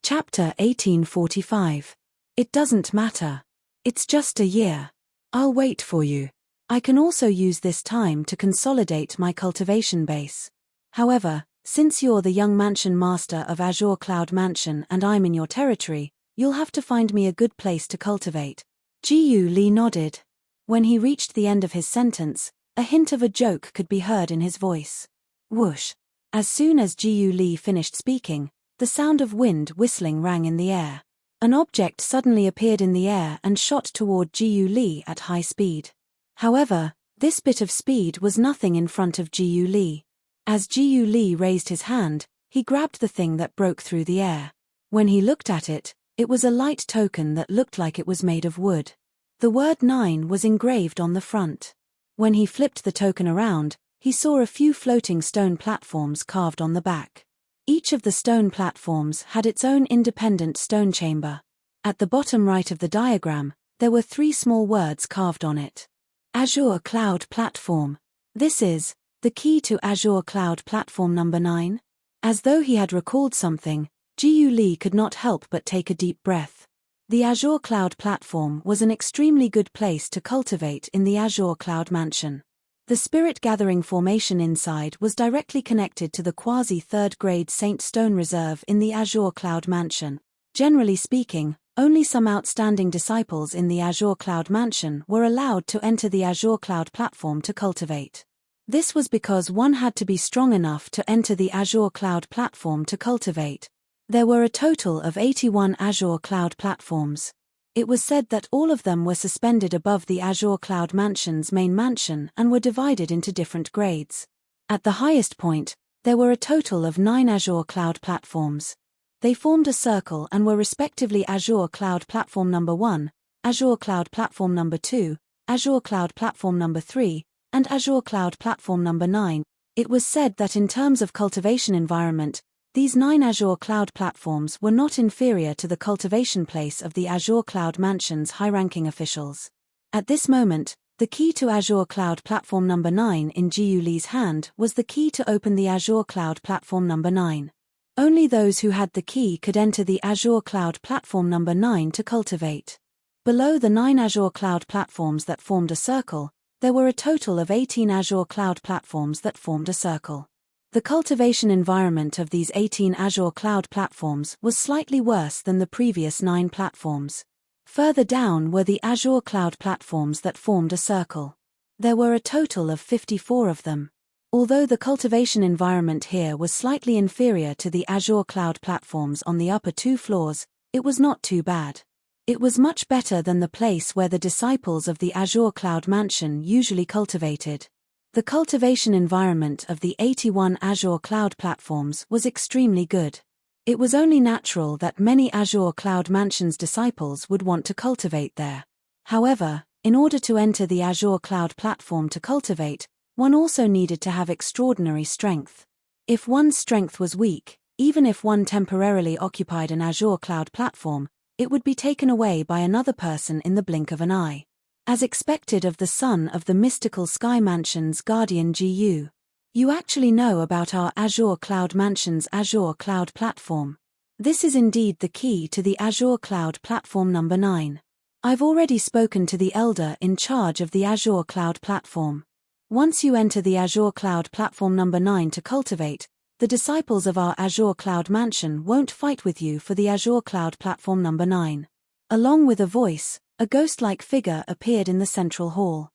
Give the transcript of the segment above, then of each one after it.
Chapter 1845. It doesn't matter. It's just a year. I'll wait for you. I can also use this time to consolidate my cultivation base. However, since you're the young mansion master of Azure Cloud Mansion and I'm in your territory, you'll have to find me a good place to cultivate. Ji Li nodded. When he reached the end of his sentence, a hint of a joke could be heard in his voice. Whoosh! As soon as Ji Li finished speaking, the sound of wind whistling rang in the air. An object suddenly appeared in the air and shot toward Ji Li at high speed. However, this bit of speed was nothing in front of Ji Li. As Ji Li raised his hand, he grabbed the thing that broke through the air. When he looked at it, it was a light token that looked like it was made of wood. The word 9 was engraved on the front. When he flipped the token around, he saw a few floating stone platforms carved on the back. Each of the stone platforms had its own independent stone chamber. At the bottom right of the diagram, there were 3 small words carved on it. Azure Cloud Platform. This is the key to Azure Cloud Platform number 9. As though he had recalled something, Ji Li could not help but take a deep breath. The Azure Cloud Platform was an extremely good place to cultivate in the Azure Cloud Mansion. The spirit-gathering formation inside was directly connected to the quasi-third-grade Saint Stone Reserve in the Azure Cloud Mansion. Generally speaking, only some outstanding disciples in the Azure Cloud Mansion were allowed to enter the Azure Cloud Platform to cultivate. This was because one had to be strong enough to enter the Azure Cloud Platform to cultivate. There were a total of 81 Azure Cloud Platforms. It was said that all of them were suspended above the Azure Cloud Mansion's main mansion and were divided into different grades. At the highest point, there were a total of 9 Azure Cloud Platforms. They formed a circle and were respectively Azure Cloud Platform number 1, Azure Cloud Platform number 2, Azure Cloud Platform number 3, and Azure Cloud Platform number 9. It was said that in terms of cultivation environment, these 9 Azure Cloud Platforms were not inferior to the cultivation place of the Azure Cloud Mansion's high-ranking officials. At this moment, the key to Azure Cloud Platform number 9 in Ji Li's hand was the key to open the Azure Cloud Platform number 9. Only those who had the key could enter the Azure Cloud Platform number 9 to cultivate. Below the 9 Azure Cloud Platforms that formed a circle, there were a total of 18 Azure Cloud Platforms that formed a circle. The cultivation environment of these 18 Azure Cloud Platforms was slightly worse than the previous 9 platforms. Further down were the Azure Cloud Platforms that formed a circle. There were a total of 54 of them. Although the cultivation environment here was slightly inferior to the Azure Cloud Platforms on the upper 2 floors, it was not too bad. It was much better than the place where the disciples of the Azure Cloud Mansion usually cultivated. The cultivation environment of the 81 Azure Cloud Platforms was extremely good. It was only natural that many Azure Cloud Mansion's disciples would want to cultivate there. However, in order to enter the Azure Cloud Platform to cultivate, one also needed to have extraordinary strength. If one's strength was weak, even if one temporarily occupied an Azure Cloud Platform, it would be taken away by another person in the blink of an eye. As expected of the son of the mystical Sky Mansion's guardian Ji, you actually know about our Azure Cloud Mansion's Azure Cloud Platform. This is indeed the key to the Azure Cloud Platform number 9. I've already spoken to the elder in charge of the Azure Cloud Platform. Once you enter the Azure Cloud Platform number 9 to cultivate, the disciples of our Azure Cloud Mansion won't fight with you for the Azure Cloud Platform number 9. Along with a voice, a ghost-like figure appeared in the central hall.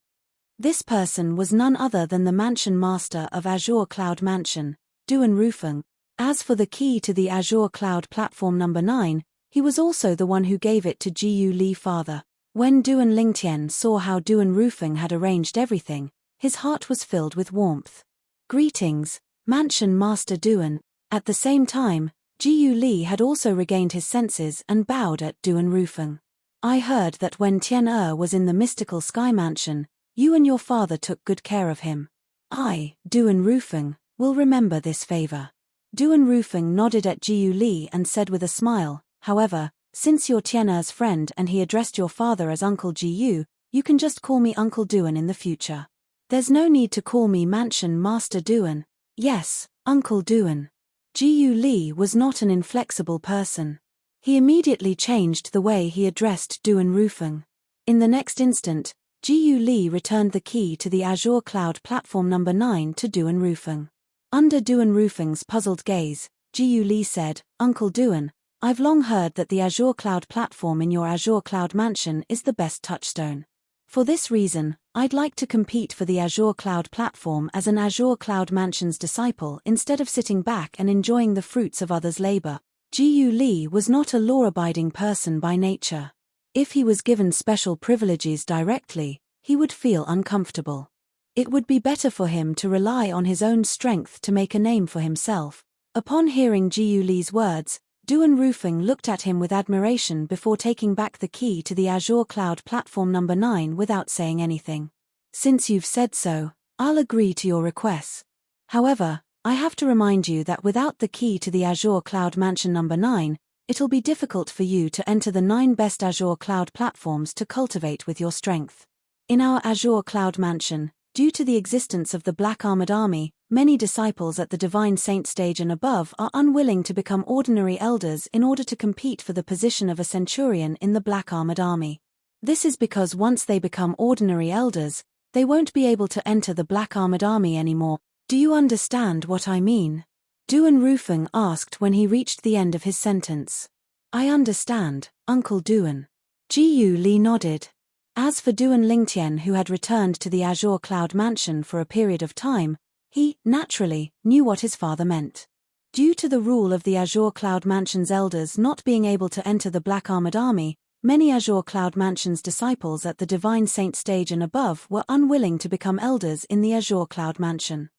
This person was none other than the mansion master of Azure Cloud Mansion, Duan Rufeng. As for the key to the Azure Cloud Platform number 9, he was also the one who gave it to Ji Li's father. When Duan Lingtian saw how Duan Rufeng had arranged everything, his heart was filled with warmth. Greetings, Mansion Master Duan. At the same time, Ji Li had also regained his senses and bowed at Duan Rufeng. I heard that when Tian was in the mystical Sky Mansion, you and your father took good care of him. I, Duan Rufeng, will remember this favor. Duan Rufeng nodded at Ji Li and said with a smile, however, since you're Tian's friend and he addressed your father as Uncle Ji, you can just call me Uncle Duan in the future. There's no need to call me Mansion Master Duan. Yes, Uncle Duan. Ji Li was not an inflexible person. He immediately changed the way he addressed Duan Rufeng. In the next instant, Jiyu Li returned the key to the Azure Cloud Platform number 9 to Duan Rufeng. Under Duan Rufeng's puzzled gaze, Jiyu Li said, "Uncle Duan, I've long heard that the Azure Cloud Platform in your Azure Cloud Mansion is the best touchstone. For this reason, I'd like to compete for the Azure Cloud Platform as an Azure Cloud Mansion's disciple instead of sitting back and enjoying the fruits of others' labor." Jiyu Li was not a law-abiding person by nature. If he was given special privileges directly, he would feel uncomfortable. It would be better for him to rely on his own strength to make a name for himself. Upon hearing Jiyu Li's words, Duan Rufeng looked at him with admiration before taking back the key to the Azure Cloud Platform number 9 without saying anything. "Since you've said so, I'll agree to your requests. However, I have to remind you that without the key to the Azure Cloud Mansion number 9, it'll be difficult for you to enter the 9 best Azure Cloud platforms to cultivate with your strength. In our Azure Cloud Mansion, due to the existence of the Black Armored Army, many disciples at the Divine Saint stage and above are unwilling to become ordinary elders in order to compete for the position of a centurion in the Black Armored Army. This is because once they become ordinary elders, they won't be able to enter the Black Armored Army anymore. Do you understand what I mean?" Duan Rufeng asked when he reached the end of his sentence. "I understand, Uncle Duan." Jiyu Li nodded. As for Duan Lingtian, who had returned to the Azure Cloud Mansion for a period of time, he, naturally, knew what his father meant. Due to the rule of the Azure Cloud Mansion's elders not being able to enter the Black Armored Army, many Azure Cloud Mansion's disciples at the Divine Saint stage and above were unwilling to become elders in the Azure Cloud Mansion.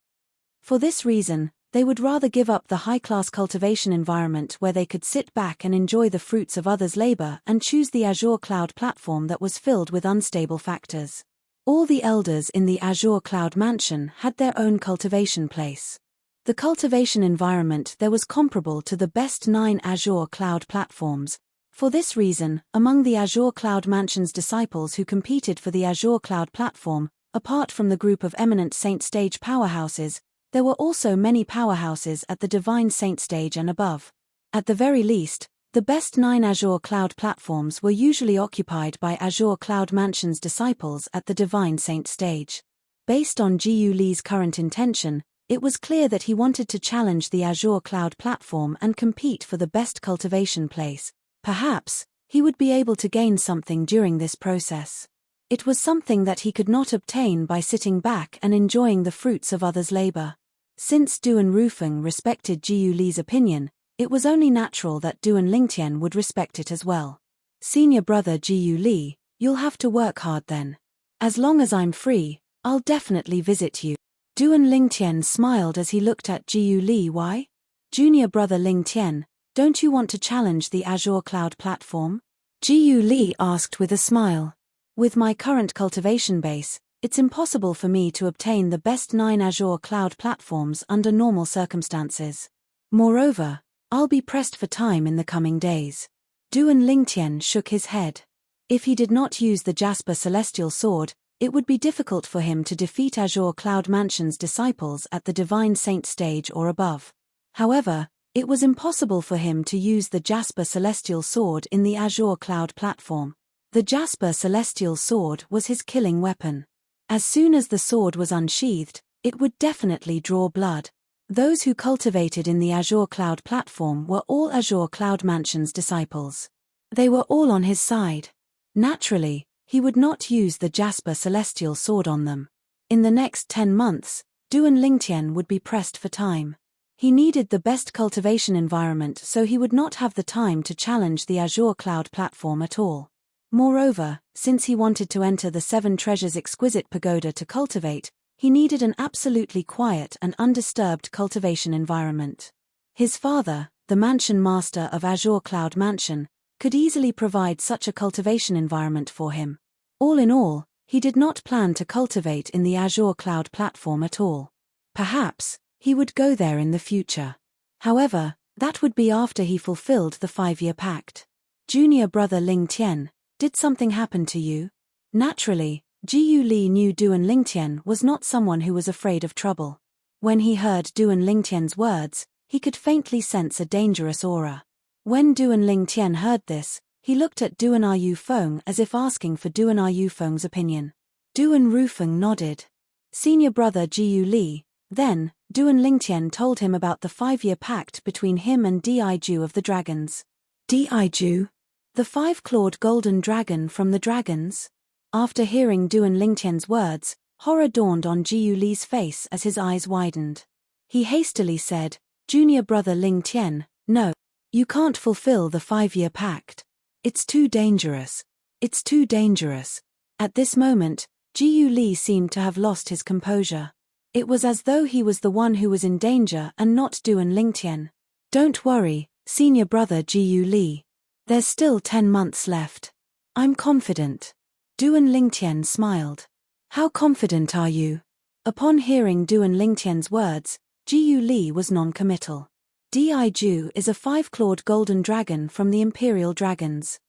For this reason, they would rather give up the high-class cultivation environment where they could sit back and enjoy the fruits of others' labor and choose the Azure Cloud Platform that was filled with unstable factors. All the elders in the Azure Cloud Mansion had their own cultivation place. The cultivation environment there was comparable to the best 9 Azure Cloud platforms. For this reason, among the Azure Cloud Mansion's disciples who competed for the Azure Cloud Platform, apart from the group of eminent Saint stage powerhouses, there were also many powerhouses at the Divine Saint stage and above. At the very least, the best 9 Azure Cloud platforms were usually occupied by Azure Cloud Mansion's disciples at the Divine Saint stage. Based on Jiyu Li's current intention, it was clear that he wanted to challenge the Azure Cloud platform and compete for the best cultivation place. Perhaps, he would be able to gain something during this process. It was something that he could not obtain by sitting back and enjoying the fruits of others' labor. Since Duan Rufeng respected Jiyu Li's opinion, it was only natural that Duan Lingtian would respect it as well. "Senior brother Jiyu Li, you'll have to work hard then. As long as I'm free, I'll definitely visit you." Duan Lingtian smiled as he looked at Jiyu Li. "Why? Junior brother Lingtian, don't you want to challenge the Azure Cloud platform?" Jiyu Li asked with a smile. "With my current cultivation base, it's impossible for me to obtain the best 9 Azure Cloud platforms under normal circumstances. Moreover, I'll be pressed for time in the coming days." Duan Lingtian shook his head. If he did not use the Jasper Celestial Sword, it would be difficult for him to defeat Azure Cloud Mansion's disciples at the Divine Saint stage or above. However, it was impossible for him to use the Jasper Celestial Sword in the Azure Cloud platform. The Jasper Celestial Sword was his killing weapon. As soon as the sword was unsheathed, it would definitely draw blood. Those who cultivated in the Azure Cloud platform were all Azure Cloud Mansion's disciples. They were all on his side. Naturally, he would not use the Jasper Celestial Sword on them. In the next 10 months, Duan Lingtian would be pressed for time. He needed the best cultivation environment so he would not have the time to challenge the Azure Cloud platform at all. Moreover, since he wanted to enter the 7 Treasures Exquisite Pagoda to cultivate, he needed an absolutely quiet and undisturbed cultivation environment. His father, the Mansion Master of Azure Cloud Mansion, could easily provide such a cultivation environment for him. All in all, he did not plan to cultivate in the Azure Cloud platform at all. Perhaps, he would go there in the future. However, that would be after he fulfilled the 5-year pact. Junior brother Lingtian, did something happen to you? Naturally, Jiyu Li knew Duan Lingtian was not someone who was afraid of trouble. When he heard Duan Lingtian's words, he could faintly sense a dangerous aura. When Duan Lingtian heard this, he looked at Duan Yufeng as if asking for Duan Yufeng's opinion. Duan Rufeng nodded. Senior brother Jiu Li. Then, Duan Lingtian told him about the 5-year pact between him and Diju of the dragons. Diju? The 5-clawed golden dragon from the dragons? After hearing Duan Lingtian's words, horror dawned on Jiu Li's face as his eyes widened. He hastily said, Junior brother Lingtian, no. You can't fulfill the 5-year pact. It's too dangerous. It's too dangerous. At this moment, Jiu Li seemed to have lost his composure. It was as though he was the one who was in danger and not Duan Lingtian. Don't worry, senior brother Jiu Li. There's still 10 months left. I'm confident. Duan Lingtian smiled. How confident are you? Upon hearing Duan Lingtian's words, Jiu Li was non-committal. Diju is a 5-clawed golden dragon from the Imperial Dragons.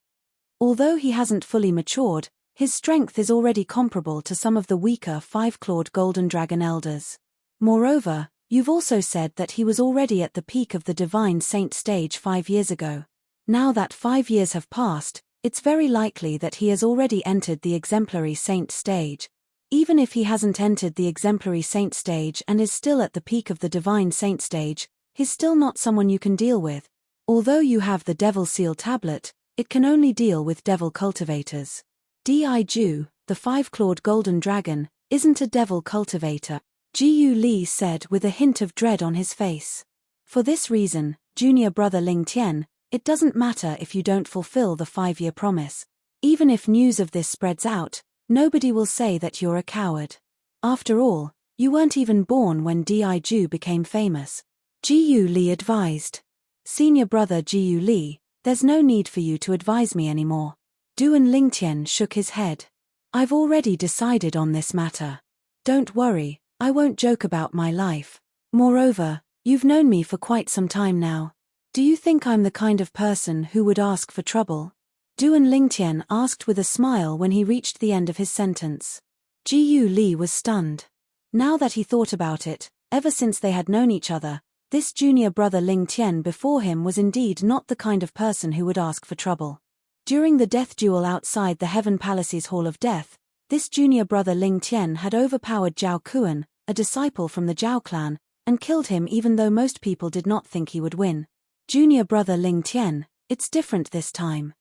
Although he hasn't fully matured, his strength is already comparable to some of the weaker 5-clawed golden dragon elders. Moreover, you've also said that he was already at the peak of the Divine Saint stage 5 years ago. Now that 5 years have passed, it's very likely that he has already entered the Exemplary Saint stage. Even if he hasn't entered the Exemplary Saint stage and is still at the peak of the Divine Saint stage, he's still not someone you can deal with. Although you have the Devil Seal tablet, it can only deal with devil cultivators. Diju, the 5-clawed golden dragon, isn't a devil cultivator, Jiu Li said with a hint of dread on his face. For this reason, junior brother Lingtian, it doesn't matter if you don't fulfill the 5-year promise. Even if news of this spreads out, nobody will say that you're a coward. After all, you weren't even born when Diju became famous. Jiu Li advised. Senior brother Jiu Li, there's no need for you to advise me anymore. Duan Lingtian shook his head. I've already decided on this matter. Don't worry, I won't joke about my life. Moreover, you've known me for quite some time now. Do you think I'm the kind of person who would ask for trouble? Duan Lingtian asked with a smile when he reached the end of his sentence. Jiu Li was stunned. Now that he thought about it, ever since they had known each other, this junior brother Lingtian before him was indeed not the kind of person who would ask for trouble. During the death duel outside the Heaven Palace's Hall of Death, this junior brother Lingtian had overpowered Zhao Kuan, a disciple from the Zhao clan, and killed him even though most people did not think he would win. Junior brother Lingtian, it's different this time.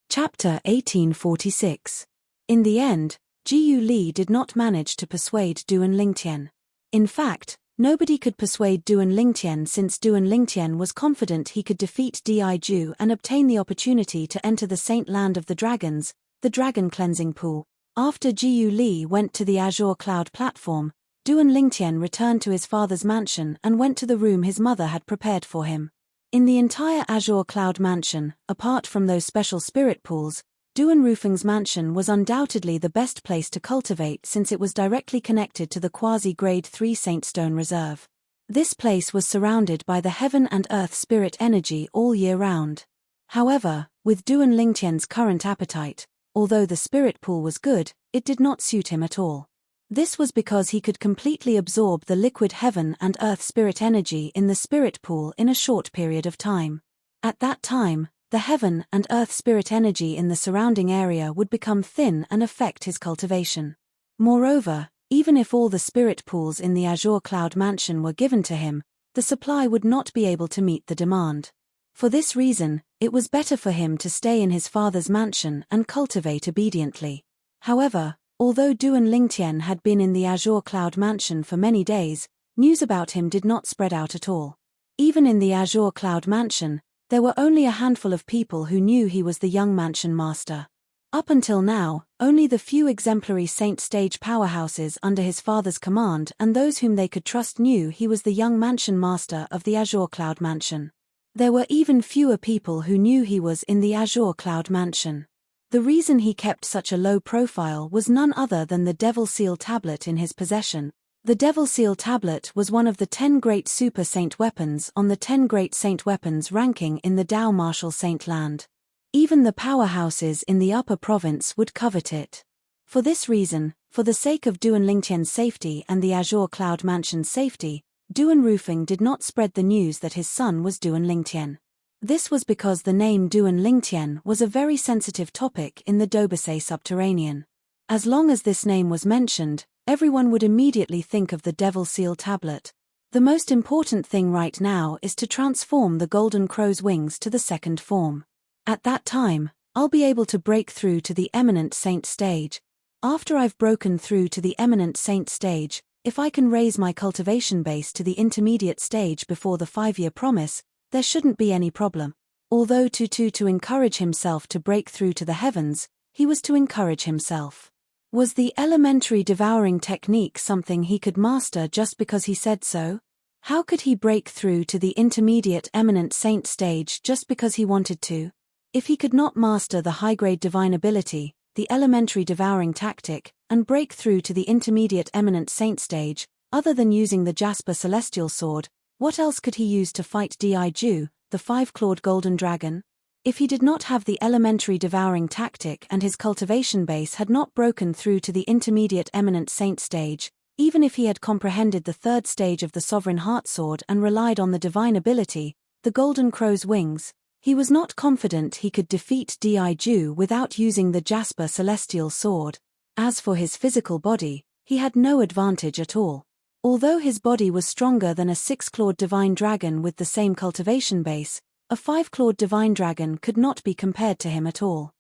Chapter 1846. In the end, Jiu Li did not manage to persuade Duan Lingtian. In fact, nobody could persuade Duan Lingtian since Duan Lingtian was confident he could defeat Diju and obtain the opportunity to enter the Saint Land of the Dragons, the Dragon Cleansing Pool. After Jiu Li went to the Azure Cloud platform, Duan Lingtian returned to his father's mansion and went to the room his mother had prepared for him. In the entire Azure Cloud mansion, apart from those special spirit pools, Duan Rufeng's mansion was undoubtedly the best place to cultivate since it was directly connected to the quasi-grade 3 Saintstone Reserve. This place was surrounded by the heaven and earth spirit energy all year round. However, with Duan Lingtian's current appetite, although the spirit pool was good, it did not suit him at all. This was because he could completely absorb the liquid heaven and earth spirit energy in the spirit pool in a short period of time. At that time, the heaven and earth spirit energy in the surrounding area would become thin and affect his cultivation. Moreover, even if all the spirit pools in the Azure Cloud mansion were given to him, the supply would not be able to meet the demand. For this reason, it was better for him to stay in his father's mansion and cultivate obediently. However, although Duan Lingtian had been in the Azure Cloud mansion for many days, news about him did not spread out at all. Even in the Azure Cloud mansion, there were only a handful of people who knew he was the young mansion master. Up until now, only the few exemplary saint stage powerhouses under his father's command and those whom they could trust knew he was the young mansion master of the Azure Cloud mansion. There were even fewer people who knew he was in the Azure Cloud mansion. The reason he kept such a low profile was none other than the Devil Seal tablet in his possession. The Devil Seal tablet was one of the 10 great super saint weapons on the 10 great saint weapons ranking in the Dao Martial Saint Land. Even the powerhouses in the upper province would covet it. For this reason, for the sake of Duan Lingtian's safety and the Azure Cloud Mansion's safety, Duan Rufeng did not spread the news that his son was Duan Lingtian. This was because the name Duan Lingtian was a very sensitive topic in the Dobasay subterranean. As long as this name was mentioned, everyone would immediately think of the Devil Seal tablet. The most important thing right now is to transform the Golden Crow's wings to the second form. At that time, I'll be able to break through to the Eminent Saint stage. After I've broken through to the Eminent Saint stage, if I can raise my cultivation base to the intermediate stage before the 5-year promise, there shouldn't be any problem. Although to encourage himself to break through to the heavens, he was to encourage himself. Was the elementary devouring technique something he could master just because he said so? How could he break through to the intermediate Eminent Saint stage just because he wanted to? If he could not master the high-grade divine ability, the elementary devouring tactic, and break through to the intermediate Eminent Saint stage, other than using the Jasper Celestial Sword, what else could he use to fight Di-Ju, the 5-clawed golden dragon? If he did not have the elementary devouring tactic and his cultivation base had not broken through to the intermediate Eminent Saint stage, even if he had comprehended the 3rd stage of the Sovereign Heart Sword and relied on the divine ability, the Golden Crow's wings, he was not confident he could defeat Di-Ju without using the Jasper Celestial Sword. As for his physical body, he had no advantage at all. Although his body was stronger than a 6-clawed divine dragon with the same cultivation base, a 5-clawed divine dragon could not be compared to him at all.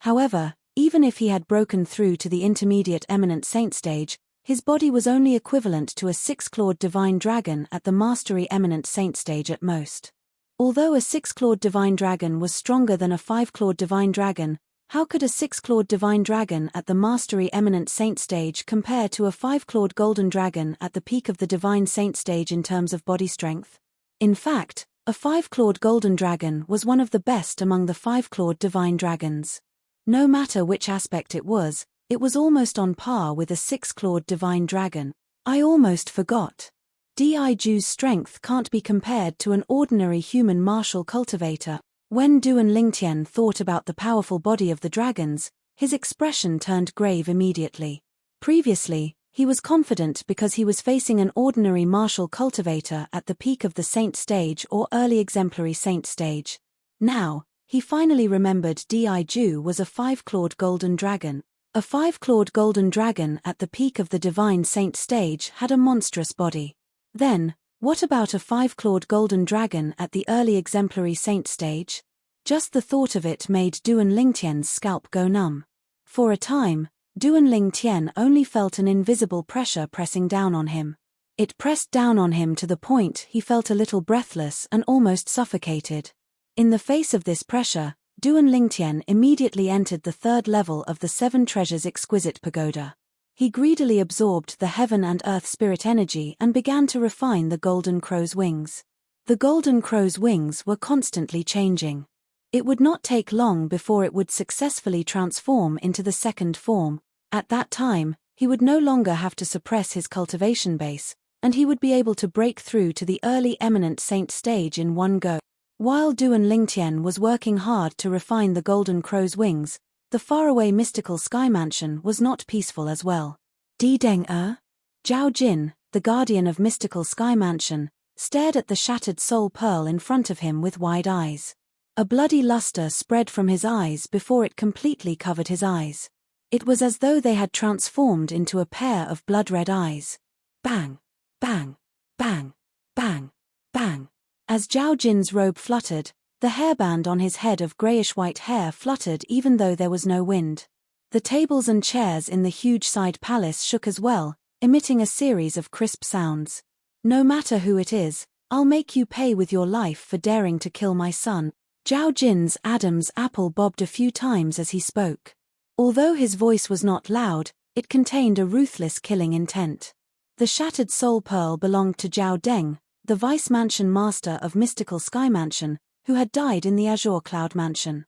However, even if he had broken through to the intermediate Eminent Saint stage, his body was only equivalent to a 6-clawed divine dragon at the Mastery Eminent Saint stage at most. Although a 6-clawed divine dragon was stronger than a 5-clawed divine dragon, how could a 6-clawed divine dragon at the Mastery Eminent Saint stage compare to a 5-clawed golden dragon at the peak of the Divine Saint stage in terms of body strength? In fact, a 5-clawed golden dragon was one of the best among the 5-clawed divine dragons. No matter which aspect it was almost on par with a 6-clawed divine dragon. I almost forgot. Di-Ju's strength can't be compared to an ordinary human martial cultivator. When Duan Lingtian thought about the powerful body of the dragons, his expression turned grave immediately. Previously, he was confident because he was facing an ordinary martial cultivator at the peak of the Saint stage or early exemplary Saint stage. Now, he finally remembered Di-Ju was a 5-clawed golden dragon. A 5-clawed golden dragon at the peak of the Divine Saint stage had a monstrous body. Then, what about a 5-clawed golden dragon at the early exemplary Saint stage? Just the thought of it made Duan Lingtian's scalp go numb. For a time, Duan Lingtian only felt an invisible pressure pressing down on him. It pressed down on him to the point he felt a little breathless and almost suffocated. In the face of this pressure, Duan Lingtian immediately entered the 3rd level of the 7 Treasures Exquisite Pagoda. He greedily absorbed the heaven and earth spirit energy and began to refine the Golden Crow's wings. The Golden Crow's wings were constantly changing. It would not take long before it would successfully transform into the 2nd form. At that time, he would no longer have to suppress his cultivation base, and he would be able to break through to the early Eminent Saint stage in one go. While Duan Lingtian was working hard to refine the Golden Crow's wings, the faraway mystical sky mansion was not peaceful as well. Zhao Jin, the guardian of mystical sky mansion, stared at the shattered soul pearl in front of him with wide eyes. A bloody luster spread from his eyes before it completely covered his eyes. It was as though they had transformed into a pair of blood-red eyes. Bang! Bang! Bang! Bang! Bang! As Zhao Jin's robe fluttered, the hairband on his head of greyish-white hair fluttered even though there was no wind. The tables and chairs in the huge side palace shook as well, emitting a series of crisp sounds. No matter who it is, I'll make you pay with your life for daring to kill my son. Zhao Jin's Adam's apple bobbed a few times as he spoke. Although his voice was not loud, it contained a ruthless killing intent. The shattered soul pearl belonged to Zhao Deng, the Vice Mansion Master of Mystical Sky Mansion, who had died in the Azure Cloud Mansion.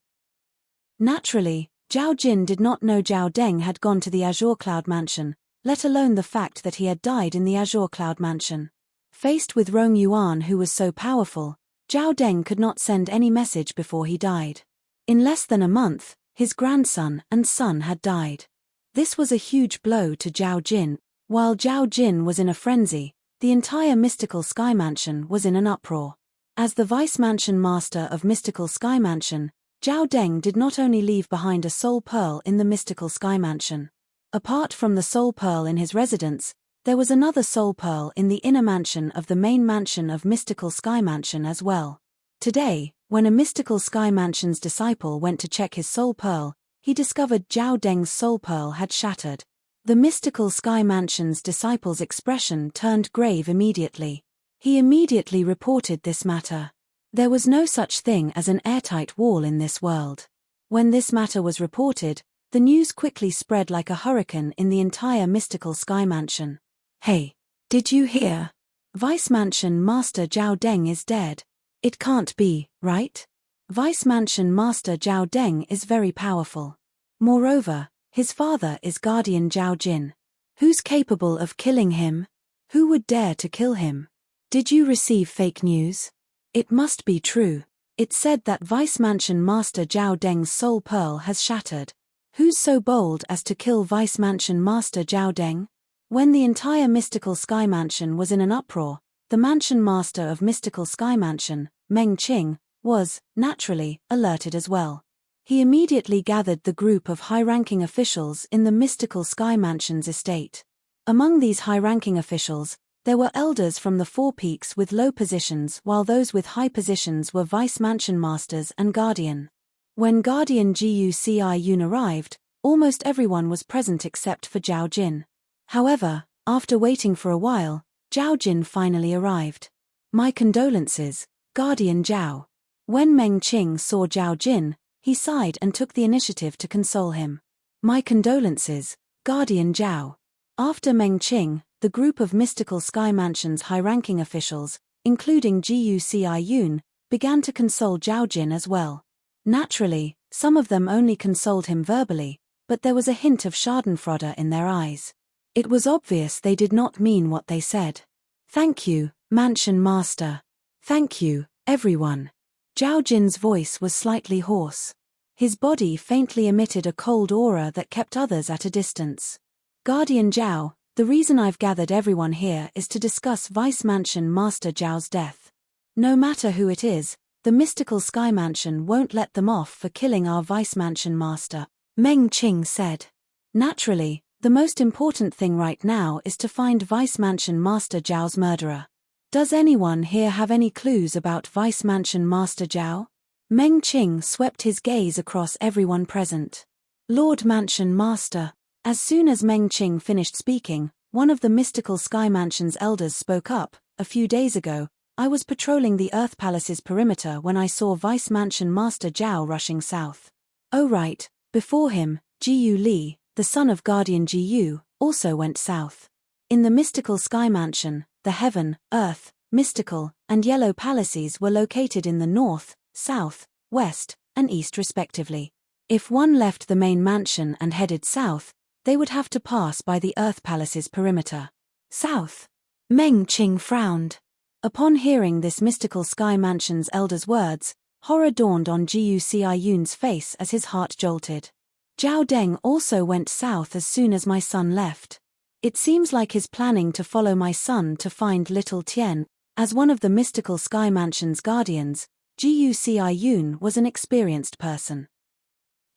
Naturally, Zhao Jin did not know Zhao Deng had gone to the Azure Cloud Mansion, let alone the fact that he had died in the Azure Cloud Mansion. Faced with Rong Yuan who was so powerful, Zhao Deng could not send any message before he died. In less than a month, his grandson and son had died. This was a huge blow to Zhao Jin. While Zhao Jin was in a frenzy, The entire mystical Sky Mansion was in an uproar. As the Vice Mansion Master of Mystical Sky Mansion, Zhao Deng did not only leave behind a soul pearl in the Mystical Sky Mansion. Apart from the soul pearl in his residence, there was another soul pearl in the inner mansion of the main mansion of Mystical Sky Mansion as well. Today, when a Mystical Sky Mansion's disciple went to check his soul pearl, he discovered Zhao Deng's soul pearl had shattered. The Mystical Sky Mansion's disciple's expression turned grave immediately. He immediately reported this matter. There was no such thing as an airtight wall in this world. When this matter was reported, the news quickly spread like a hurricane in the entire Mystical Sky Mansion. Hey, did you hear? Vice Mansion Master Zhao Deng is dead. It can't be, right? Vice Mansion Master Zhao Deng is very powerful. Moreover, his father is Guardian Zhao Jin. Who's capable of killing him? Who would dare to kill him? Did you receive fake news? It must be true. It said that Vice Mansion Master Zhao Deng's soul pearl has shattered. Who's so bold as to kill Vice Mansion Master Zhao Deng? When the entire Mystical Sky Mansion was in an uproar, the Mansion Master of Mystical Sky Mansion, Meng Qing, was, naturally, alerted as well. He immediately gathered the group of high-ranking officials in the Mystical Sky Mansion's estate. Among these high-ranking officials, there were elders from the Four Peaks with low positions, while those with high positions were Vice Mansion Masters and Guardian. When Guardian Guci arrived, almost everyone was present except for Zhao Jin. However, after waiting for a while, Zhao Jin finally arrived. My condolences, Guardian Zhao. When Meng Qing saw Zhao Jin, he sighed and took the initiative to console him. My condolences, Guardian Zhao. After Meng Qing, the group of Mystical Sky Mansion's high-ranking officials, including Guci, began to console Zhao Jin as well. Naturally, some of them only consoled him verbally, but there was a hint of schadenfreude in their eyes. It was obvious they did not mean what they said. Thank you, Mansion Master. Thank you, everyone. Zhao Jin's voice was slightly hoarse. His body faintly emitted a cold aura that kept others at a distance. Guardian Zhao, the reason I've gathered everyone here is to discuss Vice Mansion Master Zhao's death. No matter who it is, the Mystical Sky Mansion won't let them off for killing our Vice Mansion Master, Meng Qing said. Naturally, the most important thing right now is to find Vice Mansion Master Zhao's murderer. Does anyone here have any clues about Vice Mansion Master Zhao? Meng Qing swept his gaze across everyone present. Lord Mansion Master. As soon as Meng Qing finished speaking, one of the Mystical Sky Mansion's elders spoke up. A few days ago, I was patrolling the Earth Palace's perimeter when I saw Vice Mansion Master Zhao rushing south. Oh right, before him, Jiyu Li, the son of Guardian Jiyu, also went south. In the Mystical Sky Mansion, the Heaven, Earth, Mystical, and Yellow Palaces were located in the north, south, west, and east respectively. If one left the main mansion and headed south, they would have to pass by the Earth Palace's perimeter. South. Meng Qing frowned. Upon hearing this Mystical Sky Mansion's elder's words, horror dawned on Guci-Yun's face as his heart jolted. Zhao Deng also went south as soon as my son left. It seems like he's planning to follow my son to find little Tian. As one of the Mystical Sky Mansion's guardians, Guci-Yun was an experienced person.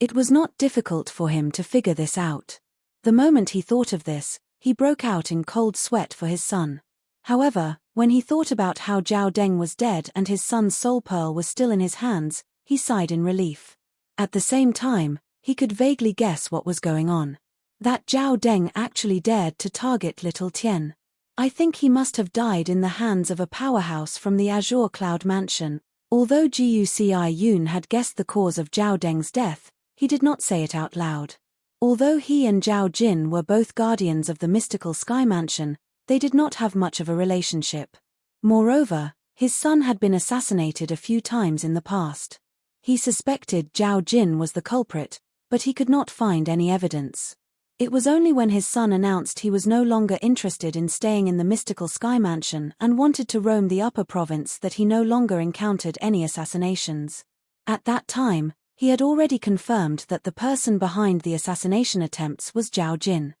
It was not difficult for him to figure this out. The moment he thought of this, he broke out in cold sweat for his son. However, when he thought about how Zhao Deng was dead and his son's soul pearl was still in his hands, he sighed in relief. At the same time, he could vaguely guess what was going on. That Zhao Deng actually dared to target little Tian. I think he must have died in the hands of a powerhouse from the Azure Cloud Mansion. Although Guci-Yun had guessed the cause of Zhao Deng's death, he did not say it out loud. Although he and Zhao Jin were both guardians of the Mystical Sky Mansion, they did not have much of a relationship. Moreover, his son had been assassinated a few times in the past. He suspected Zhao Jin was the culprit, but he could not find any evidence. It was only when his son announced he was no longer interested in staying in the Mystical Sky Mansion and wanted to roam the upper province that he no longer encountered any assassinations. At that time, he had already confirmed that the person behind the assassination attempts was Zhao Jin.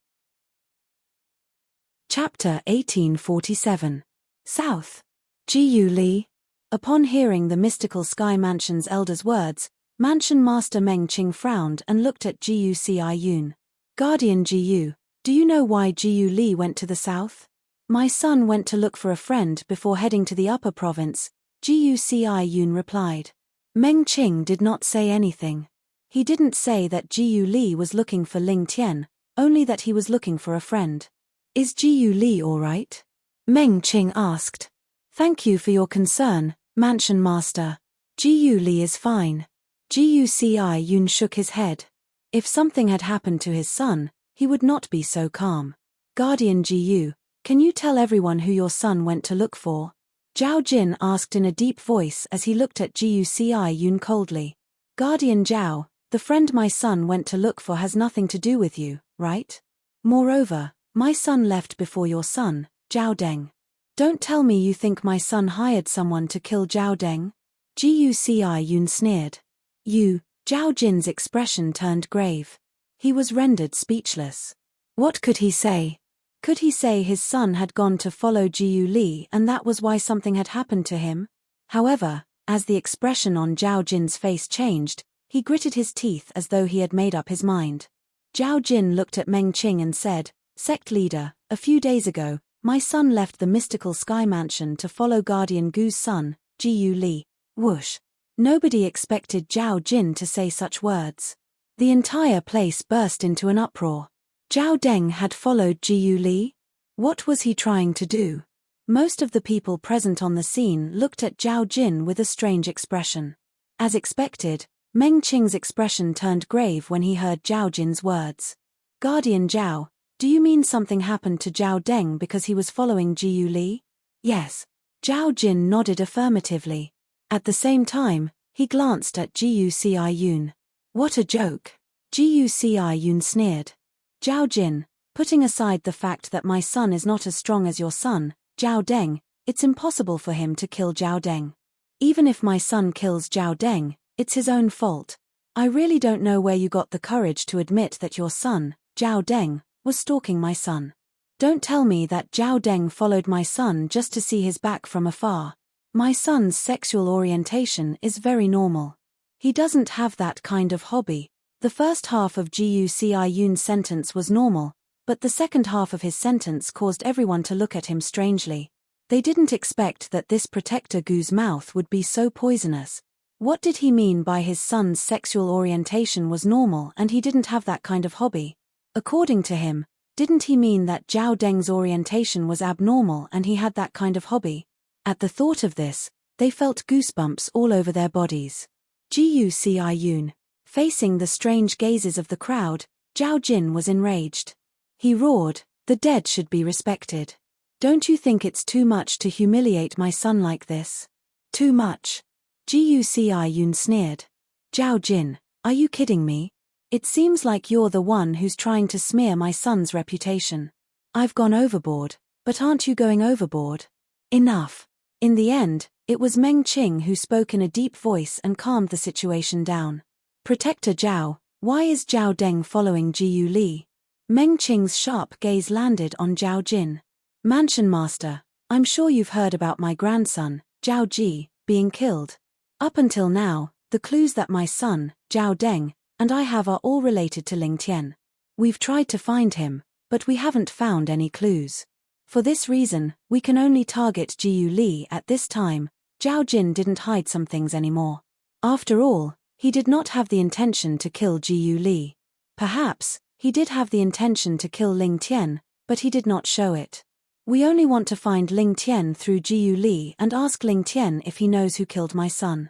Chapter 1847. South. Ji Li. Upon hearing the mystical Sky Mansion's elder's words, Mansion Master Meng Qing frowned and looked at Ji Yun. Guardian Ji, do you know why Ji Li went to the south? My son went to look for a friend before heading to the upper province, Ji Yun replied. Meng Qing did not say anything. He didn't say that Ji Li was looking for Ling Tian, only that he was looking for a friend. Is Ji Li all right? Meng Qing asked. Thank you for your concern, Mansion Master. Ji Li is fine. Ji Yun shook his head. If something had happened to his son, he would not be so calm. Guardian Ji, can you tell everyone who your son went to look for? Zhao Jin asked in a deep voice as he looked at Ji Yun coldly. Guardian Zhao, the friend my son went to look for has nothing to do with you, right? Moreover, my son left before your son, Zhao Deng. Don't tell me you think my son hired someone to kill Zhao Deng? Ji Yun sneered. Zhao Jin's expression turned grave. He was rendered speechless. What could he say? Could he say his son had gone to follow Ji Li and that was why something had happened to him? However, as the expression on Zhao Jin's face changed, he gritted his teeth as though he had made up his mind. Zhao Jin looked at Meng Qing and said, Sect leader, a few days ago, my son left the mystical Sky Mansion to follow Guardian Gu's son, Ji Li. Whoosh. Nobody expected Zhao Jin to say such words. The entire place burst into an uproar. Zhao Deng had followed Ji Li? What was he trying to do? Most of the people present on the scene looked at Zhao Jin with a strange expression. As expected, Meng Qing's expression turned grave when he heard Zhao Jin's words. Guardian Zhao, do you mean something happened to Zhao Deng because he was following Ji Li? Yes. Zhao Jin nodded affirmatively. At the same time, he glanced at Ji Yun. What a joke. Ji Yun sneered. Zhao Jin, putting aside the fact that my son is not as strong as your son, Zhao Deng, it's impossible for him to kill Zhao Deng. Even if my son kills Zhao Deng, it's his own fault. I really don't know where you got the courage to admit that your son, Zhao Deng, was stalking my son. Don't tell me that Zhao Deng followed my son just to see his back from afar. My son's sexual orientation is very normal. He doesn't have that kind of hobby. The first half of Ji Yun's sentence was normal, but the second half of his sentence caused everyone to look at him strangely. They didn't expect that this protector Gu's mouth would be so poisonous. What did he mean by his son's sexual orientation was normal and he didn't have that kind of hobby? According to him, didn't he mean that Zhao Deng's orientation was abnormal and he had that kind of hobby? At the thought of this, they felt goosebumps all over their bodies. Ji Yun. Facing the strange gazes of the crowd, Zhao Jin was enraged. He roared, the dead should be respected. Don't you think it's too much to humiliate my son like this? Too much. Ji Yun sneered. Zhao Jin, are you kidding me? It seems like you're the one who's trying to smear my son's reputation. I've gone overboard, but aren't you going overboard? Enough. In the end, it was Meng Qing who spoke in a deep voice and calmed the situation down. Protector Zhao, why is Zhao Deng following Ji Li? Meng Qing's sharp gaze landed on Zhao Jin. Mansion Master, I'm sure you've heard about my grandson, Zhao Ji, being killed. Up until now, the clues that my son, Zhao Deng, and I have are all related to Ling Tian. We've tried to find him, but we haven't found any clues. For this reason, we can only target Ji Li at this time. Zhao Jin didn't hide some things anymore. After all, he did not have the intention to kill Ji Li. Perhaps, he did have the intention to kill Ling Tian, but he did not show it. We only want to find Ling Tian through Ji Li and ask Ling Tian if he knows who killed my son.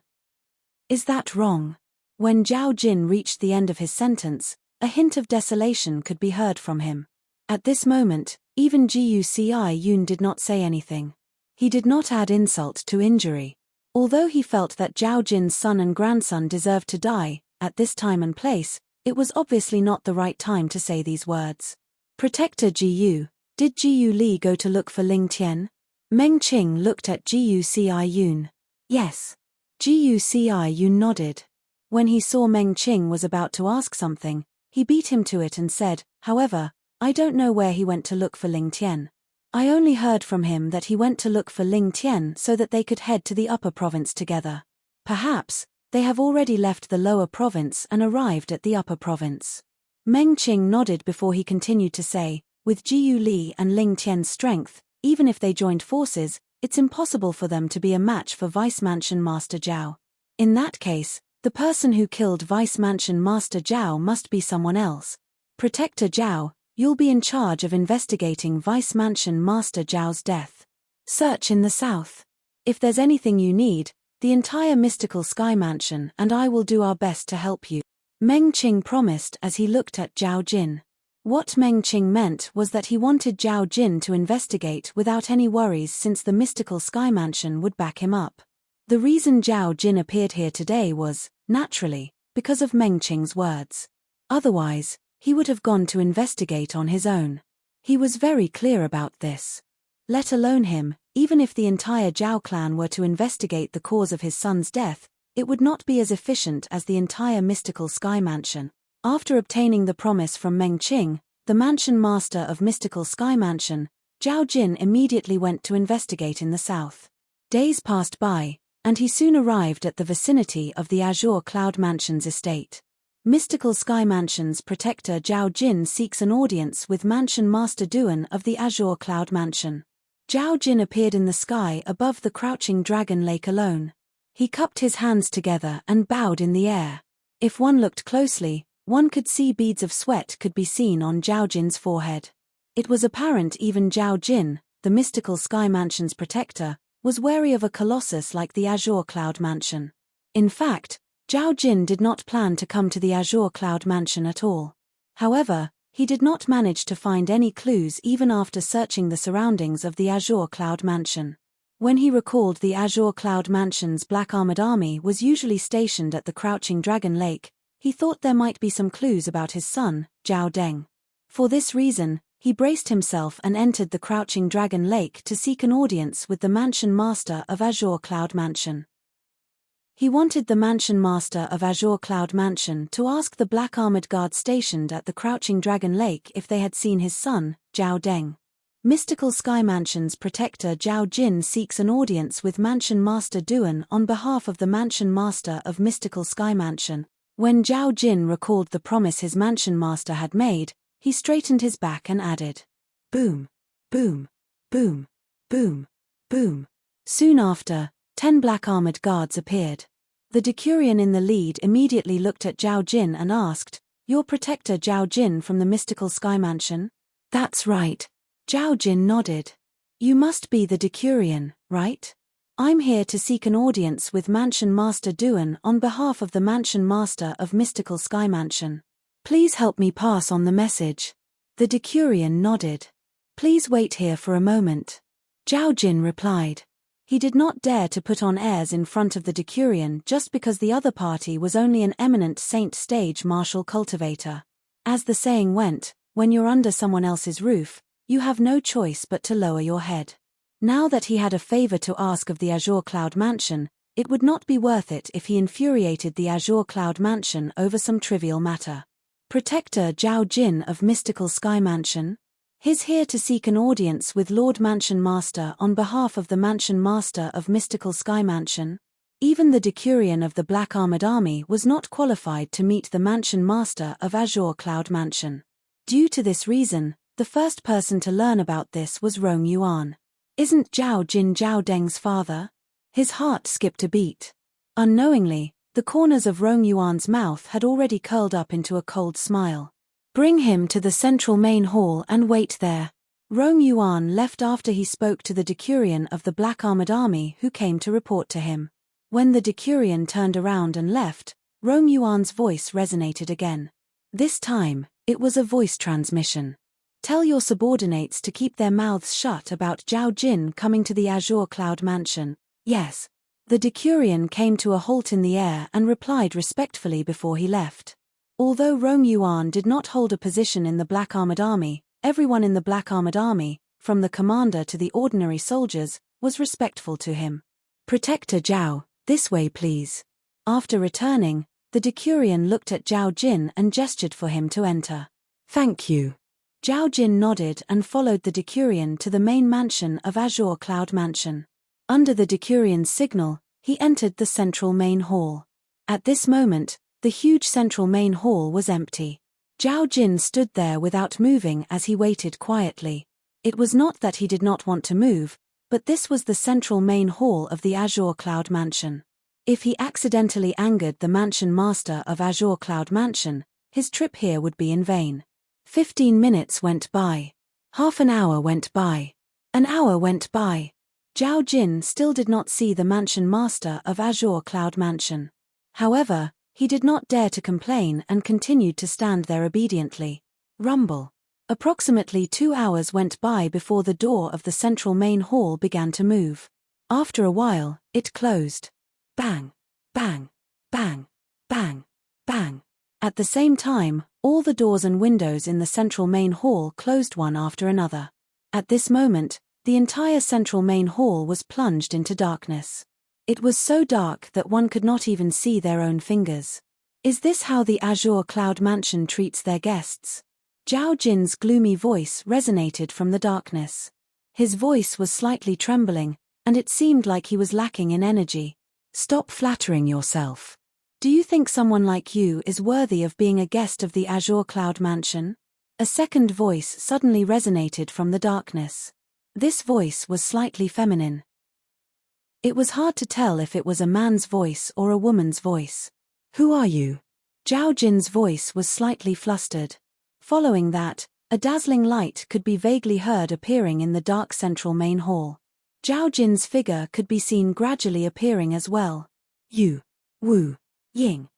Is that wrong? When Zhao Jin reached the end of his sentence, a hint of desolation could be heard from him. At this moment, even Ji Yun did not say anything. He did not add insult to injury. Although he felt that Zhao Jin's son and grandson deserved to die, at this time and place, it was obviously not the right time to say these words. Protector Ji, did Ji Li go to look for Ling Tian? Meng Qing looked at Ji Yun. Yes. Ji Yun nodded. When he saw Meng Qing was about to ask something, he beat him to it and said, however, I don't know where he went to look for Ling Tian. I only heard from him that he went to look for Ling Tian so that they could head to the upper province together. Perhaps they have already left the lower province and arrived at the upper province. Meng Qing nodded before he continued to say, with Jiu Li and Ling Tian's strength, even if they joined forces, it's impossible for them to be a match for Vice Mansion Master Zhao. In that case, the person who killed Vice Mansion Master Zhao must be someone else. Protector Zhao, you'll be in charge of investigating Vice Mansion Master Zhao's death. Search in the south. If there's anything you need, the entire mystical Sky Mansion and I will do our best to help you. Meng Qing promised as he looked at Zhao Jin. What Meng Qing meant was that he wanted Zhao Jin to investigate without any worries since the mystical Sky Mansion would back him up. The reason Zhao Jin appeared here today was, naturally, because of Meng Qing's words. Otherwise, he would have gone to investigate on his own. He was very clear about this. Let alone him, even if the entire Zhao clan were to investigate the cause of his son's death, it would not be as efficient as the entire mystical Sky Mansion. After obtaining the promise from Meng Qing, the Mansion Master of Mystical Sky Mansion, Zhao Jin immediately went to investigate in the south. Days passed by, and he soon arrived at the vicinity of the Azure Cloud Mansion's estate. Mystical Sky Mansion's protector Zhao Jin seeks an audience with Mansion Master Duan of the Azure Cloud Mansion. Zhao Jin appeared in the sky above the crouching dragon lake alone. He cupped his hands together and bowed in the air. If one looked closely, one could see beads of sweat could be seen on Zhao Jin's forehead. It was apparent even Zhao Jin, the Mystical Sky Mansion's protector, was wary of a colossus like the Azure Cloud Mansion. In fact, Zhao Jin did not plan to come to the Azure Cloud Mansion at all. However, he did not manage to find any clues even after searching the surroundings of the Azure Cloud Mansion. When he recalled the Azure Cloud Mansion's Black Armored Army was usually stationed at the Crouching Dragon Lake, he thought there might be some clues about his son, Zhao Deng. For this reason, he braced himself and entered the Crouching Dragon Lake to seek an audience with the Mansion Master of Azure Cloud Mansion. He wanted the Mansion Master of Azure Cloud Mansion to ask the Black Armored Guard stationed at the Crouching Dragon Lake if they had seen his son, Zhao Deng. Mystical Sky Mansion's protector Zhao Jin seeks an audience with Mansion Master Duan on behalf of the Mansion Master of Mystical Sky Mansion. When Zhao Jin recalled the promise his Mansion Master had made, he straightened his back and added, "Boom, boom, boom, boom, boom." Soon after, 10 black armored guards appeared. The Decurion in the lead immediately looked at Zhao Jin and asked, "Your protector Zhao Jin from the Mystical Sky Mansion?" "That's right." Zhao Jin nodded. "You must be the Decurion, right? I'm here to seek an audience with Mansion Master Duan on behalf of the Mansion Master of Mystical Sky Mansion. Please help me pass on the message." The Decurion nodded. "Please wait here for a moment." Zhao Jin replied. He did not dare to put on airs in front of the Decurion just because the other party was only an eminent saint stage martial cultivator. As the saying went, when you're under someone else's roof, you have no choice but to lower your head. Now that he had a favor to ask of the Azure Cloud Mansion, it would not be worth it if he infuriated the Azure Cloud Mansion over some trivial matter. Protector Zhao Jin of Mystical Sky Mansion? He's here to seek an audience with Lord Mansion Master on behalf of the Mansion Master of Mystical Sky Mansion. Even the Decurion of the Black Armored Army was not qualified to meet the Mansion Master of Azure Cloud Mansion. Due to this reason, the first person to learn about this was Rong Yuan. Isn't Zhao Jin Zhao Deng's father? His heart skipped a beat. Unknowingly, the corners of Rong Yuan's mouth had already curled up into a cold smile. "Bring him to the central main hall and wait there." Rong Yuan left after he spoke to the Decurion of the Black Armored Army who came to report to him. When the Decurion turned around and left, Rong Yuan's voice resonated again. This time, it was a voice transmission. "Tell your subordinates to keep their mouths shut about Zhao Jin coming to the Azure Cloud Mansion." "Yes." The Decurion came to a halt in the air and replied respectfully before he left. Although Rong Yuan did not hold a position in the Black Armored Army, everyone in the Black Armored Army, from the commander to the ordinary soldiers, was respectful to him. "Protector Zhao, this way please." After returning, the Decurion looked at Zhao Jin and gestured for him to enter. "Thank you." Zhao Jin nodded and followed the Decurion to the main mansion of Azure Cloud Mansion. Under the Decurion's signal, he entered the central main hall. At this moment, the huge central main hall was empty. Zhao Jin stood there without moving as he waited quietly. It was not that he did not want to move, but this was the central main hall of the Azure Cloud Mansion. If he accidentally angered the mansion master of Azure Cloud Mansion, his trip here would be in vain. 15 minutes went by. Half an hour went by. An hour went by. Zhao Jin still did not see the mansion master of Azure Cloud Mansion. However, he did not dare to complain and continued to stand there obediently. Rumble. Approximately 2 hours went by before the door of the central main hall began to move. After a while, it closed. Bang, bang, bang, bang, bang. At the same time, all the doors and windows in the central main hall closed one after another. At this moment, the entire central main hall was plunged into darkness. It was so dark that one could not even see their own fingers. Is this how the Azure Cloud Mansion treats their guests? Zhao Jin's gloomy voice resonated from the darkness. His voice was slightly trembling, and it seemed like he was lacking in energy. Stop flattering yourself. Do you think someone like you is worthy of being a guest of the Azure Cloud Mansion? A second voice suddenly resonated from the darkness. This voice was slightly feminine. It was hard to tell if it was a man's voice or a woman's voice. Who are you? Zhao Jin's voice was slightly flustered. Following that, a dazzling light could be vaguely heard appearing in the dark central main hall. Zhao Jin's figure could be seen gradually appearing as well. Yu. Wu. Ying.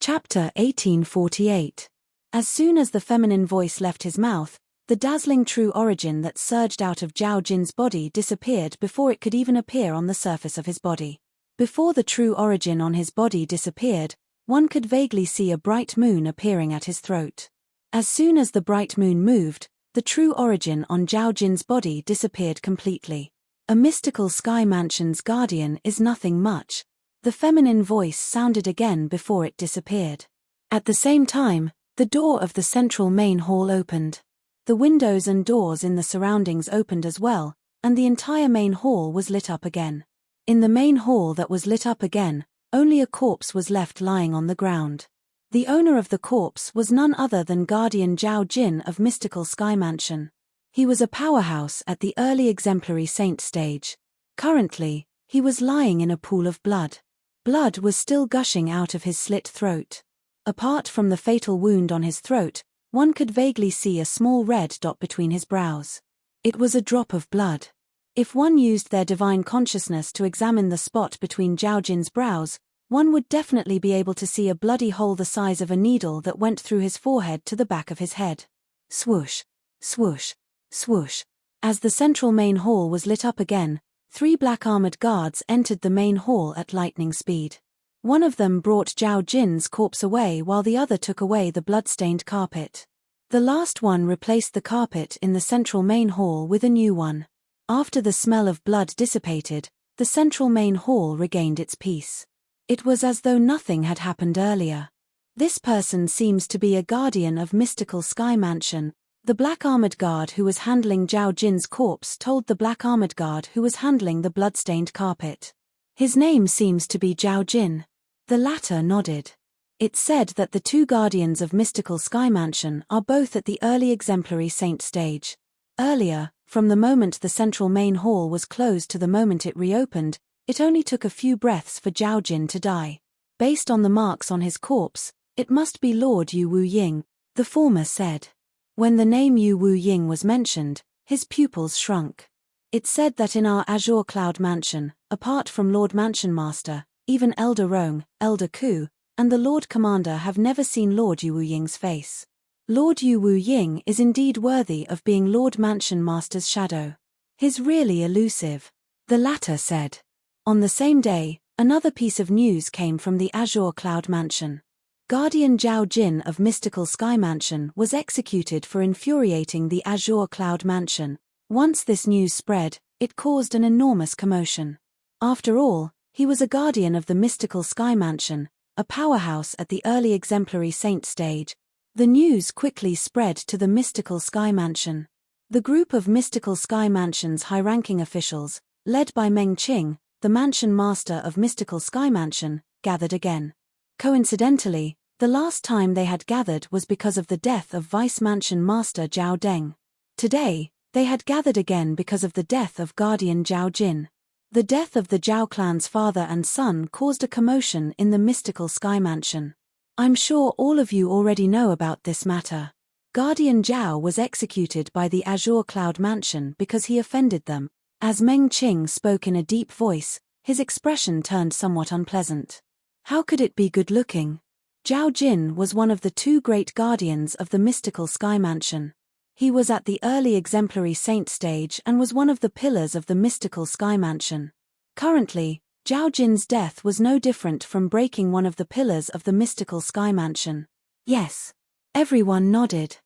Chapter 1848. As soon as the feminine voice left his mouth, the dazzling true origin that surged out of Zhao Jin's body disappeared before it could even appear on the surface of his body. Before the true origin on his body disappeared, one could vaguely see a bright moon appearing at his throat. As soon as the bright moon moved, the true origin on Zhao Jin's body disappeared completely. A mystical sky mansion's guardian is nothing much. The feminine voice sounded again before it disappeared. At the same time, the door of the central main hall opened. The windows and doors in the surroundings opened as well, and the entire main hall was lit up again. In the main hall that was lit up again, only a corpse was left lying on the ground. The owner of the corpse was none other than Guardian Zhao Jin of Mystical Sky Mansion. He was a powerhouse at the early exemplary saint stage. Currently, he was lying in a pool of blood. Blood was still gushing out of his slit throat. Apart from the fatal wound on his throat, one could vaguely see a small red dot between his brows. It was a drop of blood. If one used their divine consciousness to examine the spot between Zhao Jin's brows, one would definitely be able to see a bloody hole the size of a needle that went through his forehead to the back of his head. Swoosh, swoosh, swoosh. As the central main hall was lit up again, 3 black armored guards entered the main hall at lightning speed. One of them brought Zhao Jin's corpse away while the other took away the blood-stained carpet. The last one replaced the carpet in the central main hall with a new one. After the smell of blood dissipated, the central main hall regained its peace. It was as though nothing had happened earlier. This person seems to be a guardian of Mystical Sky Mansion. The black armored guard who was handling Zhao Jin's corpse told the black armored guard who was handling the blood-stained carpet. His name seems to be Zhao Jin. The latter nodded. It said that the 2 guardians of Mystical Sky Mansion are both at the early exemplary saint stage. Earlier, from the moment the central main hall was closed to the moment it reopened, it only took a few breaths for Zhao Jin to die. Based on the marks on his corpse, it must be Lord Yu Wu Ying, the former said. When the name Yu Wu Ying was mentioned, his pupils shrunk. It said that in our Azure Cloud Mansion, apart from Lord Mansion Master, even Elder Rong, Elder Ku, and the Lord Commander have never seen Lord Yu Wu Ying's face. Lord Yu Wu Ying is indeed worthy of being Lord Mansion Master's shadow. He's really elusive, the latter said. On the same day, another piece of news came from the Azure Cloud Mansion. Guardian Zhao Jin of Mystical Sky Mansion was executed for infuriating the Azure Cloud Mansion. Once this news spread, it caused an enormous commotion. After all, he was a guardian of the Mystical Sky Mansion, a powerhouse at the early exemplary saint stage. The news quickly spread to the mystical Sky Mansion. The group of mystical Sky Mansion's high-ranking officials, led by Meng Qing, the mansion master of mystical Sky Mansion, gathered again. Coincidentally, the last time they had gathered was because of the death of Vice Mansion Master Zhao Deng. Today, they had gathered again because of the death of Guardian Zhao Jin. The death of the Zhao clan's father and son caused a commotion in the mystical Sky Mansion. I'm sure all of you already know about this matter. Guardian Zhao was executed by the Azure Cloud Mansion because he offended them. As Meng Qing spoke in a deep voice, his expression turned somewhat unpleasant. How could it be good-looking? Zhao Jin was one of the two great guardians of the mystical Sky Mansion. He was at the early exemplary saint stage and was one of the pillars of the mystical Sky Mansion. Currently, Zhao Jin's death was no different from breaking one of the pillars of the mystical Sky Mansion. Yes. Everyone nodded.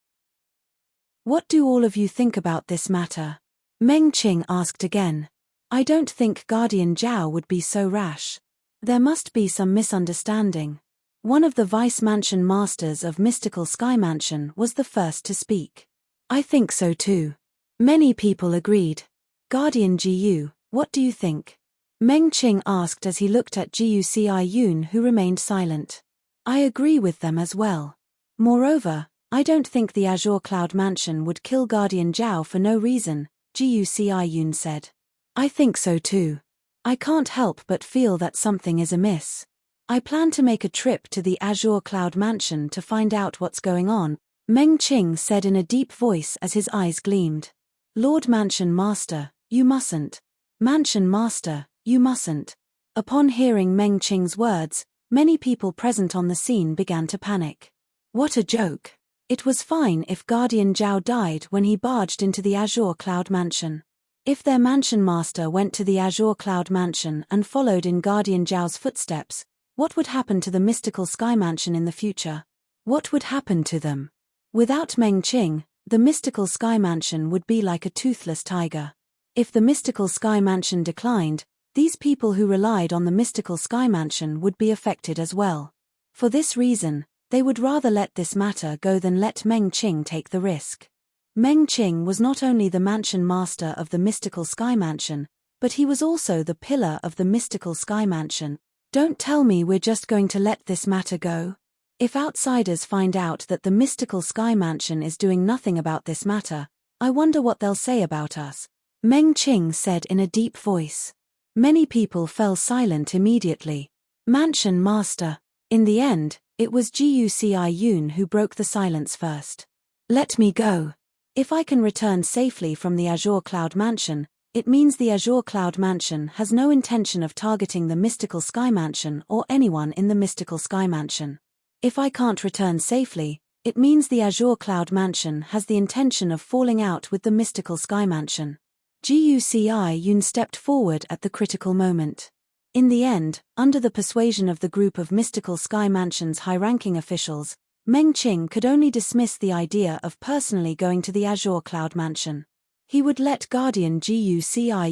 What do all of you think about this matter? Meng Qing asked again. I don't think Guardian Zhao would be so rash. There must be some misunderstanding. One of the Vice Mansion Masters of Mystical Sky Mansion was the first to speak. I think so too. Many people agreed. Guardian Jiyu, what do you think? Meng Qing asked as he looked at Jiyu Yun, who remained silent. I agree with them as well. Moreover, I don't think the Azure Cloud Mansion would kill Guardian Zhao for no reason, Jiyu Yun said. I think so too. I can't help but feel that something is amiss. I plan to make a trip to the Azure Cloud Mansion to find out what's going on, Meng Qing said in a deep voice as his eyes gleamed. Lord Mansion Master, you mustn't. Mansion Master, you mustn't. Upon hearing Meng Qing's words, many people present on the scene began to panic. What a joke. It was fine if Guardian Zhao died when he barged into the Azure Cloud Mansion. If their Mansion Master went to the Azure Cloud Mansion and followed in Guardian Zhao's footsteps, what would happen to the mystical Sky Mansion in the future? What would happen to them? Without Meng Qing, the mystical Sky Mansion would be like a toothless tiger. If the mystical Sky Mansion declined, these people who relied on the mystical Sky Mansion would be affected as well. For this reason, they would rather let this matter go than let Meng Qing take the risk. Meng Qing was not only the Mansion Master of the mystical Sky Mansion, but he was also the pillar of the mystical Sky Mansion. Don't tell me we're just going to let this matter go. If outsiders find out that the mystical Sky Mansion is doing nothing about this matter, I wonder what they'll say about us, Meng Qing said in a deep voice. Many people fell silent immediately. Mansion Master. In the end, it was Jiyu Yun who broke the silence first. Let me go. If I can return safely from the Azure Cloud Mansion, it means the Azure Cloud Mansion has no intention of targeting the mystical Sky Mansion or anyone in the mystical Sky Mansion. If I can't return safely, it means the Azure Cloud Mansion has the intention of falling out with the mystical Sky Mansion. Jiyu Yun stepped forward at the critical moment. In the end, under the persuasion of the group of mystical Sky Mansion's high-ranking officials, Meng Qing could only dismiss the idea of personally going to the Azure Cloud Mansion. He would let Guardian Jiyu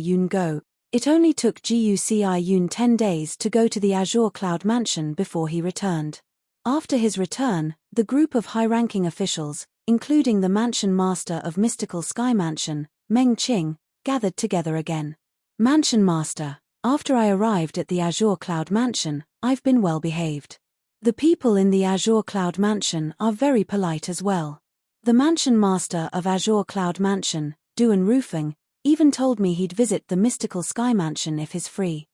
Yun go. It only took Jiyu Yun 10 days to go to the Azure Cloud Mansion before he returned. After his return, the group of high-ranking officials, including the Mansion Master of Mystical Sky Mansion, Meng Qing, gathered together again. Mansion Master, after I arrived at the Azure Cloud Mansion, I've been well behaved. The people in the Azure Cloud Mansion are very polite as well. The Mansion Master of Azure Cloud Mansion, Duan Rufeng, even told me he'd visit the mystical Sky Mansion if he's free.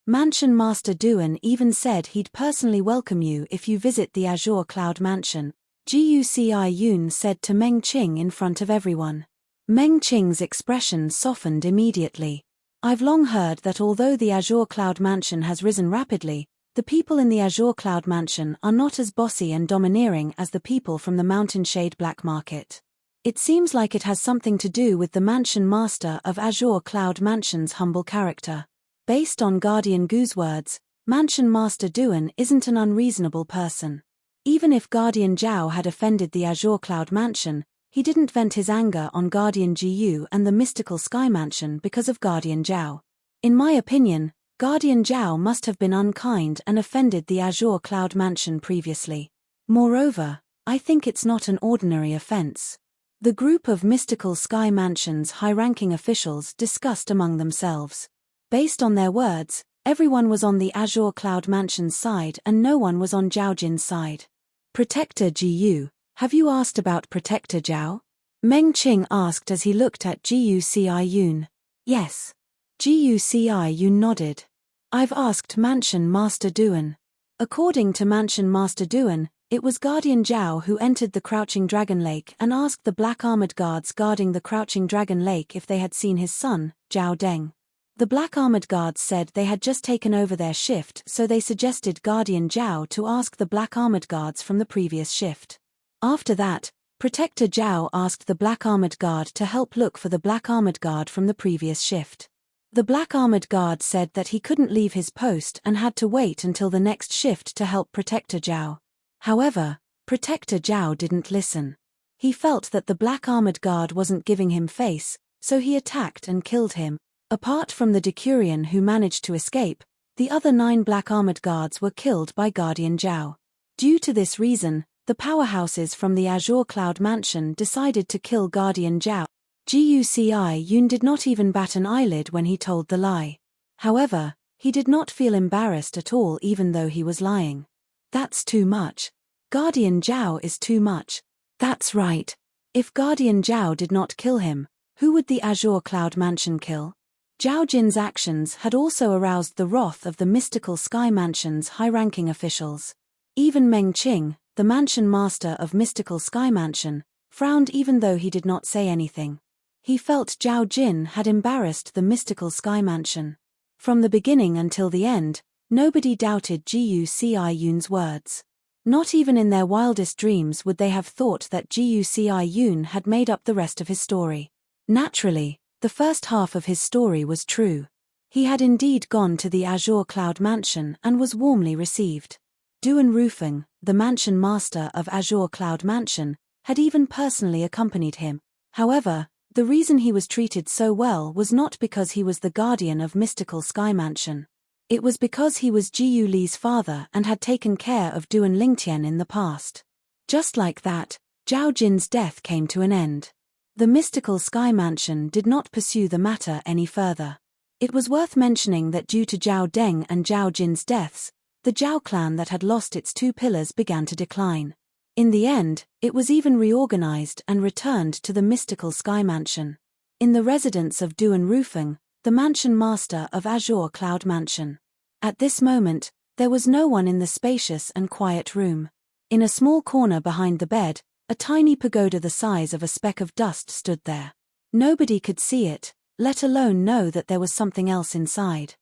Mansion Master Duan even said he'd personally welcome you if you visit the Azure Cloud Mansion, Jiyu Yun said to Meng Qing in front of everyone. Meng Qing's expression softened immediately. I've long heard that although the Azure Cloud Mansion has risen rapidly, the people in the Azure Cloud Mansion are not as bossy and domineering as the people from the Mountain Shade Black Market. It seems like it has something to do with the Mansion Master of Azure Cloud Mansion's humble character. Based on Guardian Gu's words, Mansion Master Duan isn't an unreasonable person. Even if Guardian Zhao had offended the Azure Cloud Mansion, he didn't vent his anger on Guardian Jiyu and the mystical Sky Mansion because of Guardian Zhao. In my opinion, Guardian Zhao must have been unkind and offended the Azure Cloud Mansion previously. Moreover, I think it's not an ordinary offense. The group of mystical Sky Mansion's high-ranking officials discussed among themselves. Based on their words, everyone was on the Azure Cloud Mansion's side and no one was on Zhao Jin's side. Protector Gu, have you asked about Protector Zhao? Meng Qing asked as he looked at Guci Yun. Yes. Guci Yun nodded. I've asked Mansion Master Duan. According to Mansion Master Duan, it was Guardian Zhao who entered the Crouching Dragon Lake and asked the black armored guards guarding the Crouching Dragon Lake if they had seen his son, Zhao Deng. The black armored guards said they had just taken over their shift, so they suggested Guardian Zhao to ask the black armored guards from the previous shift. After that, Protector Zhao asked the black armored guard to help look for the black armored guard from the previous shift. The black armored guard said that he couldn't leave his post and had to wait until the next shift to help Protector Zhao. However, Protector Zhao didn't listen. He felt that the black armored guard wasn't giving him face, so he attacked and killed him. Apart from the Decurion who managed to escape, the other 9 black armored guards were killed by Guardian Zhao. Due to this reason, the powerhouses from the Azure Cloud Mansion decided to kill Guardian Zhao. Guci Yun did not even bat an eyelid when he told the lie. However, he did not feel embarrassed at all even though he was lying. That's too much. Guardian Zhao is too much. That's right. If Guardian Zhao did not kill him, who would the Azure Cloud Mansion kill? Zhao Jin's actions had also aroused the wrath of the mystical Sky Mansion's high-ranking officials. Even Meng Qing, the Mansion Master of Mystical Sky Mansion, frowned even though he did not say anything. He felt Zhao Jin had embarrassed the mystical Sky Mansion. From the beginning until the end, nobody doubted Guci Yun's words. Not even in their wildest dreams would they have thought that Guci Yun had made up the rest of his story. Naturally, the first half of his story was true. He had indeed gone to the Azure Cloud Mansion and was warmly received. Duan Rufeng, the Mansion Master of Azure Cloud Mansion, had even personally accompanied him. However, the reason he was treated so well was not because he was the guardian of Mystical Sky Mansion. It was because he was Jiyu Li's father and had taken care of Duan Lingtian in the past. Just like that, Zhao Jin's death came to an end. The Mystical Sky Mansion did not pursue the matter any further. It was worth mentioning that due to Zhao Deng and Zhao Jin's deaths, the Zhao clan that had lost its 2 pillars began to decline. In the end, it was even reorganized and returned to the Mystical Sky Mansion. In the residence of Duan Rufeng, the Mansion Master of Azure Cloud Mansion. At this moment, there was no one in the spacious and quiet room. In a small corner behind the bed, a tiny pagoda the size of a speck of dust stood there. Nobody could see it, let alone know that there was something else inside.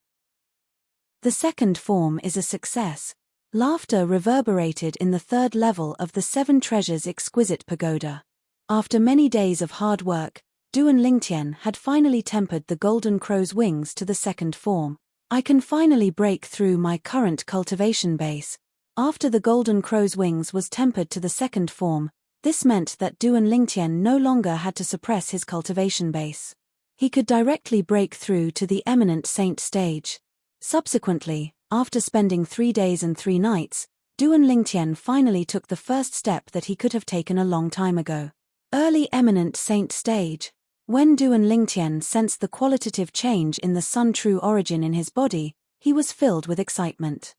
The second form is a success. Laughter reverberated in the 3rd level of the 7 Treasures exquisite pagoda. After many days of hard work, Duan Lingtian had finally tempered the golden crow's wings to the 2nd form. I can finally break through my current cultivation base. After the golden crow's wings was tempered to the 2nd form, this meant that Duan Lingtian no longer had to suppress his cultivation base. He could directly break through to the eminent saint stage. Subsequently, after spending 3 days and 3 nights, Duan Lingtian finally took the first step that he could have taken a long time ago. Early eminent saint stage. When Duan Lingtian sensed the qualitative change in the sun true origin in his body, he was filled with excitement.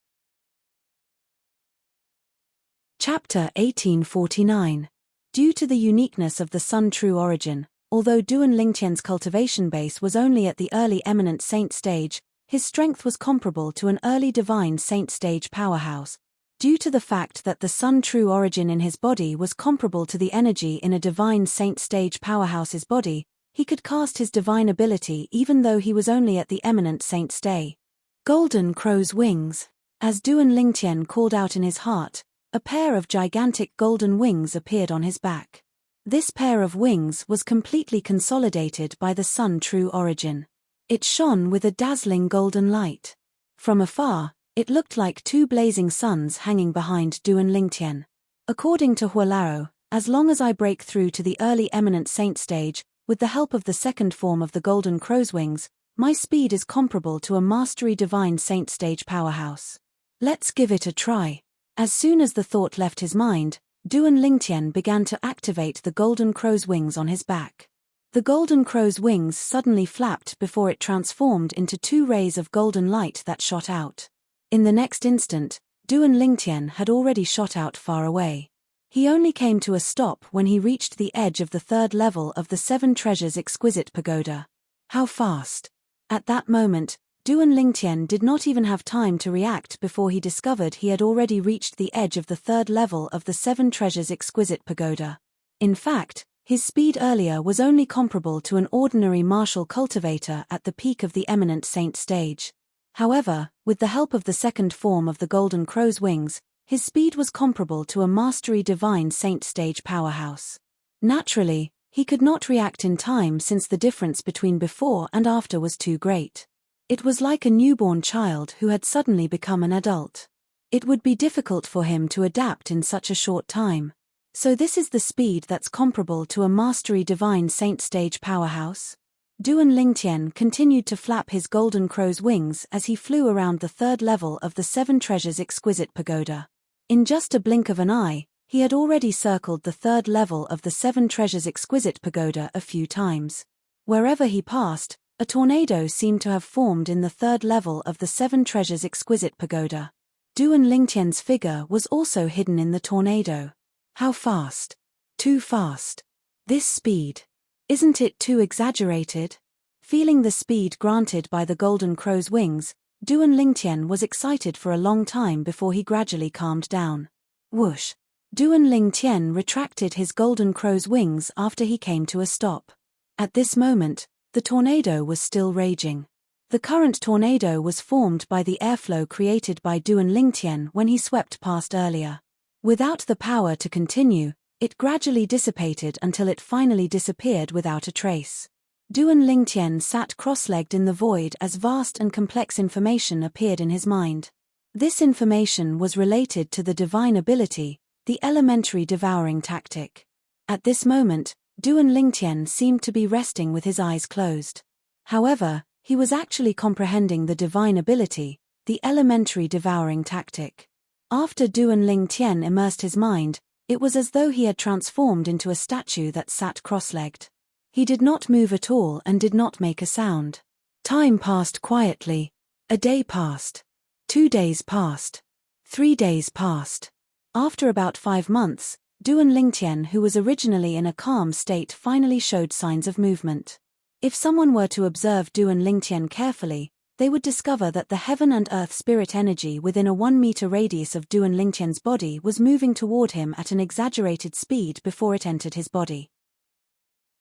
Chapter 1849. Due to the uniqueness of the sun true origin, although Duan Lingtian's cultivation base was only at the early eminent saint stage, his strength was comparable to an early divine saint stage powerhouse. Due to the fact that the sun true origin in his body was comparable to the energy in a divine saint stage powerhouse's body, he could cast his divine ability even though he was only at the eminent saint stage. Golden crow's wings. As Duan Lingtian called out in his heart, a pair of gigantic golden wings appeared on his back. This pair of wings was completely consolidated by the sun true origin. It shone with a dazzling golden light. From afar, it looked like 2 blazing suns hanging behind Duan Lingtian. According to Huolao, as long as I break through to the early eminent saint stage, with the help of the 2nd form of the golden crow's wings, my speed is comparable to a mastery divine saint stage powerhouse. Let's give it a try. As soon as the thought left his mind, Duan Lingtian began to activate the golden crow's wings on his back. The golden crow's wings suddenly flapped before it transformed into 2 rays of golden light that shot out. In the next instant, Duan Lingtian had already shot out far away. He only came to a stop when he reached the edge of the 3rd level of the 7 Treasures Exquisite Pagoda. How fast! At that moment, Duan Lingtian did not even have time to react before he discovered he had already reached the edge of the 3rd level of the 7 Treasures Exquisite Pagoda. In fact, his speed earlier was only comparable to an ordinary martial cultivator at the peak of the Eminent Saint stage. However, with the help of the 2nd form of the Golden Crow's wings, his speed was comparable to a Mastery Divine Saint stage powerhouse. Naturally, he could not react in time since the difference between before and after was too great. It was like a newborn child who had suddenly become an adult. It would be difficult for him to adapt in such a short time. So this is the speed that's comparable to a Mastery Divine Saint stage powerhouse? Duan Lingtian continued to flap his golden crow's wings as he flew around the 3rd level of the 7 Treasures Exquisite Pagoda. In just a blink of an eye, he had already circled the 3rd level of the 7 Treasures Exquisite Pagoda a few times. Wherever he passed, a tornado seemed to have formed in the 3rd level of the 7 Treasures Exquisite Pagoda. Duan Lingtian's figure was also hidden in the tornado. How fast? Too fast. This speed. Isn't it too exaggerated? Feeling the speed granted by the golden crow's wings, Duan Lingtian was excited for a long time before he gradually calmed down. Whoosh! Duan Lingtian retracted his golden crow's wings after he came to a stop. At this moment, the tornado was still raging. The current tornado was formed by the airflow created by Duan Lingtian when he swept past earlier. Without the power to continue, it gradually dissipated until it finally disappeared without a trace. Duan Lingtian sat cross-legged in the void as vast and complex information appeared in his mind. This information was related to the divine ability, the elementary devouring tactic. At this moment, Duan Lingtian seemed to be resting with his eyes closed. However, he was actually comprehending the divine ability, the elementary devouring tactic. After Duan Lingtian immersed his mind, it was as though he had transformed into a statue that sat cross-legged. He did not move at all and did not make a sound. Time passed quietly. A day passed. 2 days passed. 3 days passed. After about 5 months, Duan Lingtian, who was originally in a calm state, finally showed signs of movement. If someone were to observe Duan Lingtian carefully, they would discover that the heaven and earth spirit energy within a 1-meter radius of Duan Lingtian's body was moving toward him at an exaggerated speed before it entered his body.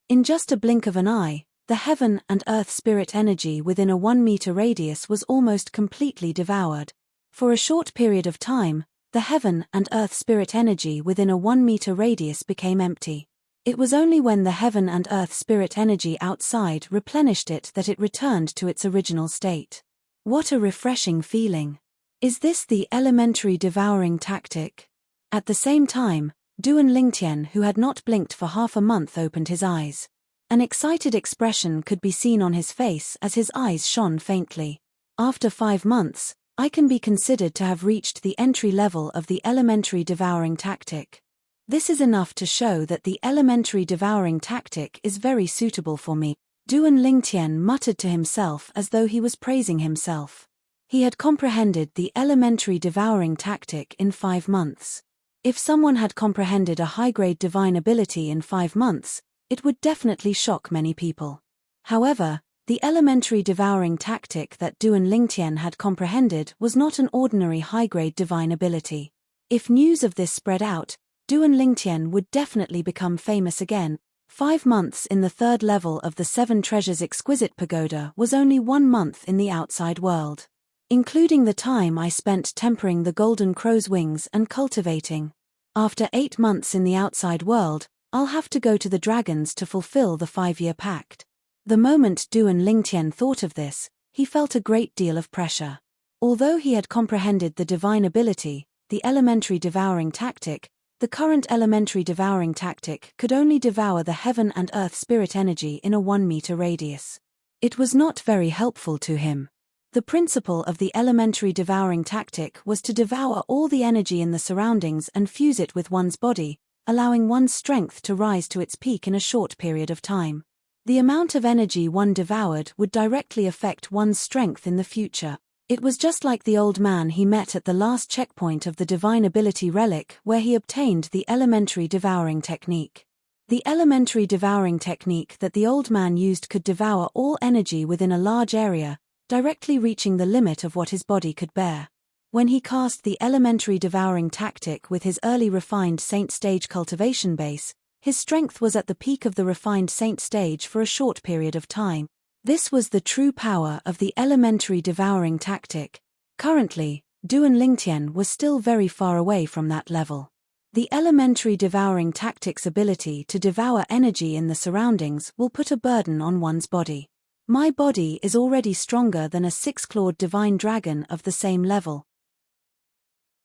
In just a blink of an eye, the heaven and earth spirit energy within a 1-meter radius was almost completely devoured. For a short period of time, the heaven and earth spirit energy within a 1-meter radius became empty. It was only when the heaven and earth spirit energy outside replenished it that it returned to its original state. What a refreshing feeling! Is this the elementary devouring tactic? At the same time, Duan Lingtian, who had not blinked for half a month, opened his eyes. An excited expression could be seen on his face as his eyes shone faintly. After 5 months, I can be considered to have reached the entry level of the elementary devouring tactic. This is enough to show that the elementary devouring tactic is very suitable for me. Duan Lingtian muttered to himself as though he was praising himself. He had comprehended the elementary devouring tactic in 5 months. If someone had comprehended a high-grade divine ability in 5 months, it would definitely shock many people. However, the elementary devouring tactic that Duan Lingtian had comprehended was not an ordinary high-grade divine ability. If news of this spread out, Duan Lingtian would definitely become famous again. 5 months in the 3rd level of the 7 Treasures Exquisite Pagoda was only 1 month in the outside world. Including the time I spent tempering the golden crow's wings and cultivating. After 8 months in the outside world, I'll have to go to the dragons to fulfill the 5-year pact. The moment Duan Lingtian thought of this, he felt a great deal of pressure. Although he had comprehended the divine ability, the elementary devouring tactic, the current elementary devouring tactic could only devour the heaven and earth spirit energy in a 1-meter radius. It was not very helpful to him. The principle of the elementary devouring tactic was to devour all the energy in the surroundings and fuse it with one's body, allowing one's strength to rise to its peak in a short period of time. The amount of energy one devoured would directly affect one's strength in the future. It was just like the old man he met at the last checkpoint of the Divine Ability Relic where he obtained the elementary devouring technique. The elementary devouring technique that the old man used could devour all energy within a large area, directly reaching the limit of what his body could bear. When he cast the elementary devouring tactic with his early refined saint stage cultivation base, his strength was at the peak of the refined saint stage for a short period of time. This was the true power of the elementary devouring tactic. Currently, Duan Lingtian was still very far away from that level. The elementary devouring tactic's ability to devour energy in the surroundings will put a burden on one's body. My body is already stronger than a six-clawed divine dragon of the same level.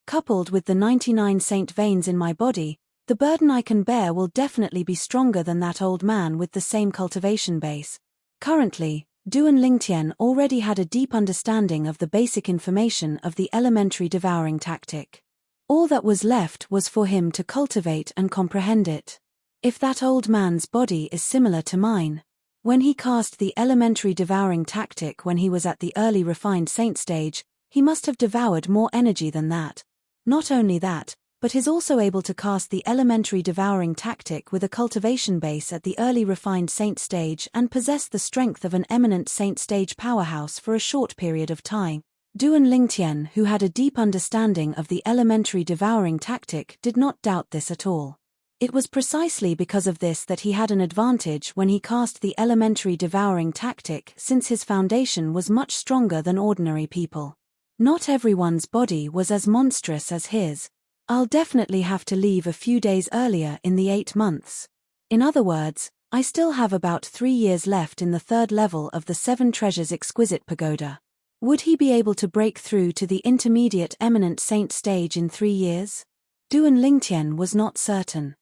Coupled with the 99 saint veins in my body, the burden I can bear will definitely be stronger than that old man with the same cultivation base. Currently, Duan Lingtian already had a deep understanding of the basic information of the elementary devouring tactic. All that was left was for him to cultivate and comprehend it. If that old man's body is similar to mine, when he cast the elementary devouring tactic when he was at the early refined saint stage, he must have devoured more energy than that. Not only that, but is also able to cast the elementary devouring tactic with a cultivation base at the early refined saint stage and possess the strength of an eminent saint stage powerhouse for a short period of time. Duan Lingtian, who had a deep understanding of the elementary devouring tactic, did not doubt this at all. It was precisely because of this that he had an advantage when he cast the elementary devouring tactic, since his foundation was much stronger than ordinary people. Not everyone's body was as monstrous as his. I'll definitely have to leave a few days earlier in the 8 months. In other words, I still have about 3 years left in the third level of the 7 Treasures Exquisite Pagoda. Would he be able to break through to the intermediate eminent saint stage in 3 years? Duan Lingtian was not certain.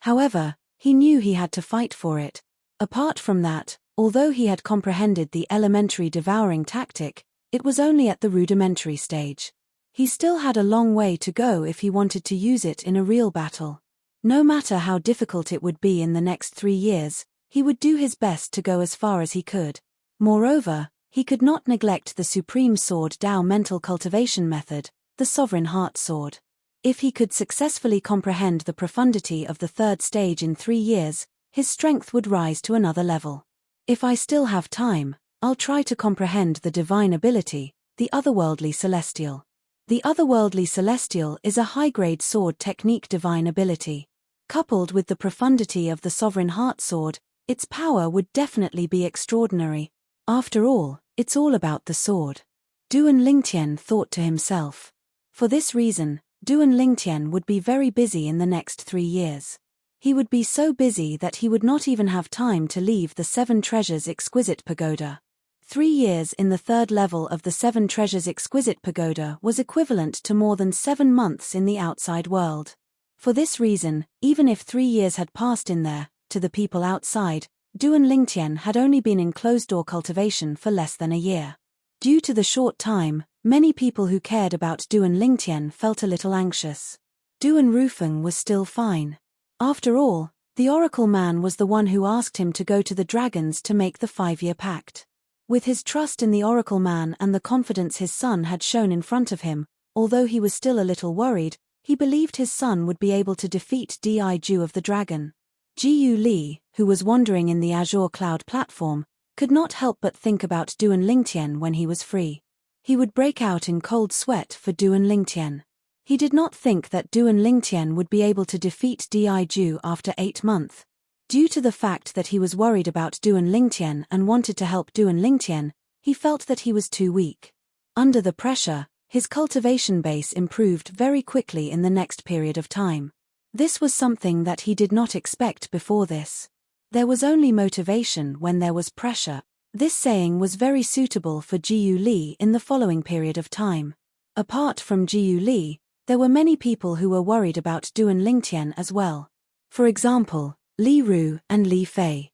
However, he knew he had to fight for it. Apart from that, although he had comprehended the elementary devouring tactic, it was only at the rudimentary stage. He still had a long way to go if he wanted to use it in a real battle. No matter how difficult it would be in the next 3 years, he would do his best to go as far as he could. Moreover, he could not neglect the Supreme Sword Dao mental cultivation method, the Sovereign Heart Sword. If he could successfully comprehend the profundity of the third stage in 3 years, his strength would rise to another level. If I still have time, I'll try to comprehend the divine ability, the otherworldly celestial. The otherworldly celestial is a high-grade sword technique divine ability. Coupled with the profundity of the Sovereign Heart Sword, its power would definitely be extraordinary. After all, it's all about the sword. Duan Lingtian thought to himself. For this reason, Duan Lingtian would be very busy in the next 3 years. He would be so busy that he would not even have time to leave the 7 Treasures Exquisite Pagoda. 3 years in the third level of the 7 Treasures Exquisite Pagoda was equivalent to more than 7 months in the outside world. For this reason, even if 3 years had passed in there, to the people outside, Duan Lingtian had only been in closed-door cultivation for less than a year. Due to the short time, many people who cared about Duan Lingtian felt a little anxious. Duan Rufeng was still fine. After all, the Oracle Man was the one who asked him to go to the dragons to make the 5-year pact. With his trust in the Oracle Man and the confidence his son had shown in front of him, although he was still a little worried, he believed his son would be able to defeat Di Ju of the Dragon. Jiyu Li, who was wandering in the Azure Cloud platform, could not help but think about Duan Lingtian when he was free. He would break out in cold sweat for Duan Lingtian. He did not think that Duan Lingtian would be able to defeat Di Ju after 8 months. Due to the fact that he was worried about Duan Lingtian and wanted to help Duan Lingtian, he felt that he was too weak. Under the pressure, his cultivation base improved very quickly in the next period of time. This was something that he did not expect before this. There was only motivation when there was pressure. This saying was very suitable for Jiyu Li in the following period of time. Apart from Jiyu Li, there were many people who were worried about Duan Lingtian as well. For example, Li Ru and Li Fei.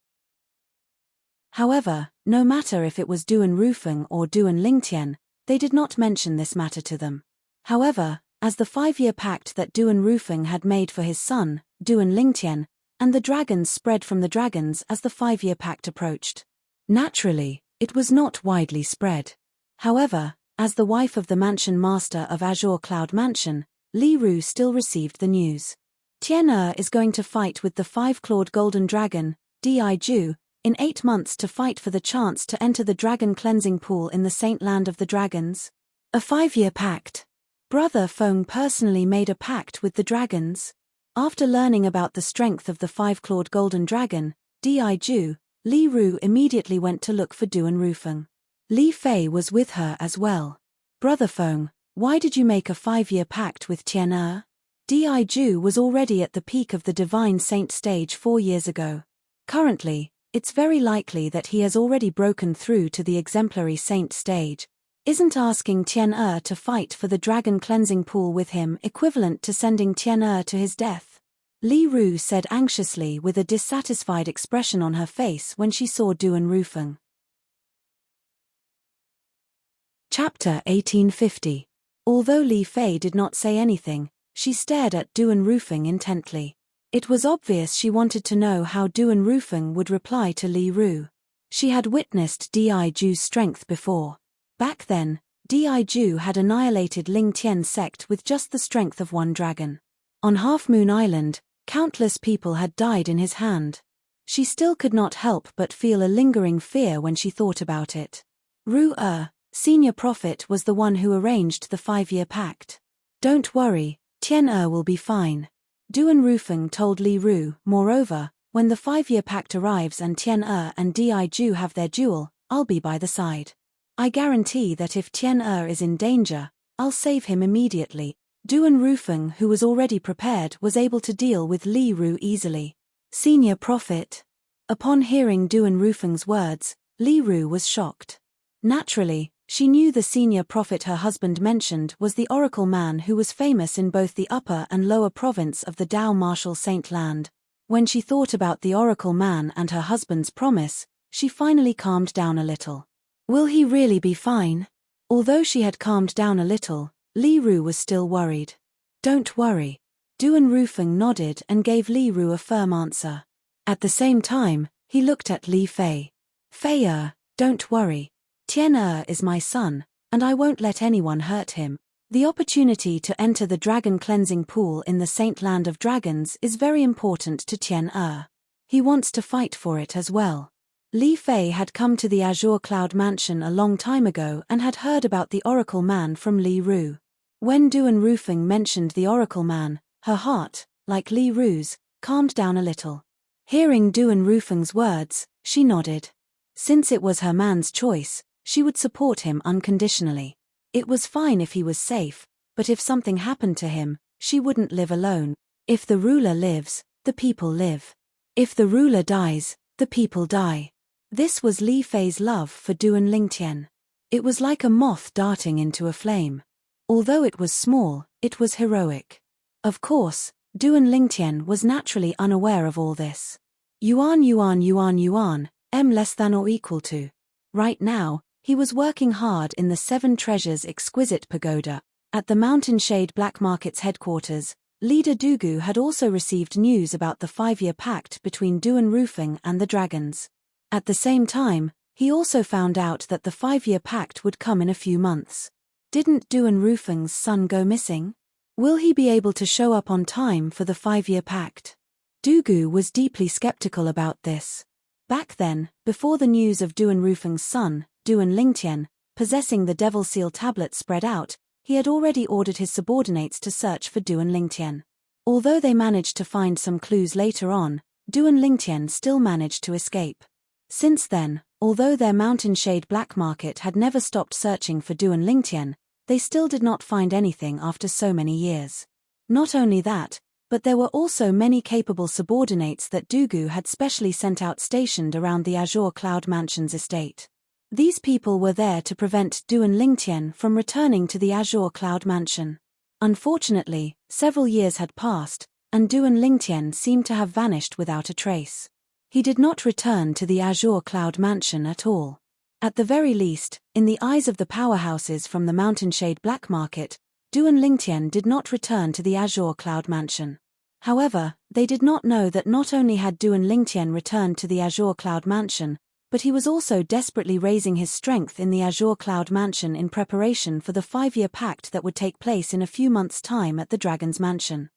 However, no matter if it was Duan Rufeng or Duan Lingtian, they did not mention this matter to them. However, as the 5-year pact that Duan Rufeng had made for his son, Duan Lingtian, and the dragons spread from the dragons as the 5-year pact approached. Naturally, it was not widely spread. However, as the wife of the mansion master of Azure Cloud Mansion, Li Ru still received the news. Tian is going to fight with the 5-clawed golden dragon, Di Ju, in 8 months to fight for the chance to enter the dragon cleansing pool in the Saint Land of the Dragons. A 5-year pact. Brother Feng personally made a pact with the dragons. After learning about the strength of the 5-clawed golden dragon, Di Ju, Li Ru immediately went to look for Duan Rufeng. Li Fei was with her as well. Brother Feng, why did you make a 5-year pact with Tian? Di Ju was already at the peak of the Divine Saint stage 4 years ago. Currently, it's very likely that he has already broken through to the exemplary saint stage. Isn't asking Tian to fight for the dragon cleansing pool with him equivalent to sending Tian to his death? Li Ru said anxiously with a dissatisfied expression on her face when she saw Duan Rufeng. Chapter 1850. Although Li Fei did not say anything, she stared at Duan Rufeng intently. It was obvious she wanted to know how Duan Rufeng would reply to Li Ru. She had witnessed Di Ju's strength before. Back then, Di Ju had annihilated Ling Tian's sect with just the strength of one dragon. On Half Moon Island, countless people had died in his hand. She still could not help but feel a lingering fear when she thought about it. Ru Senior Prophet, was the one who arranged the 5-year pact. Don't worry, Tian will be fine. Duan Rufeng told Li Ru. Moreover, when the 5-year pact arrives and Tian and Di Ju have their duel, I'll be by the side. I guarantee that if Tian is in danger, I'll save him immediately. Duan Rufeng, who was already prepared, was able to deal with Li Ru easily. Senior Prophet. Upon hearing Duan Rufeng's words, Li Ru was shocked. Naturally, she knew the senior prophet her husband mentioned was the oracle man who was famous in both the upper and lower province of the Dao Martial Saint Land. When she thought about the oracle man and her husband's promise, she finally calmed down a little. Will he really be fine? Although she had calmed down a little, Li Ru was still worried. Don't worry. Duan Rufeng nodded and gave Li Ru a firm answer. At the same time, he looked at Li Fei. Fei, don't worry. Tian is my son, and I won't let anyone hurt him. The opportunity to enter the dragon cleansing pool in the Saint Land of Dragons is very important to Tian. He wants to fight for it as well. Li Fei had come to the Azure Cloud Mansion a long time ago and had heard about the Oracle Man from Li Ru. When Duan Rufeng mentioned the Oracle Man, her heart, like Li Ru's, calmed down a little. Hearing Duan Rufeng's words, she nodded. Since it was her man's choice, she would support him unconditionally. It was fine if he was safe, but if something happened to him, she wouldn't live alone. If the ruler lives, the people live. If the ruler dies, the people die. This was Li Fei's love for Duan Lingtian. It was like a moth darting into a flame. Although it was small, it was heroic. Of course, Duan Lingtian was naturally unaware of all this. Yuan, m less than or equal to. Right now, he was working hard in the 7 Treasures Exquisite Pagoda. At the Mountain Shade Black Market's headquarters, leader Dugu had also received news about the 5-year pact between Duan Rufeng and the dragons. At the same time, he also found out that the 5-year pact would come in a few months. Didn't Duan Rufeng's son go missing? Will he be able to show up on time for the 5-year pact? Dugu was deeply skeptical about this. Back then, before the news of Duan Rufeng's son, Duan Lingtian, possessing the Devil Seal tablet spread out, he had already ordered his subordinates to search for Duan Lingtian. Although they managed to find some clues later on, Duan Lingtian still managed to escape. Since then, although their Mountain Shade Black Market had never stopped searching for Duan Lingtian, they still did not find anything after so many years. Not only that, but there were also many capable subordinates that Dugu had specially sent out stationed around the Azure Cloud Mansion's estate. These people were there to prevent Duan Lingtian from returning to the Azure Cloud Mansion. Unfortunately, several years had passed, and Duan Lingtian seemed to have vanished without a trace. He did not return to the Azure Cloud Mansion at all. At the very least, in the eyes of the powerhouses from the Mountainshade Black Market, Du and Lingtian did not return to the Azure Cloud Mansion. However, they did not know that not only had Du and Lingtian returned to the Azure Cloud Mansion, but he was also desperately raising his strength in the Azure Cloud Mansion in preparation for the 5-year pact that would take place in a few months' time at the Dragon's Mansion.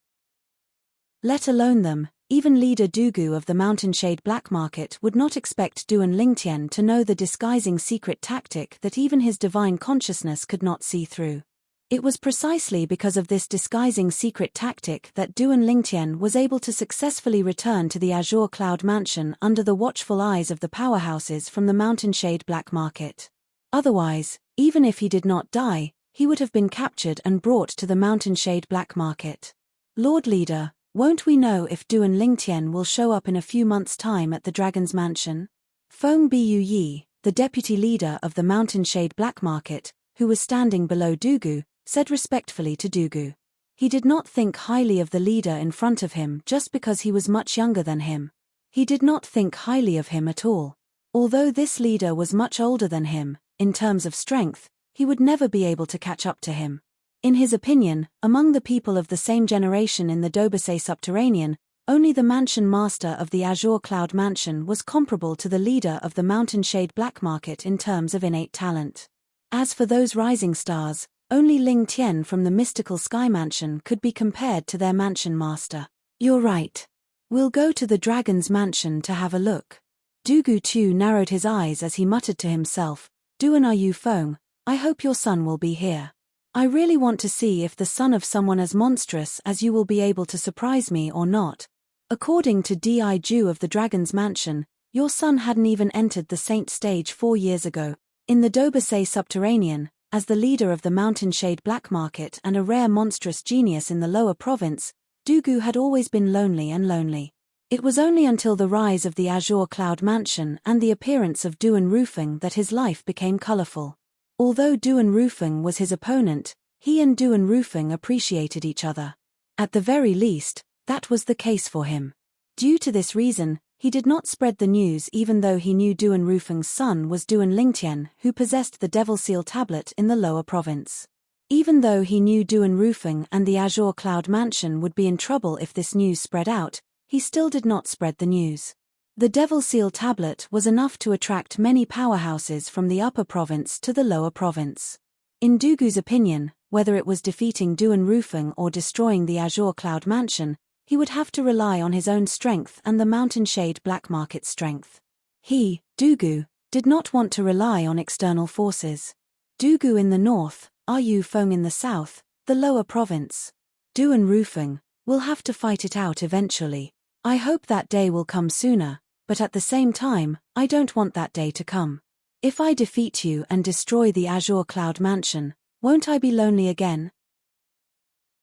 Let alone them, even leader Dugu of the Mountainshade Black Market would not expect Du and Lingtian to know the disguising secret tactic that even his divine consciousness could not see through. It was precisely because of this disguising secret tactic that Du and Lingtian was able to successfully return to the Azure Cloud Mansion under the watchful eyes of the powerhouses from the Mountainshade Black Market. Otherwise, even if he did not die, he would have been captured and brought to the Mountainshade Black Market. Lord Leader, won't we know if Du and Lingtian will show up in a few months' time at the Dragon's Mansion? Feng Bu Yi, the deputy leader of the Mountainshade Black Market, who was standing below Dugu, said respectfully to Dugu. He did not think highly of the leader in front of him just because he was much younger than him. He did not think highly of him at all. Although this leader was much older than him, in terms of strength, he would never be able to catch up to him. In his opinion, among the people of the same generation in the Dobasay Subterranean, only the Mansion Master of the Azure Cloud Mansion was comparable to the leader of the Mountainshade Black Market in terms of innate talent. As for those rising stars, only Ling Tian from the mystical Sky Mansion could be compared to their Mansion Master. You're right. We'll go to the Dragon's Mansion to have a look. Dugu Tu narrowed his eyes as he muttered to himself, Duan Are You Feng, I hope your son will be here. I really want to see if the son of someone as monstrous as you will be able to surprise me or not. According to Di Ju of the Dragon's Mansion, your son hadn't even entered the Saint stage 4 years ago. In the Dobasay Subterranean, as the leader of the Mountainshade Black Market and a rare monstrous genius in the lower province, Dugu had always been lonely and lonely. It was only until the rise of the Azure Cloud Mansion and the appearance of Duan Rufeng that his life became colorful. Although Duan Rufeng was his opponent, he and Duan Rufeng appreciated each other. At the very least, that was the case for him. Due to this reason, he did not spread the news even though he knew Duan Rufeng's son was Duan Lingtian, who possessed the Devil Seal tablet in the lower province. Even though he knew Duan Rufeng and the Azure Cloud Mansion would be in trouble if this news spread out, he still did not spread the news. The Devil Seal tablet was enough to attract many powerhouses from the upper province to the lower province. In Dugu's opinion, whether it was defeating Duan Rufeng or destroying the Azure Cloud Mansion, he would have to rely on his own strength and the Mountainshade Black Market strength. He, Dugu, did not want to rely on external forces. Dugu in the north, Yu Feng in the south, the lower province. Duan Rufeng, we'll have to fight it out eventually. I hope that day will come sooner, but at the same time, I don't want that day to come. If I defeat you and destroy the Azure Cloud Mansion, won't I be lonely again?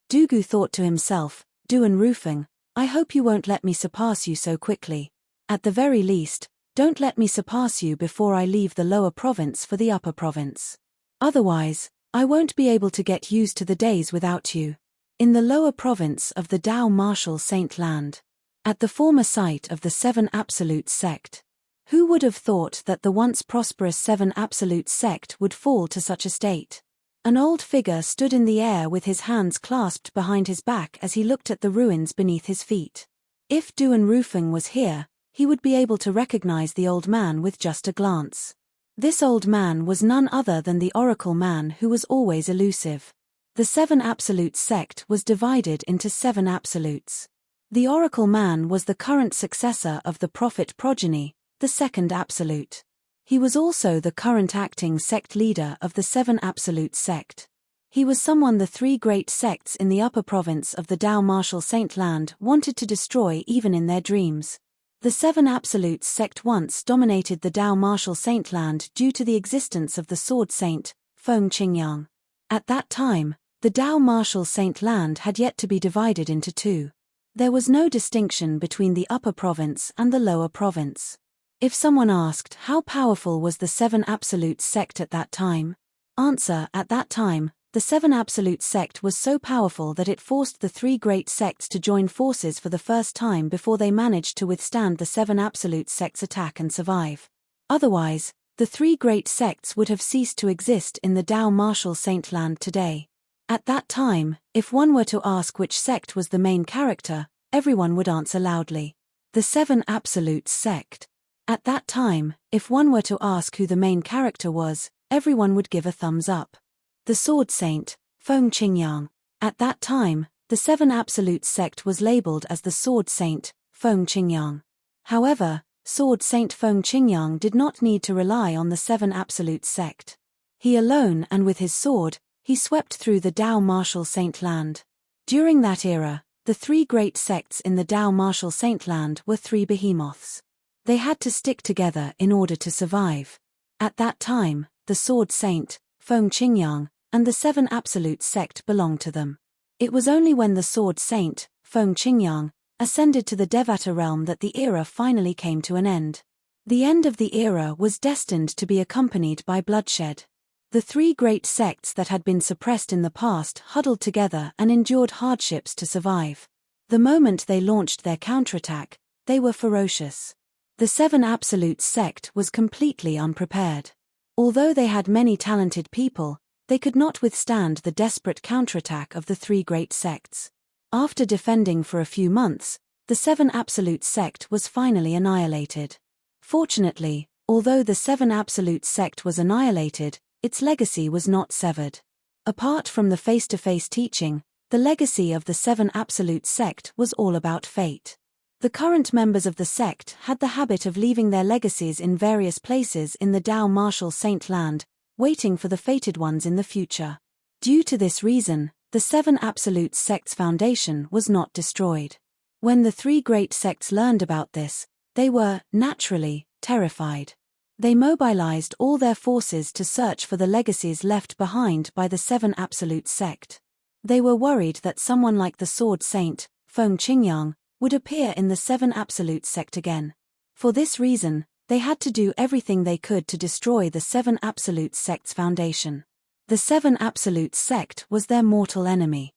Dugu thought to himself, Duan Rufeng, I hope you won't let me surpass you so quickly. At the very least, don't let me surpass you before I leave the lower province for the upper province. Otherwise, I won't be able to get used to the days without you. In the lower province of the Tao Martial Saint Land. At the former site of the Seven Absolutes sect. Who would have thought that the once prosperous Seven Absolutes sect would fall to such a state? An old figure stood in the air with his hands clasped behind his back as he looked at the ruins beneath his feet. If Duan Rufeng was here, he would be able to recognize the old man with just a glance. This old man was none other than the Oracle Man who was always elusive. The Seven Absolutes sect was divided into 7 Absolutes. The Oracle Man was the current successor of the Prophet Progeny, the second Absolute. He was also the current acting sect leader of the 7 Absolute sect. He was someone the 3 great sects in the upper province of the Tao Martial Saint Land wanted to destroy even in their dreams. The 7 Absolutes sect once dominated the Tao Martial Saint Land due to the existence of the Sword Saint, Feng Qingyang. At that time, the Tao Martial Saint Land had yet to be divided into 2. There was no distinction between the upper province and the lower province. If someone asked how powerful was the 7 Absolute sect at that time? Answer: at that time, the 7 Absolute sect was so powerful that it forced the 3 great sects to join forces for the first time before they managed to withstand the 7 Absolute sect's attack and survive. Otherwise, the three great sects would have ceased to exist in the Dao martial saint land today. At that time, if one were to ask which sect was the main character, everyone would answer loudly. The Seven Absolutes sect. At that time, if one were to ask who the main character was, everyone would give a thumbs up. The Sword Saint, Feng Qingyang. At that time, the Seven Absolutes sect was labeled as the Sword Saint, Feng Qingyang. However, Sword Saint Feng Qingyang did not need to rely on the Seven Absolutes sect. He alone and with his sword, he swept through the Dao martial saint land. During that era, the three great sects in the Dao martial saint land were three behemoths. They had to stick together in order to survive. At that time, the Sword Saint, Feng Qingyang, and the Seven Absolutes sect belonged to them. It was only when the Sword Saint, Feng Qingyang, ascended to the Devata realm that the era finally came to an end. The end of the era was destined to be accompanied by bloodshed. The three great sects that had been suppressed in the past huddled together and endured hardships to survive. The moment they launched their counterattack, they were ferocious. The Seven Absolutes sect was completely unprepared. Although they had many talented people, they could not withstand the desperate counterattack of the three great sects. After defending for a few months, the Seven Absolutes sect was finally annihilated. Fortunately, although the Seven Absolutes sect was annihilated, its legacy was not severed. Apart from the face-to-face teaching, the legacy of the Seven Absolutes sect was all about fate. The current members of the sect had the habit of leaving their legacies in various places in the Dao martial saint land, waiting for the fated ones in the future. Due to this reason, the Seven Absolutes sect's foundation was not destroyed. When the three great sects learned about this, they were, naturally, terrified. They mobilized all their forces to search for the legacies left behind by the Seven Absolutes sect. They were worried that someone like the Sword Saint, Feng Qingyang, would appear in the Seven Absolutes sect again. For this reason, they had to do everything they could to destroy the Seven Absolutes sect's foundation. The Seven Absolutes sect was their mortal enemy.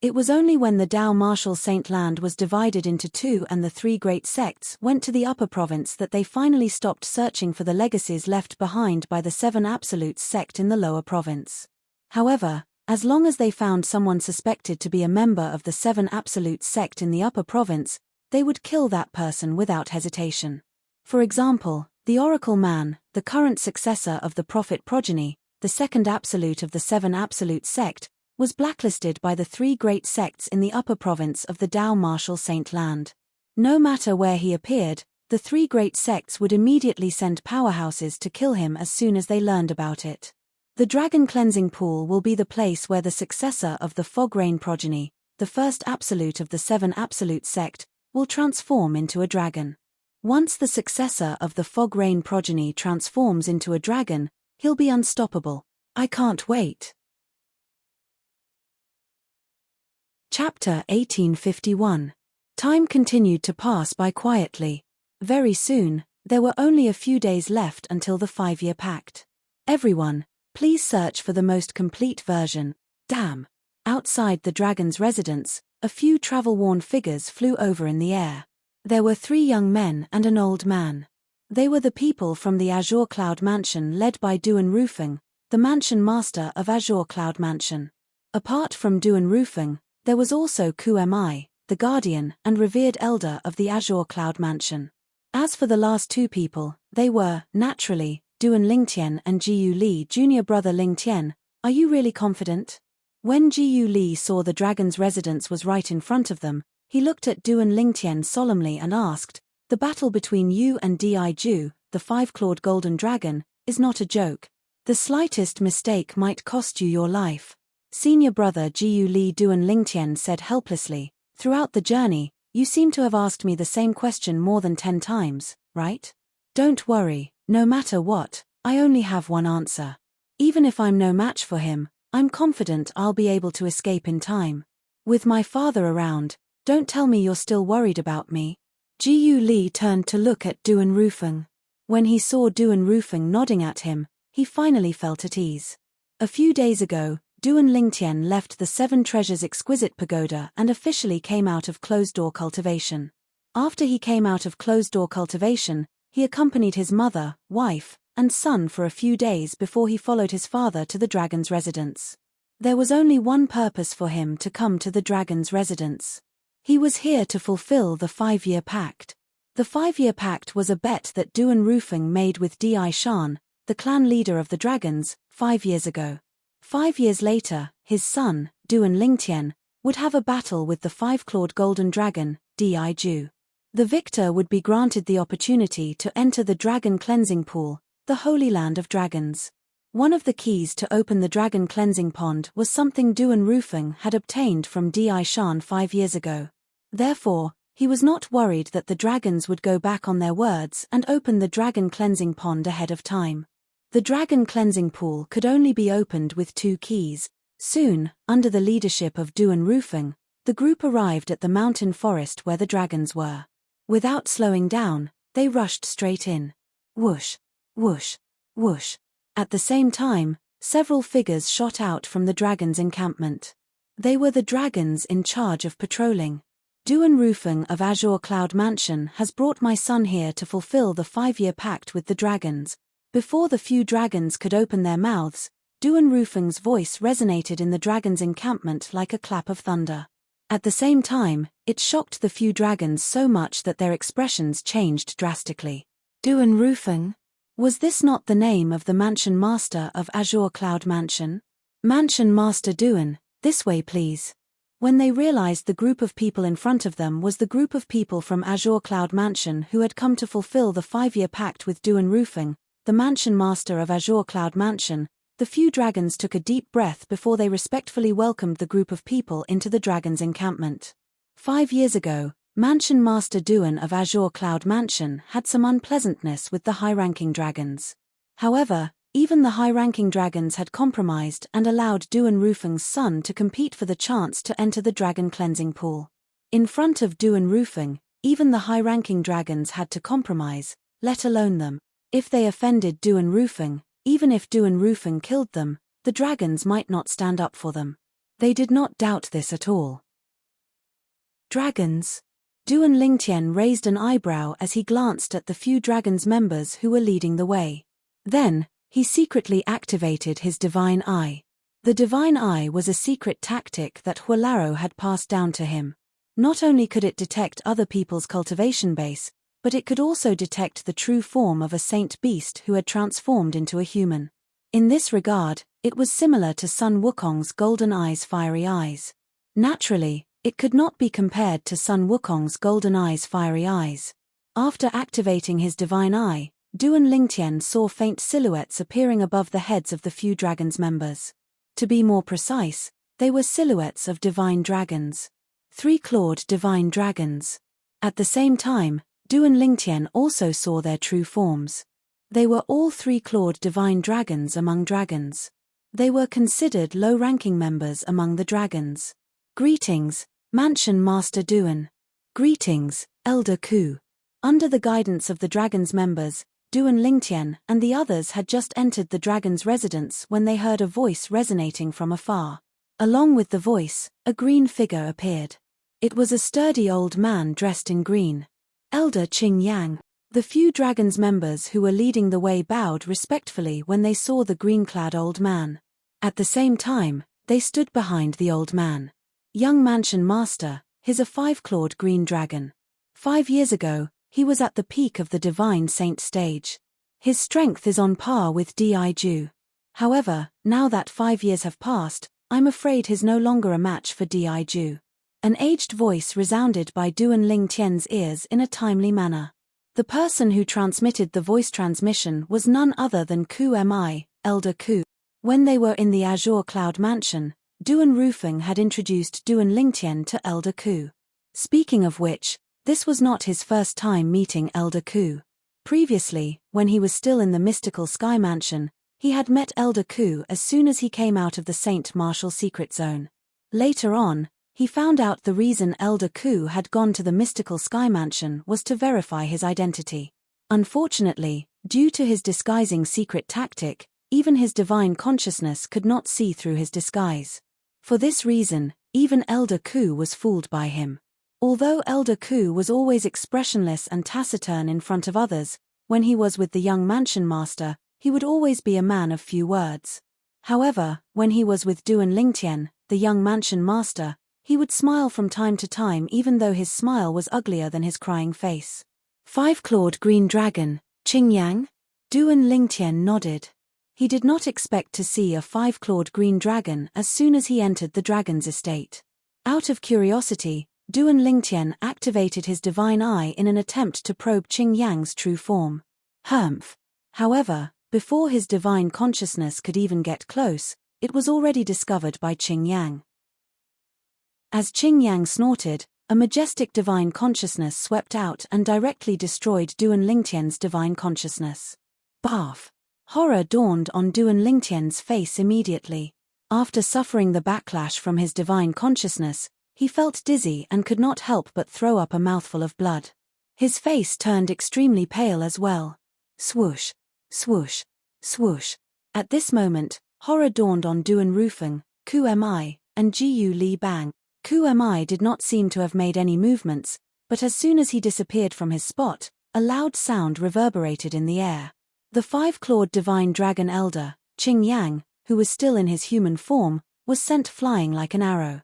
It was only when the Dao martial saint land was divided into two and the three great sects went to the upper province that they finally stopped searching for the legacies left behind by the Seven Absolutes sect in the lower province. However, as long as they found someone suspected to be a member of the Seven Absolutes sect in the upper province, they would kill that person without hesitation. For example, the Oracle Man, the current successor of the Prophet progeny, the second absolute of the Seven Absolutes sect, was blacklisted by the three great sects in the upper province of the Dao martial saint land. No matter where he appeared, the three great sects would immediately send powerhouses to kill him as soon as they learned about it. The Dragon Cleansing Pool will be the place where the successor of the Fog Rain progeny, the first absolute of the Seven Absolute sect, will transform into a dragon. Once the successor of the Fog Rain progeny transforms into a dragon, he'll be unstoppable. I can't wait. Chapter 1851. Time continued to pass by quietly. Very soon, there were only a few days left until the 5-year pact. Everyone, please search for the most complete version. Damn. Outside the dragon's residence, a few travel-worn figures flew over in the air. There were 3 young men and an old man. They were the people from the Azure Cloud Mansion led by Duan Rufeng, the mansion master of Azure Cloud Mansion. Apart from Duan Rufeng, there was also Qmi, the guardian and revered elder of the Azure Cloud Mansion. As for the last 2 people, they were, naturally, Duan Lingtian and Jiyu Li. Junior brother Lingtian, are you really confident? When Jiyu Li saw the dragon's residence was right in front of them, he looked at Duan Lingtian solemnly and asked, "The battle between you and Diju, the 5-clawed golden dragon, is not a joke. The slightest mistake might cost you your life." Senior brother Jiyu Li. Duan Lingtian said helplessly, "Throughout the journey, you seem to have asked me the same question more than 10 times, right? Don't worry, no matter what, I only have one answer. Even if I'm no match for him, I'm confident I'll be able to escape in time. With my father around, don't tell me you're still worried about me." Jiyu Li turned to look at Duan Rufeng. When he saw Duan Rufeng nodding at him, he finally felt at ease. A few days ago, Duan Lingtian left the 7 Treasures Exquisite Pagoda and officially came out of closed-door cultivation. After he came out of closed-door cultivation, he accompanied his mother, wife, and son for a few days before he followed his father to the dragon's residence. There was only one purpose for him to come to the dragon's residence. He was here to fulfill the 5-year pact. The 5-year pact was a bet that Duan Rufeng made with Di Shan, the clan leader of the dragons, 5 years ago. 5 years later, his son, Duan Lingtian, would have a battle with the 5-clawed golden dragon, Di Ju. The victor would be granted the opportunity to enter the dragon cleansing pool, the Holy Land of Dragons. One of the keys to open the dragon cleansing pond was something Duan Rufeng had obtained from Di Shan 5 years ago. Therefore, he was not worried that the dragons would go back on their words and open the dragon cleansing pond ahead of time. The dragon cleansing pool could only be opened with 2 keys. Soon, under the leadership of Duan Rufeng, the group arrived at the mountain forest where the dragons were. Without slowing down, they rushed straight in. Whoosh, whoosh, whoosh. At the same time, several figures shot out from the dragon's encampment. They were the dragons in charge of patrolling. Duan Rufeng of Azure Cloud Mansion has brought my son here to fulfill the 5-year pact with the dragons. Before the few dragons could open their mouths, Duan Rufeng's voice resonated in the dragon's encampment like a clap of thunder. At the same time, it shocked the few dragons so much that their expressions changed drastically. Duan Rufeng? Was this not the name of the mansion master of Azure Cloud Mansion? Mansion Master Duan, this way please. When they realized the group of people in front of them was the group of people from Azure Cloud Mansion who had come to fulfill the 5-year pact with Duan Rufeng, the mansion master of Azure Cloud Mansion, the few dragons took a deep breath before they respectfully welcomed the group of people into the dragon's encampment. 5 years ago, Mansion Master Duan of Azure Cloud Mansion had some unpleasantness with the high-ranking dragons. However, even the high-ranking dragons had compromised and allowed Duan Rufeng's son to compete for the chance to enter the dragon cleansing pool. In front of Duan Rufeng, even the high-ranking dragons had to compromise, let alone them. If they offended Duan Rufeng, even if Duan Rufeng killed them, the dragons might not stand up for them. They did not doubt this at all. Dragons? Duan Lingtian raised an eyebrow as he glanced at the few dragons members who were leading the way. Then, he secretly activated his divine eye. The divine eye was a secret tactic that Hualaro had passed down to him. Not only could it detect other people's cultivation base, but it could also detect the true form of a saint beast who had transformed into a human. In this regard, it was similar to Sun Wukong's golden eyes' fiery eyes. Naturally, it could not be compared to Sun Wukong's golden eyes' fiery eyes. After activating his divine eye, Duan Lingtian saw faint silhouettes appearing above the heads of the few dragons members. To be more precise, they were silhouettes of divine dragons. 3-clawed divine dragons. At the same time, Duan Lingtian also saw their true forms. They were all 3-clawed divine dragons among dragons. They were considered low-ranking members among the dragons. Greetings, Mansion Master Duan. Greetings, Elder Ku. Under the guidance of the dragon's members, Duan Lingtian and the others had just entered the dragon's residence when they heard a voice resonating from afar. Along with the voice, a green figure appeared. It was a sturdy old man dressed in green. Elder Qing Yang. The few dragons members who were leading the way bowed respectfully when they saw the green-clad old man. At the same time, they stood behind the old man. Young Mansion Master, he's a 5-clawed green dragon. 5 years ago, he was at the peak of the divine saint stage. His strength is on par with Di Ju. However, now that 5 years have passed, I'm afraid he's no longer a match for Di Ju. An aged voice resounded by Duan Lingtian's ears in a timely manner. The person who transmitted the voice transmission was none other than Ku Mi, Elder Ku. When they were in the Azure Cloud Mansion, Duan Rufeng had introduced Duan Lingtian to Elder Ku. Speaking of which, this was not his first time meeting Elder Ku. Previously, when he was still in the mystical Sky Mansion, he had met Elder Ku as soon as he came out of the Saint Martial Secret Zone. Later on, he found out the reason Elder Ku had gone to the mystical Sky Mansion was to verify his identity. Unfortunately, due to his disguising secret tactic, even his divine consciousness could not see through his disguise. For this reason, even Elder Ku was fooled by him. Although Elder Ku was always expressionless and taciturn in front of others, When he was with the young mansion master, he would always be a man of few words. However, when he was with Duan Lingtian, the young mansion master, he would smile from time to time even though his smile was uglier than his crying face. Five-clawed green dragon, Qingyang? Duan Lingtian nodded. He did not expect to see a five-clawed green dragon as soon as he entered the dragon's estate. Out of curiosity, Duan Lingtian activated his divine eye in an attempt to probe Qingyang's true form. Humph! However, before his divine consciousness could even get close, it was already discovered by Qingyang. As Qingyang snorted, a majestic divine consciousness swept out and directly destroyed Duan Lingtian's divine consciousness. Barf! Horror dawned on Duan Lingtian's face immediately. After suffering the backlash from his divine consciousness, he felt dizzy and could not help but throw up a mouthful of blood. His face turned extremely pale as well. Swoosh! Swoosh! Swoosh! At this moment, horror dawned on Duan Rufeng, Ku Mi, and Jiyu Li Bang. Ku Mi did not seem to have made any movements, but as soon as he disappeared from his spot, a loud sound reverberated in the air. The five-clawed divine dragon elder, Qingyang, who was still in his human form, was sent flying like an arrow.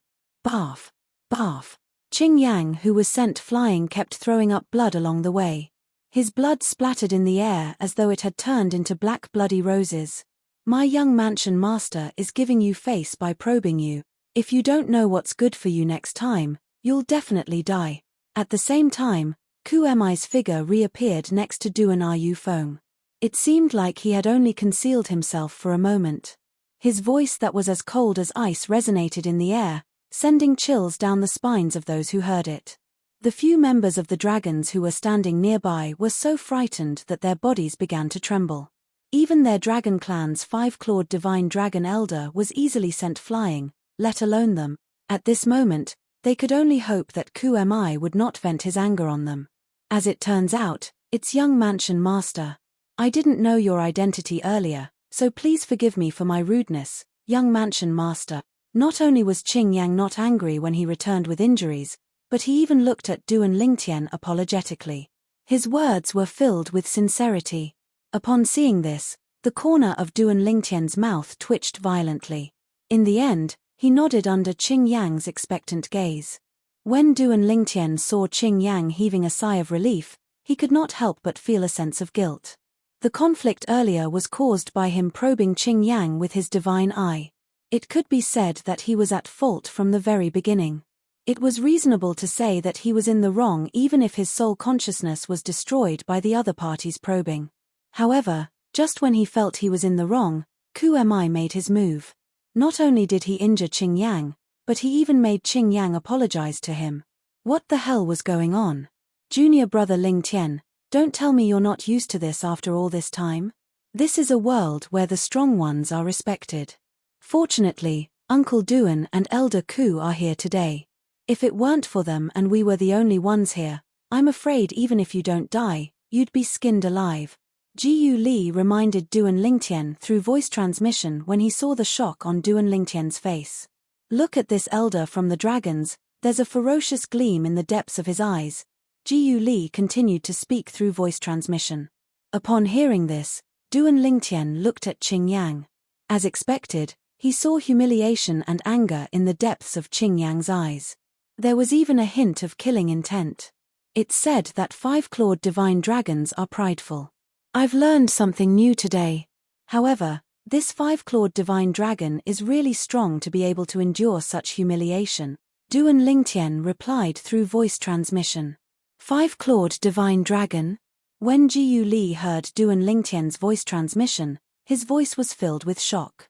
Barf! Barf! Qingyang, who was sent flying, kept throwing up blood along the way. His blood splattered in the air as though it had turned into black bloody roses. My young mansion master is giving you face by probing you. If you don't know what's good for you next time, you'll definitely die. At the same time, Ku Mi's figure reappeared next to Duan Rufeng. It seemed like he had only concealed himself for a moment. His voice that was as cold as ice resonated in the air, sending chills down the spines of those who heard it. The few members of the dragons who were standing nearby were so frightened that their bodies began to tremble. Even their dragon clan's five-clawed divine dragon elder was easily sent flying, let alone them. At this moment, they could only hope that Ku Mi would not vent his anger on them. As it turns out, it's young mansion master. I didn't know your identity earlier, so please forgive me for my rudeness, young mansion master. Not only was Qingyang not angry when he returned with injuries, but he even looked at Duan Lingtian apologetically. His words were filled with sincerity. Upon seeing this, the corner of Duan Lingtian's mouth twitched violently. In the end, he nodded under Qingyang's expectant gaze. When Duan Lingtian saw Qingyang heaving a sigh of relief, he could not help but feel a sense of guilt. The conflict earlier was caused by him probing Qingyang with his divine eye. It could be said that he was at fault from the very beginning. It was reasonable to say that he was in the wrong even if his soul consciousness was destroyed by the other party's probing. However, just when he felt he was in the wrong, Ku Mi made his move. Not only did he injure Qingyang, but he even made Qingyang apologize to him. What the hell was going on? Junior brother Lingtian, don't tell me you're not used to this after all this time? This is a world where the strong ones are respected. Fortunately, Uncle Duan and Elder Ku are here today. If it weren't for them and we were the only ones here, I'm afraid even if you don't die, you'd be skinned alive. Jiyu Li reminded Duan Lingtian through voice transmission when he saw the shock on Duan Lingtian's face. Look at this elder from the dragons, there's a ferocious gleam in the depths of his eyes. Jiyu Li continued to speak through voice transmission. Upon hearing this, Duan Lingtian looked at Qingyang. As expected, he saw humiliation and anger in the depths of Qingyang's eyes. There was even a hint of killing intent. It's said that five-clawed divine dragons are prideful. I've learned something new today. However, this five-clawed divine dragon is really strong to be able to endure such humiliation. Duan Lingtian replied through voice transmission. Five-clawed divine dragon? When Jiyu Li heard Duan Lingtian's voice transmission, his voice was filled with shock.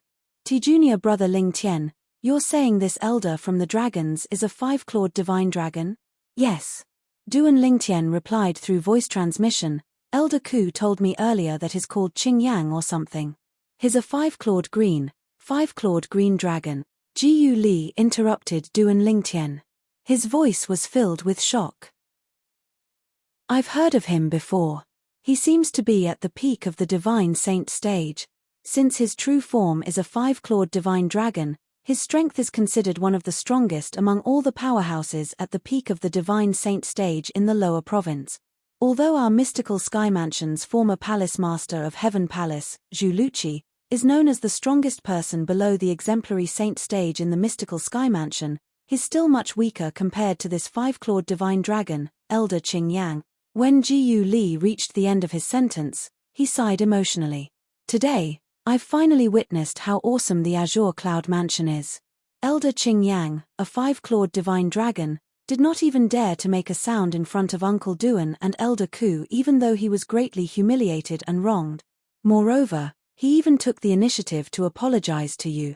Junior brother Lingtian, you're saying this elder from the dragons is a five-clawed divine dragon? Yes. Duan Lingtian replied through voice transmission. Elder Ku told me earlier that he's called Qingyang or something. He's a five-clawed green dragon. Jiyu Li interrupted Duan Lingtian. His voice was filled with shock. I've heard of him before. He seems to be at the peak of the divine saint stage. Since his true form is a five-clawed divine dragon, his strength is considered one of the strongest among all the powerhouses at the peak of the divine saint stage in the lower province. Although our mystical sky mansion's former palace master of Heaven Palace, Zhu Luqi, is known as the strongest person below the exemplary saint stage in the mystical sky mansion, he's still much weaker compared to this five-clawed divine dragon, Elder Qing Yang. When Jiyu Li reached the end of his sentence, he sighed emotionally. Today, I've finally witnessed how awesome the Azure Cloud Mansion is. Elder Qing Yang, a five-clawed divine dragon, did not even dare to make a sound in front of Uncle Duan and Elder Ku, even though he was greatly humiliated and wronged. Moreover, he even took the initiative to apologize to you.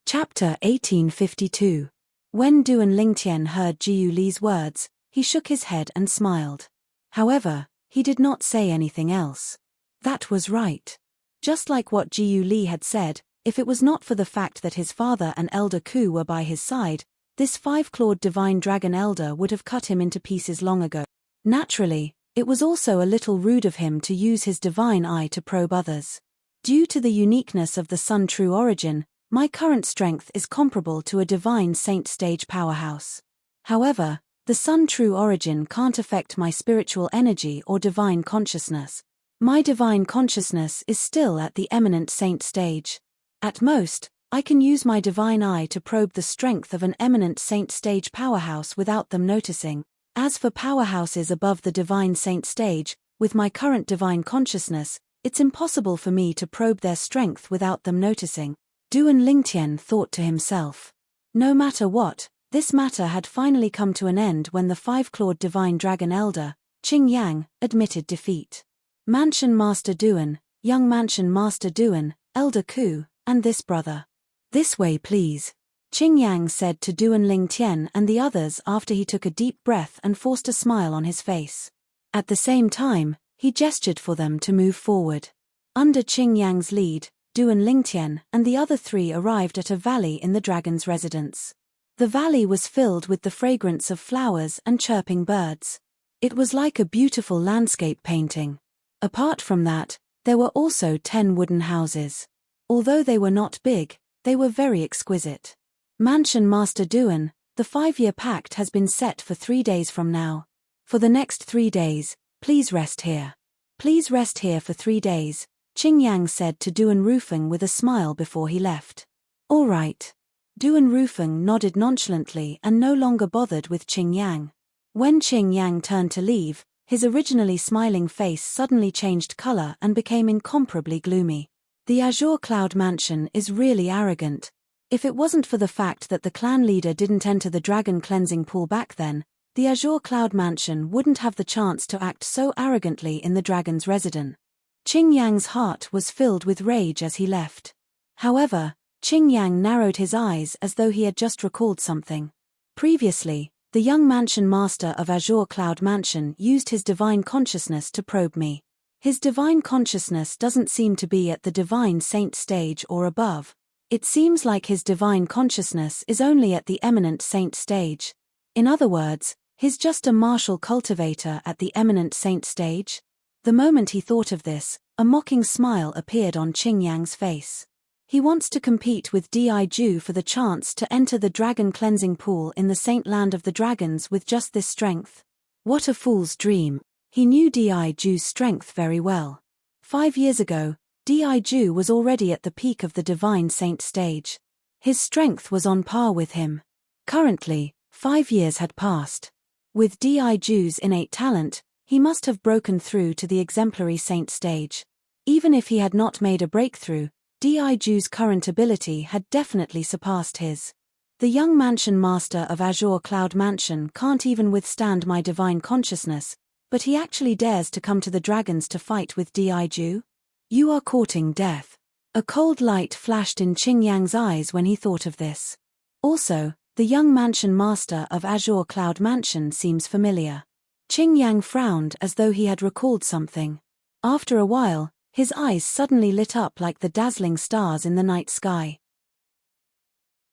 Chapter 1852. When Duan Lingtian heard Jiyu Li's words, he shook his head and smiled. However, he did not say anything else. That was right. Just like what Jiyu Li had said, if it was not for the fact that his father and Elder Ku were by his side, this five-clawed divine dragon elder would have cut him into pieces long ago. Naturally, it was also a little rude of him to use his divine eye to probe others. Due to the uniqueness of the Sun True Origin, my current strength is comparable to a divine saint stage powerhouse. However, the Sun True Origin can't affect my spiritual energy or divine consciousness. My divine consciousness is still at the eminent saint stage. At most, I can use my divine eye to probe the strength of an eminent saint stage powerhouse without them noticing. As for powerhouses above the divine saint stage, with my current divine consciousness, it's impossible for me to probe their strength without them noticing. Duan Lingtian thought to himself. No matter what, this matter had finally come to an end when the five-clawed divine dragon elder, Qing Yang, admitted defeat. Mansion Master Duan, young Mansion Master Duan, Elder Ku, and this brother. This way please, Qing Yang said to Duan Lingtian and the others after he took a deep breath and forced a smile on his face. At the same time, he gestured for them to move forward. Under Qing Yang's lead, Duan Lingtian and the other three arrived at a valley in the dragon's residence. The valley was filled with the fragrance of flowers and chirping birds. It was like a beautiful landscape painting. Apart from that, there were also 10 wooden houses. Although they were not big, they were very exquisite. Mansion Master Duan, the 5-year pact has been set for 3 days from now. For the next 3 days, please rest here. Please rest here for 3 days, Qing Yang said to Duan Rufeng with a smile before he left. All right. Duan Rufeng nodded nonchalantly and no longer bothered with Qing Yang. When Qing Yang turned to leave, his originally smiling face suddenly changed color and became incomparably gloomy. The Azure Cloud Mansion is really arrogant. If it wasn't for the fact that the clan leader didn't enter the dragon cleansing pool back then, the Azure Cloud Mansion wouldn't have the chance to act so arrogantly in the dragon's residence. Qing Yang's heart was filled with rage as he left. However, Qing Yang narrowed his eyes as though he had just recalled something. Previously, the young Mansion Master of Azure Cloud Mansion used his divine consciousness to probe me. His divine consciousness doesn't seem to be at the divine saint stage or above. It seems like his divine consciousness is only at the eminent saint stage. In other words, he's just a martial cultivator at the eminent saint stage. The moment he thought of this, a mocking smile appeared on Qing Yang's face. He wants to compete with Di Ju for the chance to enter the dragon cleansing pool in the Saint Land of the Dragons with just this strength. What a fool's dream. He knew Di Ju's strength very well. 5 years ago, Di Ju was already at the peak of the divine saint stage. His strength was on par with him. Currently, 5 years had passed. With Di Ju's innate talent, he must have broken through to the exemplary saint stage. Even if he had not made a breakthrough, Di Ju's current ability had definitely surpassed his. The young Mansion Master of Azure Cloud Mansion can't even withstand my divine consciousness, but he actually dares to come to the dragons to fight with Di Ju? You are courting death. A cold light flashed in Qing Yang's eyes when he thought of this. Also, the young Mansion Master of Azure Cloud Mansion seems familiar. Qing Yang frowned as though he had recalled something. After a while, his eyes suddenly lit up like the dazzling stars in the night sky.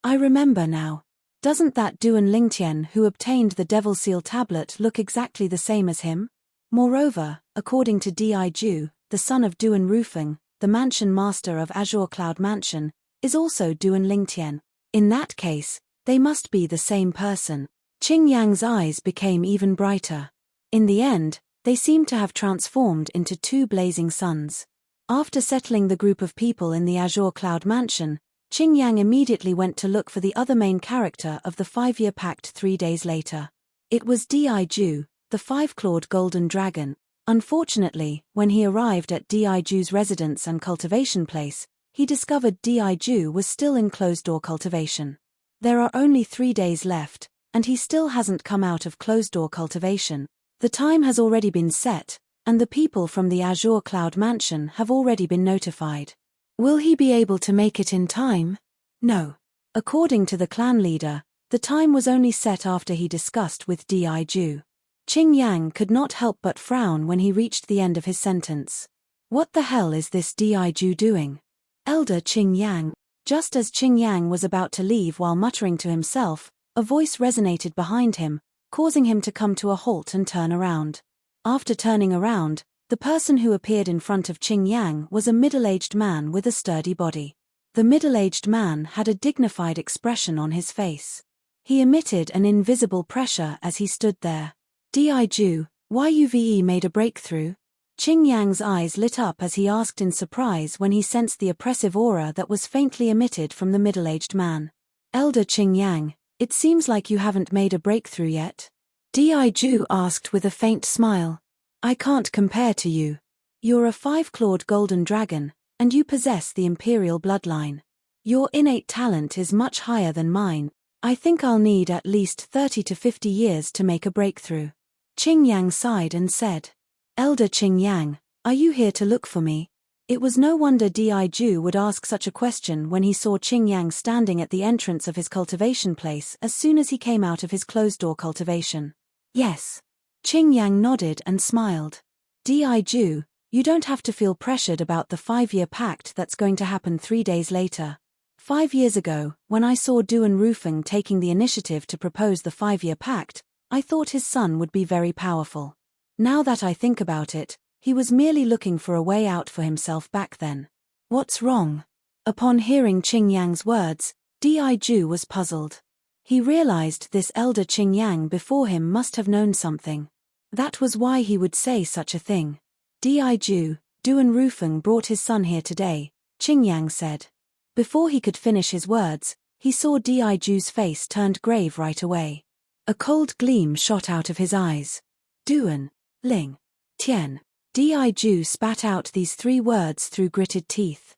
I remember now. Doesn't that Duan Lingtian who obtained the Devil Seal tablet look exactly the same as him? Moreover, according to Di Ju, the son of Duan Rufeng, the Mansion Master of Azure Cloud Mansion, is also Duan Lingtian. In that case, they must be the same person. Qing Yang's eyes became even brighter. In the end, they seemed to have transformed into two blazing suns. After settling the group of people in the Azure Cloud Mansion, Qing Yang immediately went to look for the other main character of the 5-year pact 3 days later. It was Di-Ju, the 5-clawed golden dragon. Unfortunately, when he arrived at Di-Ju's residence and cultivation place, he discovered Di-Ju was still in closed-door cultivation. There are only 3 days left, and he still hasn't come out of closed-door cultivation. The time has already been set, and the people from the Azure Cloud Mansion have already been notified. Will he be able to make it in time? No. According to the clan leader, the time was only set after he discussed with Di-Ju. Qing Yang could not help but frown when he reached the end of his sentence. What the hell is this Di-Ju doing? Elder Qing Yang. Just as Qing Yang was about to leave while muttering to himself, a voice resonated behind him, causing him to come to a halt and turn around. After turning around, the person who appeared in front of Qing Yang was a middle-aged man with a sturdy body. The middle-aged man had a dignified expression on his face. He emitted an invisible pressure as he stood there. Di-Ju, why you've made a breakthrough? Qing Yang's eyes lit up as he asked in surprise when he sensed the oppressive aura that was faintly emitted from the middle-aged man. Elder Qing Yang, it seems like you haven't made a breakthrough yet. Di-Ju asked with a faint smile. I can't compare to you. You're a 5-clawed golden dragon, and you possess the imperial bloodline. Your innate talent is much higher than mine. I think I'll need at least 30 to 50 years to make a breakthrough. Qing Yang sighed and said. Elder Qing Yang, are you here to look for me? It was no wonder Di-Ju would ask such a question when he saw Qing Yang standing at the entrance of his cultivation place as soon as he came out of his closed-door cultivation. Yes. Qing Yang nodded and smiled. Di-Ju, you don't have to feel pressured about the 5-year pact that's going to happen 3 days later. 5 years ago, when I saw Duan Rufeng taking the initiative to propose the 5-year pact, I thought his son would be very powerful. Now that I think about it, he was merely looking for a way out for himself back then. What's wrong? Upon hearing Qing Yang's words, Di-Ju was puzzled. He realized this elder Qing Yang before him must have known something. That was why he would say such a thing. Di-Ju, Duan Rufeng brought his son here today, Qing Yang said. Before he could finish his words, he saw Di-Ju's face turned grave right away. A cold gleam shot out of his eyes. Duan, Ling, Tian. Di-Ju spat out these 3 words through gritted teeth.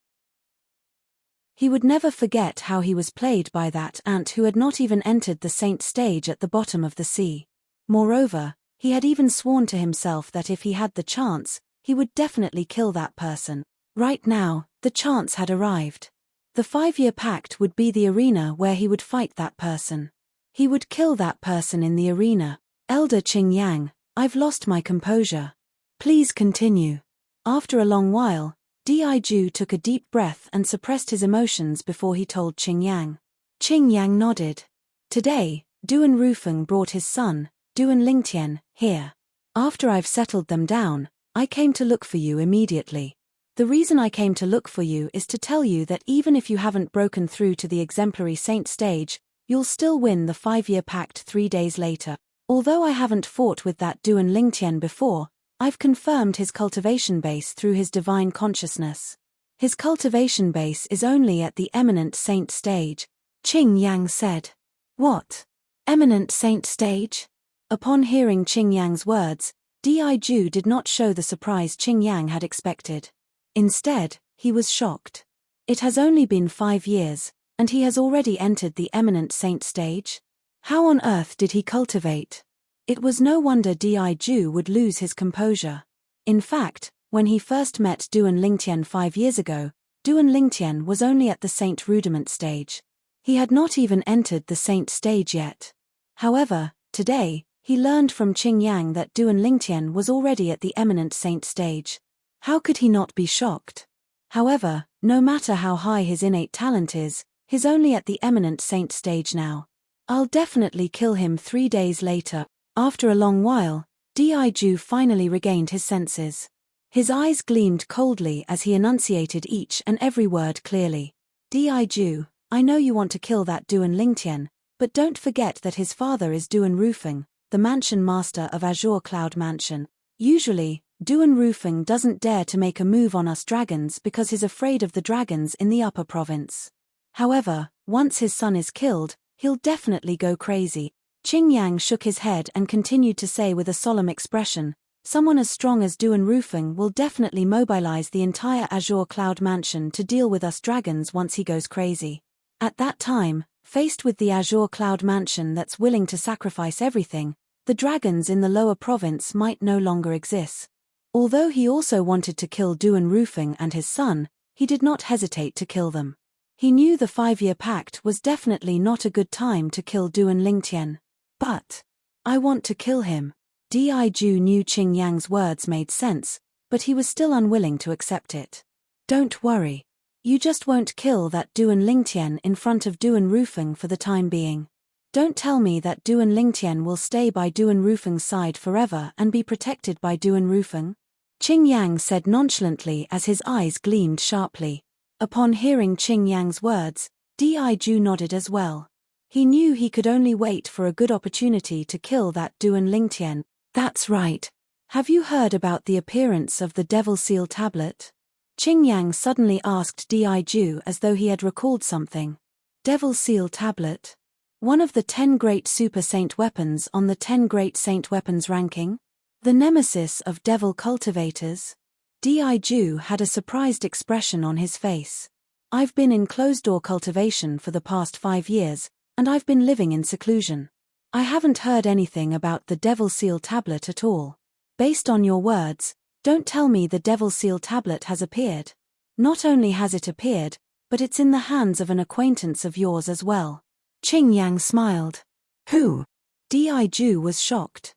He would never forget how he was played by that ant who had not even entered the saint stage at the bottom of the sea. Moreover, he had even sworn to himself that if he had the chance, he would definitely kill that person. Right now, the chance had arrived. The 5-year pact would be the arena where he would fight that person. He would kill that person in the arena. Elder Qing Yang, I've lost my composure. Please continue. After a long while, Di-Ju took a deep breath and suppressed his emotions before he told Qing Yang. Qing Yang nodded. Today, Duan Rufeng brought his son, Duan Lingtian, here. After I've settled them down, I came to look for you immediately. The reason I came to look for you is to tell you that even if you haven't broken through to the exemplary saint stage, you'll still win the 5-year pact 3 days later. Although I haven't fought with that Duan Lingtian before, I've confirmed his cultivation base through his divine consciousness. His cultivation base is only at the eminent saint stage, Qing Yang said. What? Eminent saint stage? Upon hearing Qing Yang's words, Di-Ju did not show the surprise Qing Yang had expected. Instead, he was shocked. It has only been 5 years, and he has already entered the eminent saint stage? How on earth did he cultivate? It was no wonder Di-Ju would lose his composure. In fact, when he first met Duan Lingtian 5 years ago, Duan Lingtian was only at the saint rudiment stage. He had not even entered the saint stage yet. However, today, he learned from Qing Yang that Duan Lingtian was already at the eminent saint stage. How could he not be shocked? However, no matter how high his innate talent is, he's only at the eminent saint stage now. I'll definitely kill him 3 days later. After a long while, Di-Ju finally regained his senses. His eyes gleamed coldly as he enunciated each and every word clearly. Di-Ju, I know you want to kill that Duan Lingtian, But don't forget that his father is Duan Roofing, the mansion master of Azure Cloud Mansion. Usually, Duan Roofing doesn't dare to make a move on us dragons because he's afraid of the dragons in the upper province. However, once his son is killed, he'll definitely go crazy. Qing Yang shook his head and continued to say with a solemn expression, someone as strong as Duan Roofing will definitely mobilize the entire Azure Cloud Mansion to deal with us dragons once he goes crazy. At that time, faced with the Azure Cloud Mansion that's willing to sacrifice everything, the dragons in the lower province might no longer exist. Although he also wanted to kill Duan Roofing and his son, he did not hesitate to kill them. He knew the 5-year pact was definitely not a good time to kill Duan Lingtian. But I want to kill him. Diju knew Qing Yang's words made sense, but he was still unwilling to accept it. Don't worry. You just won't kill that Duan Lingtian in front of Duan Roofing for the time being. Don't tell me that Duan Lingtian will stay by Duan Roofing's side forever and be protected by Duan Roofing? Qing Yang said nonchalantly as his eyes gleamed sharply. Upon hearing Qing Yang's words, Diju nodded as well. He knew he could only wait for a good opportunity to kill that Duan Lingtian. That's right. Have you heard about the appearance of the Devil Seal tablet? Qing Yang suddenly asked Diju as though he had recalled something. Devil Seal tablet? One of the 10 great super saint weapons on the 10 great saint weapons ranking? The nemesis of devil cultivators? Diju had a surprised expression on his face. I've been in closed-door cultivation for the past 5 years, and I've been living in seclusion. I haven't heard anything about the Devil Seal tablet at all. Based on your words, don't tell me the Devil Seal tablet has appeared. Not only has it appeared, but it's in the hands of an acquaintance of yours as well. Qing Yang smiled. Who? Diju was shocked.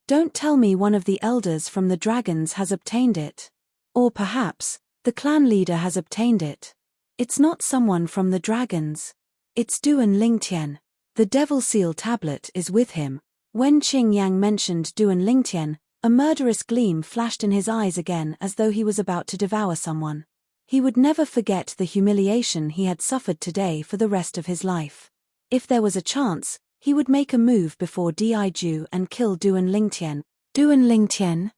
Don't tell me one of the elders from the dragons has obtained it. Or perhaps, the clan leader has obtained it. It's not someone from the dragons. It's Duan Lingtian. The Devil Seal tablet is with him. When Qing Yang mentioned Duan Lingtian, a murderous gleam flashed in his eyes again as though he was about to devour someone. He would never forget the humiliation he had suffered today for the rest of his life. If there was a chance, he would make a move before Diju and kill Duan Lingtian. Duan Lingtian?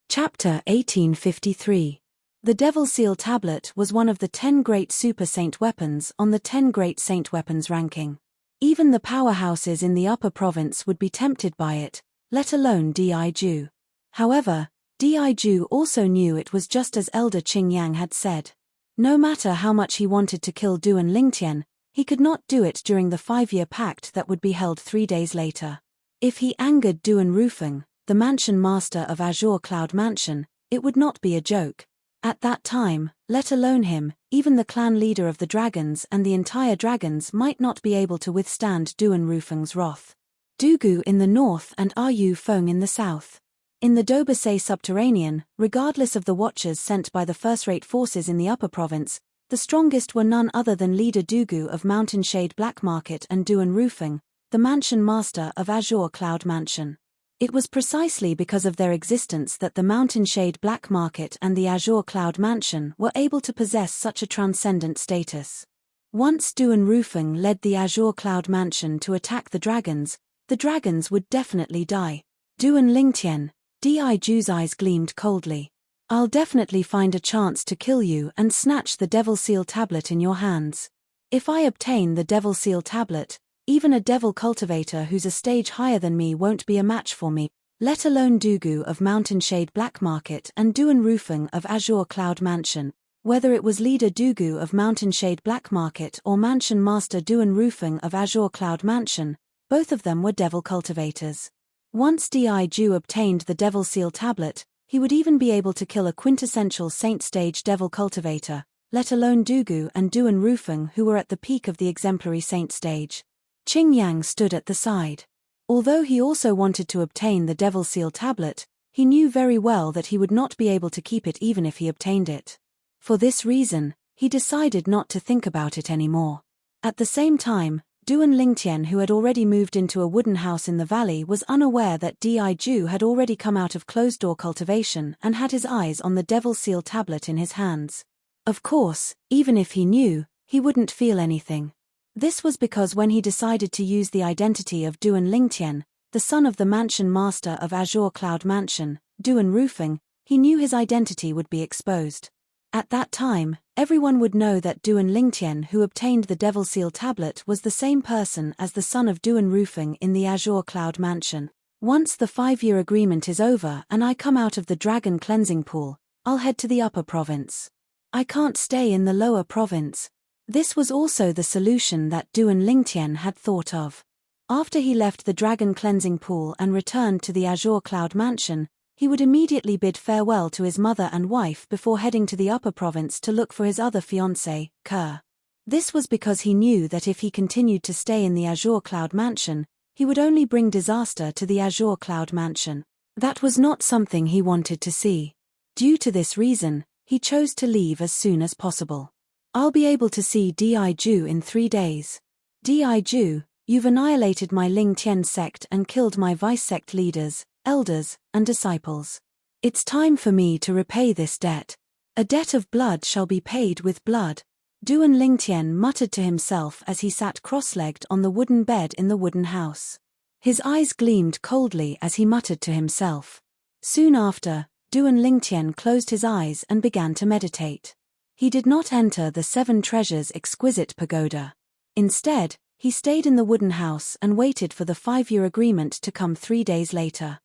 Chapter 1853. The Devil Seal tablet was one of the 10 great super saint weapons on the 10 great saint weapons ranking. Even the powerhouses in the upper province would be tempted by it, let alone Diju. However, Diju also knew it was just as Elder Qing Yang had said. No matter how much he wanted to kill Duan Lingtian, he could not do it during the 5-year pact that would be held 3 days later. If he angered Duan Roofing, the mansion master of Azure Cloud Mansion, it would not be a joke. At that time, let alone him, even the clan leader of the dragons and the entire dragons might not be able to withstand Duan Roofing's wrath. Dugu in the north and Yu Feng in the south. In the Dobasay subterranean, regardless of the watchers sent by the first-rate forces in the upper province, the strongest were none other than leader Dugu of Mountain Shade Black Market and Duan Roofing, the mansion master of Azure Cloud Mansion. It was precisely because of their existence that the Mountain Shade Black Market and the Azure Cloud Mansion were able to possess such a transcendent status. Once Duan Roofing led the Azure Cloud Mansion to attack the dragons would definitely die. Duan Lingtian, Diju's eyes gleamed coldly. I'll definitely find a chance to kill you and snatch the Devil Seal tablet in your hands. If I obtain the Devil Seal tablet, even a devil cultivator who's a stage higher than me won't be a match for me, let alone Dugu of Mountain Shade Black Market and Duan Roofing of Azure Cloud Mansion. Whether it was leader Dugu of Mountain Shade Black Market or mansion master Duan Roofing of Azure Cloud Mansion, both of them were devil cultivators. Once Diju obtained the Devil Seal tablet, he would even be able to kill a quintessential saint stage devil cultivator, let alone Dugu and Duan Roofing who were at the peak of the exemplary saint stage. Qing Yang stood at the side. Although he also wanted to obtain the Devil Seal tablet, he knew very well that he would not be able to keep it even if he obtained it. For this reason, he decided not to think about it anymore. At the same time, Duan Lingtian, who had already moved into a wooden house in the valley, was unaware that Diju had already come out of closed-door cultivation and had his eyes on the Devil Seal tablet in his hands. Of course, even if he knew, he wouldn't feel anything. This was because when he decided to use the identity of Duan Lingtian, the son of the mansion master of Azure Cloud Mansion, Duan Roofing, he knew his identity would be exposed. At that time, everyone would know that Duan Lingtian who obtained the Devil Seal tablet was the same person as the son of Duan Roofing in the Azure Cloud Mansion. Once the 5-year agreement is over and I come out of the dragon cleansing pool, I'll head to the upper province. I can't stay in the lower province. This was also the solution that Duan Lingtian had thought of. After he left the dragon cleansing pool and returned to the Azure Cloud Mansion, he would immediately bid farewell to his mother and wife before heading to the upper province to look for his other fiancée, Kerr. This was because he knew that if he continued to stay in the Azure Cloud Mansion, he would only bring disaster to the Azure Cloud Mansion. That was not something he wanted to see. Due to this reason, he chose to leave as soon as possible. I'll be able to see Di Ju in 3 days. Di Ju, you've annihilated my Ling Tian sect and killed my vice-sect leaders, elders, and disciples. It's time for me to repay this debt. A debt of blood shall be paid with blood. Duan Lingtian muttered to himself as he sat cross-legged on the wooden bed in the wooden house. His eyes gleamed coldly as he muttered to himself. Soon after, Duan Lingtian closed his eyes and began to meditate. He did not enter the 7 treasures exquisite pagoda. Instead, he stayed in the wooden house and waited for the 5-year agreement to come 3 days later.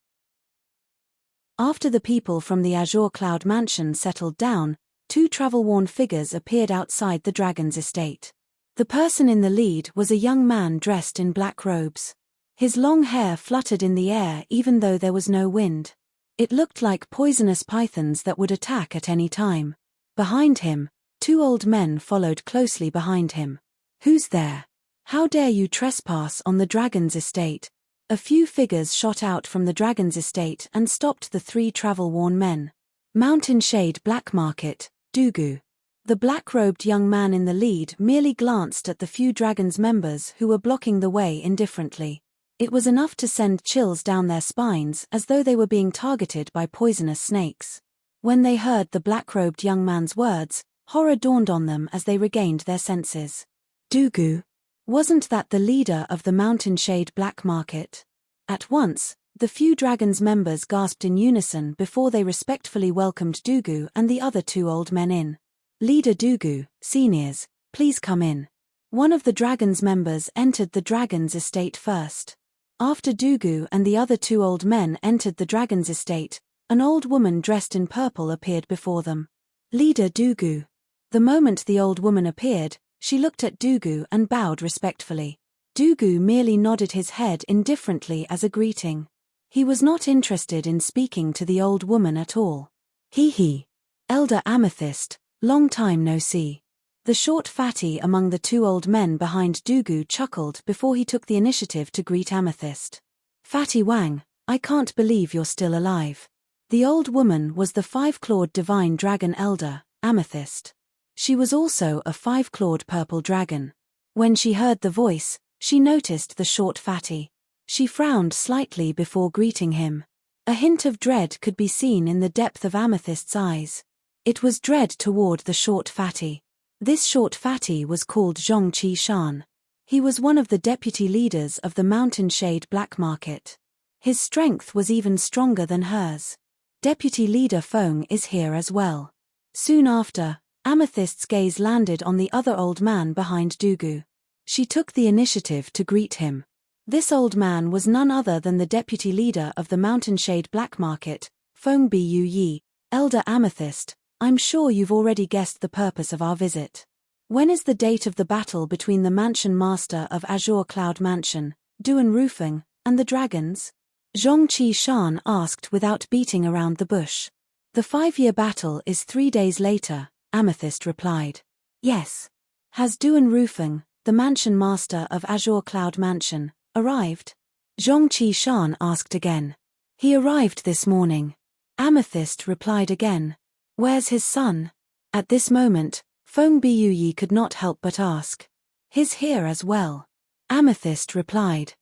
After the people from the Azure Cloud Mansion settled down, 2 travel-worn figures appeared outside the dragon's estate. The person in the lead was a young man dressed in black robes. His long hair fluttered in the air even though there was no wind. It looked like poisonous pythons that would attack at any time. Behind him, 2 old men followed closely behind him. "Who's there? How dare you trespass on the dragon's estate?" A few figures shot out from the dragon's estate and stopped the 3 travel-worn men. Mountain Shade Black Market, Dugu. The black-robed young man in the lead merely glanced at the few dragon's members who were blocking the way indifferently. It was enough to send chills down their spines as though they were being targeted by poisonous snakes. When they heard the black-robed young man's words, horror dawned on them as they regained their senses. Dugu? Wasn't that the leader of the Mountain Shade Black Market? At once, the few dragon's members gasped in unison before they respectfully welcomed Dugu and the other 2 old men in. "Leader Dugu, seniors, please come in." One of the dragon's members entered the dragon's estate first. After Dugu and the other 2 old men entered the dragon's estate, an old woman dressed in purple appeared before them. "Leader Dugu." The moment the old woman appeared, she looked at Dugu and bowed respectfully. Dugu merely nodded his head indifferently as a greeting. He was not interested in speaking to the old woman at all. "Hee. Elder Amethyst, long time no see." The short fatty among the 2 old men behind Dugu chuckled before he took the initiative to greet Amethyst. "Fatty Wang, I can't believe you're still alive." The old woman was the 5-clawed divine dragon elder, Amethyst. She was also a 5-clawed purple dragon. When she heard the voice, she noticed the short fatty. She frowned slightly before greeting him. A hint of dread could be seen in the depth of Amethyst's eyes. It was dread toward the short fatty. This short fatty was called Zhongqi Shan. He was one of the deputy leaders of the Mountain Shade Black Market. His strength was even stronger than hers. Deputy leader Feng is here as well. Soon after, Amethyst's gaze landed on the other old man behind Dugu. She took the initiative to greet him. This old man was none other than the deputy leader of the Mountain Shade Black Market, Feng Bu Yi. "Elder Amethyst, I'm sure you've already guessed the purpose of our visit. When is the date of the battle between the Mansion Master of Azure Cloud Mansion, Duan Roofing, and the dragons?" Zhongqi Shan asked without beating around the bush. "The 5-year battle is 3 days later," Amethyst replied. "Yes. Has Duan Roofing, the Mansion Master of Azure Cloud Mansion, arrived?" Zhongqi Shan asked again. "He arrived this morning." Amethyst replied again. "Where's his son?" At this moment, Feng Buyuyi could not help but ask. "He's here as well," Amethyst replied.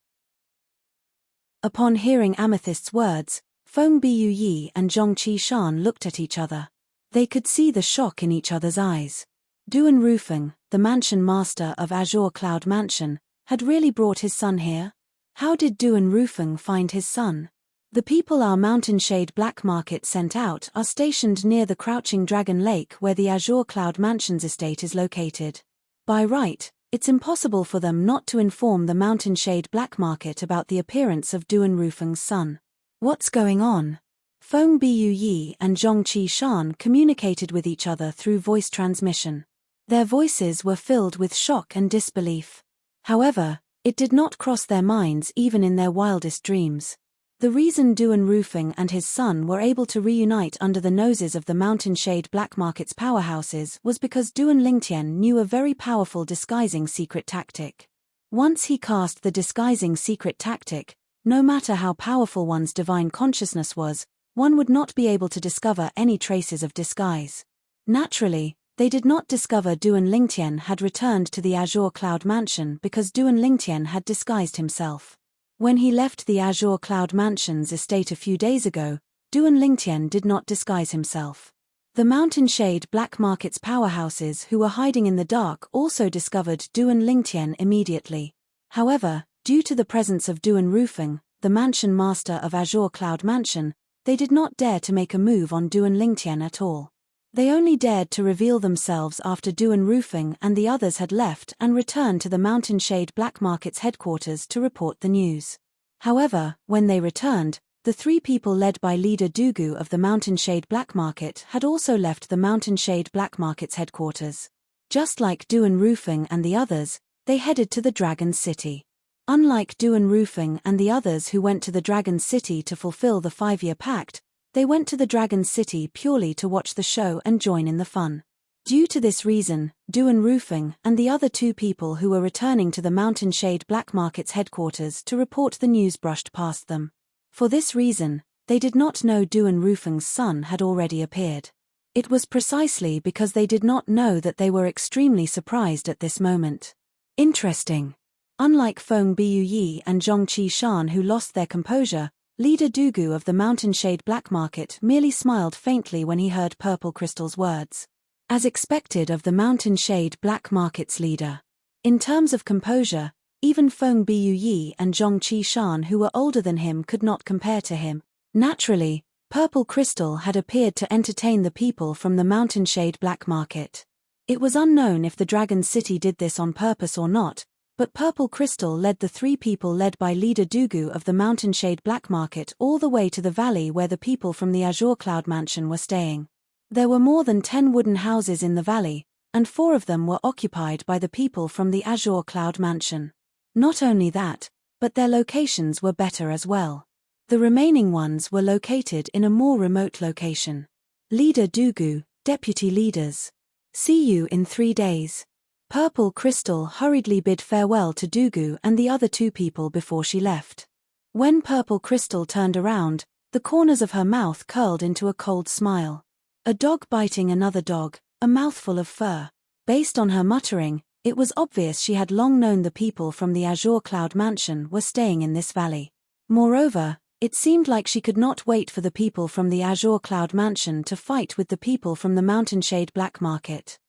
Upon hearing Amethyst's words, Feng Buyuyi and Zhongqi Shan looked at each other. They could see the shock in each other's eyes. Duan Rufeng, the mansion master of Azure Cloud Mansion, had really brought his son here? How did Duan Rufeng find his son? The people our Mountain Shade Black Market sent out are stationed near the Crouching Dragon Lake where the Azure Cloud Mansion's estate is located. By right, it's impossible for them not to inform the Mountain Shade Black Market about the appearance of Duan Rufeng's son. What's going on? Feng Buyi and Zhongqi Shan communicated with each other through voice transmission. Their voices were filled with shock and disbelief. However, it did not cross their minds even in their wildest dreams. The reason Duan Rufeng and his son were able to reunite under the noses of the Mountain Shade Black Market's powerhouses was because Duan Lingtian knew a very powerful disguising secret tactic. Once he cast the disguising secret tactic, no matter how powerful one's divine consciousness was, one would not be able to discover any traces of disguise. Naturally, they did not discover Duan Lingtian had returned to the Azure Cloud Mansion because Duan Lingtian had disguised himself. When he left the Azure Cloud Mansion's estate a few days ago, Duan Lingtian did not disguise himself. The Mountain Shade Black Market's powerhouses who were hiding in the dark also discovered Duan Lingtian immediately. However, due to the presence of Duan Rufeng, the mansion master of Azure Cloud Mansion, they did not dare to make a move on Duan Lingtian at all. They only dared to reveal themselves after Duan Rufeng and the others had left and returned to the Mountain Shade Black Market's headquarters to report the news. However, when they returned, the three people led by leader Dugu of the Mountain Shade Black Market had also left the Mountain Shade Black Market's headquarters. Just like Duan Rufeng and the others, they headed to the Dragon City. Unlike Duan Rufeng and the others who went to the Dragon City to fulfill the 5-year pact, they went to the Dragon City purely to watch the show and join in the fun. Due to this reason, Duan Rufeng and the other two people who were returning to the Mountain Shade Black Market's headquarters to report the news brushed past them. For this reason, they did not know Duan Rufeng's son had already appeared. It was precisely because they did not know that they were extremely surprised at this moment. Interesting. Unlike Feng Buyi and Zhongqi Shan who lost their composure, leader Dugu of the Mountain Shade Black Market merely smiled faintly when he heard Purple Crystal's words. As expected of the Mountain Shade Black Market's leader. In terms of composure, even Feng Buyi and Zhongqi Shan who were older than him could not compare to him. Naturally, Purple Crystal had appeared to entertain the people from the Mountain Shade Black Market. It was unknown if the Dragon City did this on purpose or not, but Purple Crystal led the three people led by leader Dugu of the Mountain Shade Black Market all the way to the valley where the people from the Azure Cloud Mansion were staying. There were more than 10 wooden houses in the valley, and 4 of them were occupied by the people from the Azure Cloud Mansion. Not only that, but their locations were better as well. The remaining ones were located in a more remote location. Leader Dugu, deputy leaders. See you in 3 days. Purple Crystal hurriedly bid farewell to Dugu and the other two people before she left. When Purple Crystal turned around, the corners of her mouth curled into a cold smile. A dog biting another dog, a mouthful of fur. Based on her muttering, it was obvious she had long known the people from the Azure Cloud Mansion were staying in this valley. Moreover, it seemed like she could not wait for the people from the Azure Cloud Mansion to fight with the people from the Mountain Shade Black Market.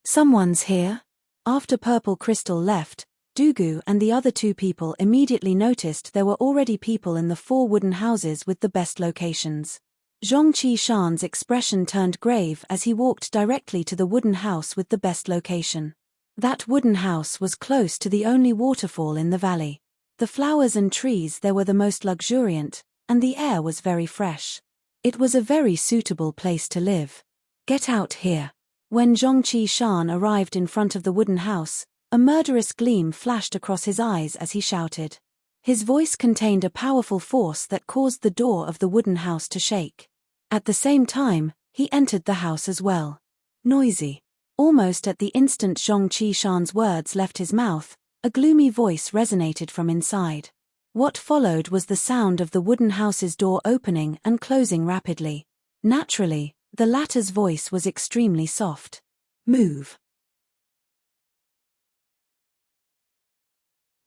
Someone's here? After Purple Crystal left, Dugu and the other two people immediately noticed there were already people in the 4 wooden houses with the best locations. Zhongqi Shan's expression turned grave as he walked directly to the wooden house with the best location. That wooden house was close to the only waterfall in the valley. The flowers and trees there were the most luxuriant, and the air was very fresh. It was a very suitable place to live. Get out here. When Zhongqi Shan arrived in front of the wooden house, a murderous gleam flashed across his eyes as he shouted. His voice contained a powerful force that caused the door of the wooden house to shake. At the same time, he entered the house as well. Noisy. Almost at the instant Zhongqi Shan's words left his mouth, a gloomy voice resonated from inside. What followed was the sound of the wooden house's door opening and closing rapidly. Naturally, the latter's voice was extremely soft. Move.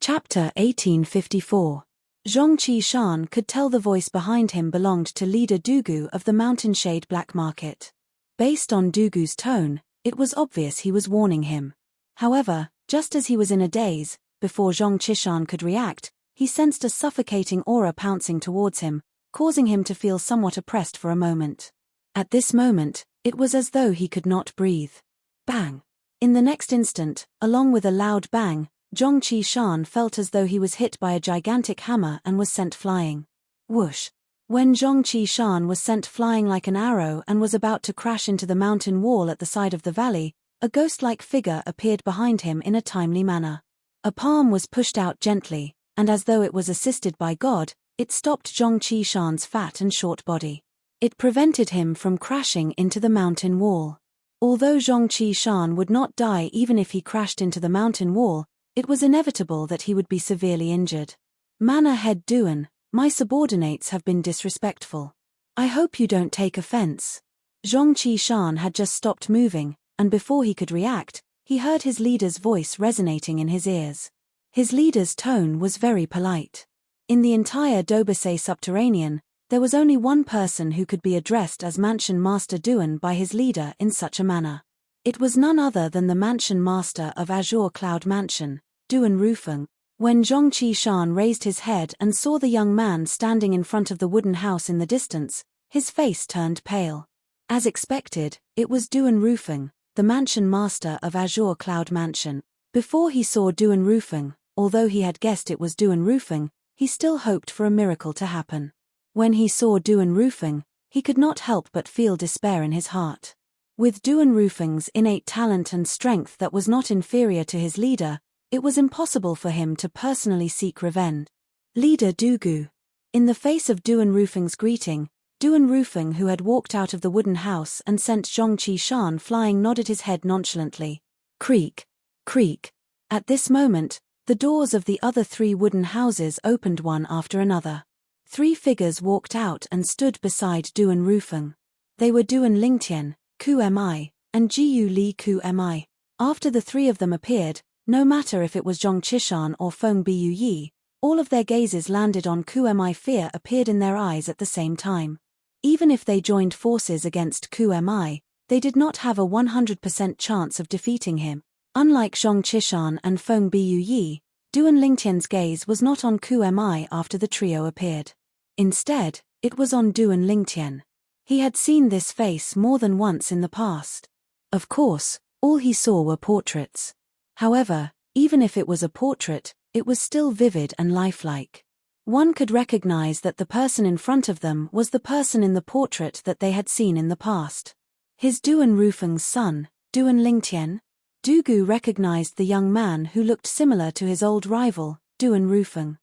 Chapter 1854. Zhong Qishan could tell the voice behind him belonged to leader Dugu of the Mountain Shade Black Market. Based on Dugu's tone, it was obvious he was warning him. However, just as he was in a daze, before Zhong Qishan could react, he sensed a suffocating aura pouncing towards him, causing him to feel somewhat oppressed for a moment. At this moment, it was as though he could not breathe. Bang! In the next instant, along with a loud bang, Zhong Qishan felt as though he was hit by a gigantic hammer and was sent flying. Whoosh! When Zhong Qishan was sent flying like an arrow and was about to crash into the mountain wall at the side of the valley, a ghost-like figure appeared behind him in a timely manner. A palm was pushed out gently, and as though it was assisted by God, it stopped Zhong Qishan's fat and short body. It prevented him from crashing into the mountain wall. Although Zhong Qishan would not die even if he crashed into the mountain wall, it was inevitable that he would be severely injured. Manor Head Duan, my subordinates have been disrespectful. I hope you don't take offense. Zhong Qishan had just stopped moving, and before he could react, he heard his leader's voice resonating in his ears. His leader's tone was very polite. In the entire Dobase subterranean, there was only one person who could be addressed as Mansion Master Duan by his leader in such a manner. It was none other than the Mansion Master of Azure Cloud Mansion, Duan Rufeng. When Zhong Qishan raised his head and saw the young man standing in front of the wooden house in the distance, his face turned pale. As expected, it was Duan Rufeng, the Mansion Master of Azure Cloud Mansion. Before he saw Duan Rufeng, although he had guessed it was Duan Rufeng, he still hoped for a miracle to happen. When he saw Duan Rufeng, he could not help but feel despair in his heart. With Duan Rufeng's innate talent and strength that was not inferior to his leader, it was impossible for him to personally seek revenge. Leader Dugu. In the face of Duan Rufeng's greeting, Duan Rufeng, who had walked out of the wooden house and sent Zhong Qishan flying, nodded his head nonchalantly. Creak. Creak. At this moment, the doors of the other 3 wooden houses opened one after another. 3 figures walked out and stood beside Duan Rufeng. They were Duan Lingtian, Ku Mi, and Jiyu Li Ku Mi. After the 3 of them appeared, no matter if it was Zhong Qishan or Feng Biyu Yi, all of their gazes landed on Ku Mi. Fear appeared in their eyes at the same time. Even if they joined forces against Ku Mi, they did not have a 100% chance of defeating him. Unlike Zhong Qishan and Feng Biyu Yi, Duan Lingtian's gaze was not on Ku Mi after the trio appeared. Instead, it was on Duan Lingtian. He had seen this face more than once in the past. Of course, all he saw were portraits. However, even if it was a portrait, it was still vivid and lifelike. One could recognize that the person in front of them was the person in the portrait that they had seen in the past. His Duan Rufeng's son, Duan Lingtian? Dugu recognized the young man who looked similar to his old rival, Duan Rufeng.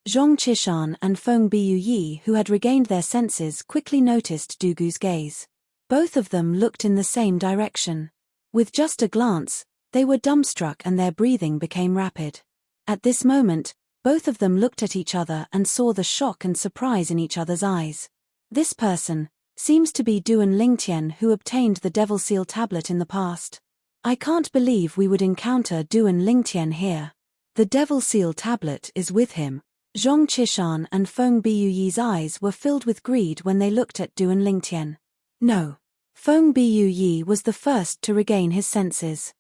Zhong Qishan and Feng Biyu Yi, who had regained their senses, quickly noticed Dugu's gaze. Both of them looked in the same direction. With just a glance, they were dumbstruck and their breathing became rapid. At this moment, both of them looked at each other and saw the shock and surprise in each other's eyes. This person seems to be Duan Lingtian, who obtained the Devil Seal tablet in the past. I can't believe we would encounter Duan Lingtian here. The Devil Seal tablet is with him. Zhong Qishan and Feng Biyu Yi's eyes were filled with greed when they looked at Duan Lingtian. No. Feng Biyu Yi was the first to regain his senses.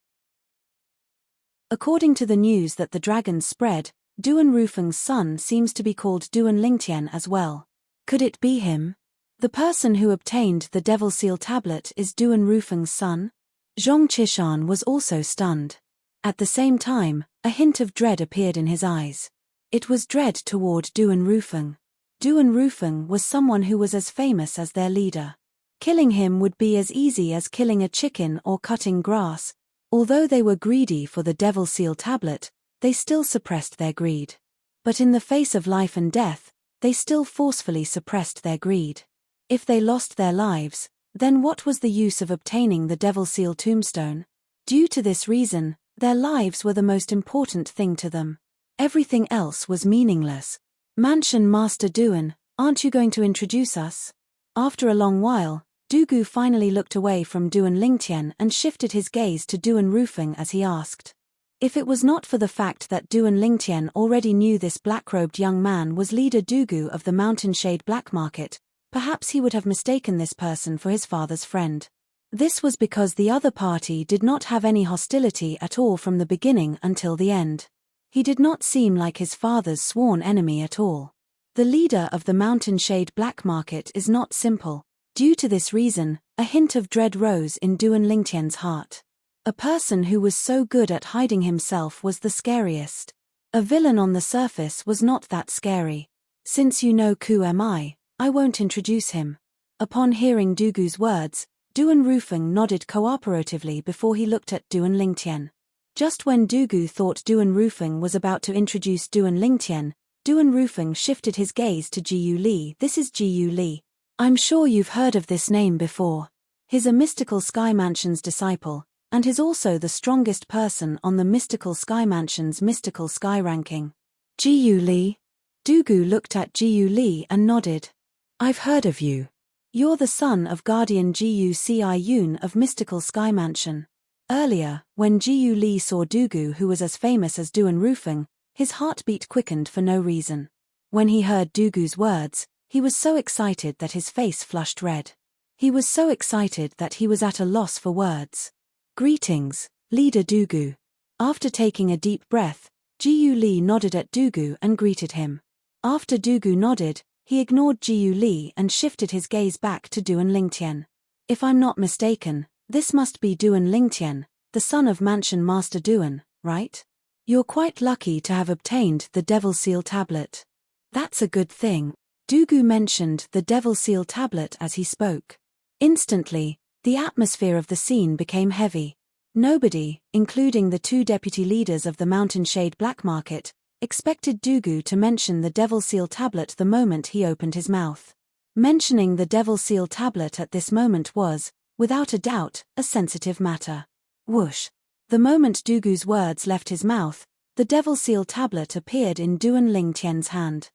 According to the news that the dragons spread, Duan Rufeng's son seems to be called Duan Lingtian as well. Could it be him? The person who obtained the Devil Seal tablet is Duan Rufeng's son? Zhong Qishan was also stunned. At the same time, a hint of dread appeared in his eyes. It was dread toward Duan Rufeng. Duan Rufeng was someone who was as famous as their leader. Killing him would be as easy as killing a chicken or cutting grass. Although they were greedy for the Devil Seal tablet, they still suppressed their greed. But in the face of life and death, they still forcefully suppressed their greed. If they lost their lives, then what was the use of obtaining the Devil Seal tombstone? Due to this reason, their lives were the most important thing to them. Everything else was meaningless. Mansion Master Duan, aren't you going to introduce us? After a long while, Dugu finally looked away from Duan Lingtian and shifted his gaze to Duan Rufeng as he asked. If it was not for the fact that Duan Lingtian already knew this black-robed young man was leader Dugu of the Mountain Shade Black Market, perhaps he would have mistaken this person for his father's friend. This was because the other party did not have any hostility at all from the beginning until the end. He did not seem like his father's sworn enemy at all. The leader of the Mountain Shade Black Market is not simple. Due to this reason, a hint of dread rose in Duan Lingtian's heart. A person who was so good at hiding himself was the scariest. A villain on the surface was not that scary. Since you know who am I won't introduce him. Upon hearing Dugu's words, Duan Rufeng nodded cooperatively before he looked at Duan Lingtian. Just when Dugu thought Duan Rufeng was about to introduce Duan Lingtian, Duan Rufeng shifted his gaze to Jiyu Li. This is Jiyu Li. I'm sure you've heard of this name before. He's a mystical Sky Mansion's disciple, and he's also the strongest person on the Mystical Sky Mansion's Mystical Sky ranking. Jiyu Li? Dugu looked at Jiyu Li and nodded. I've heard of you. You're the son of Guardian Jiyu Ci Yun of Mystical Sky Mansion. Earlier, when Jiyu Li saw Dugu, who was as famous as Duan Rufeng, his heartbeat quickened for no reason. When he heard Dugu's words, he was so excited that his face flushed red. He was so excited that he was at a loss for words. Greetings, Leader Dugu. After taking a deep breath, Jiyu Li nodded at Dugu and greeted him. After Dugu nodded, he ignored Jiyu Li and shifted his gaze back to Duan Lingtian. If I'm not mistaken, this must be Duan Lingtian, the son of Mansion Master Duan, right? You're quite lucky to have obtained the Devil Seal Tablet. That's a good thing. Dugu mentioned the Devil Seal Tablet as he spoke. Instantly, the atmosphere of the scene became heavy. Nobody, including the two deputy leaders of the Mountain Shade Black Market, expected Dugu to mention the Devil Seal Tablet the moment he opened his mouth. Mentioning the Devil Seal Tablet at this moment was, without a doubt, a sensitive matter. Whoosh! The moment Dugu's words left his mouth, the Devil Seal Tablet appeared in Duan Lingtian's hand.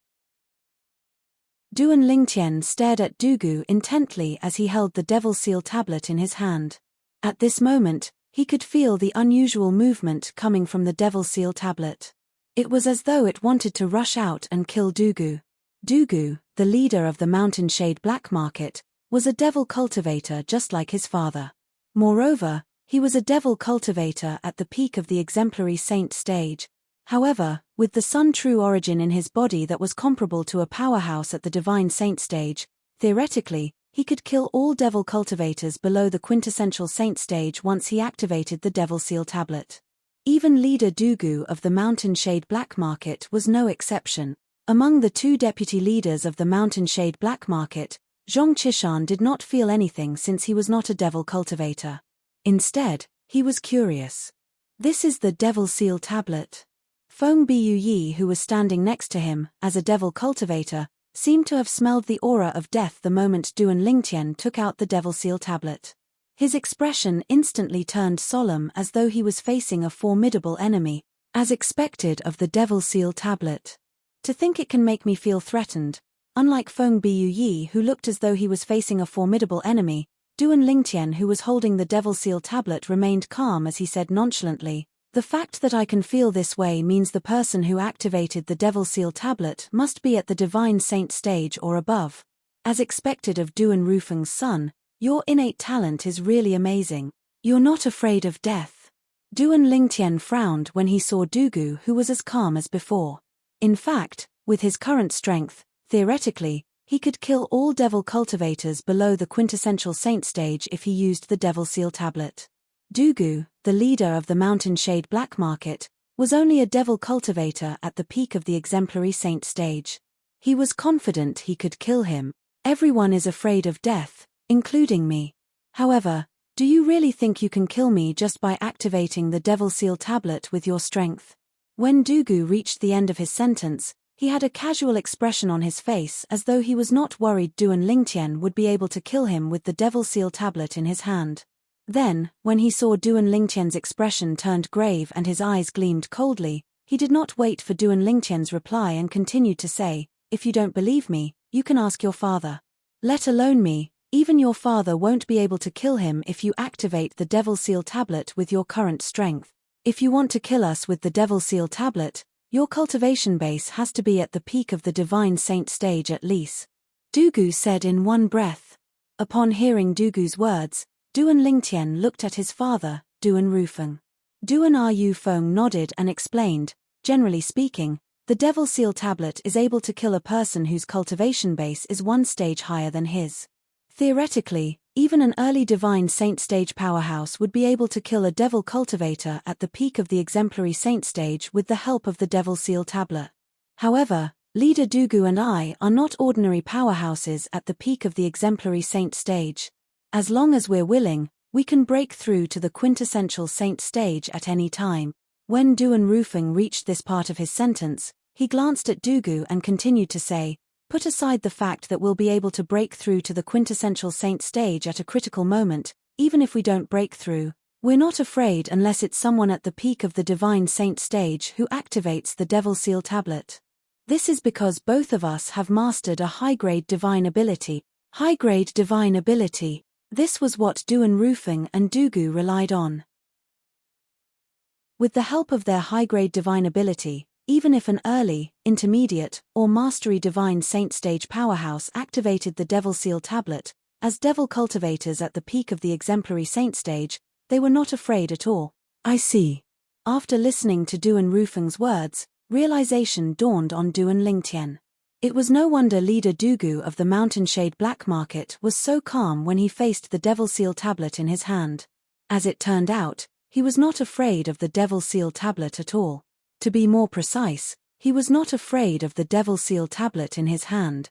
Duan Lingtian stared at Dugu intently as he held the Devil Seal Tablet in his hand. At this moment, he could feel the unusual movement coming from the Devil Seal Tablet. It was as though it wanted to rush out and kill Dugu. Dugu, the leader of the Mountain Shade Black Market, was a devil cultivator just like his father. Moreover, he was a devil cultivator at the peak of the exemplary saint stage. However, with the Sun True origin in his body that was comparable to a powerhouse at the Divine Saint stage, theoretically, he could kill all devil cultivators below the quintessential saint stage once he activated the Devil Seal Tablet. Even leader Dugu of the Mountain Shade Black Market was no exception. Among the two deputy leaders of the Mountain Shade Black Market, Zhong Qishan did not feel anything since he was not a devil cultivator. Instead, he was curious. This is the Devil Seal Tablet. Feng Biuyi, who was standing next to him, as a devil cultivator, seemed to have smelled the aura of death the moment Duan Lingtian took out the Devil Seal Tablet. His expression instantly turned solemn as though he was facing a formidable enemy, as expected of the Devil Seal Tablet. To think it can make me feel threatened. Unlike Feng Biuyi, who looked as though he was facing a formidable enemy, Duan Lingtian, who was holding the Devil Seal Tablet, remained calm as he said nonchalantly, "The fact that I can feel this way means the person who activated the Devil Seal Tablet must be at the Divine Saint stage or above. As expected of Duan Rufeng's son, your innate talent is really amazing. You're not afraid of death." Duan Lingtian frowned when he saw Dugu, who was as calm as before. In fact, with his current strength, theoretically, he could kill all devil cultivators below the quintessential saint stage if he used the Devil Seal Tablet. Dugu, the leader of the Mountain Shade Black Market, was only a devil cultivator at the peak of the exemplary saint stage. He was confident he could kill him. Everyone is afraid of death, including me. However, do you really think you can kill me just by activating the Devil Seal Tablet with your strength? When Dugu reached the end of his sentence, he had a casual expression on his face as though he was not worried Duan Lingtian would be able to kill him with the Devil Seal Tablet in his hand. Then, when he saw Duan Lingtian's expression turned grave and his eyes gleamed coldly, he did not wait for Duan Lingtian's reply and continued to say, "If you don't believe me, you can ask your father. Let alone me, even your father won't be able to kill him if you activate the Devil Seal Tablet with your current strength. If you want to kill us with the Devil Seal tablet, your cultivation base has to be at the peak of the Divine Saint stage at least, Dugu said in one breath. Upon hearing Dugu's words, Duan Lingtian looked at his father, Duan Rufeng. Duan Ru Feng nodded and explained, generally speaking, the Devil Seal tablet is able to kill a person whose cultivation base is one stage higher than his. Theoretically, even an early Divine Saint stage powerhouse would be able to kill a Devil cultivator at the peak of the Exemplary Saint stage with the help of the Devil Seal tablet. However, Leader Dugu and I are not ordinary powerhouses at the peak of the Exemplary Saint stage. As long as we're willing, we can break through to the quintessential Saint stage at any time. When Duan Rufeng reached this part of his sentence, he glanced at Dugu and continued to say, put aside the fact that we'll be able to break through to the quintessential Saint stage at a critical moment, even if we don't break through, we're not afraid unless it's someone at the peak of the Divine Saint stage who activates the Devil Seal tablet. This is because both of us have mastered a high-grade divine ability. High-grade divine ability. This was what Duan Rufeng and Dugu relied on. With the help of their high-grade divine ability, even if an early, intermediate, or mastery divine saint stage powerhouse activated the Devil Seal tablet, as devil cultivators at the peak of the exemplary saint stage, they were not afraid at all. I see. After listening to Duan Rufeng's words, realization dawned on Duan Lingtian. It was no wonder leader Dugu of the Mountainshade Black Market was so calm when he faced the Devil Seal tablet in his hand. As it turned out, he was not afraid of the Devil Seal tablet at all. To be more precise, he was not afraid of the Devil Seal tablet in his hand.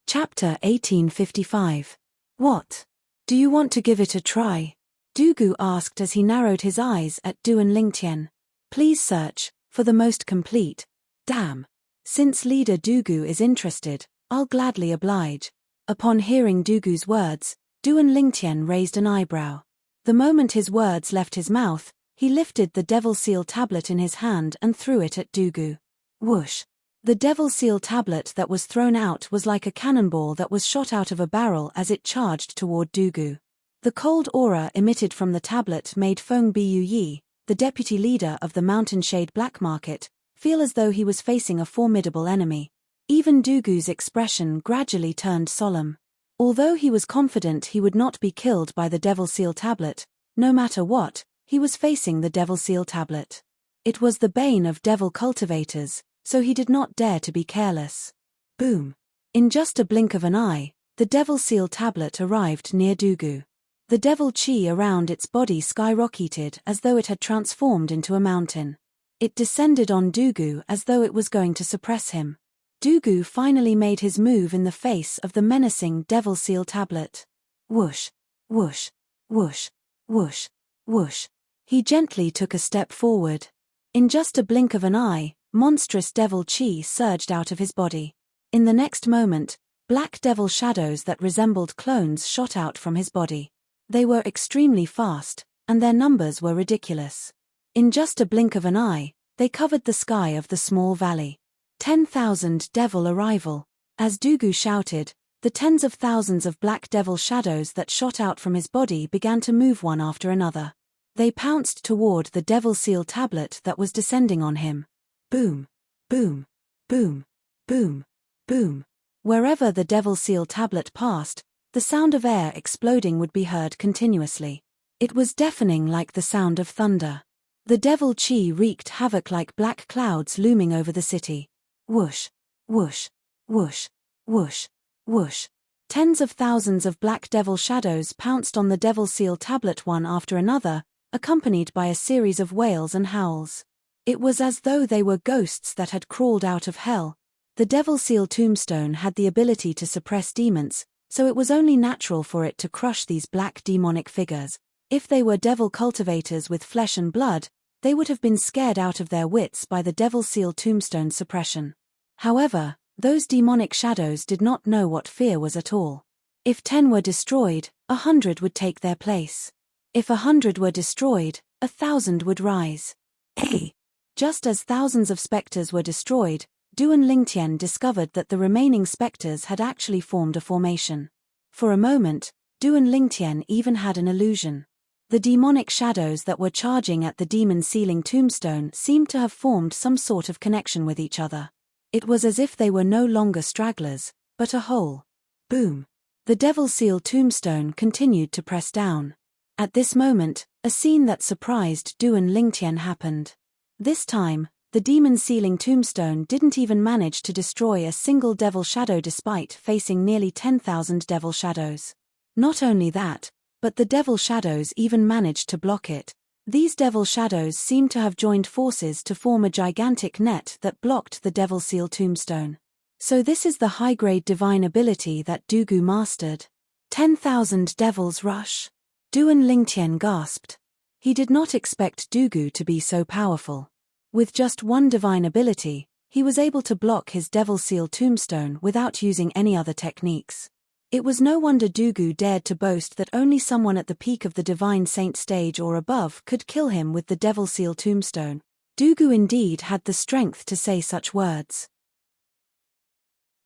Chapter 1855. What? Do you want to give it a try? Dugu asked as he narrowed his eyes at Duan Lingtian. Please search for the most complete. Damn. Since leader Dugu is interested, I'll gladly oblige. Upon hearing Dugu's words, Duan Lingtian raised an eyebrow. The moment his words left his mouth, he lifted the Devil Seal tablet in his hand and threw it at Dugu. Whoosh! The Devil Seal tablet that was thrown out was like a cannonball that was shot out of a barrel as it charged toward Dugu. The cold aura emitted from the tablet made Feng Buyi, the deputy leader of the Mountainshade Black Market, feel as though he was facing a formidable enemy. Even Dugu's expression gradually turned solemn. Although he was confident he would not be killed by the Devil Seal tablet, no matter what, he was facing the Devil Seal tablet. It was the bane of devil cultivators, so he did not dare to be careless. Boom! In just a blink of an eye, the Devil Seal tablet arrived near Dugu. The devil chi around its body skyrocketed as though it had transformed into a mountain. It descended on Dugu as though it was going to suppress him. Dugu finally made his move in the face of the menacing Devil Seal tablet. Whoosh, whoosh, whoosh, whoosh, whoosh. He gently took a step forward. In just a blink of an eye, monstrous devil chi surged out of his body. In the next moment, black devil shadows that resembled clones shot out from his body. They were extremely fast, and their numbers were ridiculous. In just a blink of an eye, they covered the sky of the small valley. 10,000 devil arrival. As Dugu shouted, the tens of thousands of black devil shadows that shot out from his body began to move one after another. They pounced toward the Devil Seal tablet that was descending on him. Boom, boom, boom, boom, boom. Wherever the Devil Seal tablet passed, the sound of air exploding would be heard continuously. It was deafening like the sound of thunder. The devil chi wreaked havoc like black clouds looming over the city. Whoosh, whoosh, whoosh, whoosh, whoosh. Tens of thousands of black devil shadows pounced on the Devil Seal tablet one after another, accompanied by a series of wails and howls. It was as though they were ghosts that had crawled out of hell. The Devil Seal tombstone had the ability to suppress demons, so it was only natural for it to crush these black demonic figures. If they were devil cultivators with flesh and blood, they would have been scared out of their wits by the Devil Seal tombstone suppression. However, those demonic shadows did not know what fear was at all. If 10 were destroyed, 100 would take their place. If 100 were destroyed, 1,000 would rise. Hey! Just as thousands of specters were destroyed, Duan Lingtian discovered that the remaining specters had actually formed a formation. For a moment, Duan Lingtian even had an illusion. The demonic shadows that were charging at the demon sealing tombstone seemed to have formed some sort of connection with each other. It was as if they were no longer stragglers, but a whole. Boom! The devil seal tombstone continued to press down. At this moment, a scene that surprised Duan Lingtian happened. This time, the demon sealing tombstone didn't even manage to destroy a single devil shadow despite facing nearly 10,000 devil shadows. Not only that, but the devil shadows even managed to block it. These devil shadows seemed to have joined forces to form a gigantic net that blocked the devil seal tombstone. So this is the high-grade divine ability that Dugu mastered. 10,000 Devil's Rush. Duan Lingtian gasped. He did not expect Dugu to be so powerful. With just one divine ability, he was able to block his devil seal tombstone without using any other techniques. It was no wonder Dugu dared to boast that only someone at the peak of the divine saint stage or above could kill him with the devil seal tombstone. Dugu indeed had the strength to say such words.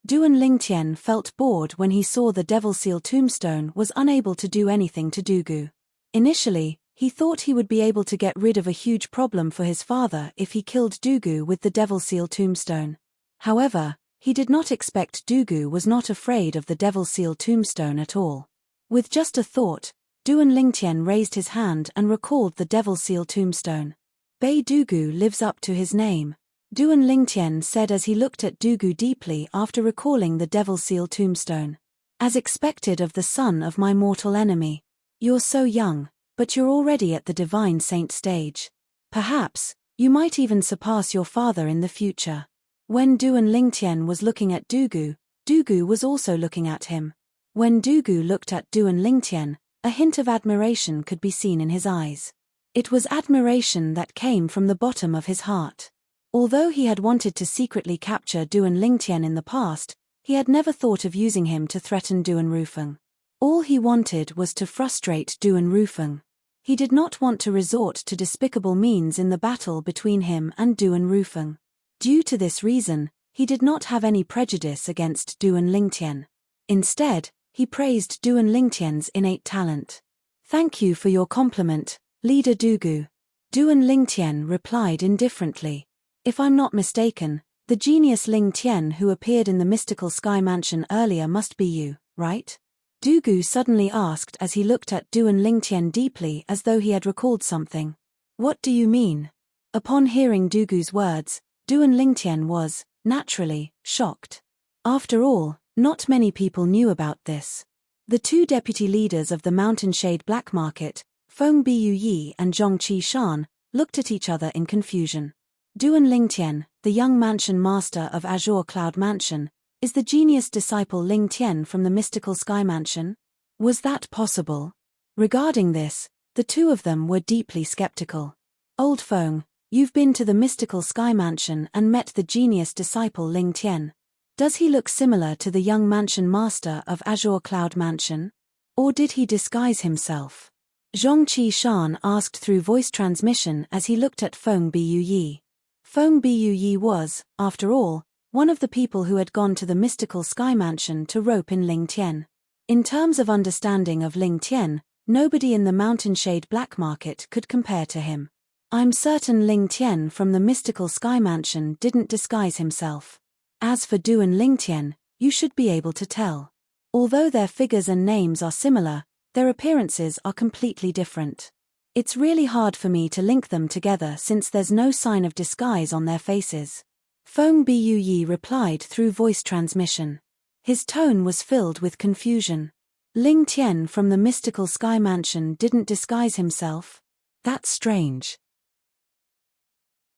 Duan Lingtian felt bored when he saw the devil seal tombstone was unable to do anything to Dugu. Initially, he thought he would be able to get rid of a huge problem for his father if he killed Dugu with the devil seal tombstone. However, he did not expect Dugu was not afraid of the devil seal tombstone at all. With just a thought, Duan Lingtian raised his hand and recalled the devil seal tombstone. Bei Dugu lives up to his name, Duan Lingtian said as he looked at Dugu deeply after recalling the devil seal tombstone. As expected of the son of my mortal enemy. You're so young, but you're already at the divine saint stage. Perhaps, you might even surpass your father in the future. When Duan Lingtian was looking at Dugu, Dugu was also looking at him. When Dugu looked at Duan Lingtian, a hint of admiration could be seen in his eyes. It was admiration that came from the bottom of his heart. Although he had wanted to secretly capture Duan Lingtian in the past, he had never thought of using him to threaten Duan Rufeng. All he wanted was to frustrate Duan Rufeng. He did not want to resort to despicable means in the battle between him and Duan Rufeng. Due to this reason, he did not have any prejudice against Duan Lingtian. Instead, he praised Duan Lingtian's innate talent. Thank you for your compliment, Leader Dugu. Duan Lingtian replied indifferently. If I'm not mistaken, the genius Lingtian who appeared in the mystical sky mansion earlier must be you, right? Dugu suddenly asked as he looked at Duan Lingtian deeply as though he had recalled something. What do you mean? Upon hearing Dugu's words, Duan Lingtian was, naturally, shocked. After all, not many people knew about this. The two deputy leaders of the Mountain Shade Black Market, Feng Biyu and Zhong Qi Shan, looked at each other in confusion. Duan Lingtian, the young mansion master of Azure Cloud Mansion, is the genius disciple Lingtian from the mystical sky mansion? Was that possible? Regarding this, the two of them were deeply skeptical. Old Feng, you've been to the mystical sky mansion and met the genius disciple Lingtian. Does he look similar to the young mansion master of Azure Cloud Mansion? Or did he disguise himself? Zhong Qi Shan asked through voice transmission as he looked at Feng Biyu. Feng Biyu was, after all, one of the people who had gone to the mystical sky mansion to rope in Lingtian. In terms of understanding of Lingtian, nobody in the Mountain Shade Black Market could compare to him. I'm certain Lingtian from the mystical sky mansion didn't disguise himself. As for Duan Lingtian, you should be able to tell. Although their figures and names are similar, their appearances are completely different. It's really hard for me to link them together since there's no sign of disguise on their faces. Feng Biyu replied through voice transmission. His tone was filled with confusion. Lingtian from the mystical sky mansion didn't disguise himself? That's strange.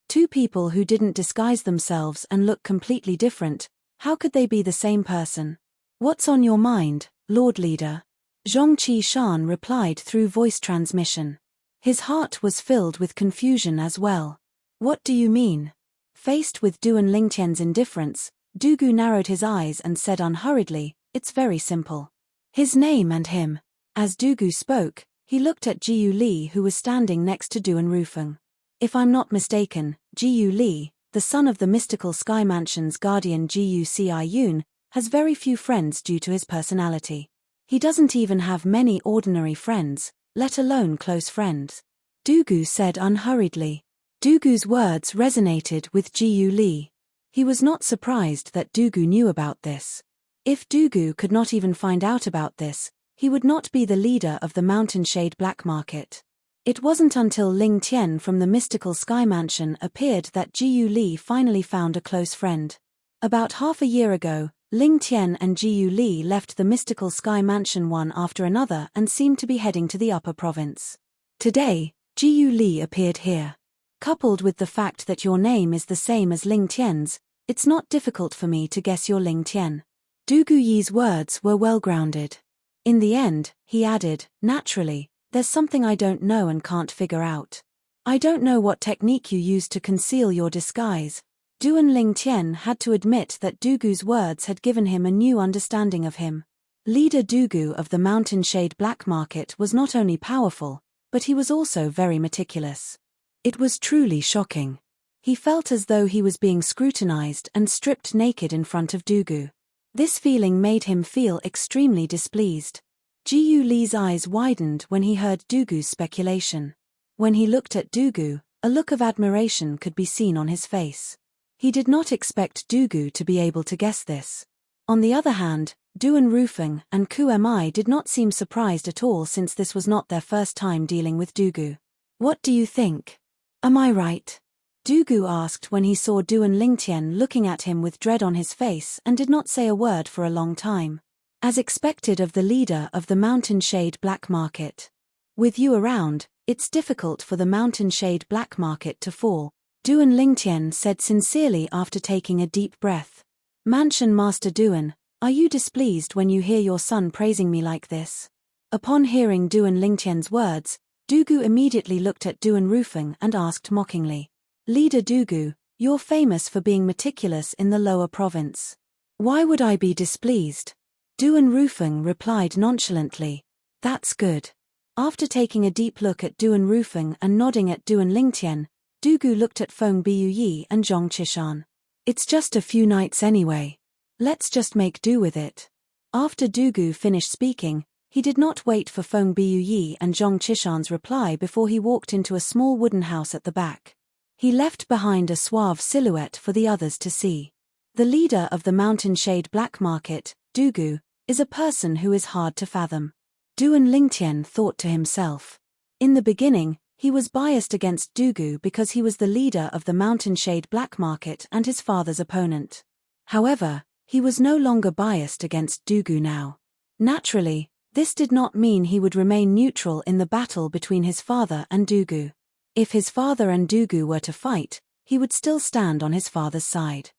Two people who didn't disguise themselves and look completely different, how could they be the same person? What's on your mind, Lord Leader? Zhong Qi Shan replied through voice transmission. His heart was filled with confusion as well. What do you mean? Faced with Duan Lingtian's indifference, Dugu narrowed his eyes and said unhurriedly, it's very simple. His name and him. As Dugu spoke, he looked at Jiyu Li who was standing next to Duan Rufeng. If I'm not mistaken, Jiyu Li, the son of the mystical sky mansion's guardian Jiyu Ci Yun, has very few friends due to his personality. He doesn't even have many ordinary friends, let alone close friends. Dugu said unhurriedly. Dugu's words resonated with Jiu Li. He was not surprised that Dugu knew about this. If Dugu could not even find out about this, he would not be the leader of the Mountain Shade Black Market. It wasn't until Ling Tian from the mystical Sky Mansion appeared that Jiu Li finally found a close friend. About half a year ago, Ling Tian and Jiu Li left the mystical Sky Mansion one after another and seemed to be heading to the upper province. Today, Jiu Li appeared here. Coupled with the fact that your name is the same as Ling Tian's, it's not difficult for me to guess you're Ling Tian. Dugu Yi's words were well-grounded. In the end, he added, naturally, there's something I don't know and can't figure out. I don't know what technique you used to conceal your disguise. Duan Ling Tian had to admit that Dugu's words had given him a new understanding of him. Leader Dugu of the Mountain Shade Black Market was not only powerful, but he was also very meticulous. It was truly shocking. He felt as though he was being scrutinized and stripped naked in front of Dugu. This feeling made him feel extremely displeased. Jiu Li's eyes widened when he heard Dugu's speculation. When he looked at Dugu, a look of admiration could be seen on his face. He did not expect Dugu to be able to guess this. On the other hand, Duan Rufeng and Ku Mi did not seem surprised at all since this was not their first time dealing with Dugu. What do you think? Am I right? Dugu asked when he saw Duan Lingtian looking at him with dread on his face and did not say a word for a long time. As expected of the leader of the Mountain Shade Black Market. With you around, it's difficult for the Mountain Shade Black Market to fall, Duan Lingtian said sincerely after taking a deep breath. Mansion Master Duan, are you displeased when you hear your son praising me like this? Upon hearing Duan Lingtian's words, Dugu immediately looked at Duan Rufeng and asked mockingly. Leader Dugu, you're famous for being meticulous in the lower province. Why would I be displeased? Duan Rufeng replied nonchalantly. That's good. After taking a deep look at Duan Rufeng and nodding at Duan Lingtian, Dugu looked at Feng Biuyi and Zhong Qishan. It's just a few nights anyway. Let's just make do with it. After Dugu finished speaking, he did not wait for Feng Biuyi and Zhong Qishan's reply before he walked into a small wooden house at the back. He left behind a suave silhouette for the others to see. The leader of the Mountain Shade Black Market, Dugu, is a person who is hard to fathom. Duan Lingtian thought to himself. In the beginning, he was biased against Dugu because he was the leader of the Mountain Shade Black Market and his father's opponent. However, he was no longer biased against Dugu now. Naturally, this did not mean he would remain neutral in the battle between his father and Dugu. If his father and Dugu were to fight, he would still stand on his father's side.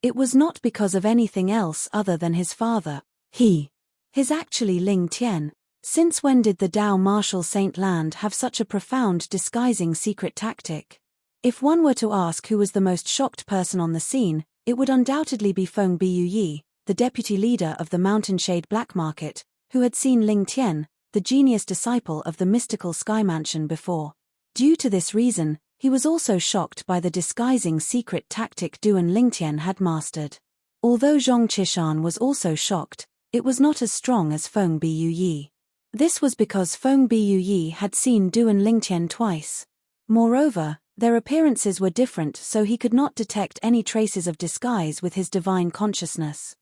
It was not because of anything else other than his father. His actually Ling Tian. Since when did the Dao Marshal Saint Land have such a profound disguising secret tactic? If one were to ask who was the most shocked person on the scene, it would undoubtedly be Feng Biuyi, the deputy leader of the Mountain Shade Black Market, who had seen Ling Tian, the genius disciple of the mystical Sky Mansion before. Due to this reason, he was also shocked by the disguising secret tactic Duan Lingtian had mastered. Although Zhong Qishan was also shocked, it was not as strong as Feng Biuyi. This was because Feng Biuyi had seen Duan Lingtian twice. Moreover, their appearances were different, so he could not detect any traces of disguise with his divine consciousness.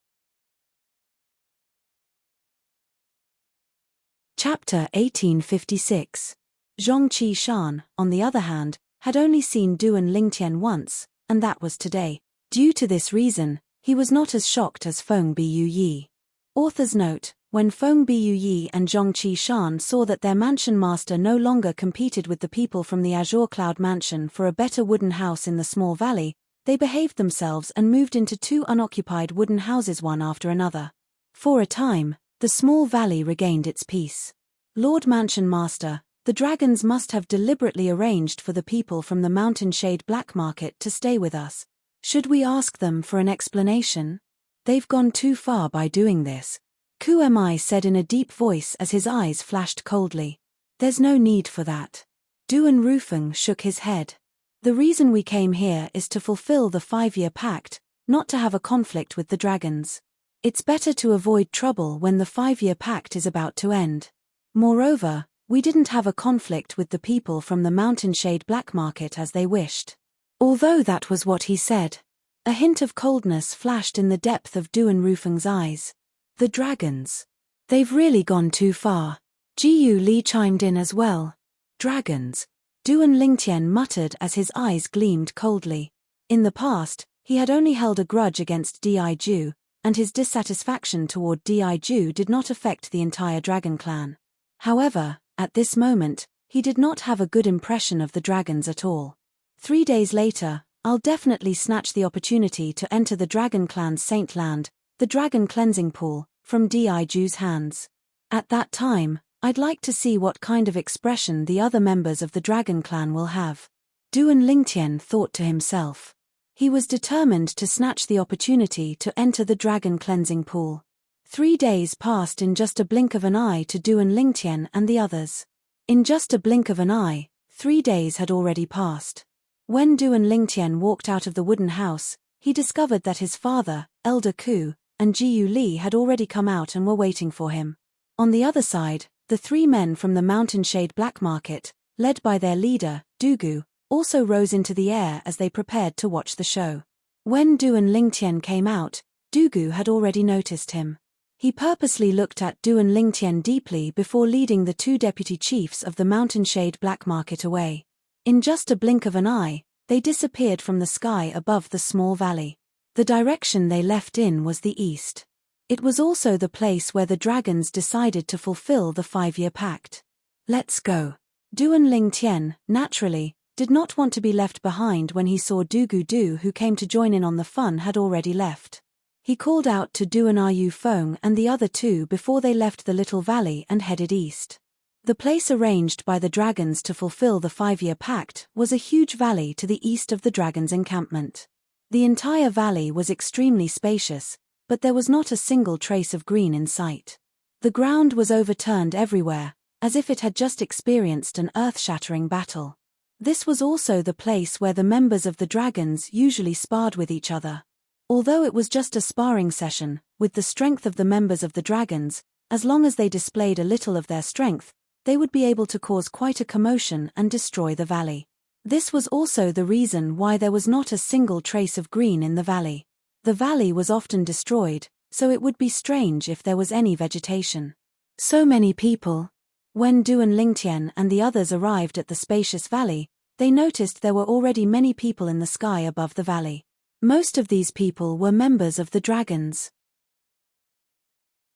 Chapter 1856. Zhong Qishan, on the other hand, had only seen Duan Lingtian once, and that was today. Due to this reason, he was not as shocked as Feng Biuyi. Author's note: when Feng Biuyi and Zhong Qishan saw that their mansion master no longer competed with the people from the Azure Cloud Mansion for a better wooden house in the small valley, they behaved themselves and moved into two unoccupied wooden houses one after another. For a time, the small valley regained its peace. Lord Mansion Master, the dragons must have deliberately arranged for the people from the Mountain Shade Black Market to stay with us. Should we ask them for an explanation? They've gone too far by doing this. Ku Mi said in a deep voice as his eyes flashed coldly. There's no need for that. Duan Rufeng shook his head. The reason we came here is to fulfill the 5-year pact, not to have a conflict with the dragons. It's better to avoid trouble when the 5-year pact is about to end. Moreover, we didn't have a conflict with the people from the Mountainshade Black Market as they wished. Although that was what he said. A hint of coldness flashed in the depth of Duan Rufeng's eyes. The dragons. They've really gone too far. Jiyu Li chimed in as well. Dragons. Duan Lingtian muttered as his eyes gleamed coldly. In the past, he had only held a grudge against Di Ju, and his dissatisfaction toward Di Ju did not affect the entire dragon clan. However, at this moment, he did not have a good impression of the dragons at all. 3 days later, I'll definitely snatch the opportunity to enter the dragon clan's Saint Land, the dragon cleansing pool, from Di Ju's hands. At that time, I'd like to see what kind of expression the other members of the dragon clan will have. Duan Lingtian thought to himself. He was determined to snatch the opportunity to enter the dragon cleansing pool. 3 days passed in just a blink of an eye to Duan Lingtian and the others. In just a blink of an eye, 3 days had already passed. When Duan Lingtian walked out of the wooden house, he discovered that his father, Elder Ku, and Jiyu Li had already come out and were waiting for him. On the other side, the 3 men from the Mountainshade Black Market, led by their leader, Dugu, also rose into the air as they prepared to watch the show. When Duan Lingtian came out, Dugu had already noticed him. He purposely looked at Duan Lingtian deeply before leading the 2 deputy chiefs of the Mountainshade Black Market away. In just a blink of an eye, they disappeared from the sky above the small valley. The direction they left in was the east. It was also the place where the dragons decided to fulfill the 5-year pact. Let's go. Duan Lingtian, naturally, did not want to be left behind when he saw Dugu Du, who came to join in on the fun, had already left. He called out to Duan Yufeng and the other 2 before they left the little valley and headed east. The place arranged by the dragons to fulfill the 5-year pact was a huge valley to the east of the dragons' encampment. The entire valley was extremely spacious, but there was not a single trace of green in sight. The ground was overturned everywhere, as if it had just experienced an earth-shattering battle. This was also the place where the members of the dragons usually sparred with each other. Although it was just a sparring session, with the strength of the members of the dragons, as long as they displayed a little of their strength, they would be able to cause quite a commotion and destroy the valley. This was also the reason why there was not a single trace of green in the valley. The valley was often destroyed, so it would be strange if there was any vegetation. So many people. When Duan Lingtian and the others arrived at the spacious valley, they noticed there were already many people in the sky above the valley. Most of these people were members of the dragons.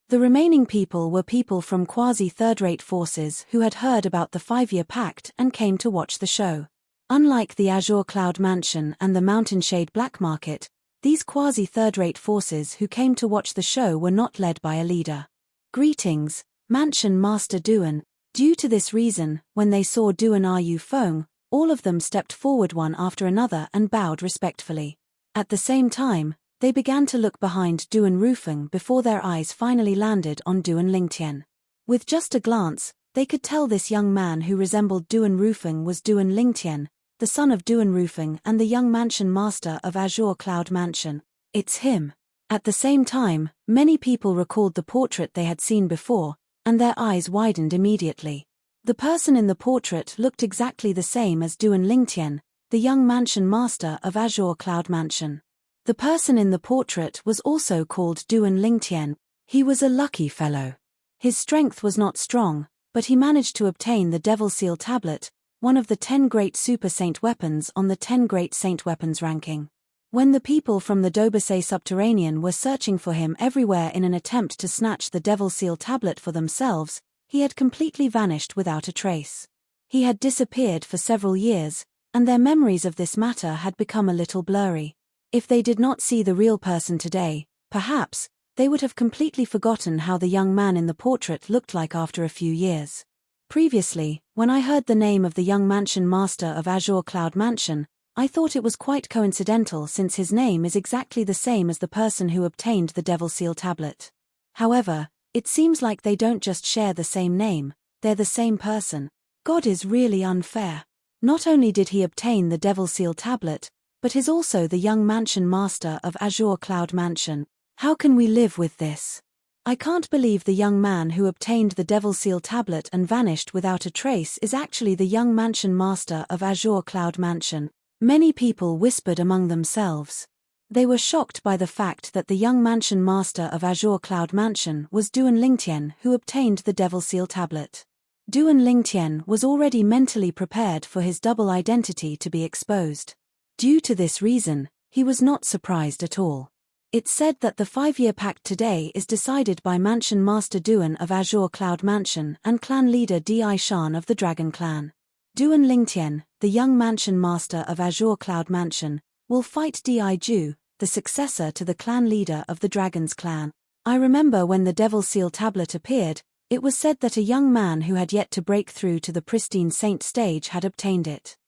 The remaining people were people from quasi-third-rate forces who had heard about the 5-year pact and came to watch the show. Unlike the Azure Cloud Mansion and the Mountainshade Black Market, these quasi-third-rate forces who came to watch the show were not led by a leader. Greetings, Mansion Master Duan. Due to this reason, when they saw Duan Yufeng, all of them stepped forward one after another and bowed respectfully. At the same time, they began to look behind Duan Rufeng before their eyes finally landed on Duan Lingtian. With just a glance, they could tell this young man who resembled Duan Rufeng was Duan Lingtian, the son of Duan Rufeng and the young mansion master of Azure Cloud Mansion. It's him. At the same time, many people recalled the portrait they had seen before, and their eyes widened immediately. The person in the portrait looked exactly the same as Duan Lingtian, the young mansion master of Azure Cloud Mansion. The person in the portrait was also called Duan Lingtian. He was a lucky fellow. His strength was not strong, but he managed to obtain the Devil Seal Tablet, one of the 10 great super saint weapons on the 10 great saint weapons ranking. When the people from the Dobasay Subterranean were searching for him everywhere in an attempt to snatch the Devil Seal Tablet for themselves, he had completely vanished without a trace. He had disappeared for several years, and their memories of this matter had become a little blurry. If they did not see the real person today, perhaps, they would have completely forgotten how the young man in the portrait looked like after a few years. Previously, when I heard the name of the young mansion master of Azure Cloud Mansion, I thought it was quite coincidental since his name is exactly the same as the person who obtained the Devil Seal Tablet. However, it seems like they don't just share the same name, they're the same person. God is really unfair. Not only did he obtain the Devil Seal Tablet, but is also the young mansion master of Azure Cloud Mansion. How can we live with this? I can't believe the young man who obtained the Devil Seal tablet and vanished without a trace is actually the young mansion master of Azure Cloud Mansion. Many people whispered among themselves. They were shocked by the fact that the young mansion master of Azure Cloud Mansion was Duan Lingtian, who obtained the Devil Seal tablet. Duan Lingtian was already mentally prepared for his double identity to be exposed. Due to this reason, he was not surprised at all. It's said that the 5-year pact today is decided by Mansion Master Duan of Azure Cloud Mansion and clan leader Di Shan of the Dragon Clan. Duan Lingtian, the young Mansion Master of Azure Cloud Mansion, will fight Di Ju, the successor to the clan leader of the Dragon's Clan. I remember when the Devil Seal tablet appeared, it was said that a young man who had yet to break through to the pristine saint stage had obtained it.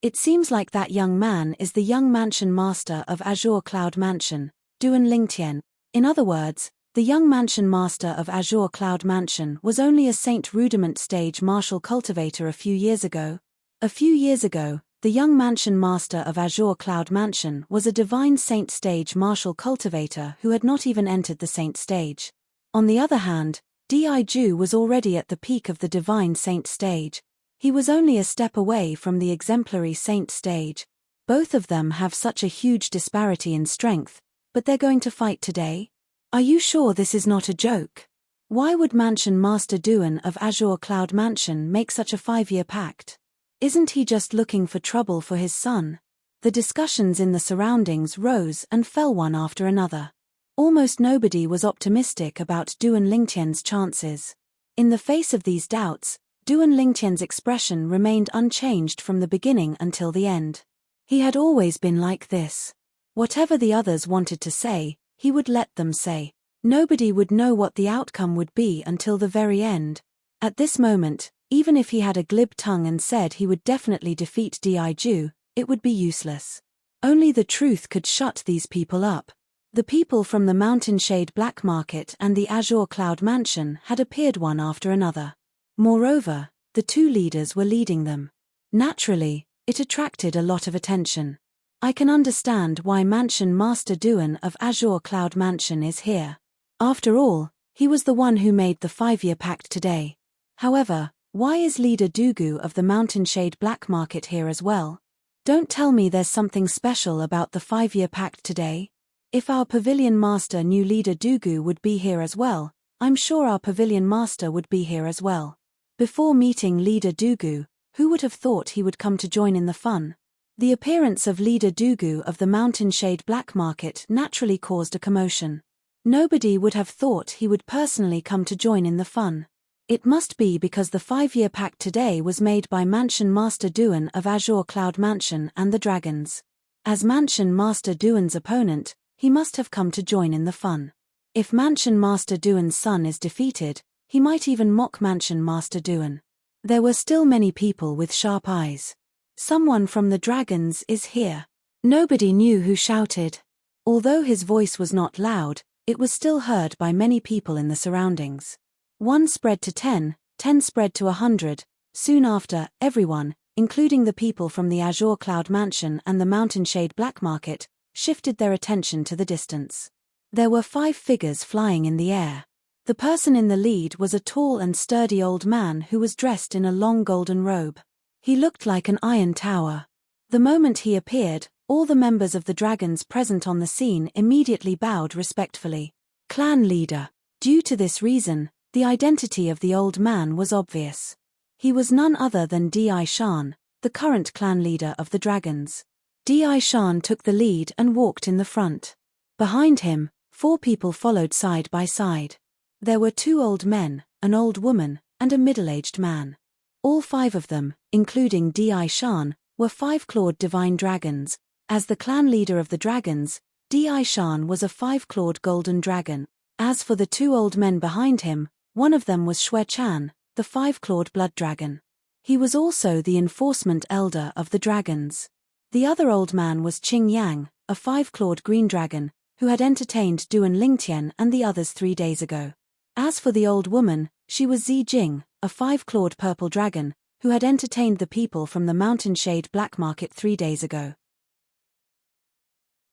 It seems like that young man is the young mansion master of Azure Cloud Mansion, Duan Lingtian. In other words, the young mansion master of Azure Cloud Mansion was only a saint rudiment stage martial cultivator a few years ago. A few years ago, the young mansion master of Azure Cloud Mansion was a divine saint stage martial cultivator who had not even entered the saint stage. On the other hand, Di Ju was already at the peak of the divine saint stage. He was only a step away from the exemplary saint stage. Both of them have such a huge disparity in strength, but they're going to fight today? Are you sure this is not a joke? Why would Mansion Master Duan of Azure Cloud Mansion make such a 5-year pact? Isn't he just looking for trouble for his son? The discussions in the surroundings rose and fell one after another. Almost nobody was optimistic about Duan Lingtian's chances. In the face of these doubts, Duan Lingtian's expression remained unchanged from the beginning until the end. He had always been like this. Whatever the others wanted to say, he would let them say. Nobody would know what the outcome would be until the very end. At this moment, even if he had a glib tongue and said he would definitely defeat Di Ju, it would be useless. Only the truth could shut these people up. The people from the Mountainshade Black Market and the Azure Cloud Mansion had appeared one after another. Moreover, the two leaders were leading them. Naturally, it attracted a lot of attention. I can understand why Mansion Master Duan of Azure Cloud Mansion is here. After all, he was the one who made the 5-year pact today. However, why is leader Dugu of the Mountainshade Black Market here as well? Don't tell me there's something special about the 5-year pact today. If our pavilion master knew leader Dugu would be here as well, I'm sure our pavilion master would be here as well. Before meeting leader Dugu, who would have thought he would come to join in the fun? The appearance of leader Dugu of the Mountainshade Black Market naturally caused a commotion. Nobody would have thought he would personally come to join in the fun. It must be because the 5-year pact today was made by Mansion Master Duan of Azure Cloud Mansion and the Dragons. As Mansion Master Duan's opponent, he must have come to join in the fun. If Mansion Master Duan's son is defeated, he might even mock Mansion Master Duan. There were still many people with sharp eyes. Someone from the Dragons is here. Nobody knew who shouted. Although his voice was not loud, it was still heard by many people in the surroundings. 1 spread to 10, 10 spread to 100. Soon after, everyone, including the people from the Azure Cloud Mansion and the Mountainshade Black Market, shifted their attention to the distance. There were 5 figures flying in the air. The person in the lead was a tall and sturdy old man who was dressed in a long golden robe. He looked like an iron tower. The moment he appeared, all the members of the dragons present on the scene immediately bowed respectfully. Clan leader. Due to this reason, the identity of the old man was obvious. He was none other than Di Shan, the current clan leader of the dragons. Di Shan took the lead and walked in the front. Behind him, 4 people followed side by side. There were 2 old men, an old woman, and a middle-aged man. All 5 of them, including Di Shan, were 5-clawed divine dragons. As the clan leader of the dragons, Di Shan was a 5-clawed golden dragon. As for the 2 old men behind him, one of them was Xue Chan, the 5-clawed blood dragon. He was also the enforcement elder of the dragons. The other old man was Qing Yang, a 5-clawed green dragon, who had entertained Duan Lingtian and the others 3 days ago. As for the old woman, she was Zi Jing, a 5-clawed purple dragon, who had entertained the people from the Mountainshade Black Market 3 days ago.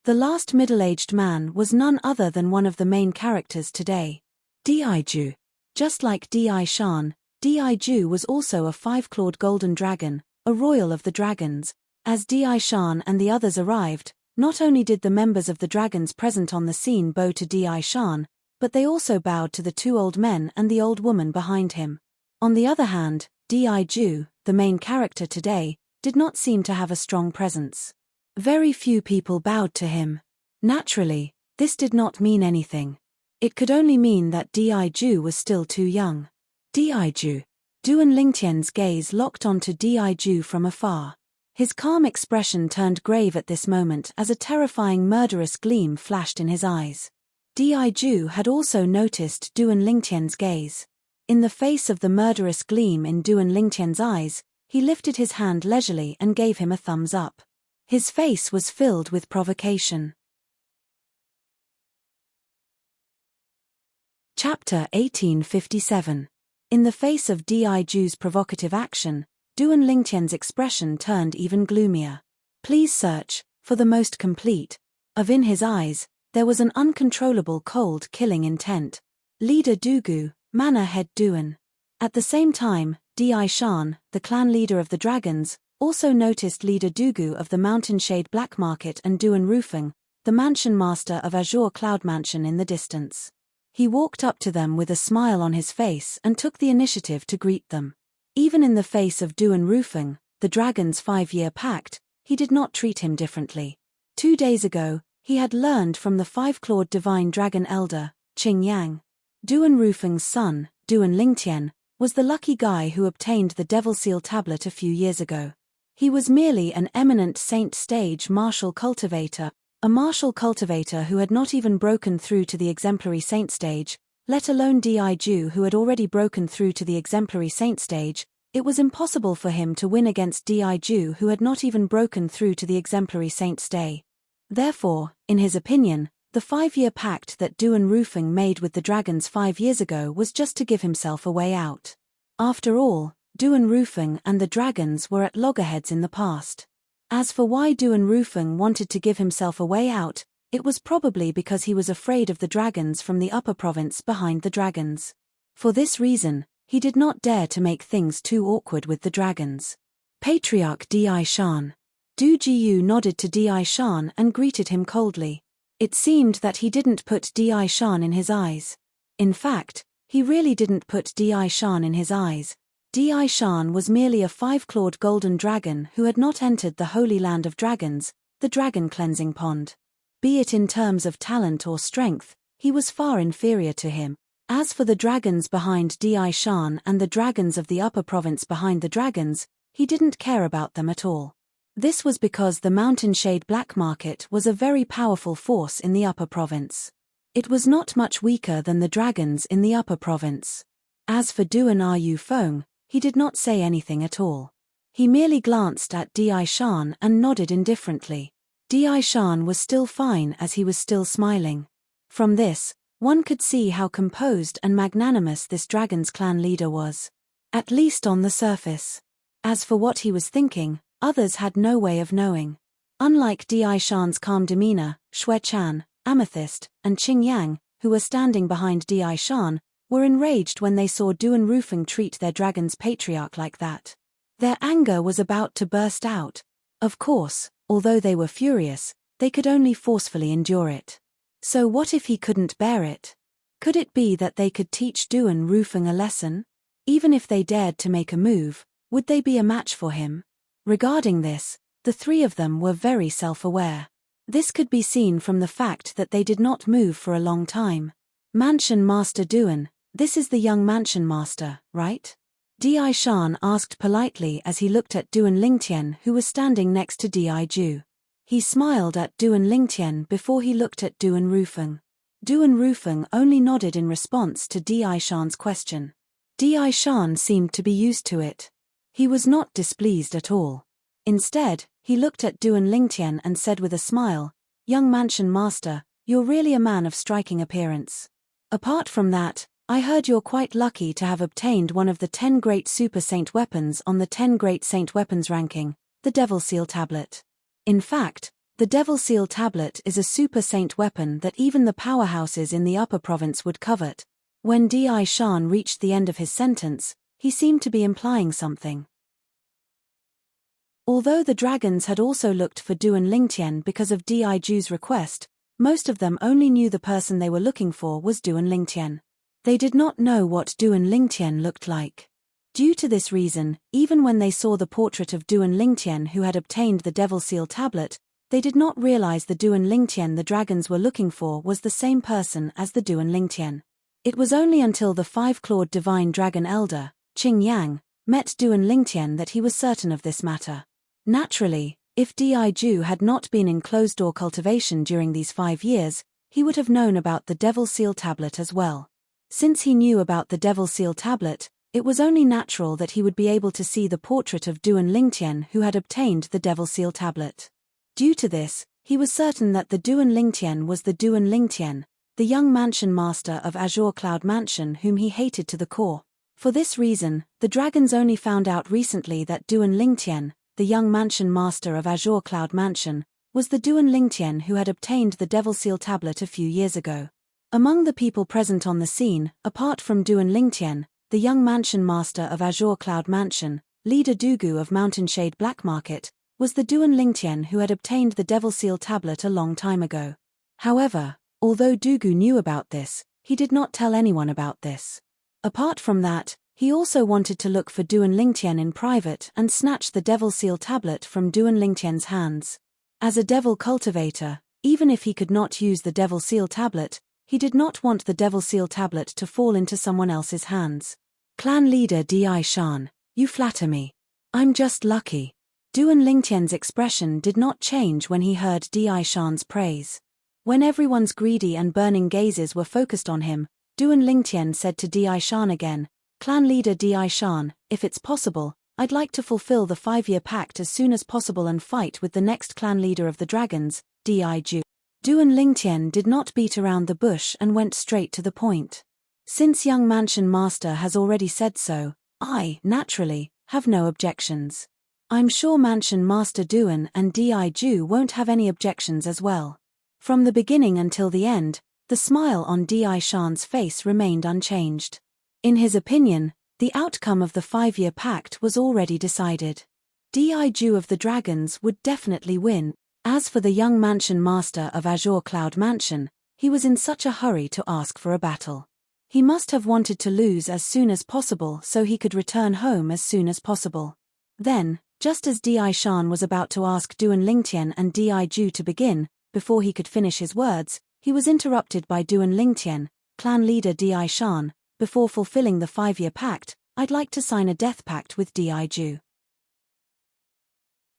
The last middle-aged man was none other than one of the main characters today. Daiju. Just like Shan, Daiju was also a five-clawed golden dragon, a royal of the dragons. As Shan and the others arrived, not only did the members of the dragons present on the scene bow to Shan, but they also bowed to the two old men and the old woman behind him. On the other hand, Daiju, the main character today, did not seem to have a strong presence. Very few people bowed to him. Naturally, this did not mean anything. It could only mean that Daiju was still too young. Daiju. Duan Lingtian's gaze locked onto Daiju from afar. His calm expression turned grave at this moment as a terrifying murderous gleam flashed in his eyes. Daiju had also noticed Duan Lingtian's gaze. In the face of the murderous gleam in Duan Lingtian's eyes, he lifted his hand leisurely and gave him a thumbs up. His face was filled with provocation. Chapter 1857. In the face of Daiju's provocative action, Duan Lingtian's expression turned even gloomier. Please search for the most complete of. In his eyes, there was an uncontrollable cold killing intent. Leader Dugu, Manor Head Duan. At the same time, Shan, the clan leader of the dragons, also noticed Leader Dugu of the Mountain Shade Black Market and Duan Rufeng, the mansion master of Azure Cloud Mansion in the distance. He walked up to them with a smile on his face and took the initiative to greet them. Even in the face of Duan Rufeng, the dragon's 5-year pact, he did not treat him differently. 2 days ago, he had learned from the 5-clawed divine dragon elder, Qing Yang. Duan Rufeng's son, Duan Lingtian, was the lucky guy who obtained the Devil Seal tablet a few years ago. He was merely an eminent saint stage martial cultivator, a martial cultivator who had not even broken through to the exemplary saint stage, let alone Daiju who had already broken through to the exemplary saint stage. It was impossible for him to win against Daiju who had not even broken through to the exemplary saint stage. Therefore, in his opinion, the 5-year pact that Duan Rufeng made with the dragons 5 years ago was just to give himself a way out. After all, Duan Rufeng and the dragons were at loggerheads in the past. As for why Duan Rufeng wanted to give himself a way out, it was probably because he was afraid of the dragons from the upper province behind the dragons. For this reason, he did not dare to make things too awkward with the dragons. Patriarch Shan. Du Jiu nodded to Shan and greeted him coldly. It seemed that he didn't put Shan in his eyes. In fact, he really didn't put Shan in his eyes. Shan was merely a 5-clawed golden dragon who had not entered the Holy Land of Dragons, the dragon cleansing pond. Be it in terms of talent or strength, he was far inferior to him. As for the dragons behind Shan and the dragons of the upper province behind the dragons, he didn't care about them at all. This was because the Mountain Shade Black Market was a very powerful force in the upper province. It was not much weaker than the dragons in the upper province. As for Duan Rufeng, he did not say anything at all. He merely glanced at Shan and nodded indifferently. Shan was still fine as he was still smiling. From this, one could see how composed and magnanimous this dragon's clan leader was. At least on the surface. As for what he was thinking, others had no way of knowing. Unlike Shan's calm demeanor, Xue Chan, Amethyst, and Qing Yang, who were standing behind Shan, were enraged when they saw Duan Rufeng treat their dragon's patriarch like that. Their anger was about to burst out. Of course, although they were furious, they could only forcefully endure it. So what if he couldn't bear it? Could it be that they could teach Duan Rufeng a lesson? Even if they dared to make a move, would they be a match for him? Regarding this, the three of them were very self-aware. This could be seen from the fact that they did not move for a long time. Mansion Master Duan, this is the young mansion master, right? Shan asked politely as he looked at Duan Lingtian who was standing next to Daiju. He smiled at Duan Lingtian before he looked at Duan Rufeng. Duan Rufeng only nodded in response to Shan's question. Shan seemed to be used to it. He was not displeased at all. Instead, he looked at Duan Lingtian and said with a smile, "Young mansion master, you're really a man of striking appearance. Apart from that, I heard you're quite lucky to have obtained one of the 10 great super saint weapons on the 10 great saint weapons ranking, the Devil Seal tablet. In fact, The Devil Seal Tablet is a super saint weapon that even the powerhouses in the upper province would covet. When Di Shan reached the end of his sentence, he seemed to be implying something. Although the dragons had also looked for Duan Lingtian because of Di Ju's request, most of them only knew the person they were looking for was Duan Lingtian. They did not know what Duan Lingtian looked like. Due to this reason, even when they saw the portrait of Duan Lingtian who had obtained the Devil Seal Tablet, they did not realize the Duan Lingtian the dragons were looking for was the same person as the Duan Lingtian. It was only until the five-clawed divine dragon elder, Qing Yang, met Duan Lingtian that he was certain of this matter. Naturally, if Di Ju had not been in closed-door cultivation during these 5 years, he would have known about the Devil Seal Tablet as well. Since he knew about the Devil Seal Tablet, it was only natural that he would be able to see the portrait of Duan Lingtian who had obtained the Devil Seal Tablet. Due to this, he was certain that the Duan Lingtian was the Duan Lingtian, the young mansion master of Azure Cloud Mansion whom he hated to the core. For this reason, the dragons only found out recently that Duan Lingtian, the young mansion master of Azure Cloud Mansion, was the Duan Lingtian who had obtained the Devil Seal Tablet a few years ago. Among the people present on the scene, apart from Duan Lingtian, the young mansion master of Azure Cloud Mansion, leader Dugu of Mountainshade Black Market, was the Duan Lingtian who had obtained the Devil Seal Tablet a long time ago. However, although Dugu knew about this, he did not tell anyone about this. Apart from that, he also wanted to look for Duan Lingtian in private and snatch the Devil Seal Tablet from Duan Lingtian's hands. As a devil cultivator, even if he could not use the Devil Seal Tablet, he did not want the Devil Seal Tablet to fall into someone else's hands. Clan leader Di Shan, you flatter me. I'm just lucky. Duan Lingtian's expression did not change when he heard Di Shan's praise. When everyone's greedy and burning gazes were focused on him, Duan Lingtian said to Di Shan again, Clan leader Di Shan, if it's possible, I'd like to fulfill the 5-year pact as soon as possible and fight with the next clan leader of the dragons, Di Ju. Duan Lingtian did not beat around the bush and went straight to the point. Since young mansion master has already said so, I, naturally, have no objections. I'm sure mansion master Duan and Di Ju won't have any objections as well. From the beginning until the end, the smile on Di Shan's face remained unchanged. In his opinion, the outcome of the 5-year pact was already decided. Di Ju of the dragons would definitely win. As for the young mansion master of Azure Cloud Mansion, he was in such a hurry to ask for a battle. He must have wanted to lose as soon as possible so he could return home as soon as possible. Then, just as Di Shan was about to ask Duan Lingtian and Di Ju to begin, before he could finish his words, he was interrupted by Duan Lingtian, clan leader Di Shan. Before fulfilling the 5-year pact, I'd like to sign a death pact with Di Ju.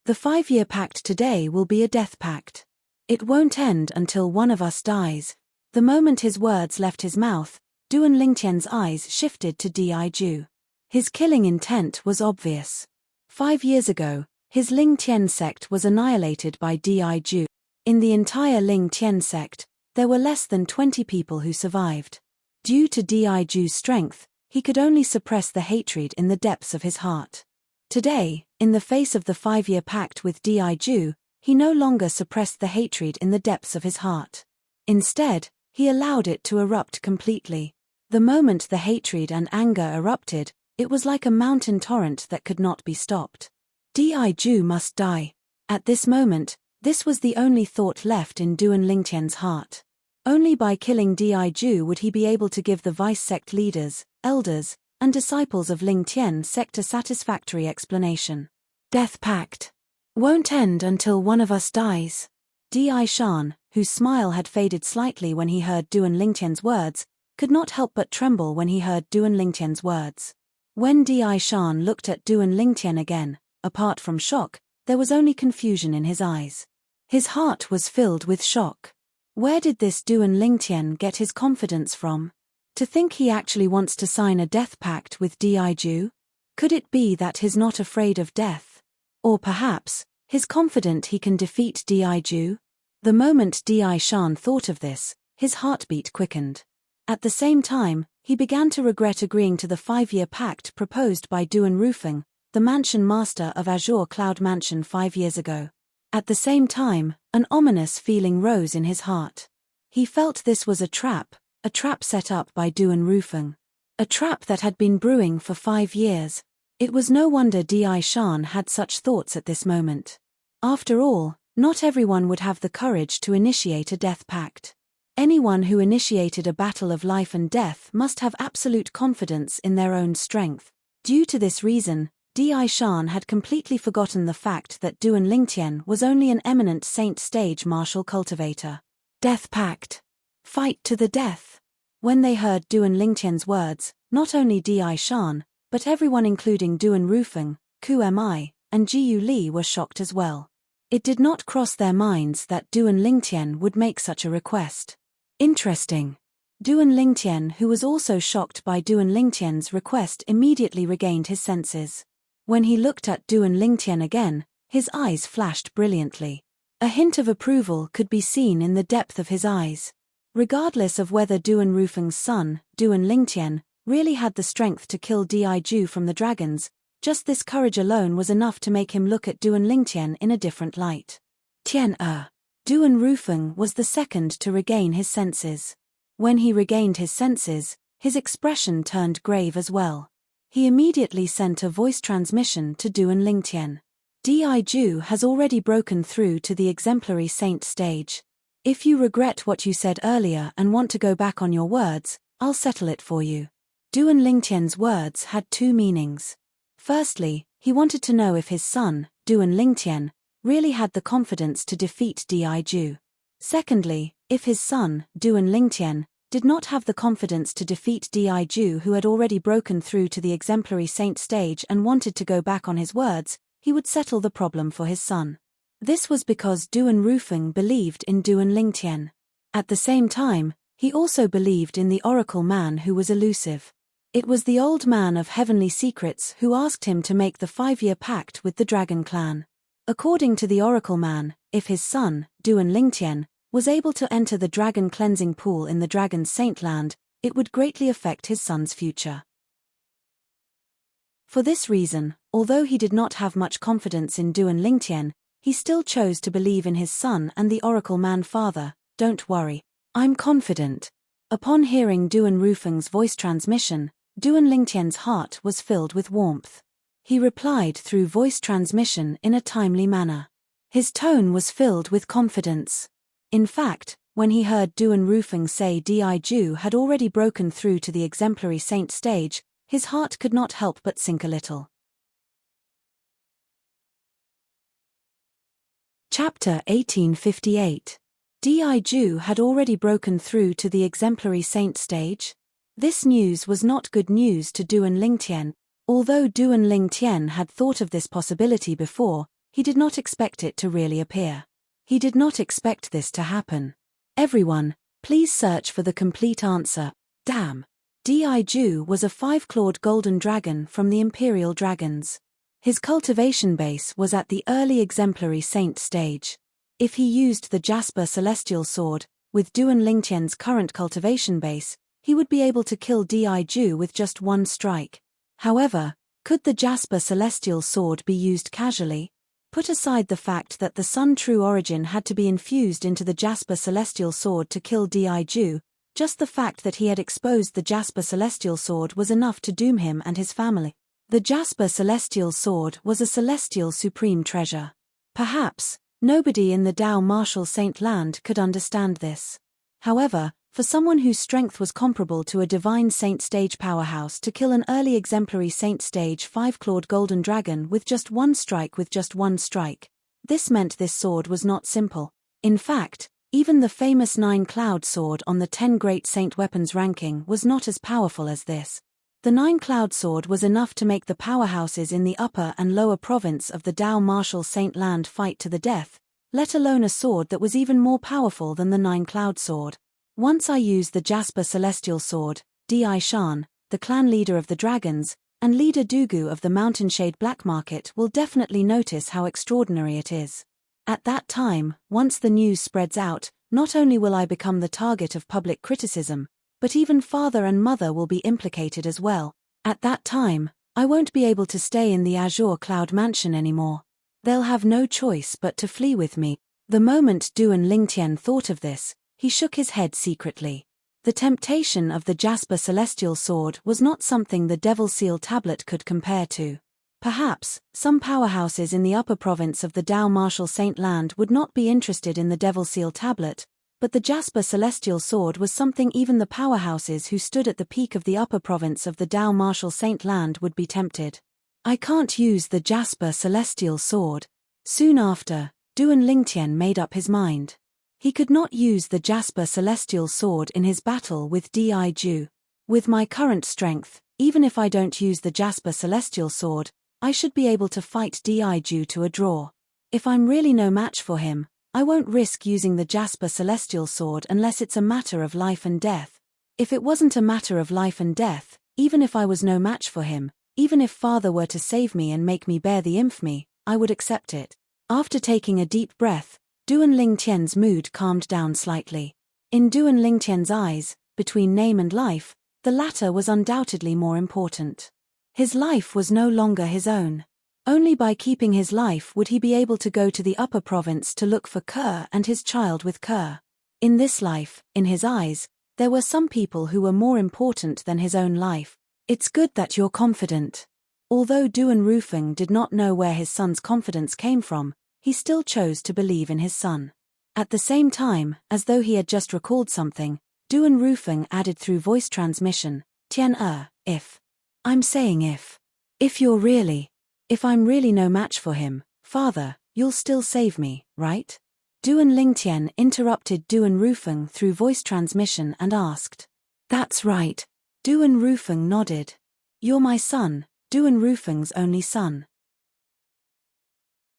The 5-year pact today will be a death pact. It won't end until one of us dies. The moment his words left his mouth, Duan Lingtian's eyes shifted to Di Ju. His killing intent was obvious. 5 years ago, his Ling Tian sect was annihilated by Di Ju. In the entire Ling Tian sect, there were less than 20 people who survived. Due to Di Ju's strength, he could only suppress the hatred in the depths of his heart. Today, in the face of the 5-year pact with Di Ju, he no longer suppressed the hatred in the depths of his heart. Instead, he allowed it to erupt completely. The moment the hatred and anger erupted, it was like a mountain torrent that could not be stopped. Di Ju must die. At this moment, this was the only thought left in Duan Lingtian's heart. Only by killing Di Ju would he be able to give the vice sect leaders, elders, and disciples of Ling Tian sect a satisfactory explanation. Death pact. Won't end until one of us dies. Di Shan, whose smile had faded slightly when he heard Duan Lingtian's words, could not help but tremble when he heard Duan Lingtian's words. When Di Shan looked at Duan Lingtian again, apart from shock, there was only confusion in his eyes. His heart was filled with shock. Where did this Duan Lingtian get his confidence from? To think he actually wants to sign a death pact with Di Ju? Could it be that he's not afraid of death? Or perhaps, he's confident he can defeat Di Ju? The moment Di Shan thought of this, his heartbeat quickened. At the same time, he began to regret agreeing to the 5-year pact proposed by Duan Rufeng, the mansion master of Azure Cloud Mansion 5 years ago. At the same time, an ominous feeling rose in his heart. He felt this was a trap set up by Duan Rufeng. A trap that had been brewing for 5 years. It was no wonder Di Shan had such thoughts at this moment. After all, not everyone would have the courage to initiate a death pact. Anyone who initiated a battle of life and death must have absolute confidence in their own strength. Due to this reason, Di Shan had completely forgotten the fact that Duan Lingtian was only an eminent saint stage martial cultivator. Death pact. Fight to the death. When they heard Duan Lingtian's words, not only Di Shan, but everyone including Duan Rufeng, Ku Mi, and Jiu Li were shocked as well. It did not cross their minds that Duan Lingtian would make such a request. Interesting. Duan Lingtian, who was also shocked by Duan Lingtian's request, immediately regained his senses. When he looked at Duan Lingtian again, his eyes flashed brilliantly. A hint of approval could be seen in the depth of his eyes. Regardless of whether Duan Rufeng's son, Duan Lingtian, really had the strength to kill Di Ju from the dragons, just this courage alone was enough to make him look at Duan Lingtian in a different light. Duan Rufeng was the second to regain his senses. When he regained his senses, his expression turned grave as well. He immediately sent a voice transmission to Duan Lingtian. Di Ju has already broken through to the exemplary saint stage. If you regret what you said earlier and want to go back on your words, I'll settle it for you. Duan Lingtian's words had 2 meanings. Firstly, he wanted to know if his son, Duan Lingtian, really had the confidence to defeat Di Ju. Secondly, if his son, Duan Lingtian, did not have the confidence to defeat Di Ju, who had already broken through to the exemplary saint stage and wanted to go back on his words, he would settle the problem for his son. This was because Duan Rufeng believed in Duan Lingtian. At the same time, he also believed in the oracle man who was elusive. It was the old man of heavenly secrets who asked him to make the 5-year pact with the dragon clan. According to the oracle man, if his son, Duan Lingtian, was able to enter the dragon cleansing pool in the dragon's saintland, it would greatly affect his son's future. For this reason, although he did not have much confidence in Duan Lingtian, he still chose to believe in his son and the oracle man. Father, don't worry, I'm confident. Upon hearing Duan Rufeng's voice transmission, Duan Lingtian's heart was filled with warmth. He replied through voice transmission in a timely manner. His tone was filled with confidence. In fact, when he heard Duan Rufeng say Di Ju had already broken through to the exemplary saint stage, his heart could not help but sink a little. Chapter 1858. Di Ju had already broken through to the exemplary saint stage? This news was not good news to Duan Lingtian. Although Duan Lingtian had thought of this possibility before, he did not expect it to really appear. He did not expect this to happen. Everyone, please search for the complete answer. Damn. Di Ju was a 5-clawed golden dragon from the Imperial Dragons. His cultivation base was at the early exemplary saint stage. If he used the Jasper Celestial Sword, with Duan Lingtian's current cultivation base, he would be able to kill Di Ju with just 1 strike. However, could the Jasper Celestial Sword be used casually? Put aside the fact that the Sun True Origin had to be infused into the Jasper Celestial Sword to kill Di Ju, just the fact that he had exposed the Jasper Celestial Sword was enough to doom him and his family. The Jasper Celestial Sword was a celestial supreme treasure. Perhaps, nobody in the Dao Martial Saint Land could understand this. However, for someone whose strength was comparable to a divine saint stage powerhouse to kill an early exemplary saint stage 5-clawed golden dragon with just 1 strike, this meant this sword was not simple. In fact, even the famous 9-cloud sword on the 10 great saint weapons ranking was not as powerful as this. The 9-cloud sword was enough to make the powerhouses in the upper and lower province of the Dao Martial Saint Land fight to the death, let alone a sword that was even more powerful than the 9-cloud sword. Once I use the Jasper Celestial Sword, Di Shan, the clan leader of the dragons, and leader Dugu of the Mountainshade Black Market will definitely notice how extraordinary it is. At that time, once the news spreads out, not only will I become the target of public criticism, but even father and mother will be implicated as well. At that time, I won't be able to stay in the Azure Cloud Mansion anymore. They'll have no choice but to flee with me. The moment Duan Lingtian thought of this, he shook his head secretly. The temptation of the Jasper Celestial Sword was not something the Devil Seal Tablet could compare to. Perhaps, some powerhouses in the upper province of the Dao Martial Saint Land would not be interested in the Devil Seal Tablet, but the Jasper Celestial Sword was something even the powerhouses who stood at the peak of the upper province of the Dao Martial Saint Land would be tempted. I can't use the Jasper Celestial Sword. Soon after, Duan Lingtian made up his mind. He could not use the Jasper Celestial Sword in his battle with Di Ju. With my current strength, even if I don't use the Jasper Celestial Sword, I should be able to fight Di Ju to a draw. If I'm really no match for him, I won't risk using the Jasper Celestial Sword unless it's a matter of life and death. If it wasn't a matter of life and death, even if I was no match for him, even if Father were to save me and make me bear the infamy, I would accept it. After taking a deep breath, Duan Lingtian's mood calmed down slightly. In Duan Lingtian's eyes, between name and life, the latter was undoubtedly more important. His life was no longer his own. Only by keeping his life would he be able to go to the upper province to look for Kerr and his child with Kerr. In this life, in his eyes, there were some people who were more important than his own life. It's good that you're confident. Although Duan Rufeng did not know where his son's confidence came from, he still chose to believe in his son. At the same time, as though he had just recalled something, Duan Rufeng added through voice transmission, Tian if. I'm saying if. If I'm really no match for him, Father, you'll still save me, right? Duan Lingtian interrupted Duan Rufeng through voice transmission and asked. That's right. Duan Rufeng nodded. You're my son, Duan Rufeng's only son.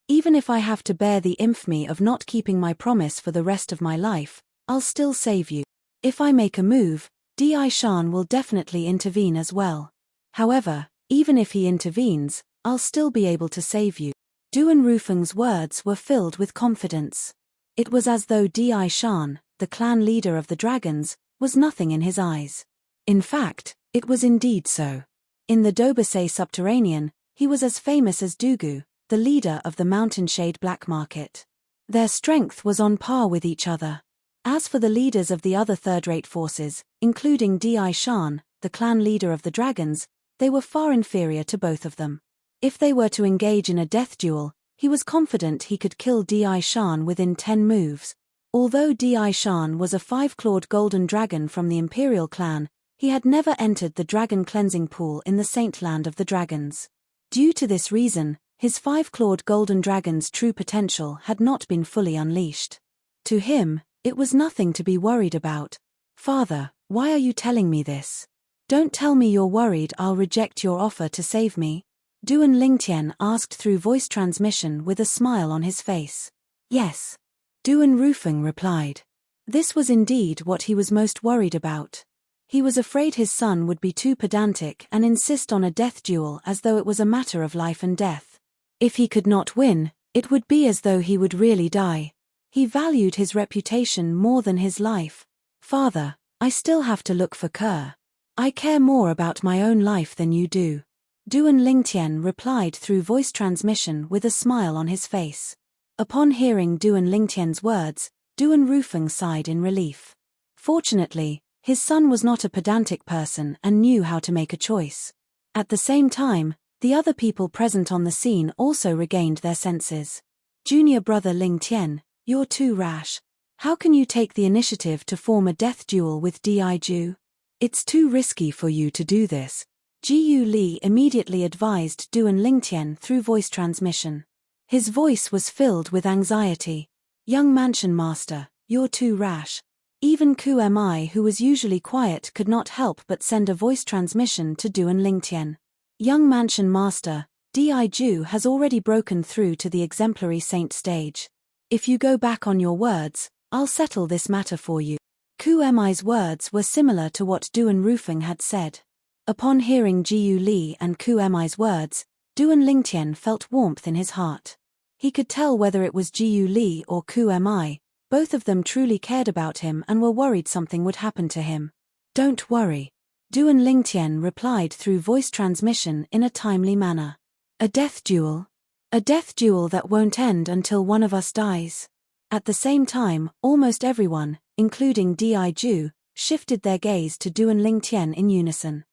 Even if I have to bear the infamy of not keeping my promise for the rest of my life, I'll still save you. If I make a move, Di Shan will definitely intervene as well. However, even if he intervenes, I'll still be able to save you. Duan Rufeng's words were filled with confidence. It was as though Di Shan, the clan leader of the dragons, was nothing in his eyes. In fact, it was indeed so. In the Dobasay subterranean, he was as famous as Dugu, the leader of the Mountainshade Black Market. Their strength was on par with each other. As for the leaders of the other third-rate forces, including Di Shan, the clan leader of the dragons, they were far inferior to both of them. If they were to engage in a death duel, he was confident he could kill Di Shan within 10 moves. Although Di Shan was a 5-clawed golden dragon from the Imperial clan, he had never entered the dragon cleansing pool in the Saint Land of the Dragons. Due to this reason, his 5-clawed golden dragon's true potential had not been fully unleashed. To him, it was nothing to be worried about. Father, why are you telling me this? Don't tell me you're worried I'll reject your offer to save me. Duan Lingtian asked through voice transmission with a smile on his face. Yes. Duan Rufeng replied. This was indeed what he was most worried about. He was afraid his son would be too pedantic and insist on a death duel as though it was a matter of life and death. If he could not win, it would be as though he would really die. He valued his reputation more than his life. Father, I still have to look for Kerr. I care more about my own life than you do. Duan Lingtian replied through voice transmission with a smile on his face. Upon hearing Duan Lingtian's words, Duan Rufeng sighed in relief. Fortunately, his son was not a pedantic person and knew how to make a choice. At the same time, the other people present on the scene also regained their senses. Junior brother Lingtian, you're too rash. How can you take the initiative to form a death duel with Di Ju? It's too risky for you to do this. Jiu Li immediately advised Duan Lingtian through voice transmission. His voice was filled with anxiety. Young Mansion Master, you're too rash. Even Ku Mi, who was usually quiet, could not help but send a voice transmission to Duan Lingtian. Young Mansion Master, Di Ju has already broken through to the exemplary saint stage. If you go back on your words, I'll settle this matter for you. Ku Mi's words were similar to what Duan Rufeng had said. Upon hearing Jiu Li and Ku Mi's words, Duan Lingtian felt warmth in his heart. He could tell whether it was Jiu Li or Ku Mi, both of them truly cared about him and were worried something would happen to him. Don't worry. Duan Lingtian replied through voice transmission in a timely manner. A death duel? A death duel that won't end until one of us dies. At the same time, almost everyone, including Di Ju, shifted their gaze to Duan Lingtian in unison.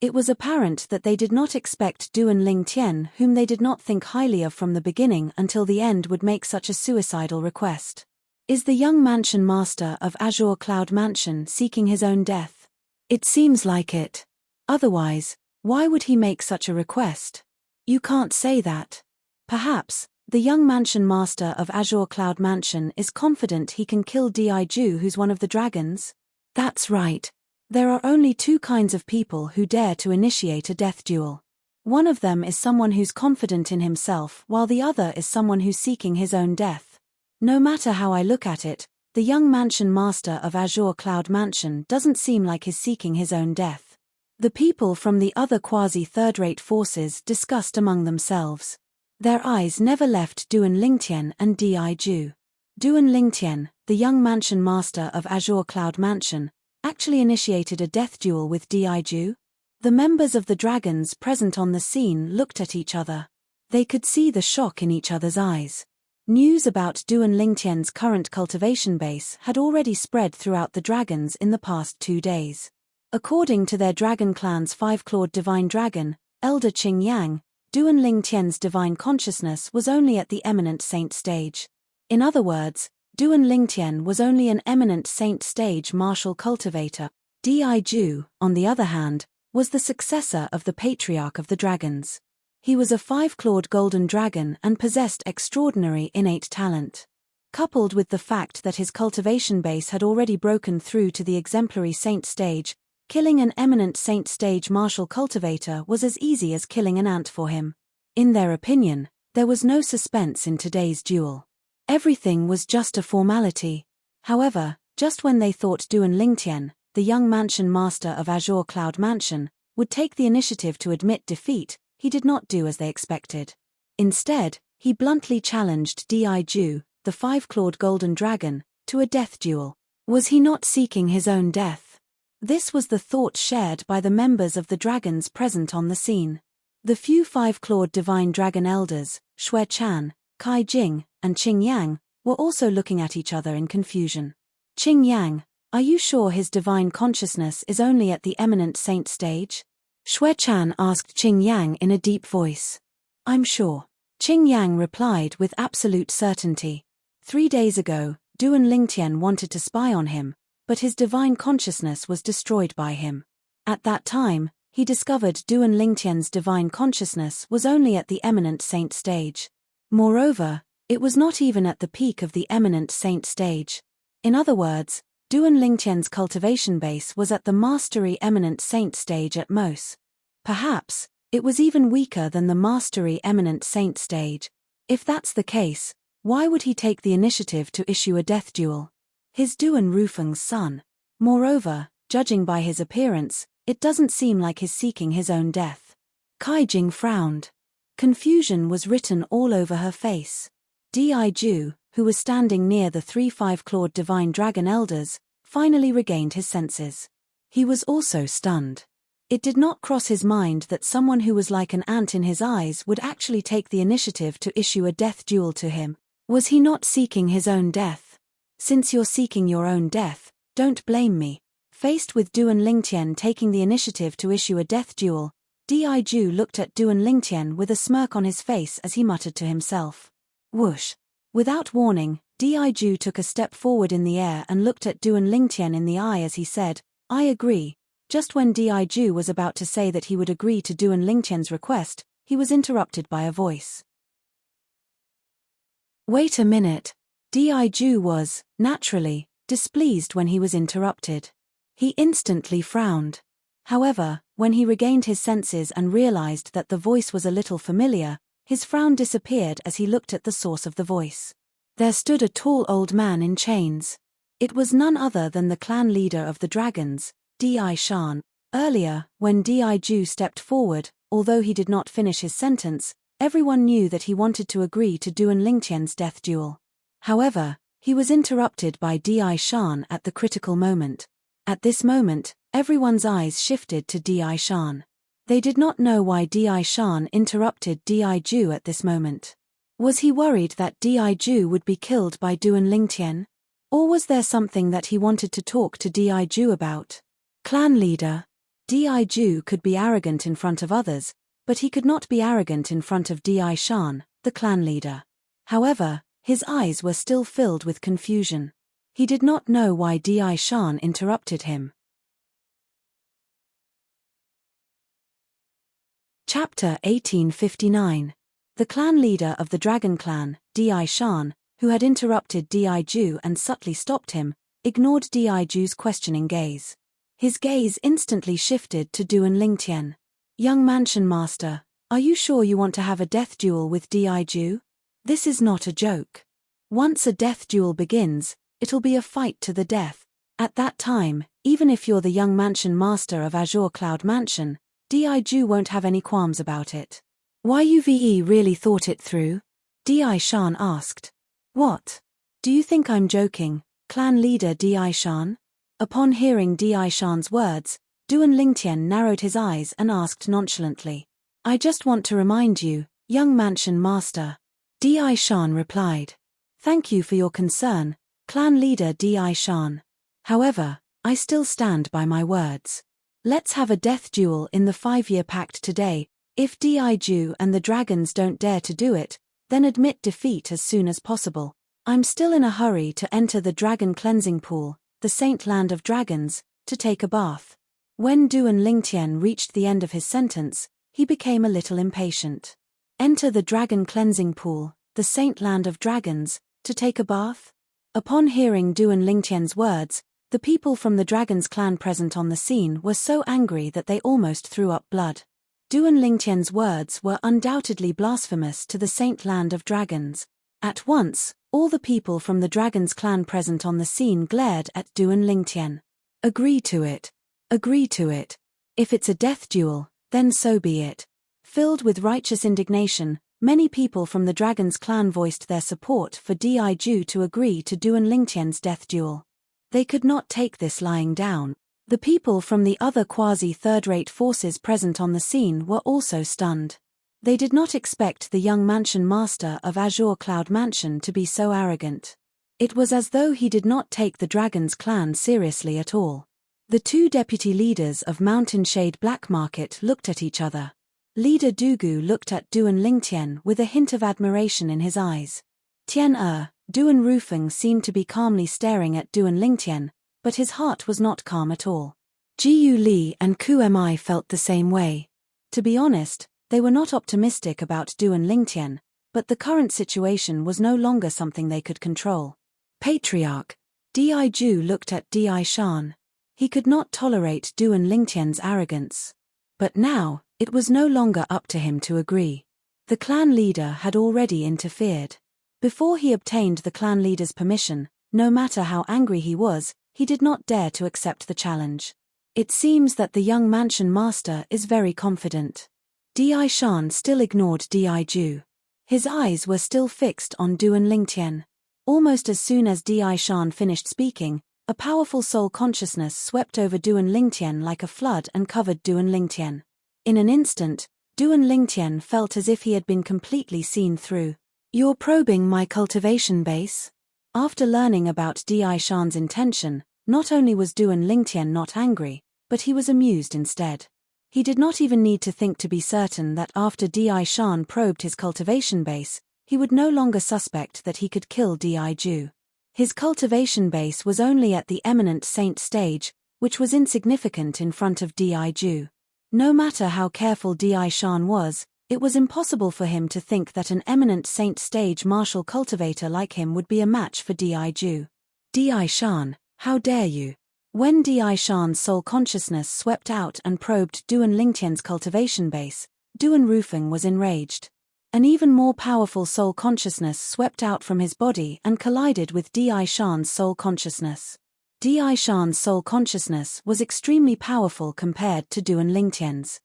It was apparent that they did not expect Duan Lingtian, whom they did not think highly of from the beginning until the end, would make such a suicidal request. Is the young mansion master of Azure Cloud Mansion seeking his own death? It seems like it. Otherwise, why would he make such a request? You can't say that. Perhaps, the young mansion master of Azure Cloud Mansion is confident he can kill Di Ju, who's one of the dragons? That's right. There are only two kinds of people who dare to initiate a death duel. One of them is someone who's confident in himself, while the other is someone who's seeking his own death. No matter how I look at it, the young mansion master of Azure Cloud Mansion doesn't seem like he's seeking his own death. The people from the other quasi-third-rate forces discussed among themselves. Their eyes never left Duan Lingtian and Di Ju. Duan Lingtian, the young mansion master of Azure Cloud Mansion, actually initiated a death duel with Di Ju? The members of the dragons present on the scene looked at each other. They could see the shock in each other's eyes. News about Duan Lingtian's current cultivation base had already spread throughout the dragons in the past 2 days. According to their dragon clan's 5-clawed divine dragon, Elder Qing Yang, Duan Lingtian's divine consciousness was only at the eminent saint stage. In other words, Duan Lingtian was only an eminent saint stage martial cultivator. Di Ju, on the other hand, was the successor of the patriarch of the dragons. He was a 5-clawed golden dragon and possessed extraordinary innate talent. Coupled with the fact that his cultivation base had already broken through to the exemplary saint stage, killing an eminent saint stage martial cultivator was as easy as killing an ant for him. In their opinion, there was no suspense in today's duel. Everything was just a formality. However, just when they thought Duan Lingtian, the young mansion master of Azure Cloud Mansion, would take the initiative to admit defeat, he did not do as they expected. Instead, he bluntly challenged Di Ju, the 5-clawed golden dragon, to a death duel. Was he not seeking his own death? This was the thought shared by the members of the dragons present on the scene. The few 5-clawed divine dragon elders, Shui Chan, Kai Jing, and Qing Yang, were also looking at each other in confusion. Qing Yang, are you sure his divine consciousness is only at the eminent saint stage? Shui Chan asked Qing Yang in a deep voice. I'm sure. Qing Yang replied with absolute certainty. 3 days ago, Duan Lingtian wanted to spy on him, but his divine consciousness was destroyed by him. At that time, he discovered Duan Lingtian's divine consciousness was only at the eminent saint stage. Moreover, it was not even at the peak of the eminent saint stage. In other words, Duan Lingtian's cultivation base was at the mastery eminent saint stage at most. Perhaps, it was even weaker than the mastery eminent saint stage. If that's the case, why would he take the initiative to issue a death duel? His Duan Rufeng's son. Moreover, judging by his appearance, it doesn't seem like he's seeking his own death. Kai Jing frowned. Confusion was written all over her face. Di Ju, who was standing near the 3 5-clawed divine dragon elders, finally regained his senses. He was also stunned. It did not cross his mind that someone who was like an ant in his eyes would actually take the initiative to issue a death duel to him. Was he not seeking his own death? Since you're seeking your own death, don't blame me. Faced with Duan Lingtian taking the initiative to issue a death duel, Di Ju looked at Duan Lingtian with a smirk on his face as he muttered to himself. Whoosh. Without warning, Di Ju took a step forward in the air and looked at Duan Lingtian in the eye as he said, I agree. Just when Di Ju was about to say that he would agree to Duan Lingtian's request, he was interrupted by a voice. Wait a minute. Di Ju was, naturally, displeased when he was interrupted. He instantly frowned. However, when he regained his senses and realized that the voice was a little familiar, his frown disappeared as he looked at the source of the voice. There stood a tall old man in chains. It was none other than the clan leader of the dragons, Di Shan. Earlier, when Di Ju stepped forward, although he did not finish his sentence, everyone knew that he wanted to agree to Duan Lingtian's death duel. However, he was interrupted by Di Shan at the critical moment. At this moment, everyone's eyes shifted to Di Shan. They did not know why Di Shan interrupted Di Ju at this moment. Was he worried that Di Ju would be killed by Duan Lingtian? Or was there something that he wanted to talk to Di Ju about? Clan leader. Di Ju could be arrogant in front of others, but he could not be arrogant in front of Di Shan, the clan leader. However, his eyes were still filled with confusion. He did not know why Di Shan interrupted him. Chapter 1859. The clan leader of the Dragon Clan, Di Shan, who had interrupted Di Ju and subtly stopped him, ignored Di Ju's questioning gaze. His gaze instantly shifted to Duan Lingtian. Young mansion master, are you sure you want to have a death duel with Di Ju? This is not a joke. Once a death duel begins, it'll be a fight to the death. At that time, even if you're the young mansion master of Azure Cloud Mansion, Di Ju won't have any qualms about it. YUVE really thought it through? Di Shan asked. What? Do you think I'm joking, clan leader Di Shan? Upon hearing Di Shan's words, Duan Lingtian narrowed his eyes and asked nonchalantly. I just want to remind you, young mansion master. Di Shan replied. Thank you for your concern, clan leader Di Shan. However, I still stand by my words. Let's have a death duel in the 5-year pact today. If Di Ju and the dragons don't dare to do it, then admit defeat as soon as possible. I'm still in a hurry to enter the dragon cleansing pool, the Saint Land of Dragons, to take a bath. When Duan Lingtian reached the end of his sentence, he became a little impatient. Enter the dragon cleansing pool, the Saint Land of Dragons, to take a bath? Upon hearing Duan Lingtian's words, the people from the Dragon's clan present on the scene were so angry that they almost threw up blood. Duan Lingtian's words were undoubtedly blasphemous to the Saint Land of Dragons. At once, all the people from the Dragon's clan present on the scene glared at Duan Lingtian. Agree to it. Agree to it. If it's a death duel, then so be it. Filled with righteous indignation, many people from the Dragon's clan voiced their support for Di Ju to agree to Duan Lingtian's death duel. They could not take this lying down. The people from the other quasi-third-rate forces present on the scene were also stunned. They did not expect the young mansion master of Azure Cloud Mansion to be so arrogant. It was as though he did not take the Dragon's clan seriously at all. The two deputy leaders of Mountain Shade Black Market looked at each other. Leader Dugu looked at Duan Lingtian with a hint of admiration in his eyes. Duan Rufeng seemed to be calmly staring at Duan Lingtian, but his heart was not calm at all. Jiu Li and Ku Mi felt the same way. To be honest, they were not optimistic about Duan Lingtian, but the current situation was no longer something they could control. Patriarch. Di Ju looked at Di Shan. He could not tolerate Duan Lingtian's arrogance. But now, it was no longer up to him to agree. The clan leader had already interfered. Before he obtained the clan leader's permission, no matter how angry he was, he did not dare to accept the challenge. It seems that the young mansion master is very confident. Di Shan still ignored Di Ju. His eyes were still fixed on Duan Lingtian. Almost as soon as Di Shan finished speaking, a powerful soul consciousness swept over Duan Lingtian like a flood and covered Duan Lingtian. In an instant, Duan Lingtian felt as if he had been completely seen through. You're probing my cultivation base? After learning about Di Shan's intention, not only was Duan Lingtian not angry, but he was amused instead. He did not even need to think to be certain that after Di Shan probed his cultivation base, he would no longer suspect that he could kill Di Ju. His cultivation base was only at the eminent saint stage, which was insignificant in front of Di Ju. No matter how careful Di Shan was, it was impossible for him to think that an eminent saint stage martial cultivator like him would be a match for Di Ju. Di Shan, how dare you? When Di Shan's soul consciousness swept out and probed Duan Lingtian's cultivation base, Duan Rufeng was enraged. An even more powerful soul consciousness swept out from his body and collided with Di Shan's soul consciousness. Di Shan's soul consciousness was extremely powerful compared to Duan Lingtian's.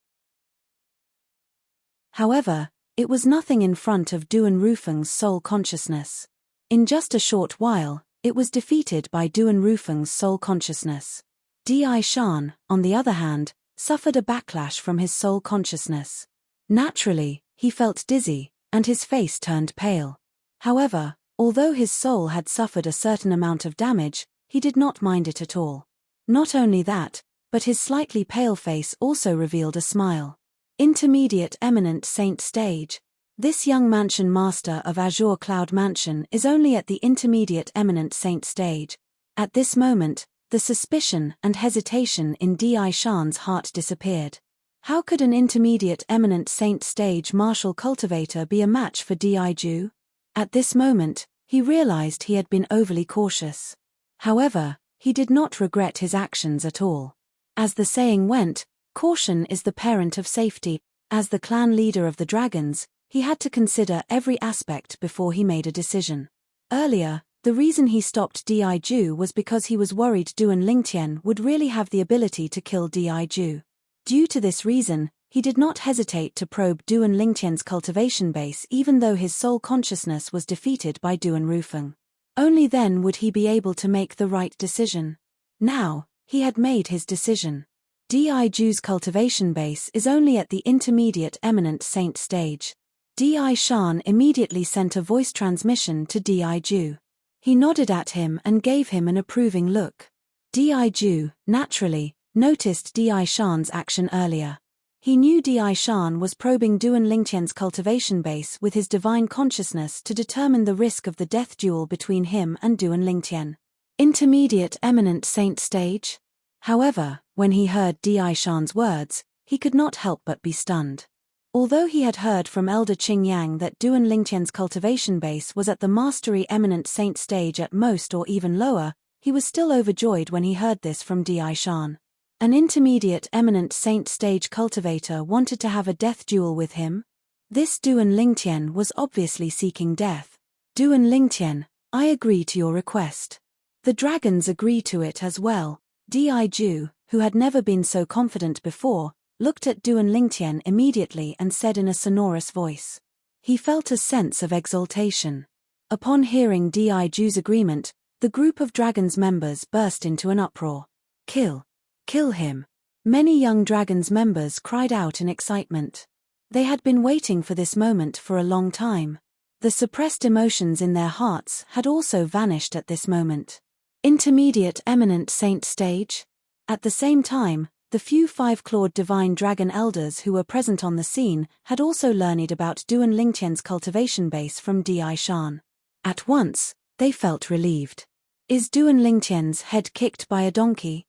However, it was nothing in front of Duan Rufeng's soul consciousness. In just a short while, it was defeated by Duan Rufeng's soul consciousness. Di Shan, on the other hand, suffered a backlash from his soul consciousness. Naturally, he felt dizzy, and his face turned pale. However, although his soul had suffered a certain amount of damage, he did not mind it at all. Not only that, but his slightly pale face also revealed a smile. Intermediate Eminent Saint Stage. This young mansion master of Azure Cloud Mansion is only at the Intermediate Eminent Saint Stage. At this moment, the suspicion and hesitation in Di Shan's heart disappeared. How could an Intermediate Eminent Saint Stage martial cultivator be a match for Di Ju? At this moment, he realized he had been overly cautious. However, he did not regret his actions at all. As the saying went, caution is the parent of safety. As the clan leader of the dragons, he had to consider every aspect before he made a decision. Earlier, the reason he stopped Di Ju was because he was worried Duan Lingtian would really have the ability to kill Di Ju. Due to this reason, he did not hesitate to probe Duan Lingtian's cultivation base even though his soul consciousness was defeated by Duan Rufeng. Only then would he be able to make the right decision. Now, he had made his decision. Di Ju's cultivation base is only at the Intermediate Eminent Saint Stage. Di Shan immediately sent a voice transmission to Di Ju. He nodded at him and gave him an approving look. Di Ju, naturally, noticed Di Shan's action earlier. He knew Di Shan was probing Duan Lingtian's cultivation base with his divine consciousness to determine the risk of the death duel between him and Duan Lingtian. Intermediate Eminent Saint Stage? However, when he heard Di Shan's words, he could not help but be stunned. Although he had heard from Elder Qing Yang that Duan Lingtian's cultivation base was at the Mastery Eminent Saint Stage at most or even lower, he was still overjoyed when he heard this from Di Shan. An Intermediate Eminent Saint Stage cultivator wanted to have a death duel with him? This Duan Lingtian was obviously seeking death. Duan Lingtian, I agree to your request. The dragons agree to it as well. Di Ju, who had never been so confident before, looked at Duan Lingtian immediately and said in a sonorous voice. He felt a sense of exultation. Upon hearing Di Ju's agreement, the group of dragons members burst into an uproar. Kill! Kill him! Many young dragons members cried out in excitement. They had been waiting for this moment for a long time. The suppressed emotions in their hearts had also vanished at this moment. Intermediate Eminent Saint Stage? At the same time, the few five-clawed divine dragon elders who were present on the scene had also learned about Duan Lingtian's cultivation base from Di Shan. At once, they felt relieved. Is Duan Lingtian's head kicked by a donkey?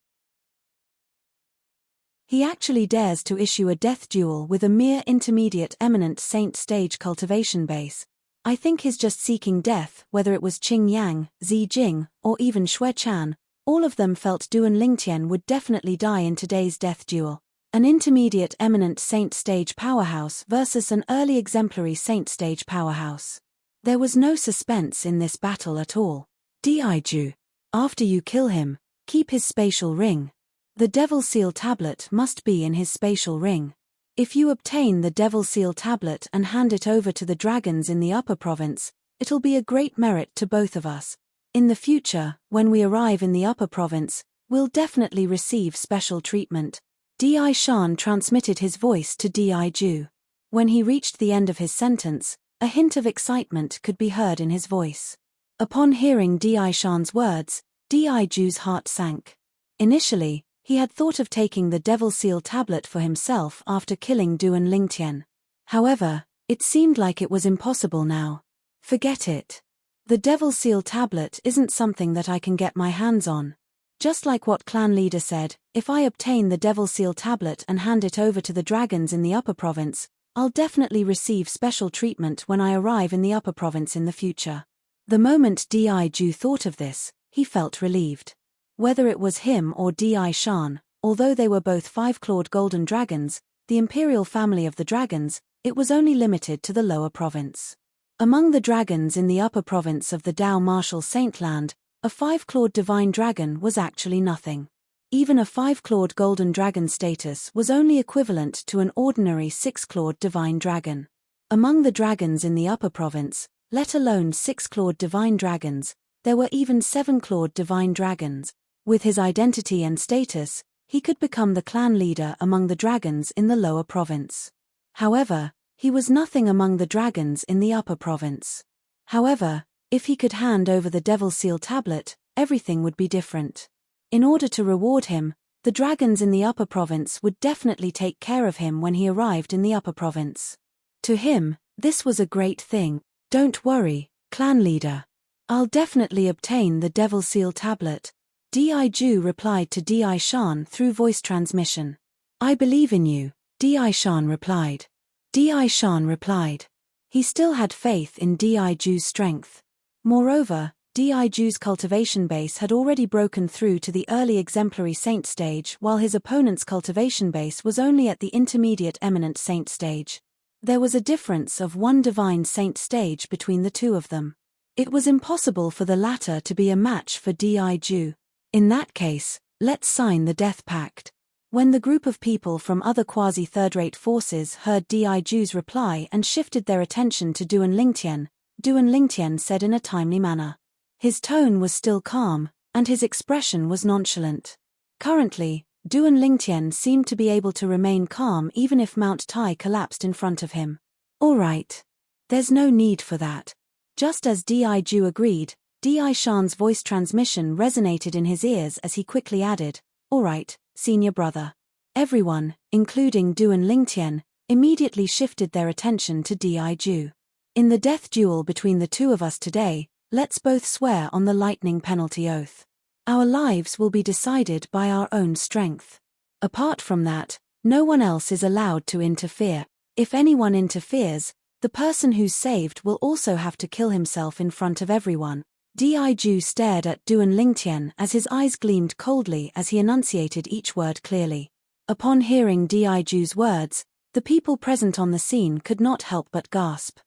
He actually dares to issue a death duel with a mere Intermediate Eminent Saint Stage cultivation base. I think he's just seeking death, whether it was Qing Yang, Zi Jing, or even Xue Chan. All of them felt Duan Lingtian would definitely die in today's death duel. An Intermediate Eminent Saint Stage powerhouse versus an early exemplary Saint Stage powerhouse. There was no suspense in this battle at all. Di Ju, after you kill him, keep his spatial ring. The Devil Seal tablet must be in his spatial ring. If you obtain the Devil Seal tablet and hand it over to the dragons in the upper province, it'll be a great merit to both of us. In the future, when we arrive in the upper province, we'll definitely receive special treatment. Di Shan transmitted his voice to Di Ju. When he reached the end of his sentence, a hint of excitement could be heard in his voice. Upon hearing Di Shan's words, Di Ju's heart sank. Initially, he had thought of taking the Devil Seal tablet for himself after killing Duan Lingtian. However, it seemed like it was impossible now. Forget it. The Devil Seal tablet isn't something that I can get my hands on. Just like what clan leader said, if I obtain the Devil Seal tablet and hand it over to the dragons in the upper province, I'll definitely receive special treatment when I arrive in the upper province in the future. The moment Di Ju thought of this, he felt relieved. Whether it was him or Di Shan, although they were both five-clawed golden dragons, the imperial family of the dragons, it was only limited to the lower province. Among the dragons in the upper province of the Dao Martial Saintland, a five-clawed divine dragon was actually nothing. Even a five-clawed golden dragon status was only equivalent to an ordinary six-clawed divine dragon. Among the dragons in the upper province, let alone six-clawed divine dragons, there were even seven-clawed divine dragons. With his identity and status, he could become the clan leader among the dragons in the lower province. However, he was nothing among the dragons in the upper province. However, if he could hand over the Devil Seal tablet, everything would be different. In order to reward him, the dragons in the upper province would definitely take care of him when he arrived in the upper province. To him, this was a great thing. Don't worry, clan leader. I'll definitely obtain the Devil Seal tablet. Di Ju replied to Di Shan through voice transmission. I believe in you, Di Shan replied. Di Shan replied. He still had faith in Di Ju's strength. Moreover, Di Ju's cultivation base had already broken through to the early exemplary saint stage, while his opponent's cultivation base was only at the intermediate eminent saint stage. There was a difference of one divine saint stage between the two of them. It was impossible for the latter to be a match for Di Ju. In that case, let's sign the death pact. When the group of people from other quasi-third-rate forces heard Di Ju's reply and shifted their attention to Duan Lingtian said in a timely manner. His tone was still calm, and his expression was nonchalant. Currently, Duan Lingtian seemed to be able to remain calm even if Mount Tai collapsed in front of him. All right. There's no need for that. Just as Di Ju agreed, Di Shan's voice transmission resonated in his ears as he quickly added, all right, senior brother. Everyone, including Duan Lingtian, immediately shifted their attention to Di Ju. In the death duel between the two of us today, let's both swear on the lightning penalty oath. Our lives will be decided by our own strength. Apart from that, no one else is allowed to interfere. If anyone interferes, the person who's saved will also have to kill himself in front of everyone. Di Ju stared at Duan Lingtian as his eyes gleamed coldly as he enunciated each word clearly. Upon hearing Di Ju's words, the people present on the scene could not help but gasp.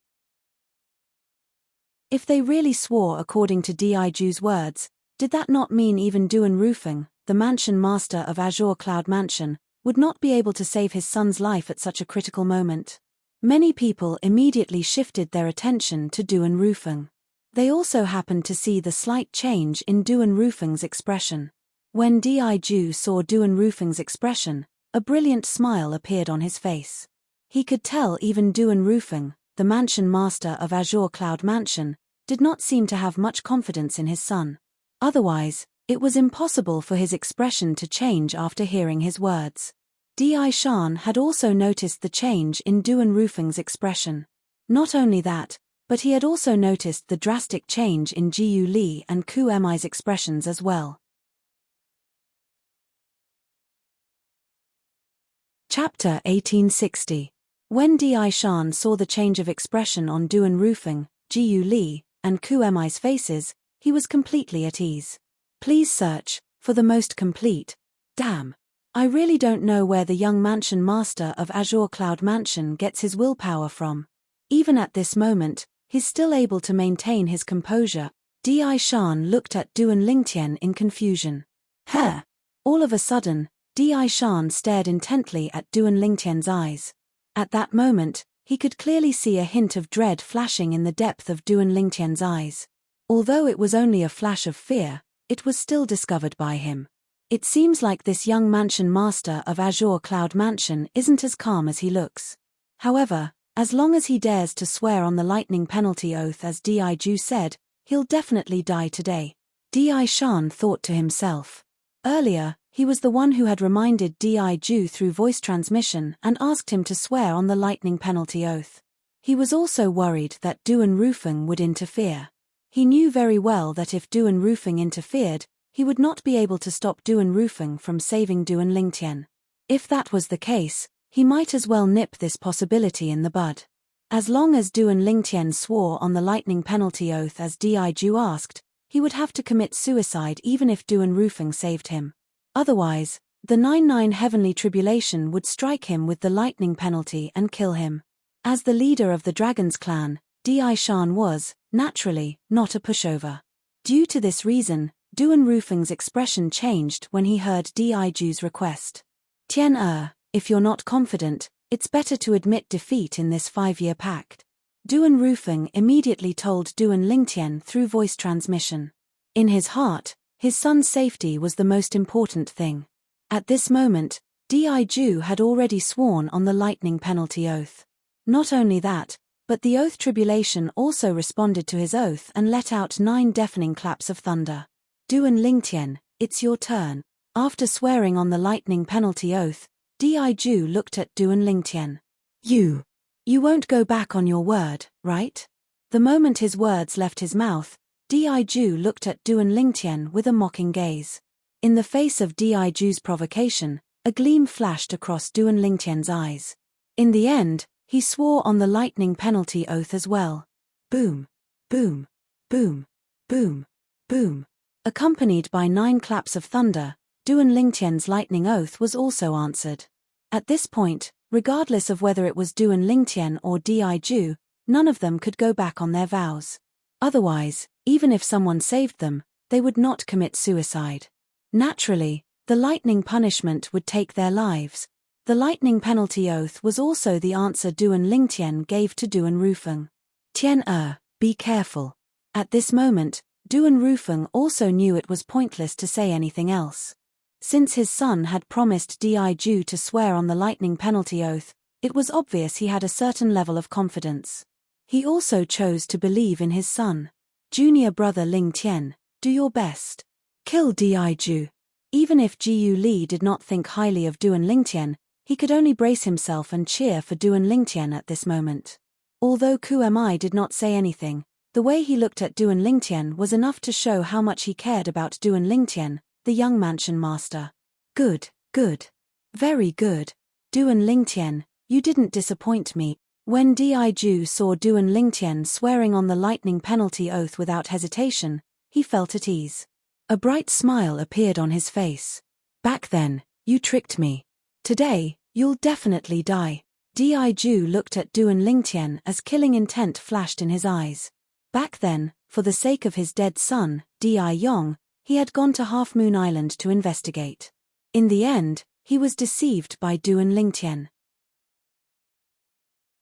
If they really swore according to Di Ju's words, did that not mean even Duan Rufeng, the mansion master of Azure Cloud Mansion, would not be able to save his son's life at such a critical moment? Many people immediately shifted their attention to Duan Rufeng. They also happened to see the slight change in Duan Rufeng's expression. When Di Ju saw Duan Rufeng's expression, a brilliant smile appeared on his face. He could tell even Duan Rufeng, the mansion master of Azure Cloud Mansion, did not seem to have much confidence in his son. Otherwise, it was impossible for his expression to change after hearing his words. Di Shan had also noticed the change in Duan Rufeng's expression. Not only that, but he had also noticed the drastic change in Jiyu Li and Ku Mi's expressions as well. Chapter 1860. When Di Shan saw the change of expression on Duan Rufeng, Jiyu Li, and Ku Mi's faces, he was completely at ease. Please search for the most complete. Damn. I really don't know where the young mansion master of Azure Cloud Mansion gets his willpower from. Even at this moment, he's still able to maintain his composure. Di Shan looked at Duan Lingtian in confusion. Huh? All of a sudden, Di Shan stared intently at Duan Lingtian's eyes. At that moment, he could clearly see a hint of dread flashing in the depth of Duan Lingtian's eyes. Although it was only a flash of fear, it was still discovered by him. It seems like this young mansion master of Azure Cloud Mansion isn't as calm as he looks. However, as long as he dares to swear on the lightning penalty oath as Di Ju said, he'll definitely die today. Di Shan thought to himself. Earlier, he was the one who had reminded Di Ju through voice transmission and asked him to swear on the lightning penalty oath. He was also worried that Duan Rufeng would interfere. He knew very well that if Duan Rufeng interfered, he would not be able to stop Duan Rufeng from saving Duan Lingtian. If that was the case, he might as well nip this possibility in the bud. As long as Duan Lingtian swore on the lightning penalty oath as Di Ju asked, he would have to commit suicide even if Duan Rufeng saved him. Otherwise, the 9-9 heavenly tribulation would strike him with the lightning penalty and kill him. As the leader of the Dragon's clan, Di Shan was, naturally, not a pushover. Due to this reason, Duan Rufeng's expression changed when he heard Di Ju's request. Tian if you're not confident, it's better to admit defeat in this 5-year pact. Duan Rufeng immediately told Duan Lingtian through voice transmission. In his heart, his son's safety was the most important thing. At this moment, Di had already sworn on the lightning penalty oath. Not only that, but the oath tribulation also responded to his oath and let out 9 deafening claps of thunder. Duan Lingtian, it's your turn. After swearing on the lightning penalty oath, Di looked at Duan Lingtian. You won't go back on your word, right? The moment his words left his mouth, Di looked at Duan Lingtian with a mocking gaze. In the face of Diju's provocation, a gleam flashed across Duan Lingtian's eyes. In the end, he swore on the lightning penalty oath as well. Boom, boom, boom, boom, boom. Accompanied by 9 claps of thunder, Duan Lingtian's lightning oath was also answered. At this point, regardless of whether it was Duan Lingtian or Diju, none of them could go back on their vows. Otherwise, even if someone saved them, they would not commit suicide. Naturally, the lightning punishment would take their lives. The lightning penalty oath was also the answer Duan Lingtian gave to Duan Rufeng. Tian be careful. At this moment, Duan Rufeng also knew it was pointless to say anything else. Since his son had promised Diju to swear on the lightning penalty oath, it was obvious he had a certain level of confidence. He also chose to believe in his son. Junior brother Ling Tian, do your best. Kill Diju. Even if Jiu Li did not think highly of Duan Lingtian, he could only brace himself and cheer for Duan Lingtian at this moment. Although QMI did not say anything, the way he looked at Duan Lingtian was enough to show how much he cared about Duan Lingtian, the young mansion master. Good, good. Very good. Duan Lingtian, you didn't disappoint me. When Diju saw Duan Lingtian swearing on the lightning penalty oath without hesitation, he felt at ease. A bright smile appeared on his face. Back then, you tricked me. Today, you'll definitely die. Diju looked at Duan Lingtian as killing intent flashed in his eyes. Back then, for the sake of his dead son, Di Yong, he had gone to Half Moon Island to investigate. In the end, he was deceived by Duan Lingtian.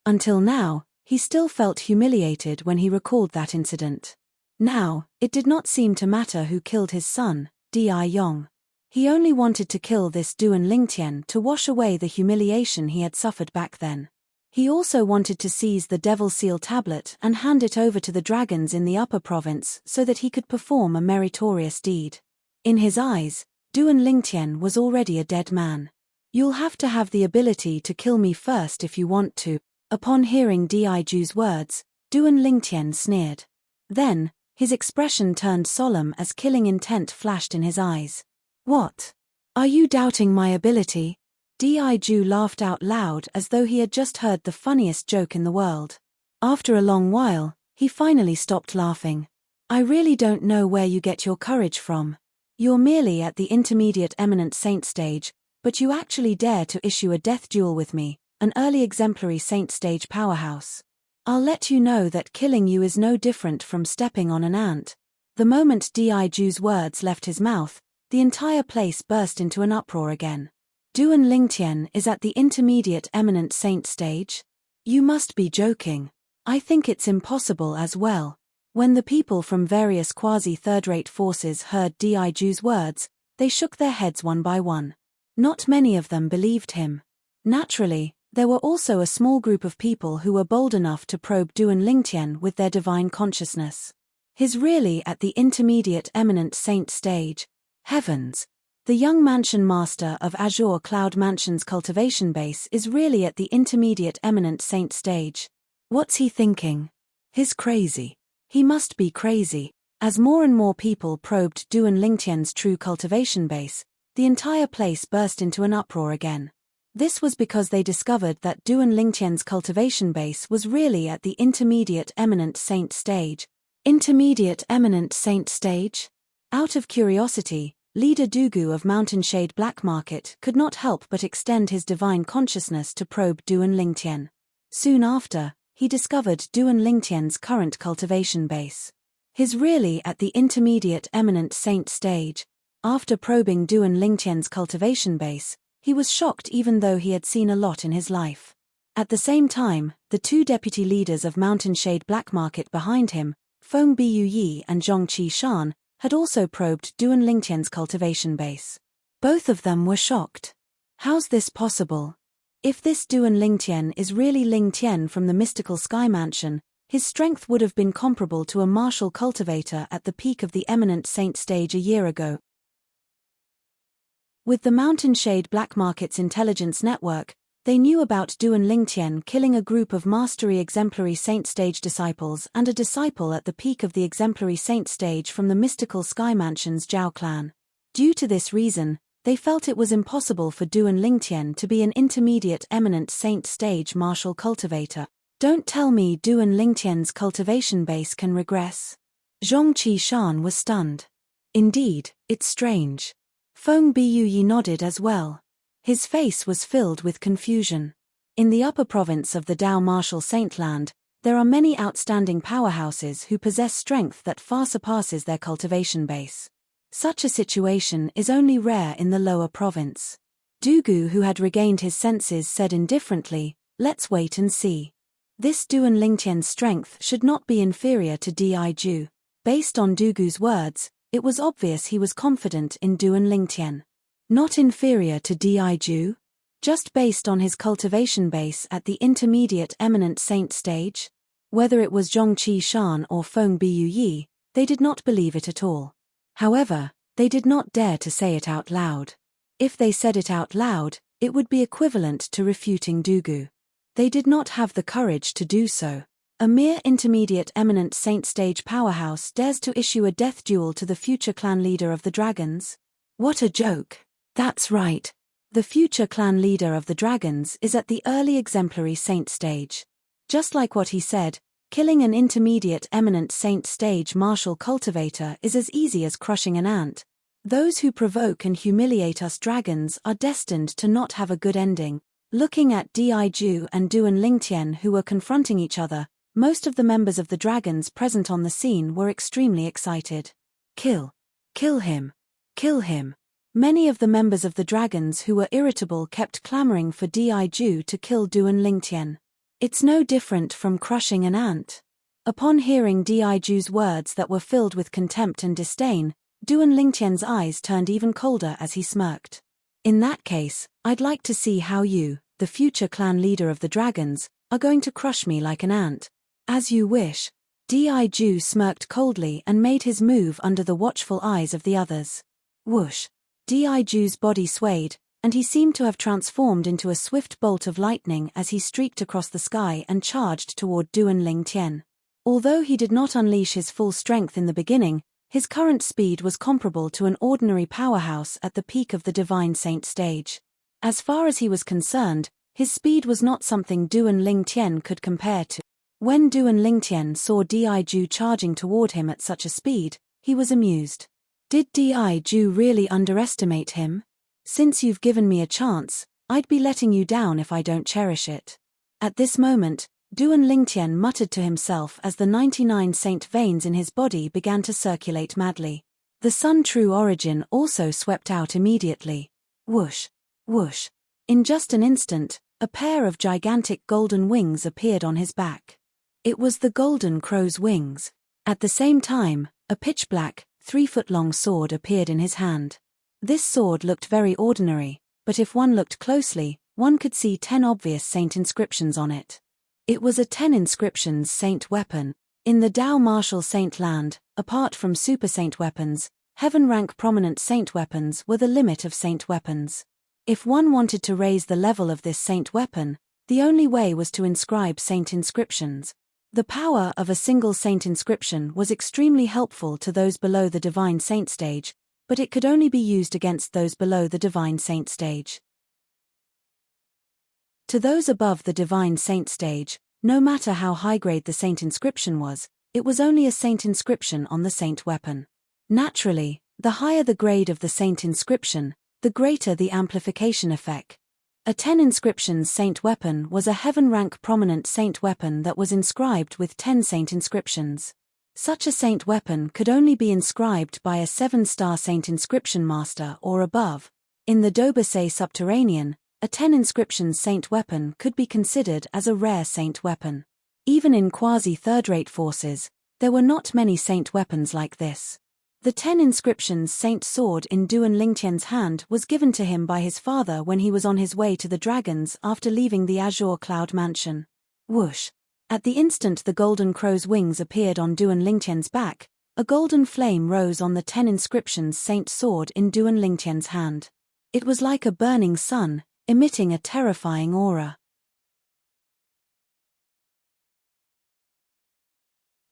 Until now, he still felt humiliated when he recalled that incident. Now, it did not seem to matter who killed his son, Di Yong. He only wanted to kill this Duan Lingtian to wash away the humiliation he had suffered back then. He also wanted to seize the Devil Seal tablet and hand it over to the dragons in the upper province so that he could perform a meritorious deed. In his eyes, Duan Lingtian was already a dead man. You'll have to have the ability to kill me first if you want to. Upon hearing Diju's words, Duan Lingtian sneered. Then, his expression turned solemn as killing intent flashed in his eyes. What? Are you doubting my ability? Diju laughed out loud as though he had just heard the funniest joke in the world. After a long while, he finally stopped laughing. I really don't know where you get your courage from. You're merely at the intermediate eminent saint stage, but you actually dare to issue a death duel with me, an early exemplary saint stage powerhouse. I'll let you know that killing you is no different from stepping on an ant. The moment Diju's words left his mouth, the entire place burst into an uproar again. Duan Lingtian is at the intermediate eminent saint stage? You must be joking. I think it's impossible as well. When the people from various quasi-third-rate forces heard Diju's words, they shook their heads one by one. Not many of them believed him. Naturally, there were also a small group of people who were bold enough to probe Duan Lingtian with their divine consciousness. He's really at the intermediate eminent saint stage. Heavens! The young mansion master of Azure Cloud Mansion's cultivation base is really at the intermediate eminent saint stage. What's he thinking? He's crazy. He must be crazy. As more and more people probed Duan Lingtian's true cultivation base, the entire place burst into an uproar again. This was because they discovered that Duan Lingtian's cultivation base was really at the intermediate eminent saint stage. Intermediate eminent saint stage? Out of curiosity, Leader Dugu of Mountain Shade Black Market could not help but extend his divine consciousness to probe Duan Lingtian. Soon after, he discovered Duan Lingtian's current cultivation base. He's really at the intermediate eminent saint stage. After probing Duan Lingtian's cultivation base, he was shocked even though he had seen a lot in his life. At the same time, the 2 deputy leaders of Mountain Shade Black Market behind him, Feng Biu Yi and Zhong Qi Shan, had also probed Duan Lingtian's cultivation base. Both of them were shocked. How's this possible? If this Duan Lingtian is really Lingtian from the mystical sky mansion, his strength would have been comparable to a martial cultivator at the peak of the eminent saint stage a year ago. With the Mountain Shade Black Market's intelligence network, they knew about Duan Lingtian killing a group of mastery exemplary saint stage disciples and a disciple at the peak of the exemplary saint stage from the mystical sky mansion's Zhao clan. Due to this reason, they felt it was impossible for Duan Lingtian to be an intermediate eminent saint stage martial cultivator. Don't tell me Duan Lingtian's cultivation base can regress. Zhong Qishan was stunned. Indeed, it's strange. Feng Biyuyi nodded as well. His face was filled with confusion. In the upper province of the Dao Martial Saintland, there are many outstanding powerhouses who possess strength that far surpasses their cultivation base. Such a situation is only rare in the lower province. Dugu, who had regained his senses, said indifferently, "Let's wait and see." This Duan Lingtian's strength should not be inferior to Diju. Based on Dugu's words, it was obvious he was confident in Duan Lingtian. Not inferior to Diju? Just based on his cultivation base at the intermediate eminent saint stage? Whether it was Zhong Qishan or Feng Biyuyi, they did not believe it at all. However, they did not dare to say it out loud. If they said it out loud, it would be equivalent to refuting Dugu. They did not have the courage to do so. A mere intermediate eminent saint stage powerhouse dares to issue a death duel to the future clan leader of the dragons? What a joke. That's right. The future clan leader of the dragons is at the early exemplary saint stage. Just like what he said, killing an intermediate eminent saint stage martial cultivator is as easy as crushing an ant. Those who provoke and humiliate us dragons are destined to not have a good ending. Looking at Diju and Duan Lingtian, who were confronting each other, most of the members of the dragons present on the scene were extremely excited. Kill him. Kill him. Many of the members of the dragons who were irritable kept clamoring for Diju to kill Duan Lingtian. It's no different from crushing an ant. Upon hearing Diju's words that were filled with contempt and disdain, Duan Lingtian's eyes turned even colder as he smirked. In that case, I'd like to see how you, the future clan leader of the dragons, are going to crush me like an ant. As you wish. Diju smirked coldly and made his move under the watchful eyes of the others. Whoosh. Diju's body swayed, and he seemed to have transformed into a swift bolt of lightning as he streaked across the sky and charged toward Duan Lingtian. Although he did not unleash his full strength in the beginning, his current speed was comparable to an ordinary powerhouse at the peak of the Divine Saint stage. As far as he was concerned, his speed was not something Duan Lingtian could compare to. When Duan Lingtian saw Diju charging toward him at such a speed, he was amused. Did Diju really underestimate him? Since you've given me a chance, I'd be letting you down if I don't cherish it. At this moment, Duan Lingtian muttered to himself as the 99 saint veins in his body began to circulate madly. The Sun True Origin also swept out immediately. Whoosh, whoosh. In just an instant, a pair of gigantic golden wings appeared on his back. It was the Golden Crow's wings. At the same time, a pitch-black, 3-foot-long sword appeared in his hand. This sword looked very ordinary, but if one looked closely, one could see 10 obvious saint inscriptions on it. It was a 10 inscriptions saint weapon. In the Dao Martial Saint Land, apart from super saint weapons, heaven rank prominent saint weapons were the limit of saint weapons. If one wanted to raise the level of this saint weapon, the only way was to inscribe saint inscriptions. The power of a single saint inscription was extremely helpful to those below the divine saint stage, but it could only be used against those below the divine saint stage. To those above the divine saint stage, no matter how high-grade the saint inscription was, it was only a saint inscription on the saint weapon. Naturally, the higher the grade of the saint inscription, the greater the amplification effect. A 10 inscriptions saint weapon was a heaven rank prominent saint weapon that was inscribed with 10 saint inscriptions. Such a saint weapon could only be inscribed by a 7-star saint inscription master or above. In the Dobasay subterranean, a 10 inscriptions saint weapon could be considered as a rare saint weapon. Even in quasi-third-rate forces, there were not many saint weapons like this. The 10 inscriptions Saint sword in Duan Lingtian's hand was given to him by his father when he was on his way to the dragons after leaving the Azure Cloud Mansion. Whoosh! At the instant the golden crow's wings appeared on Duan Lingtian's back, a golden flame rose on the 10 inscriptions Saint sword in Duan Lingtian's hand. It was like a burning sun, emitting a terrifying aura.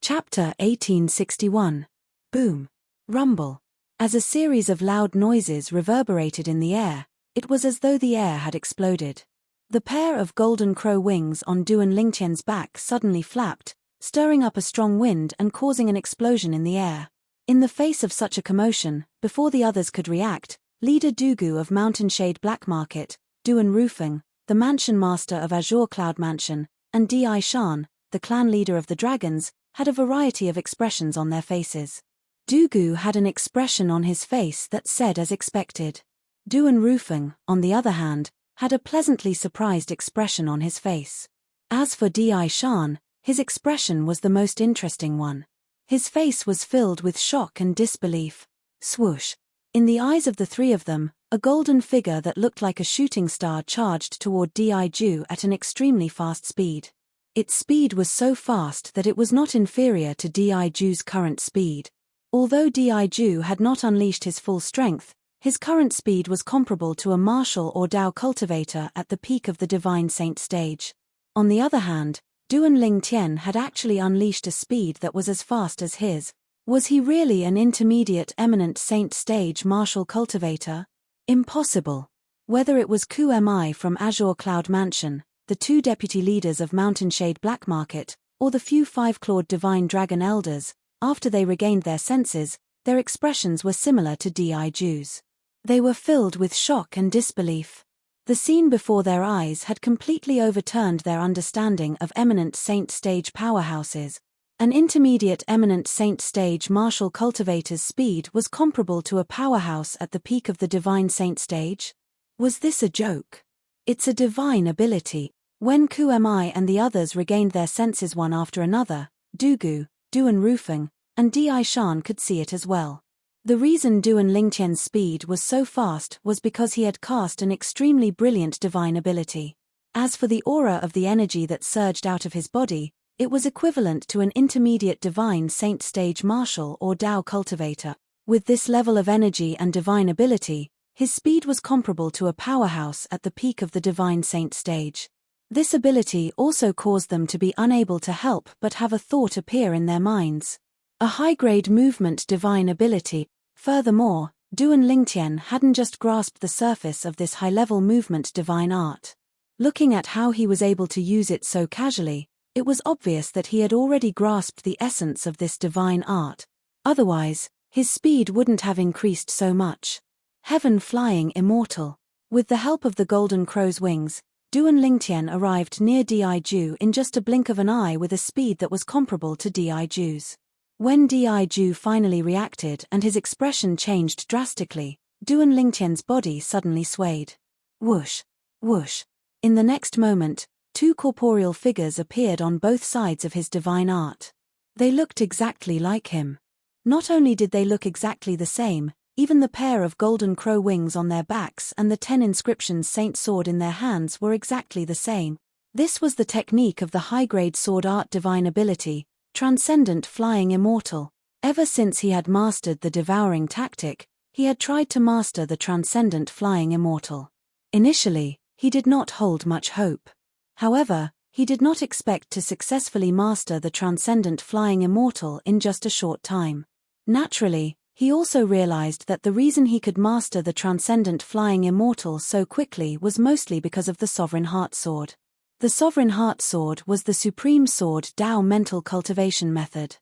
Chapter 1861. Boom. Rumble. As a series of loud noises reverberated in the air, it was as though the air had exploded. The pair of golden crow wings on Duan Lingtian's back suddenly flapped, stirring up a strong wind and causing an explosion in the air. In the face of such a commotion, before the others could react, leader Dugu of Mountain Shade Black Market, Duan Rufeng, the mansion master of Azure Cloud Mansion, and Di Shan, the clan leader of the dragons, had a variety of expressions on their faces. Dugu had an expression on his face that said as expected. Duan Rufeng, on the other hand, had a pleasantly surprised expression on his face. As for Di Shan, his expression was the most interesting one. His face was filled with shock and disbelief. Swoosh! In the eyes of the three of them, a golden figure that looked like a shooting star charged toward Di Ju at an extremely fast speed. Its speed was so fast that it was not inferior to Di Ju's current speed. Although Di Ju had not unleashed his full strength, his current speed was comparable to a martial or Dao cultivator at the peak of the Divine Saint stage. On the other hand, Duan Lingtian had actually unleashed a speed that was as fast as his. Was he really an intermediate eminent saint stage martial cultivator? Impossible. Whether it was Ku Mi from Azure Cloud Mansion, the two deputy leaders of Mountain Shade Black Market, or the few five-clawed divine dragon elders, after they regained their senses, their expressions were similar to Di Ju's. They were filled with shock and disbelief. The scene before their eyes had completely overturned their understanding of eminent saint stage powerhouses. An intermediate eminent saint stage martial cultivator's speed was comparable to a powerhouse at the peak of the divine saint stage? Was this a joke? It's a divine ability. When Ku Mi and the others regained their senses one after another, Dugu, Duan Rufeng, and Di Shan could see it as well. The reason Duan Lingtian's speed was so fast was because he had cast an extremely brilliant divine ability. As for the aura of the energy that surged out of his body, it was equivalent to an intermediate divine saint stage martial or Dao cultivator. With this level of energy and divine ability, his speed was comparable to a powerhouse at the peak of the divine saint stage. This ability also caused them to be unable to help but have a thought appear in their minds. A high-grade movement divine ability. Furthermore, Duan Lingtian hadn't just grasped the surface of this high-level movement divine art. Looking at how he was able to use it so casually, it was obvious that he had already grasped the essence of this divine art. Otherwise, his speed wouldn't have increased so much. Heaven flying immortal. With the help of the golden crow's wings, Duan Lingtian arrived near Di Ju in just a blink of an eye with a speed that was comparable to Di Ju's. When Di Ju finally reacted and his expression changed drastically, Duan Lingtian's body suddenly swayed. Whoosh! Whoosh! In the next moment, two corporeal figures appeared on both sides of his divine art. They looked exactly like him. Not only did they look exactly the same, even the pair of golden crow wings on their backs and the 10 inscriptions saint sword in their hands were exactly the same. This was the technique of the high-grade sword art divine ability, Transcendent Flying Immortal. Ever since he had mastered the devouring tactic, he had tried to master the Transcendent Flying Immortal. Initially, he did not hold much hope. However, he did not expect to successfully master the Transcendent Flying Immortal in just a short time. Naturally, he also realized that the reason he could master the Transcendent Flying Immortal so quickly was mostly because of the Sovereign Heart Sword. The Sovereign Heart Sword was the Supreme Sword Dao mental cultivation method.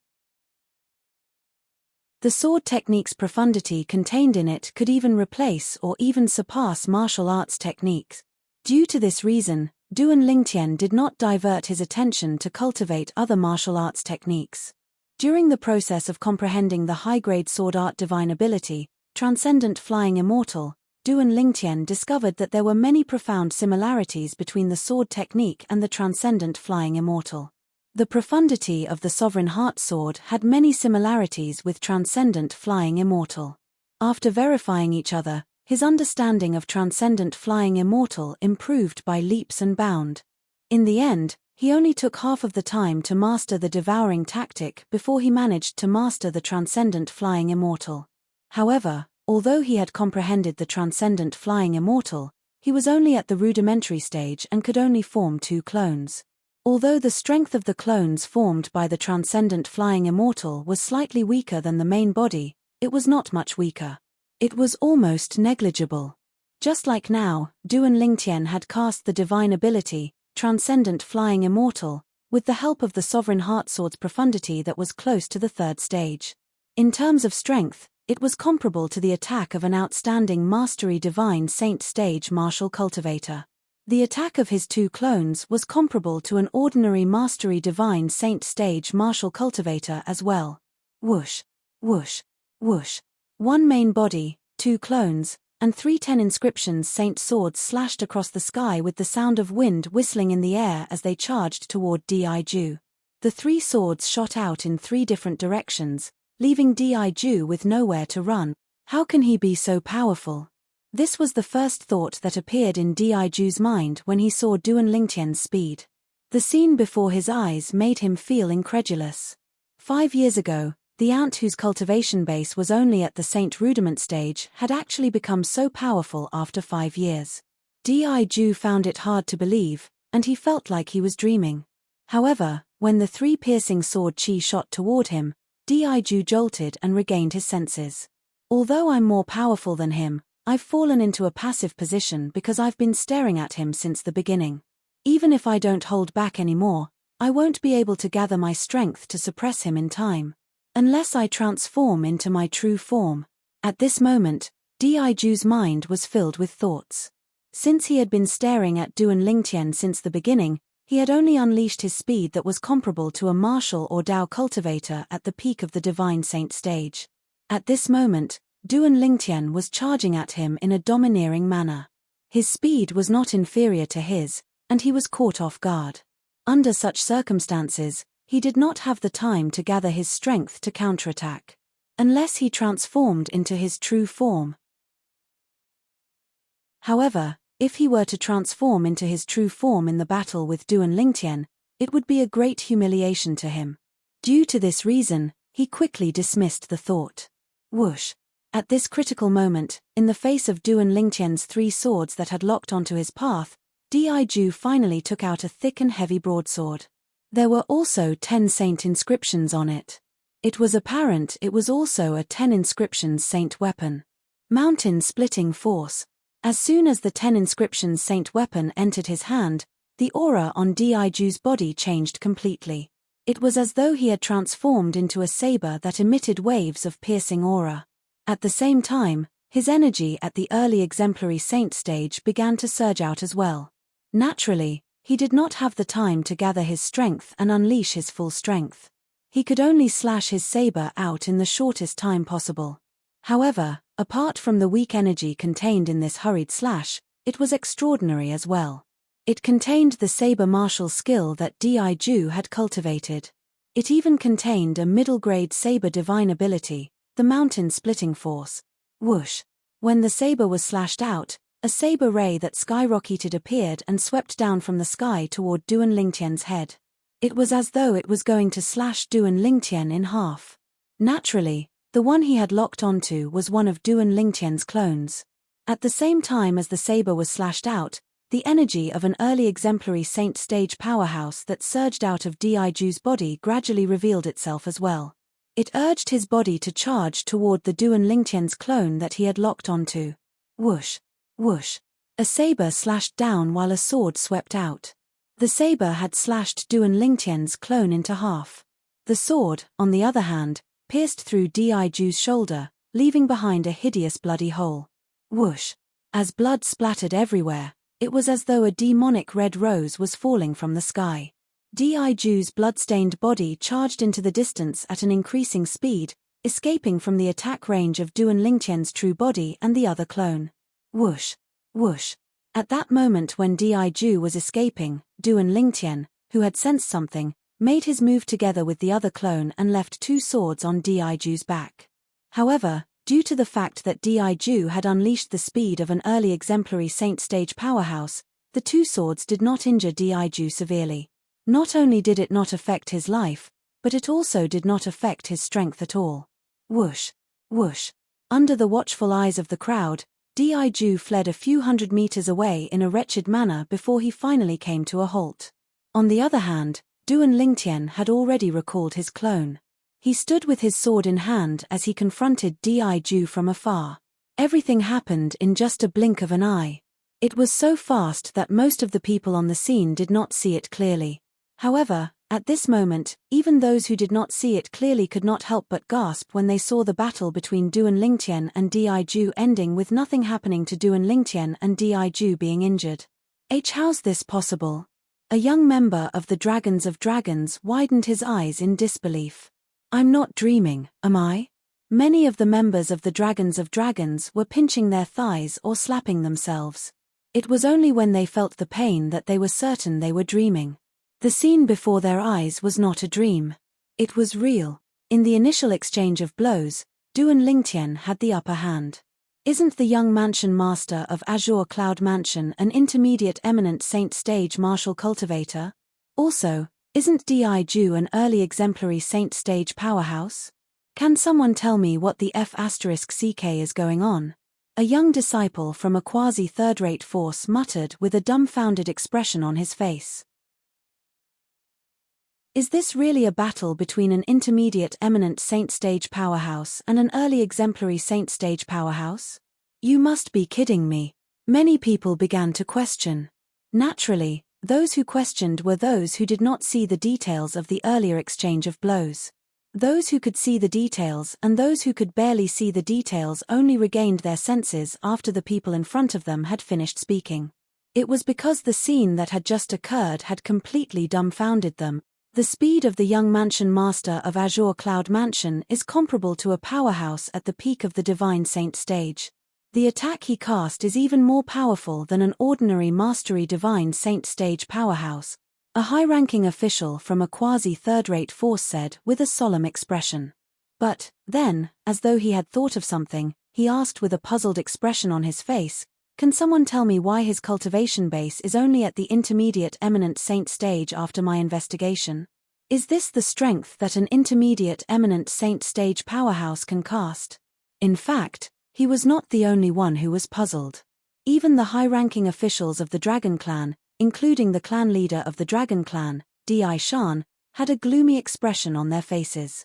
The sword technique's profundity contained in it could even replace or even surpass martial arts techniques. Due to this reason, Duan Lingtian did not divert his attention to cultivate other martial arts techniques. During the process of comprehending the high-grade sword art divine ability, Transcendent Flying Immortal, Duan Lingtian discovered that there were many profound similarities between the sword technique and the Transcendent Flying Immortal. The profundity of the Sovereign Heart Sword had many similarities with Transcendent Flying Immortal. After verifying each other, his understanding of Transcendent Flying Immortal improved by leaps and bounds. In the end, he only took half of the time to master the devouring tactic before he managed to master the Transcendent Flying Immortal. However, although he had comprehended the Transcendent Flying Immortal, he was only at the rudimentary stage and could only form 2 clones. Although the strength of the clones formed by the Transcendent Flying Immortal was slightly weaker than the main body, it was not much weaker. It was almost negligible. Just like now, Duan Lingtian had cast the divine ability, Transcendent Flying Immortal, with the help of the Sovereign Heart Sword's profundity that was close to the 3rd stage. In terms of strength, it was comparable to the attack of an outstanding Mastery Divine Saint stage martial cultivator. The attack of his 2 clones was comparable to an ordinary Mastery Divine Saint stage martial cultivator as well. Whoosh, whoosh, whoosh. 1 main body, 2 clones, and 3 10 inscriptions Saint swords slashed across the sky with the sound of wind whistling in the air as they charged toward Diju. The 3 swords shot out in 3 different directions, leaving Diju with nowhere to run. How can he be so powerful? This was the first thought that appeared in Diju's mind when he saw Duan Lingtian's speed. The scene before his eyes made him feel incredulous. 5 years ago, the ant whose cultivation base was only at the Saint Rudiment stage had actually become so powerful after 5 years. Diju found it hard to believe, and he felt like he was dreaming. However, when the 3 piercing sword chi shot toward him, Diju jolted and regained his senses. Although I'm more powerful than him, I've fallen into a passive position because I've been staring at him since the beginning. Even if I don't hold back anymore, I won't be able to gather my strength to suppress him in time. Unless I transform into my true form. At this moment, Diju's mind was filled with thoughts. Since he had been staring at Duan Lingtian since the beginning, he had only unleashed his speed that was comparable to a martial or Dao cultivator at the peak of the Divine Saint stage. At this moment, Duan Lingtian was charging at him in a domineering manner. His speed was not inferior to his, and he was caught off guard. Under such circumstances, he did not have the time to gather his strength to counterattack. Unless he transformed into his true form. However, if he were to transform into his true form in the battle with Duan Lingtian, it would be a great humiliation to him. Due to this reason, he quickly dismissed the thought. Whoosh! At this critical moment, in the face of Duan Lingtian's 3 swords that had locked onto his path, Diju finally took out a thick and heavy broadsword. There were also 10 saint inscriptions on it. It was apparent it was also a 10 inscriptions saint weapon. Mountain splitting force. As soon as the 10 inscriptions saint weapon entered his hand, the aura on Diju's body changed completely. It was as though he had transformed into a saber that emitted waves of piercing aura. At the same time, his energy at the early exemplary saint stage began to surge out as well. Naturally, he did not have the time to gather his strength and unleash his full strength. He could only slash his saber out in the shortest time possible. However, apart from the weak energy contained in this hurried slash, it was extraordinary as well. It contained the saber martial skill that Diju had cultivated. It even contained a middle-grade saber divine ability, the mountain splitting force. Whoosh! When the saber was slashed out, a saber ray that skyrocketed appeared and swept down from the sky toward Duan Lingtian's head. It was as though it was going to slash Duan Lingtian in half. Naturally, the one he had locked onto was one of Duan Lingtian's clones. At the same time as the saber was slashed out, the energy of an early exemplary saint stage powerhouse that surged out of Diju's body gradually revealed itself as well. It urged his body to charge toward the Duan Lingtian's clone that he had locked onto. Whoosh! Whoosh! A saber slashed down while a sword swept out. The saber had slashed Duan Lingtian's clone into half. The sword, on the other hand, pierced through Diju's shoulder, leaving behind a hideous bloody hole. Whoosh! As blood splattered everywhere, it was as though a demonic red rose was falling from the sky. Diju's blood-stained body charged into the distance at an increasing speed, escaping from the attack range of Duan Lingtian's true body and the other clone. Whoosh! Whoosh! At that moment when Diju was escaping, Duan Lingtian, who had sensed something, made his move together with the other clone and left 2 swords on Diju's back. However, due to the fact that Diju had unleashed the speed of an early exemplary Saint stage powerhouse, the 2 swords did not injure Diju severely. Not only did it not affect his life, but it also did not affect his strength at all. Whoosh! Whoosh! Under the watchful eyes of the crowd, Diju fled a few hundred meters away in a wretched manner before he finally came to a halt. On the other hand, Duan Lingtian had already recalled his clone. He stood with his sword in hand as he confronted Diju from afar. Everything happened in just a blink of an eye. It was so fast that most of the people on the scene did not see it clearly. However, at this moment, even those who did not see it clearly could not help but gasp when they saw the battle between Duan Lingtian and Diju ending with nothing happening to Duan Lingtian and Diju being injured. How's this possible? A young member of the Dragons of Dragons widened his eyes in disbelief. I'm not dreaming, am I? Many of the members of the Dragons of Dragons were pinching their thighs or slapping themselves. It was only when they felt the pain that they were certain they were dreaming. The scene before their eyes was not a dream. It was real. In the initial exchange of blows, Duan Lingtian had the upper hand. Isn't the young mansion master of Azure Cloud Mansion an intermediate eminent Saint stage martial cultivator? Also, isn't Diju an early exemplary Saint stage powerhouse? Can someone tell me what the F***ck is going on? A young disciple from a quasi-third-rate force muttered with a dumbfounded expression on his face. Is this really a battle between an intermediate eminent Saint stage powerhouse and an early exemplary Saint stage powerhouse? You must be kidding me. Many people began to question. Naturally, those who questioned were those who did not see the details of the earlier exchange of blows. Those who could see the details and those who could barely see the details only regained their senses after the people in front of them had finished speaking. It was because the scene that had just occurred had completely dumbfounded them. The speed of the young mansion master of Azure Cloud Mansion is comparable to a powerhouse at the peak of the Divine Saint stage. The attack he cast is even more powerful than an ordinary Mastery Divine Saint stage powerhouse, a high-ranking official from a quasi-third-rate force said with a solemn expression. But, then, as though he had thought of something, he asked with a puzzled expression on his face, can someone tell me why his cultivation base is only at the intermediate eminent Saint stage after my investigation? Is this the strength that an intermediate eminent Saint stage powerhouse can cast? In fact, he was not the only one who was puzzled. Even the high-ranking officials of the Dragon Clan, including the clan leader of the Dragon Clan, Di Shan, had a gloomy expression on their faces.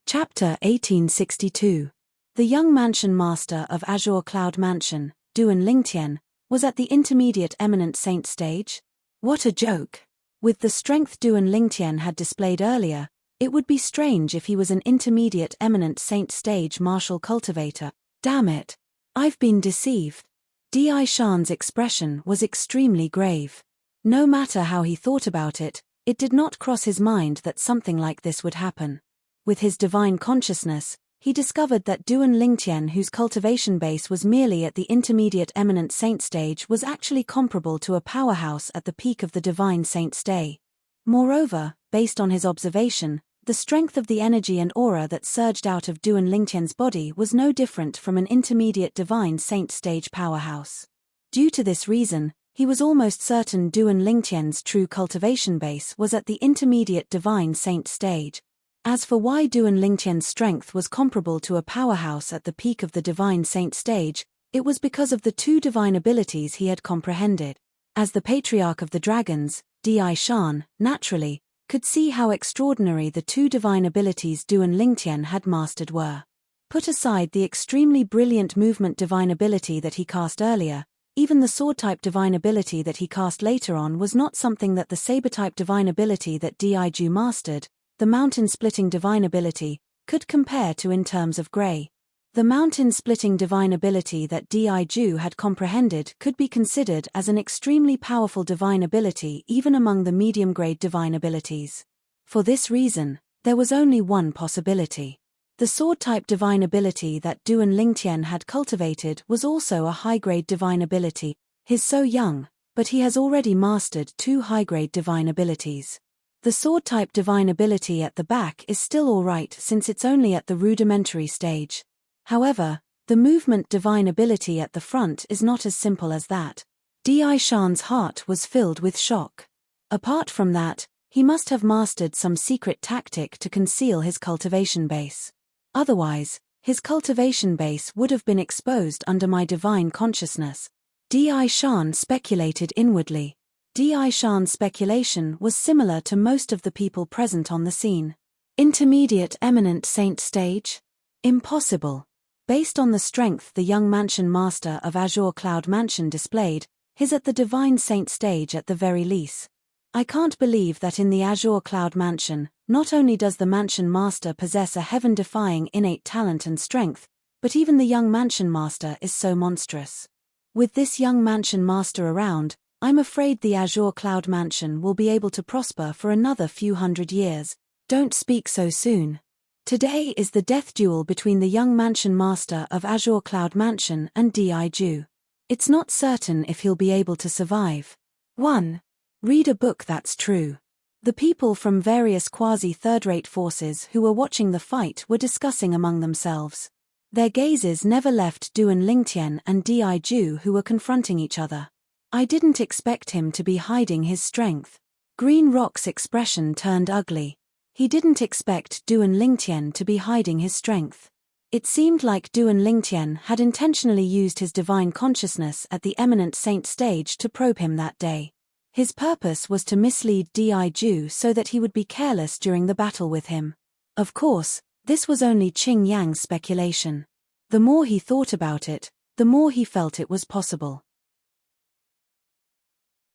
Chapter 1862. The young mansion master of Azure Cloud Mansion, Duan Lingtian, was at the intermediate eminent Saint stage? What a joke! With the strength Duan Lingtian had displayed earlier, it would be strange if he was an intermediate eminent Saint stage martial cultivator. Damn it! I've been deceived. Di Shan's expression was extremely grave. No matter how he thought about it, it did not cross his mind that something like this would happen. With his divine consciousness, he discovered that Duan Lingtian, whose cultivation base was merely at the intermediate eminent Saint stage, was actually comparable to a powerhouse at the peak of the Divine Saint stage. Moreover, based on his observation, the strength of the energy and aura that surged out of Duan Lingtian's body was no different from an intermediate Divine Saint stage powerhouse. Due to this reason, he was almost certain Duan Lingtian's true cultivation base was at the intermediate Divine Saint stage. As for why Duan Lingtian's strength was comparable to a powerhouse at the peak of the Divine Saint stage, it was because of the 2 divine abilities he had comprehended. As the Patriarch of the Dragons, Di Shan, naturally, could see how extraordinary the 2 divine abilities Duan Lingtian had mastered were. Put aside the extremely brilliant movement divine ability that he cast earlier, even the sword-type divine ability that he cast later on was not something that the saber-type divine ability that Diju mastered, the mountain-splitting divine ability, could compare to in terms of grey. The mountain-splitting divine ability that Diju had comprehended could be considered as an extremely powerful divine ability even among the medium-grade divine abilities. For this reason, there was only one possibility. The sword-type divine ability that Duan Lingtian had cultivated was also a high-grade divine ability. His so young, but he has already mastered 2 high-grade divine abilities. The sword-type divine ability at the back is still alright since it's only at the rudimentary stage. However, the movement divine ability at the front is not as simple as that. Di Shan's heart was filled with shock. Apart from that, he must have mastered some secret tactic to conceal his cultivation base. Otherwise, his cultivation base would have been exposed under my divine consciousness. Di Shan speculated inwardly. Di Shan's speculation was similar to most of the people present on the scene. Intermediate eminent saint stage? Impossible. Based on the strength the young mansion master of Azure Cloud Mansion displayed, he's at the divine saint stage at the very least. I can't believe that in the Azure Cloud Mansion, not only does the mansion master possess a heaven-defying innate talent and strength, but even the young mansion master is so monstrous. With this young mansion master around, I'm afraid the Azure Cloud Mansion will be able to prosper for another few hundred years. Don't speak so soon. Today is the death duel between the young mansion master of Azure Cloud Mansion and Di Ju. It's not certain if he'll be able to survive. 1. Read a book that's true. The people from various quasi-third-rate forces who were watching the fight were discussing among themselves. Their gazes never left Duan Lingtian and Di Ju, who were confronting each other. I didn't expect him to be hiding his strength. Green Rock's expression turned ugly. He didn't expect Duan Lingtian to be hiding his strength. It seemed like Duan Lingtian had intentionally used his divine consciousness at the eminent saint stage to probe him that day. His purpose was to mislead Di Ju so that he would be careless during the battle with him. Of course, this was only Qing Yang's speculation. The more he thought about it, the more he felt it was possible.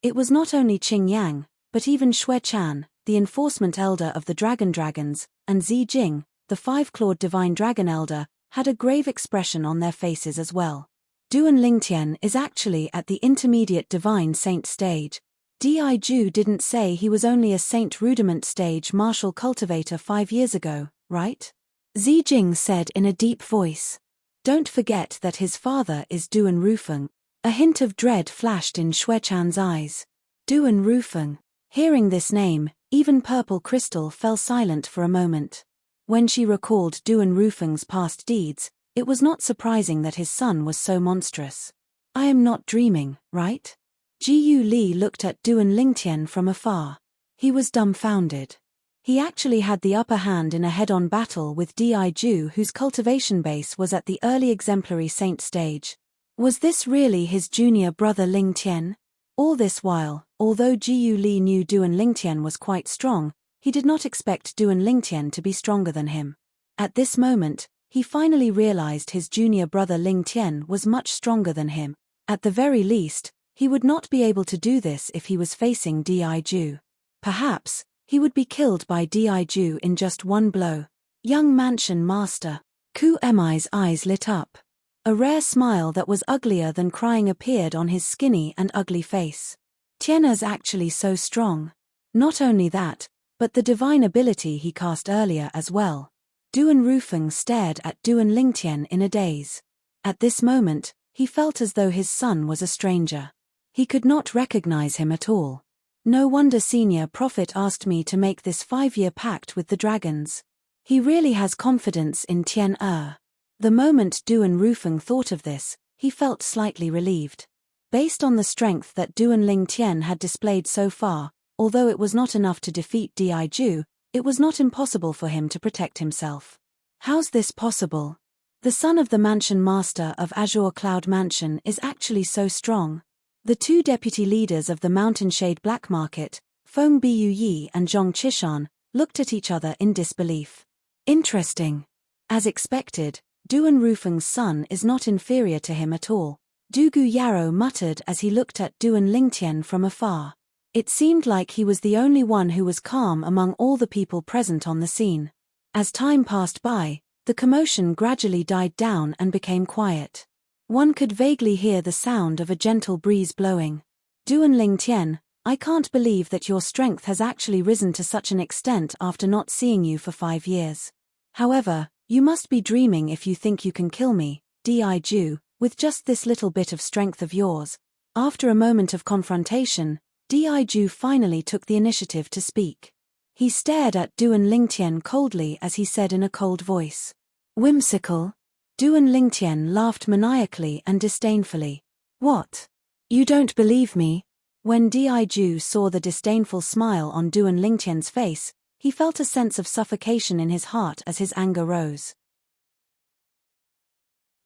It was not only Qing Yang, but even Xue Chan, the enforcement elder of the Dragons, and Zi Jing, the 5-clawed divine dragon elder, had a grave expression on their faces as well. Duan Lingtian is actually at the intermediate divine saint stage. Di Ju didn't say he was only a saint rudiment stage martial cultivator 5 years ago, right? Zi Jing said in a deep voice. Don't forget that his father is Duan Rufeng. A hint of dread flashed in Xue Chan's eyes. Duan Rufeng. Hearing this name, even Purple Crystal fell silent for a moment. When she recalled Duan Rufeng's past deeds, it was not surprising that his son was so monstrous. I am not dreaming, right? Jiyu Li looked at Duan Lingtian from afar. He was dumbfounded. He actually had the upper hand in a head-on battle with Di Ju, whose cultivation base was at the early exemplary saint stage. Was this really his junior brother Lingtian? All this while, although Jiyu Li knew Duan Lingtian was quite strong, he did not expect Duan Lingtian to be stronger than him. At this moment, he finally realized his junior brother Lingtian was much stronger than him. At the very least, he would not be able to do this if he was facing Di Ju. Perhaps, he would be killed by Di Ju in just one blow. Young mansion master. Ku Mi's eyes lit up. A rare smile that was uglier than crying appeared on his skinny and ugly face. Tienna's actually so strong. Not only that, but the divine ability he cast earlier as well. Duan Rufeng stared at Duan Lingtian in a daze. At this moment, he felt as though his son was a stranger. He could not recognize him at all. No wonder Senior Prophet asked me to make this 5-year pact with the dragons. He really has confidence in Tian Er. The moment Duan Rufeng thought of this, he felt slightly relieved. Based on the strength that Duan Lingtian had displayed so far, although it was not enough to defeat Di Ju, it was not impossible for him to protect himself. How's this possible? The son of the mansion master of Azure Cloud Mansion is actually so strong. The 2 deputy leaders of the Mountain Shade Black Market, Feng Biuyi and Zhong Chishan, looked at each other in disbelief. Interesting. As expected, Duan Rufeng's son is not inferior to him at all, Dugu Yarrow muttered as he looked at Duan Lingtian from afar. It seemed like he was the only one who was calm among all the people present on the scene. As time passed by, the commotion gradually died down and became quiet. One could vaguely hear the sound of a gentle breeze blowing. Duan Lingtian, I can't believe that your strength has actually risen to such an extent after not seeing you for 5 years. However, you must be dreaming if you think you can kill me, Di Ju, with just this little bit of strength of yours. After a moment of confrontation, Di finally took the initiative to speak. He stared at Duan Lingtian coldly as he said in a cold voice. Whimsical? Duan Lingtian laughed maniacally and disdainfully. What? You don't believe me? When Di saw the disdainful smile on Duan Lingtian's face, he felt a sense of suffocation in his heart as his anger rose.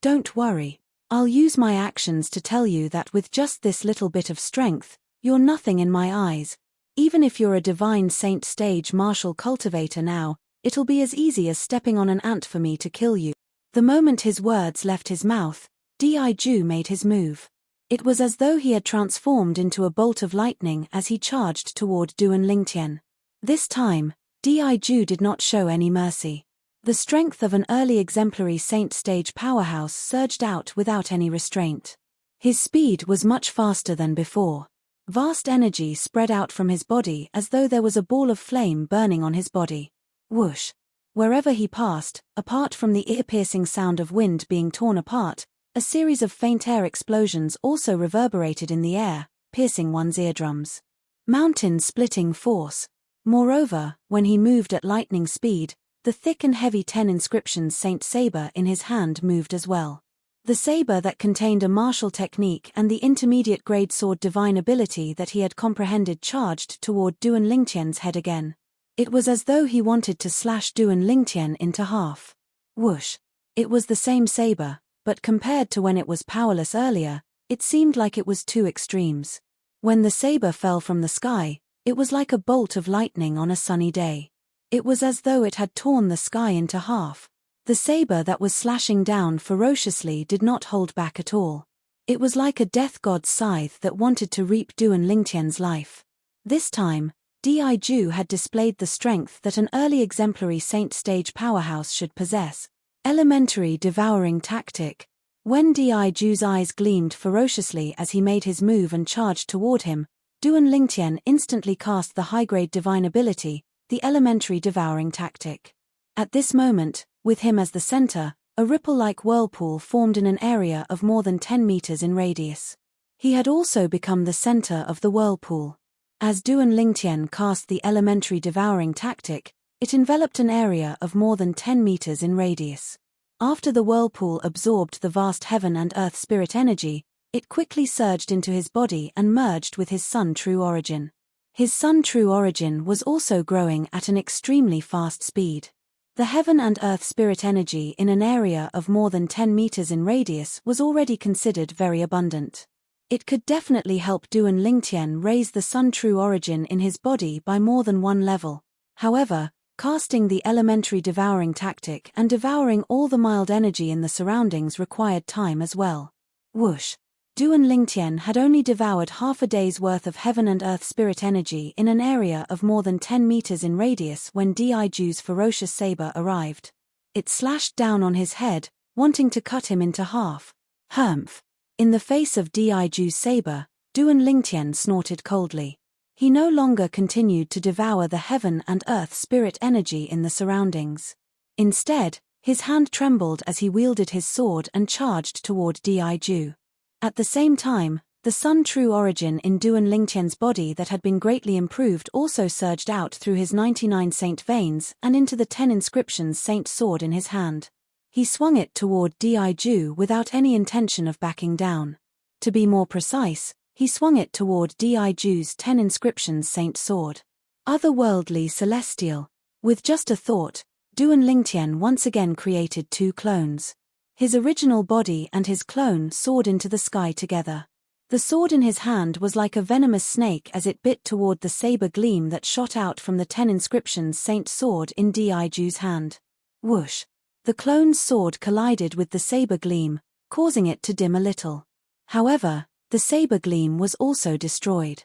Don't worry. I'll use my actions to tell you that with just this little bit of strength, you're nothing in my eyes. Even if you're a divine saint stage martial cultivator now, it'll be as easy as stepping on an ant for me to kill you. The moment his words left his mouth, Di made his move. It was as though he had transformed into a bolt of lightning as he charged toward Duan Lingtian. This time, Di did not show any mercy. The strength of an early exemplary saint stage powerhouse surged out without any restraint. His speed was much faster than before. Vast energy spread out from his body as though there was a ball of flame burning on his body. Whoosh! Wherever he passed, apart from the ear-piercing sound of wind being torn apart, a series of faint air explosions also reverberated in the air, piercing one's eardrums. Mountain-splitting force. Moreover, when he moved at lightning speed, the thick and heavy 10 inscriptions Saint Saber in his hand moved as well. The saber that contained a martial technique and the intermediate-grade sword divine ability that he had comprehended charged toward Duan Lingtian's head again. It was as though he wanted to slash Duan Lingtian into half. Whoosh! It was the same saber, but compared to when it was powerless earlier, it seemed like it was two extremes. When the saber fell from the sky, it was like a bolt of lightning on a sunny day. It was as though it had torn the sky into half. The saber that was slashing down ferociously did not hold back at all. It was like a death god's scythe that wanted to reap Duan Lingtian's life. This time, Di had displayed the strength that an early exemplary saint stage powerhouse should possess. Elementary devouring tactic. When Di's eyes gleamed ferociously as he made his move and charged toward him, Duan Lingtian instantly cast the high-grade divine ability, the elementary devouring tactic. At this moment, with him as the center, a ripple-like whirlpool formed in an area of more than 10 meters in radius. He had also become the center of the whirlpool. As Duan Lingtian cast the elementary devouring tactic, it enveloped an area of more than 10 meters in radius. After the whirlpool absorbed the vast heaven and earth spirit energy, it quickly surged into his body and merged with his sun true origin. His sun true origin was also growing at an extremely fast speed. The heaven and earth spirit energy in an area of more than 10 meters in radius was already considered very abundant. It could definitely help Duan Lingtian raise the sun true origin in his body by more than one level. However, casting the elementary devouring tactic and devouring all the mild energy in the surroundings required time as well. Whoosh! Duan Lingtian had only devoured half a day's worth of heaven and earth spirit energy in an area of more than 10 meters in radius when Di's ferocious saber arrived. It slashed down on his head, wanting to cut him into half. Humph! In the face of Di's saber, Duan Lingtian snorted coldly. He no longer continued to devour the heaven and earth spirit energy in the surroundings. Instead, his hand trembled as he wielded his sword and charged toward Di. At the same time, the sun true origin in Duan Lingtian's body that had been greatly improved also surged out through his 99 saint veins and into the 10 inscriptions saint sword in his hand. He swung it toward Di without any intention of backing down. To be more precise, he swung it toward Di's 10 inscriptions saint sword. Otherworldly celestial. With just a thought, Duan Lingtian once again created two clones. His original body and his clone soared into the sky together. The sword in his hand was like a venomous snake as it bit toward the saber gleam that shot out from the 10 inscriptions saint sword in Di's hand. Whoosh! The clone's sword collided with the saber gleam, causing it to dim a little. However, the saber gleam was also destroyed.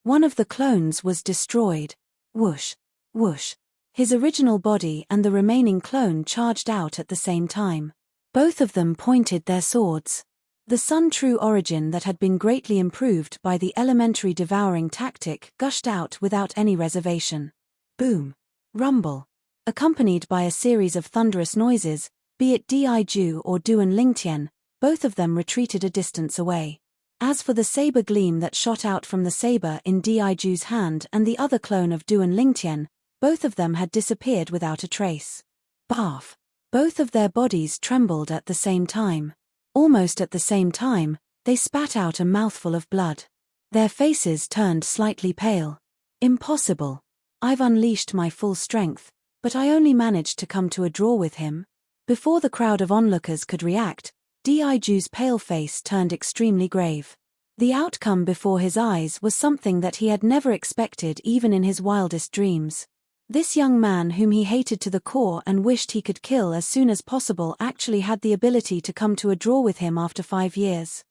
One of the clones was destroyed. Whoosh! Whoosh! His original body and the remaining clone charged out at the same time. Both of them pointed their swords. The sun true origin that had been greatly improved by the elementary devouring tactic gushed out without any reservation. Boom! Rumble! Accompanied by a series of thunderous noises, be it Di or Duan Lingtian, both of them retreated a distance away. As for the saber gleam that shot out from the saber in Diju's hand and the other clone of Duan Lingtian, both of them had disappeared without a trace. Barf! Both of their bodies trembled at the same time. Almost at the same time, they spat out a mouthful of blood. Their faces turned slightly pale. Impossible. I've unleashed my full strength, but I only managed to come to a draw with him. Before the crowd of onlookers could react, Diju's pale face turned extremely grave. The outcome before his eyes was something that he had never expected even in his wildest dreams. This young man whom he hated to the core and wished he could kill as soon as possible actually had the ability to come to a draw with him after 5 years.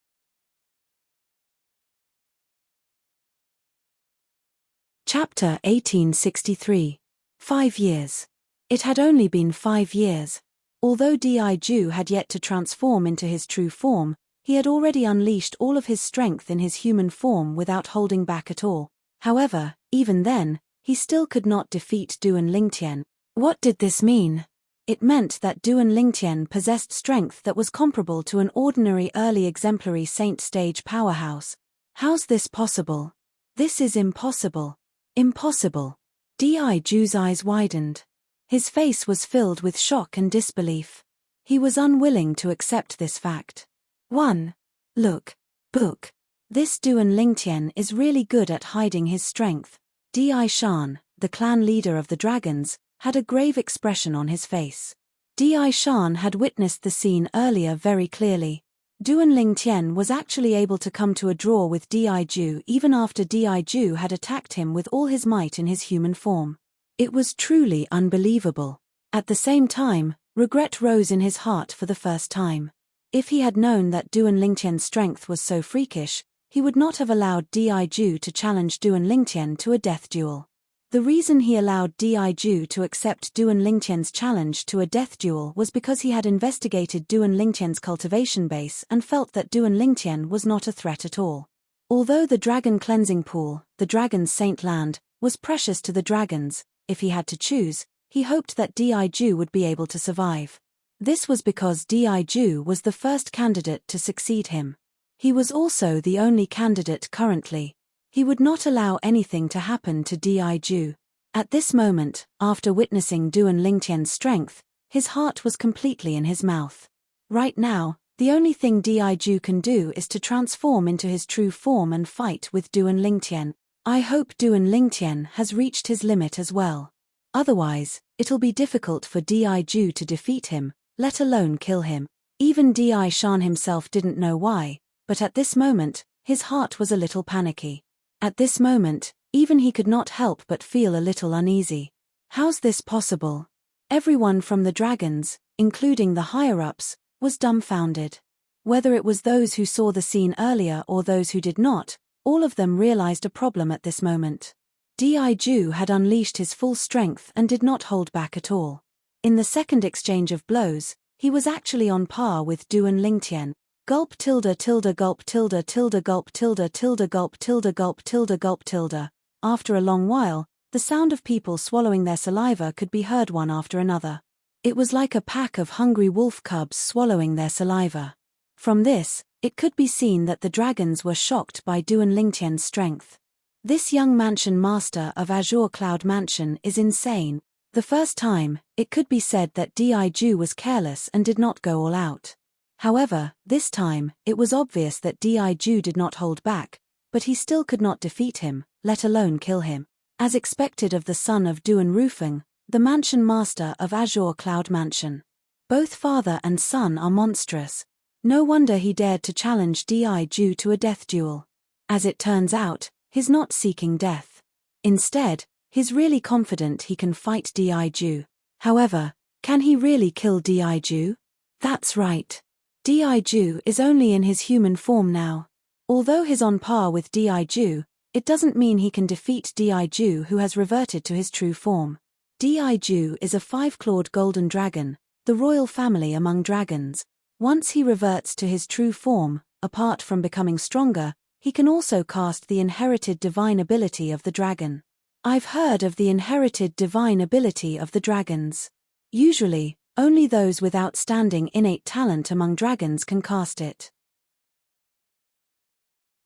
Chapter 1863. 5 years. It had only been 5 years. Although Diju had yet to transform into his true form, he had already unleashed all of his strength in his human form without holding back at all. However, even then, he still could not defeat Duan Lingtian. What did this mean? It meant that Duan Lingtian possessed strength that was comparable to an ordinary early exemplary saint stage powerhouse. How's this possible? This is impossible. Impossible. Diju's eyes widened. His face was filled with shock and disbelief. He was unwilling to accept this fact. Look. Book. This Duan Lingtian is really good at hiding his strength. Di Shan, the clan leader of the dragons, had a grave expression on his face. Di Shan had witnessed the scene earlier very clearly. Duan Lingtian was actually able to come to a draw with Diju even after Diju had attacked him with all his might in his human form. It was truly unbelievable. At the same time, regret rose in his heart for the first time. If he had known that Duan Lingtian's strength was so freakish, he would not have allowed Diju to challenge Duan Lingtian to a death duel. The reason he allowed Diju to accept Duan Lingtian's challenge to a death duel was because he had investigated Duan Lingtian's cultivation base and felt that Duan Lingtian was not a threat at all. Although the dragon cleansing pool, the dragon's saint land, was precious to the dragons, if he had to choose, he hoped that Diju would be able to survive. This was because Diju was the first candidate to succeed him. He was also the only candidate currently. He would not allow anything to happen to Diju. At this moment, after witnessing Duan Lingtian's strength, his heart was completely in his mouth. Right now, the only thing Diju can do is to transform into his true form and fight with Duan Lingtian. I hope Duan Lingtian has reached his limit as well. Otherwise, it'll be difficult for Diju to defeat him, let alone kill him. Even Di Shan himself didn't know why, but at this moment, his heart was a little panicky. At this moment, even he could not help but feel a little uneasy. How's this possible? Everyone from the dragons, including the higher-ups, was dumbfounded. Whether it was those who saw the scene earlier or those who did not, all of them realized a problem at this moment. Diju had unleashed his full strength and did not hold back at all. In the second exchange of blows, he was actually on par with Duan Lingtian. Gulp tilde tilde gulp tilde tilde gulp tilde tilde gulp tilde gulp tilde gulp tilde. After a long while, the sound of people swallowing their saliva could be heard one after another. It was like a pack of hungry wolf cubs swallowing their saliva. From this, it could be seen that the dragons were shocked by Duan Lingtian's strength. This young mansion master of Azure Cloud Mansion is insane. The first time, it could be said that Diju was careless and did not go all out. However, this time, it was obvious that Diju did not hold back, but he still could not defeat him, let alone kill him. As expected of the son of Duan Rufeng, the mansion master of Azure Cloud Mansion. Both father and son are monstrous. No wonder he dared to challenge Diju to a death duel. As it turns out, he's not seeking death. Instead, he's really confident he can fight Diju. However, can he really kill Diju? That's right. Diju is only in his human form now. Although he's on par with Diju, it doesn't mean he can defeat Diju who has reverted to his true form. Diju is a 5-clawed golden dragon, the royal family among dragons. Once he reverts to his true form, apart from becoming stronger, he can also cast the inherited divine ability of the dragon. I've heard of the inherited divine ability of the dragons. Usually, Only those with outstanding innate talent among dragons can cast it.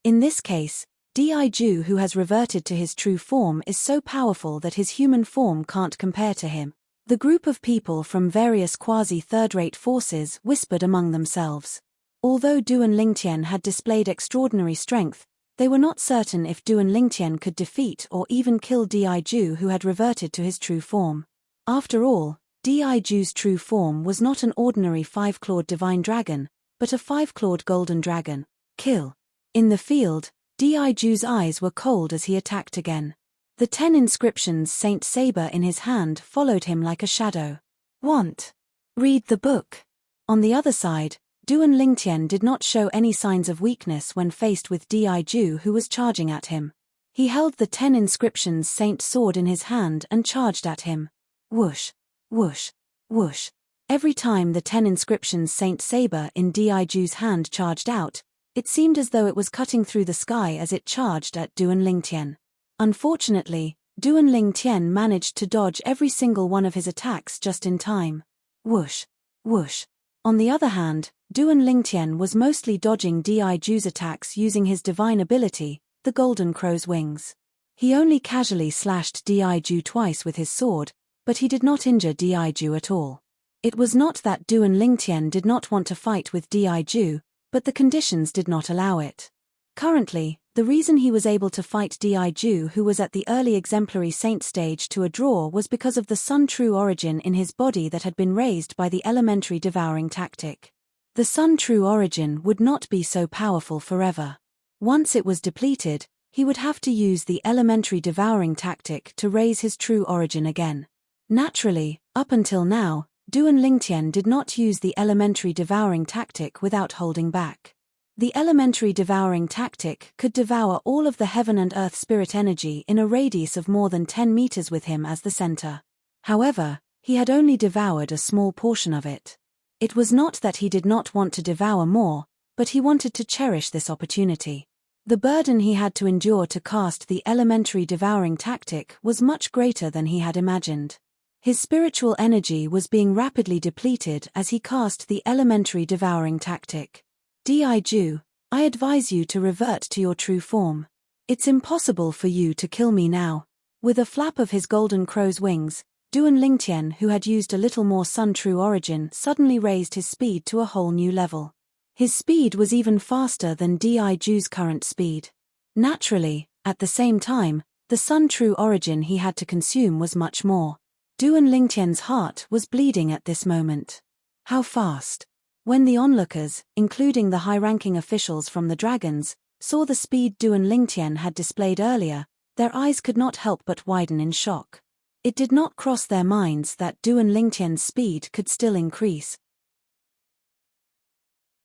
In this case, Diju, who has reverted to his true form, is so powerful that his human form can't compare to him. The group of people from various quasi-third-rate forces whispered among themselves. Although Duan Lingtian had displayed extraordinary strength, they were not certain if Duan Lingtian could defeat or even kill Diju, who had reverted to his true form. After all, Diju's true form was not an ordinary 5-clawed divine dragon, but a 5-clawed golden dragon. Kill. In the field, Diju's eyes were cold as he attacked again. The 10 inscriptions Saint Saber in his hand followed him like a shadow. Want? Read the book. On the other side, Duan Lingtian did not show any signs of weakness when faced with Diju, who was charging at him. He held the 10 inscriptions Saint sword in his hand and charged at him. Whoosh, whoosh, whoosh. Every time the 10 inscriptions Saint Saber in Diju's hand charged out, it seemed as though it was cutting through the sky as it charged at Duan Lingtian. Unfortunately, Duan Lingtian managed to dodge every single one of his attacks just in time. Whoosh, whoosh. On the other hand, Duan Lingtian was mostly dodging Diju's attacks using his divine ability, the Golden Crow's wings. He only casually slashed Diju twice with his sword, but he did not injure Diju at all. It was not that Duan Lingtian did not want to fight with Diju, but the conditions did not allow it. Currently, the reason he was able to fight Diju, who was at the early exemplary saint stage, to a draw was because of the Sun True Origin in his body that had been raised by the elementary devouring tactic. The Sun True Origin would not be so powerful forever. Once it was depleted, he would have to use the elementary devouring tactic to raise his True Origin again. Naturally, up until now, Duan Lingtian did not use the elementary devouring tactic without holding back. The elementary devouring tactic could devour all of the heaven and earth spirit energy in a radius of more than 10 meters with him as the center. However, he had only devoured a small portion of it. It was not that he did not want to devour more, but he wanted to cherish this opportunity. The burden he had to endure to cast the elementary devouring tactic was much greater than he had imagined. His spiritual energy was being rapidly depleted as he cast the elementary devouring tactic. Diju, I advise you to revert to your true form. It's impossible for you to kill me now. With a flap of his Golden Crow's wings, Duan Lingtian, who had used a little more Sun True Origin, suddenly raised his speed to a whole new level. His speed was even faster than Diju's current speed. Naturally, at the same time, the Sun True Origin he had to consume was much more. Duan Lingtian's heart was bleeding at this moment. How fast? When the onlookers, including the high-ranking officials from the dragons, saw the speed Duan Lingtian had displayed earlier, their eyes could not help but widen in shock. It did not cross their minds that Duan Lingtian's speed could still increase.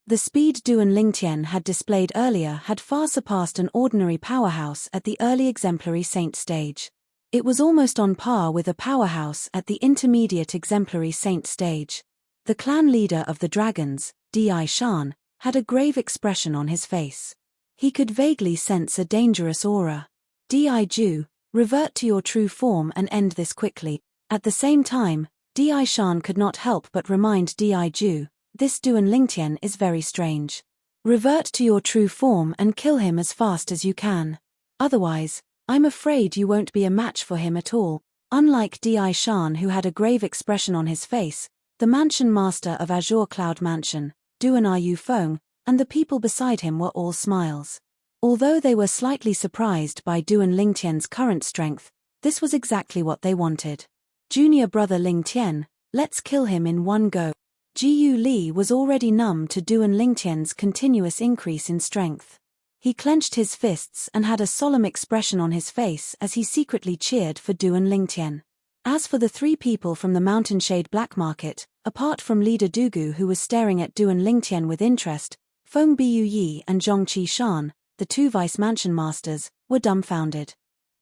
The speed Duan Lingtian had displayed earlier had far surpassed an ordinary powerhouse at the early exemplary saint stage. It was almost on par with a powerhouse at the intermediate exemplary saint stage. The clan leader of the dragons, Di Shan, had a grave expression on his face. He could vaguely sense a dangerous aura. Diju, revert to your true form and end this quickly. At the same time, Di Shan could not help but remind Diju, this Duan Lingtian is very strange. Revert to your true form and kill him as fast as you can. Otherwise, I'm afraid you won't be a match for him at all. Unlike Di Shan, who had a grave expression on his face, the mansion master of Azure Cloud Mansion, Duan Yu Feng, and the people beside him were all smiles. Although they were slightly surprised by Duan Lingtian's current strength, this was exactly what they wanted. Junior brother Lingtian, let's kill him in one go. Jiu Li was already numb to Duan Lingtian's continuous increase in strength. He clenched his fists and had a solemn expression on his face as he secretly cheered for Duan Lingtian. As for the 3 people from the Mountainshade Black Market, apart from leader Dugu, who was staring at Duan Lingtian with interest, Feng Biuyi and Zhongqi Shan, the 2 vice mansion masters, were dumbfounded.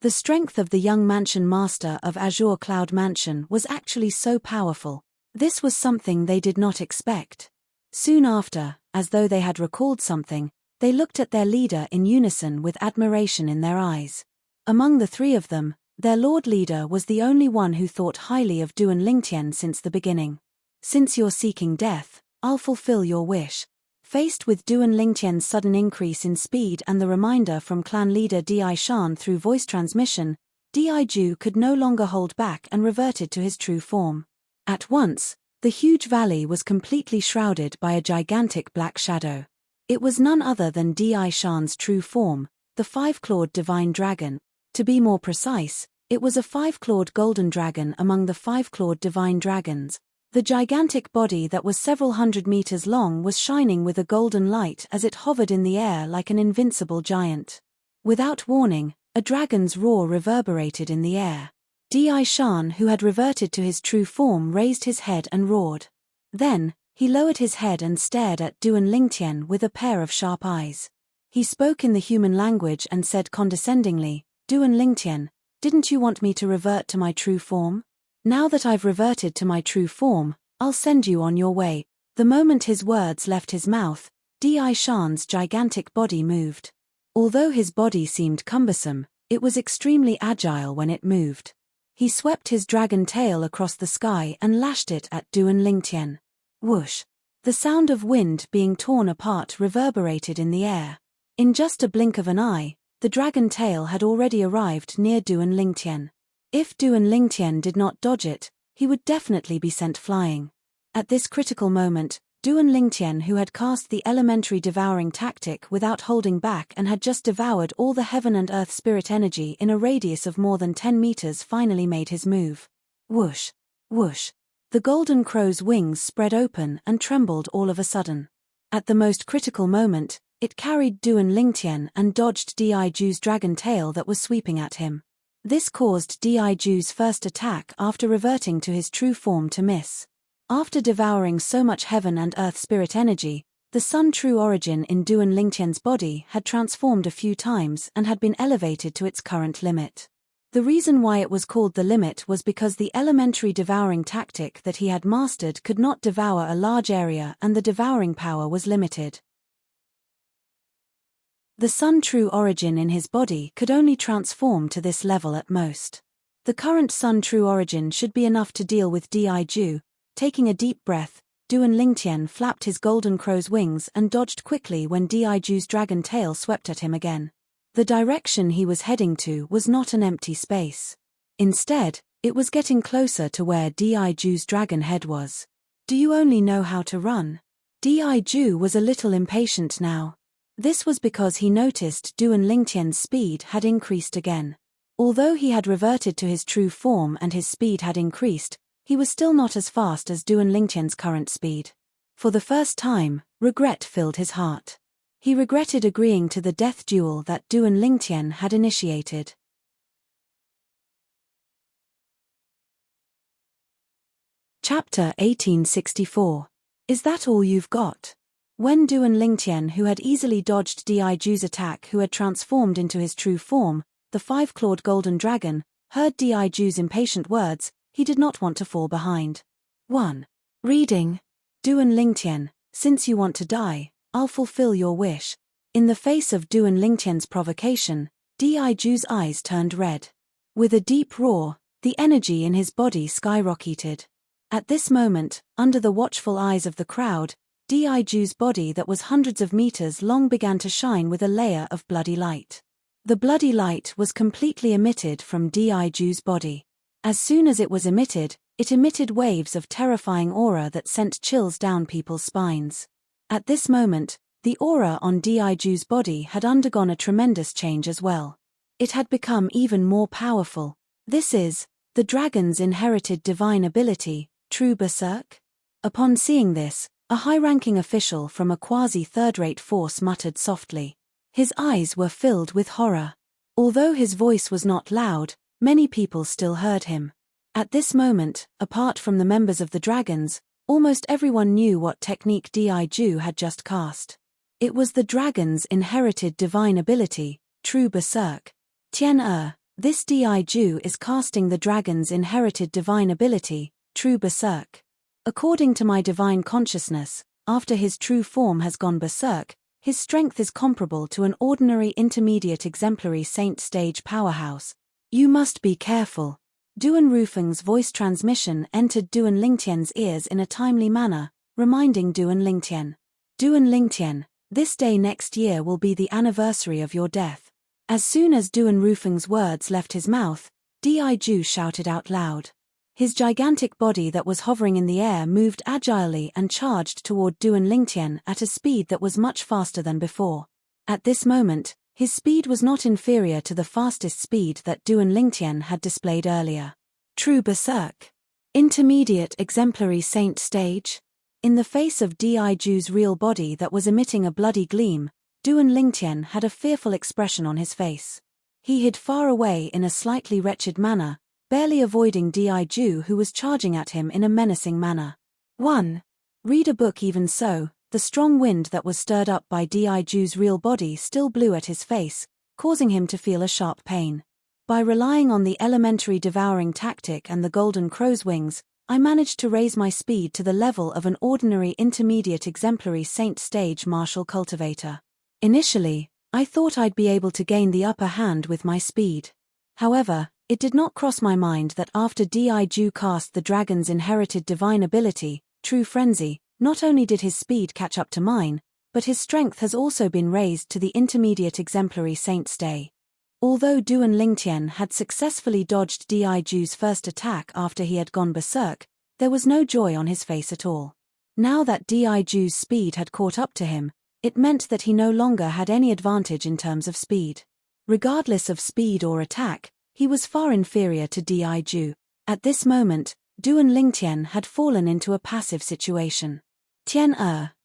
The strength of the young mansion master of Azure Cloud Mansion was actually so powerful. This was something they did not expect. Soon after, as though they had recalled something, they looked at their leader in unison with admiration in their eyes. Among the 3 of them, their lord leader was the only one who thought highly of Duan Lingtian since the beginning. Since you're seeking death, I'll fulfill your wish. Faced with Duan Lingtian's sudden increase in speed and the reminder from clan leader Di Shan through voice transmission, Di Ju could no longer hold back and reverted to his true form. At once, the huge valley was completely shrouded by a gigantic black shadow. It was none other than Di Shan's true form, the five-clawed divine dragon. To be more precise, it was a five-clawed golden dragon among the five-clawed divine dragons. The gigantic body that was several hundred meters long was shining with a golden light as it hovered in the air like an invincible giant. Without warning, a dragon's roar reverberated in the air. Di Shan, who had reverted to his true form, raised his head and roared. Then, he lowered his head and stared at Duan Lingtian with a pair of sharp eyes. He spoke in the human language and said condescendingly, "Duan Lingtian, didn't you want me to revert to my true form? Now that I've reverted to my true form, I'll send you on your way." The moment his words left his mouth, Di Shan's gigantic body moved. Although his body seemed cumbersome, it was extremely agile when it moved. He swept his dragon tail across the sky and lashed it at Duan Lingtian. Whoosh! The sound of wind being torn apart reverberated in the air. In just a blink of an eye, the dragon tail had already arrived near Duan Lingtian. If Duan Lingtian did not dodge it, he would definitely be sent flying. At this critical moment, Duan Lingtian, who had cast the elementary devouring tactic without holding back and had just devoured all the heaven and earth spirit energy in a radius of more than 10 meters, finally made his move. Whoosh! Whoosh! The golden crow's wings spread open and trembled all of a sudden. At the most critical moment, it carried Duan Lingtian and dodged Di Ju's dragon tail that was sweeping at him. This caused Di Ju's first attack after reverting to his true form to miss. After devouring so much heaven and earth spirit energy, the sun true origin in Duan Lingtian's body had transformed a few times and had been elevated to its current limit. The reason why it was called the limit was because the elementary devouring tactic that he had mastered could not devour a large area and the devouring power was limited. The sun true origin in his body could only transform to this level at most. The current sun true origin should be enough to deal with Di Ju. Taking a deep breath, Duan Lingtian flapped his golden crow's wings and dodged quickly when Di Ju's dragon tail swept at him again. The direction he was heading to was not an empty space. Instead, it was getting closer to where Di Ju's dragon head was. "Do you only know how to run?" Di Ju was a little impatient now. This was because he noticed Duan Lingtian's speed had increased again. Although he had reverted to his true form and his speed had increased, he was still not as fast as Duan Lingtian's current speed. For the first time, regret filled his heart. He regretted agreeing to the death duel that Duan Lingtian had initiated. Chapter 1864. Is that all you've got? When Duan Lingtian, who had easily dodged Di Ju's attack, who had transformed into his true form, the five-clawed golden dragon, heard Di Ju's impatient words, he did not want to fall behind. 1. Reading. Duan Lingtian, since you want to die, I'll fulfill your wish. In the face of Duan Lingtian's provocation, Di Ju's eyes turned red. With a deep roar, the energy in his body skyrocketed. At this moment, under the watchful eyes of the crowd, Di Ju's body that was hundreds of meters long began to shine with a layer of bloody light. The bloody light was completely emitted from Di Ju's body. As soon as it was emitted, it emitted waves of terrifying aura that sent chills down people's spines. At this moment, the aura on Di Ju's body had undergone a tremendous change as well. It had become even more powerful. This is the dragon's inherited divine ability, true berserk? Upon seeing this, a high-ranking official from a quasi-third-rate force muttered softly. His eyes were filled with horror. Although his voice was not loud, many people still heard him. At this moment, apart from the members of the dragons, almost everyone knew what technique Di Ju had just cast. It was the dragon's inherited divine ability, true berserk. Tian this Di Ju is casting the dragon's inherited divine ability, true berserk. According to my divine consciousness, after his true form has gone berserk, his strength is comparable to an ordinary intermediate exemplary saint stage powerhouse. You must be careful. Duan Rufeng's voice transmission entered Duan Lingtian's ears in a timely manner, reminding Duan Lingtian. Duan Lingtian, this day next year will be the anniversary of your death. As soon as Duan Rufeng's words left his mouth, Di shouted out loud. His gigantic body that was hovering in the air moved agilely and charged toward Duan Lingtian at a speed that was much faster than before. At this moment, his speed was not inferior to the fastest speed that Duan Lingtian had displayed earlier. True Berserk. Intermediate exemplary saint stage. In the face of Diju's real body that was emitting a bloody gleam, Duan Lingtian had a fearful expression on his face. He hid far away in a slightly wretched manner, barely avoiding Diju who was charging at him in a menacing manner. 1. Read a book. Even so, the strong wind that was stirred up by Diju's real body still blew at his face, causing him to feel a sharp pain. By relying on the elementary devouring tactic and the golden crow's wings, I managed to raise my speed to the level of an ordinary intermediate exemplary saint stage martial cultivator. Initially, I thought I'd be able to gain the upper hand with my speed. However, it did not cross my mind that after Diju cast the dragon's inherited divine ability, True Frenzy, not only did his speed catch up to mine, but his strength has also been raised to the intermediate exemplary saint stay. Although Duan Lingtian had successfully dodged Diju's first attack after he had gone berserk, there was no joy on his face at all. Now that Diju's speed had caught up to him, it meant that he no longer had any advantage in terms of speed. Regardless of speed or attack, he was far inferior to Diju. At this moment, Duan Lingtian had fallen into a passive situation. Tian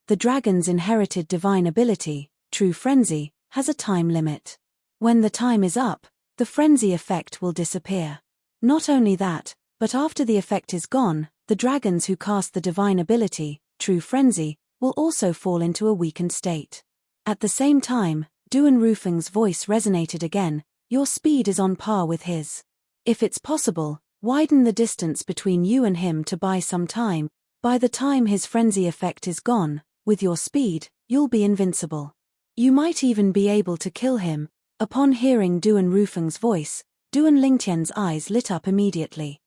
the dragon's inherited divine ability, True Frenzy, has a time limit. When the time is up, the frenzy effect will disappear. Not only that, but after the effect is gone, the dragons who cast the divine ability, True Frenzy, will also fall into a weakened state. At the same time, Duan Rufeng's voice resonated again. Your speed is on par with his. If it's possible, widen the distance between you and him to buy some time. By the time his frenzy effect is gone, with your speed, you'll be invincible. You might even be able to kill him. Upon hearing Duan Rufeng's voice, Duan Lingtian's eyes lit up immediately.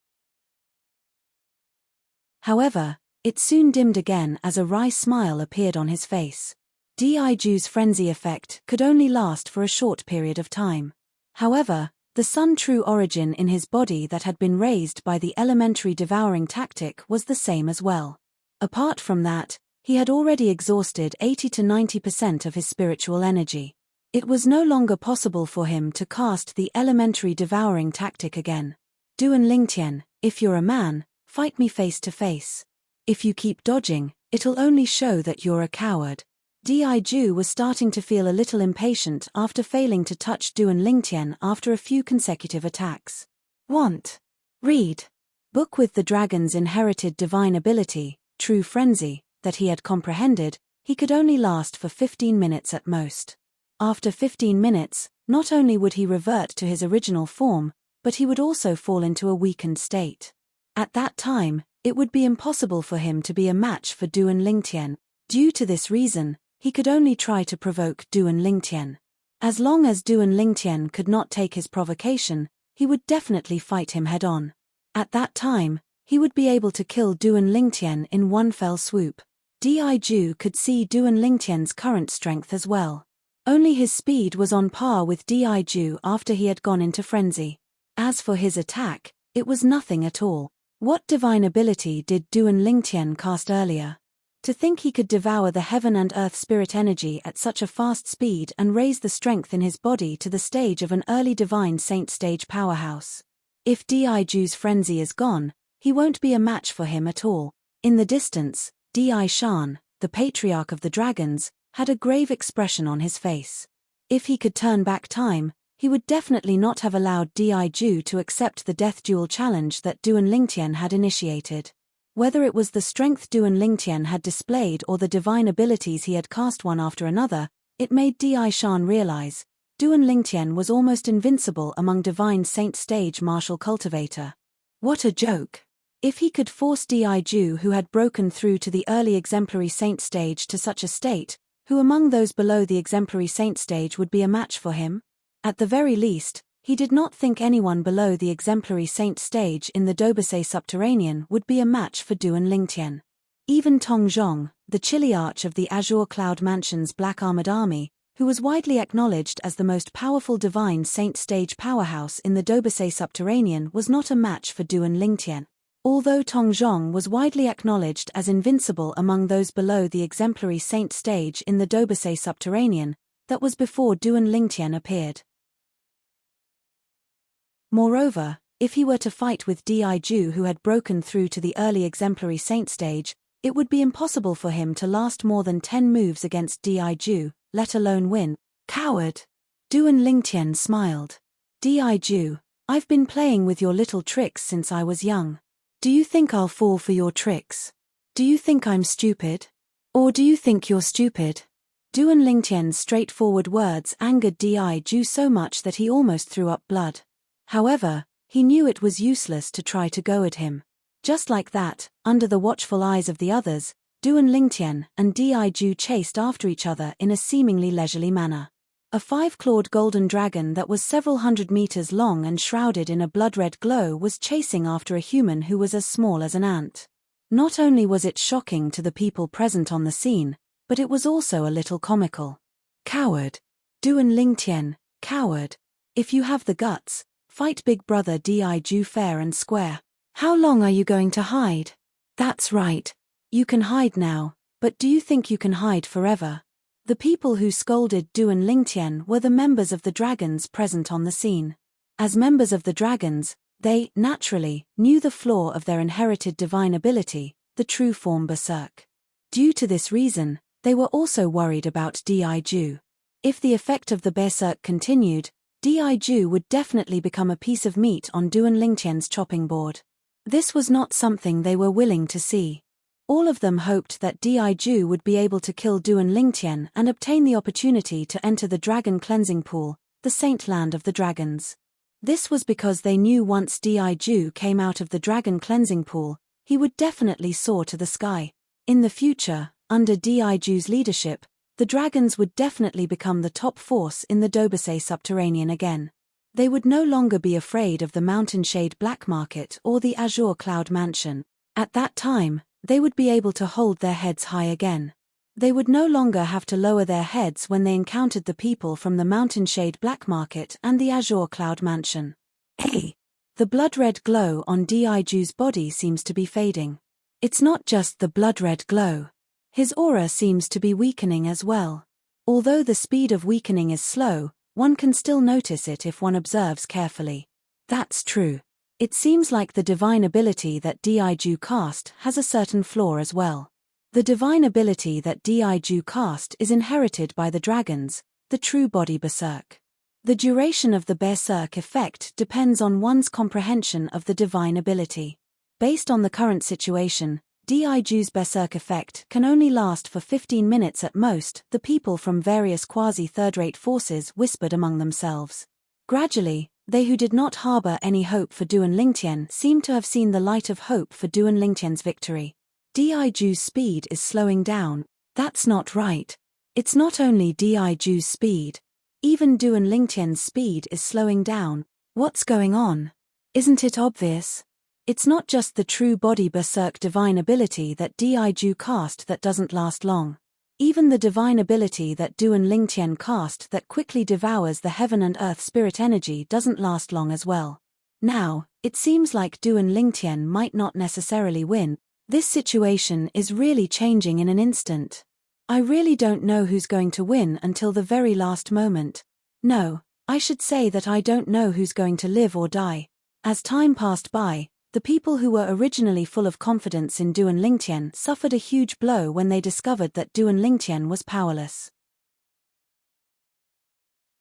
However, it soon dimmed again as a wry smile appeared on his face. Diju's frenzy effect could only last for a short period of time. However, the Sun True origin in his body that had been raised by the elementary devouring tactic was the same as well. Apart from that, he had already exhausted 80 to 90% of his spiritual energy. It was no longer possible for him to cast the elementary devouring tactic again. Duan Lingtian, if you're a man, fight me face to face. If you keep dodging, it'll only show that you're a coward. Diju was starting to feel a little impatient after failing to touch Duan Lingtian after a few consecutive attacks. Read. Book with the dragon's inherited divine ability, True Frenzy, that he had comprehended, he could only last for 15 minutes at most. After 15 minutes, not only would he revert to his original form, but he would also fall into a weakened state. At that time, it would be impossible for him to be a match for Duan Lingtian. Due to this reason, he could only try to provoke Duan Lingtian. As long as Duan Lingtian could not take his provocation, he would definitely fight him head-on. At that time, he would be able to kill Duan Lingtian in one fell swoop. Diju could see Duan Lingtian's current strength as well. Only his speed was on par with Diju after he had gone into frenzy. As for his attack, it was nothing at all. What divine ability did Duan Lingtian cast earlier? To think he could devour the heaven and earth spirit energy at such a fast speed and raise the strength in his body to the stage of an early divine saint stage powerhouse. If Diju's frenzy is gone, he won't be a match for him at all. In the distance, Di Shan, the patriarch of the dragons, had a grave expression on his face. If he could turn back time, he would definitely not have allowed Diju to accept the death duel challenge that Duan Lingtian had initiated. Whether it was the strength Duan Lingtian had displayed or the divine abilities he had cast one after another, it made Di Shan realize, Duan Lingtian was almost invincible among divine saint stage martial cultivator. What a joke! If he could force Diju who had broken through to the early exemplary saint stage to such a state, who among those below the exemplary saint stage would be a match for him? At the very least, He did not think anyone below the exemplary saint stage in the Dobusei subterranean would be a match for Duan Lingtian. Even Tong Zhong, the chiliarch of the Azure Cloud Mansion's Black Armored Army, who was widely acknowledged as the most powerful divine saint stage powerhouse in the Dobusei subterranean, was not a match for Duan Lingtian. Although Tong Zhong was widely acknowledged as invincible among those below the exemplary saint stage in the Dobusei subterranean, that was before Duan Lingtian appeared. Moreover, if he were to fight with Diju, who had broken through to the early exemplary saint stage, it would be impossible for him to last more than 10 moves against Diju, let alone win. Coward! Duan Lingtian smiled. Diju, I've been playing with your little tricks since I was young. Do you think I'll fall for your tricks? Do you think I'm stupid? Or do you think you're stupid? Duan Lingtian's straightforward words angered Diju so much that he almost threw up blood. However, he knew it was useless to try to go at him. Just like that, under the watchful eyes of the others, Duan Lingtian and Diju chased after each other in a seemingly leisurely manner. A 5-clawed golden dragon that was several hundred meters long and shrouded in a blood-red glow was chasing after a human who was as small as an ant. Not only was it shocking to the people present on the scene, but it was also a little comical. Coward! Duan Lingtian, coward! If you have the guts, fight big brother Diju fair and square. How long are you going to hide? That's right. You can hide now, but do you think you can hide forever? The people who scolded Duan Lingtian were the members of the dragons present on the scene. As members of the dragons, they, naturally, knew the flaw of their inherited divine ability, the true form Berserk. Due to this reason, they were also worried about Diju. If the effect of the Berserk continued, Diju would definitely become a piece of meat on Duan Lingtian's chopping board. This was not something they were willing to see. All of them hoped that Diju would be able to kill Duan Lingtian and obtain the opportunity to enter the Dragon Cleansing Pool, the Saint Land of the Dragons. This was because they knew once Diju came out of the Dragon Cleansing Pool, he would definitely soar to the sky. In the future, under Diju's leadership, the dragons would definitely become the top force in the Dobusei subterranean again. They would no longer be afraid of the Mountain Shade Black Market or the Azure Cloud Mansion. At that time, they would be able to hold their heads high again. They would no longer have to lower their heads when they encountered the people from the Mountain Shade Black Market and the Azure Cloud Mansion. Hey! The blood-red glow on Diju's body seems to be fading. It's not just the blood-red glow. His aura seems to be weakening as well. Although the speed of weakening is slow, one can still notice it if one observes carefully. That's true. It seems like the divine ability that Diju cast has a certain flaw as well. The divine ability that Diju cast is inherited by the dragons, the true body Berserk. The duration of the Berserk effect depends on one's comprehension of the divine ability. Based on the current situation, Diju's Berserk effect can only last for 15 minutes at most, the people from various quasi-third-rate forces whispered among themselves. Gradually, they who did not harbor any hope for Duan Lingtian seemed to have seen the light of hope for Duan Lingtian's victory. Diju's speed is slowing down. That's not right. It's not only Diju's speed. Even Duan Lingtian's speed is slowing down. What's going on? Isn't it obvious? It's not just the true body Berserk divine ability that Diju cast that doesn't last long. Even the divine ability that Duan Lingtian cast that quickly devours the heaven and earth spirit energy doesn't last long as well. Now, it seems like Duan Lingtian might not necessarily win. This situation is really changing in an instant. I really don't know who's going to win until the very last moment. No, I should say that I don't know who's going to live or die. As time passed by, the people who were originally full of confidence in Duan Lingtian suffered a huge blow when they discovered that Duan Lingtian was powerless.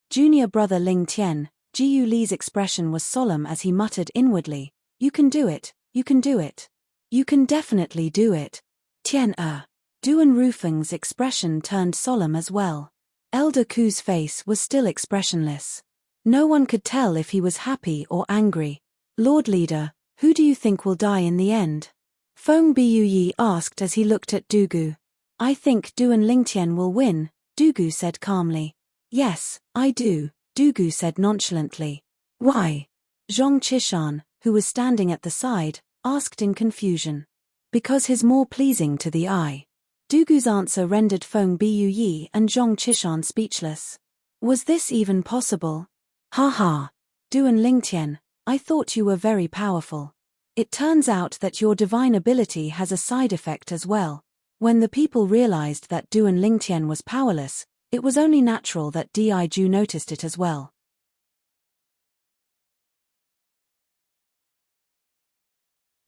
Junior brother Lingtian, Jiu Li's expression was solemn as he muttered inwardly, "You can do it, you can do it. You can definitely do it. Tian-er." Duan Rufeng's expression turned solemn as well. Elder Ku's face was still expressionless. No one could tell if he was happy or angry. "Lord Leader, who do you think will die in the end?" Feng Buyi asked as he looked at Dugu. "I think Duan Lingtian will win," Dugu said calmly. "Yes, I do," Dugu said nonchalantly. Why? Zhong Qishan, who was standing at the side, asked in confusion. Because he's more pleasing to the eye. Dugu's answer rendered Feng Buyuyi and Zhong Qishan speechless. Was this even possible? Ha ha. Du and Lingtian, I thought you were very powerful. It turns out that your divine ability has a side effect as well. When the people realized that Du and Lingtian was powerless, it was only natural that Diju noticed it as well.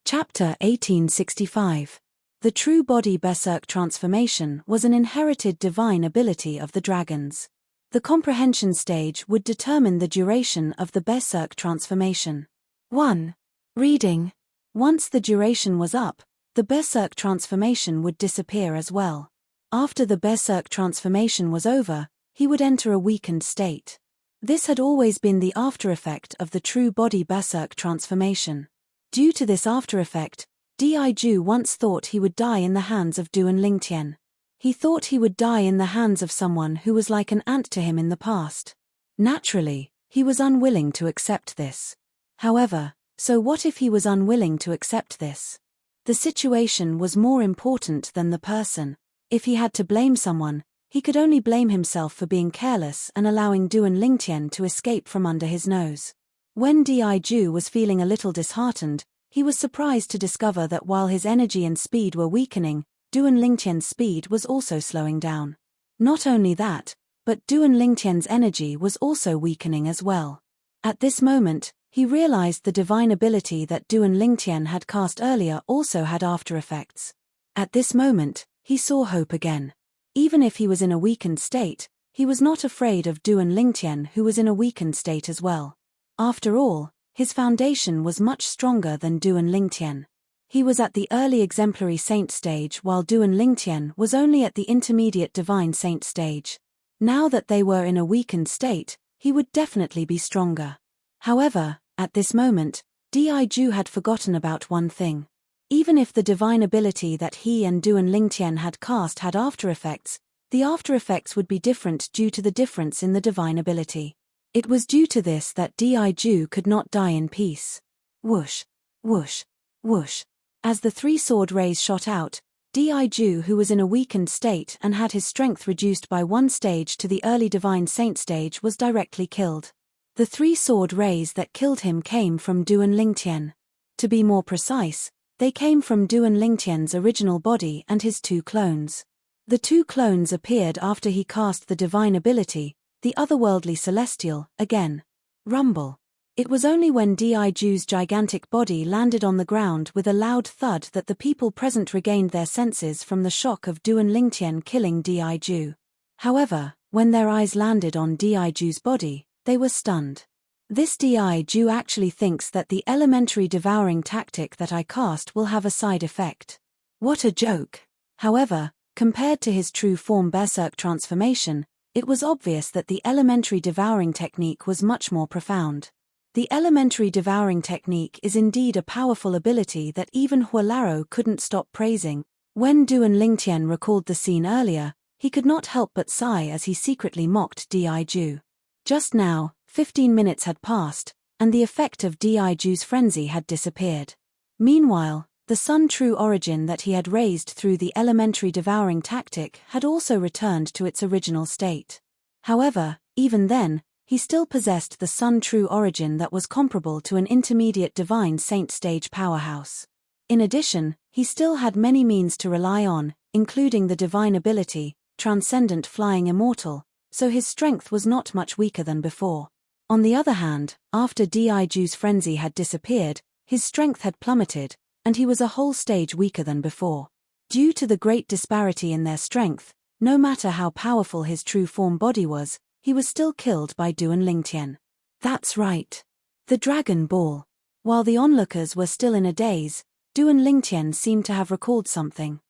Chapter 1865. The true body berserk transformation was an inherited divine ability of the dragons. The comprehension stage would determine the duration of the berserk transformation. 1. Reading. Once the duration was up, the berserk transformation would disappear as well. After the berserk transformation was over, he would enter a weakened state. This had always been the after effect of the true body berserk transformation. Due to this after effect, Diju once thought he would die in the hands of Du and Lingtian. He thought he would die in the hands of someone who was like an ant to him in the past. Naturally, he was unwilling to accept this. However, so what if he was unwilling to accept this? The situation was more important than the person. If he had to blame someone, he could only blame himself for being careless and allowing Du and Lingtian to escape from under his nose. When Diju was feeling a little disheartened, he was surprised to discover that while his energy and speed were weakening, Du and Lingtian's speed was also slowing down. Not only that, but Du and Lingtian's energy was also weakening as well. At this moment, he realized the divine ability that Du and Lingtian had cast earlier also had after effects. At this moment, he saw hope again. Even if he was in a weakened state, he was not afraid of Du and Lingtian, who was in a weakened state as well. After all, his foundation was much stronger than Du and Lingtian. He was at the early exemplary saint stage while Du and Lingtian was only at the intermediate divine saint stage. Now that they were in a weakened state, he would definitely be stronger. However, at this moment, Diju had forgotten about one thing. Even if the divine ability that he and Du and Lingtian had cast had after effects, the after effects would be different due to the difference in the divine ability. It was due to this that Diju could not die in peace. Whoosh, whoosh, whoosh. As the three sword rays shot out, Diju, who was in a weakened state and had his strength reduced by one stage to the early divine saint stage, was directly killed. The three sword rays that killed him came from Du and Lingtian. To be more precise, they came from Du and Lingtian's original body and his two clones. The two clones appeared after he cast the divine ability, the otherworldly celestial, again. Rumble. It was only when Diju's gigantic body landed on the ground with a loud thud that the people present regained their senses from the shock of Du and Lingtian killing Diju. However, when their eyes landed on Diju's body, they were stunned. This Diju actually thinks that the elementary devouring tactic that I cast will have a side effect. What a joke! However, compared to his true form berserk transformation, it was obvious that the elementary devouring technique was much more profound. The elementary devouring technique is indeed a powerful ability that even Huolaro couldn't stop praising. When Du and Lingtian recalled the scene earlier, he could not help but sigh as he secretly mocked Diju. Just now, 15 minutes had passed, and the effect of Diju's frenzy had disappeared. Meanwhile, the Sun True origin that he had raised through the elementary devouring tactic had also returned to its original state. However, even then, he still possessed the Sun True origin that was comparable to an intermediate divine saint stage powerhouse. In addition, he still had many means to rely on, including the divine ability, transcendent flying immortal, so his strength was not much weaker than before. On the other hand, after Diju's frenzy had disappeared, his strength had plummeted, and he was a whole stage weaker than before. Due to the great disparity in their strength, no matter how powerful his true form body was, he was still killed by Du and Lingtian. That's right. The Dragon Ball. While the onlookers were still in a daze, Du and Lingtian seemed to have recalled something.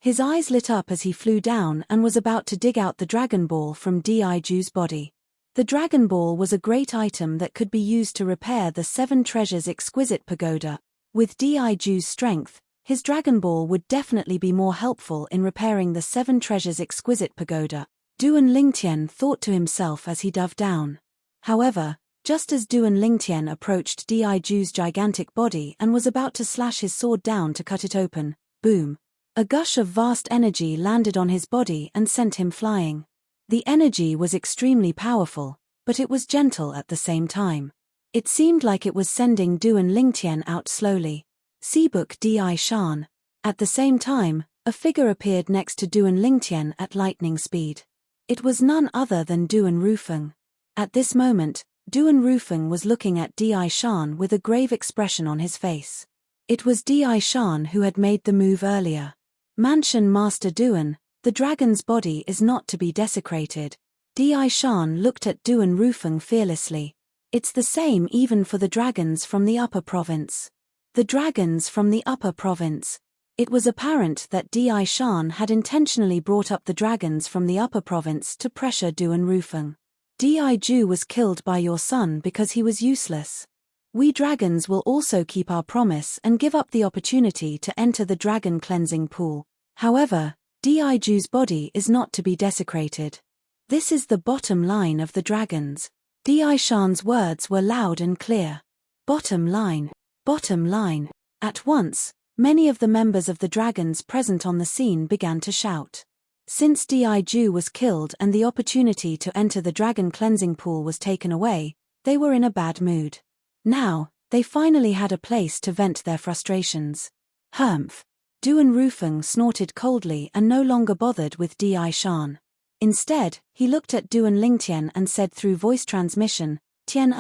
His eyes lit up as he flew down and was about to dig out the Dragon Ball from Diju's body. The Dragon Ball was a great item that could be used to repair the Seven Treasures Exquisite Pagoda. With Diju's strength, his Dragon Ball would definitely be more helpful in repairing the Seven Treasures Exquisite Pagoda. Du and Lingtian thought to himself as he dove down. However, just as Duan Lingtian approached Diju's gigantic body and was about to slash his sword down to cut it open, boom! A gush of vast energy landed on his body and sent him flying. The energy was extremely powerful, but it was gentle at the same time. It seemed like it was sending Duan Lingtian out slowly. Seabook Di Shan. At the same time, a figure appeared next to Duan Lingtian at lightning speed. It was none other than Duan Rufeng. At this moment, Duan Rufeng was looking at Di Shan with a grave expression on his face. It was Di Shan who had made the move earlier. Mansion Master Duan, the dragon's body is not to be desecrated. Di Shan looked at Duan Rufeng fearlessly. It's the same even for the dragons from the upper province. The dragons from the upper province. It was apparent that Di Shan had intentionally brought up the dragons from the upper province to pressure Duan Rufeng. Diju was killed by your son because he was useless. We dragons will also keep our promise and give up the opportunity to enter the dragon cleansing pool. However, Diju's body is not to be desecrated. This is the bottom line of the dragons. Di Shan's words were loud and clear. Bottom line. Bottom line. At once, many of the members of the dragons present on the scene began to shout. Since Diju was killed and the opportunity to enter the dragon cleansing pool was taken away, they were in a bad mood. Now, they finally had a place to vent their frustrations. Humph! Duan Rufeng snorted coldly and no longer bothered with Di Shan. Instead, he looked at Duan Lingtian and said through voice transmission, Tian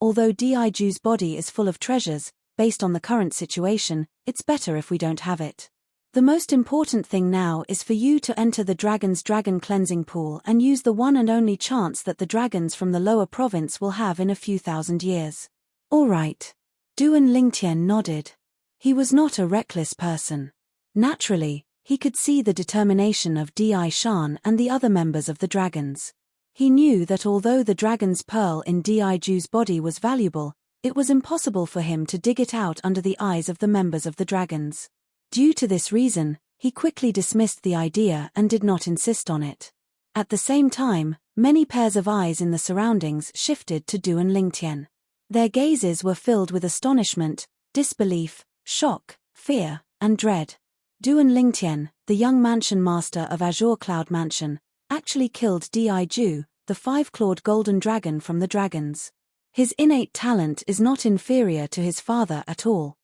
although Diju's body is full of treasures, based on the current situation, it's better if we don't have it. The most important thing now is for you to enter the dragon's dragon cleansing pool and use the one and only chance that the dragons from the lower province will have in a few thousand years. All right. Duan Lingtian nodded. He was not a reckless person. Naturally, he could see the determination of Di Shan and the other members of the dragons. He knew that although the dragon's pearl in Diju's body was valuable, it was impossible for him to dig it out under the eyes of the members of the dragons. Due to this reason, he quickly dismissed the idea and did not insist on it. At the same time, many pairs of eyes in the surroundings shifted to Duan Lingtian. Their gazes were filled with astonishment, disbelief, shock, fear, and dread. Duan Lingtian, the young mansion master of Azure Cloud Mansion, actually killed Diju, the five-clawed golden dragon from the dragons. His innate talent is not inferior to his father at all.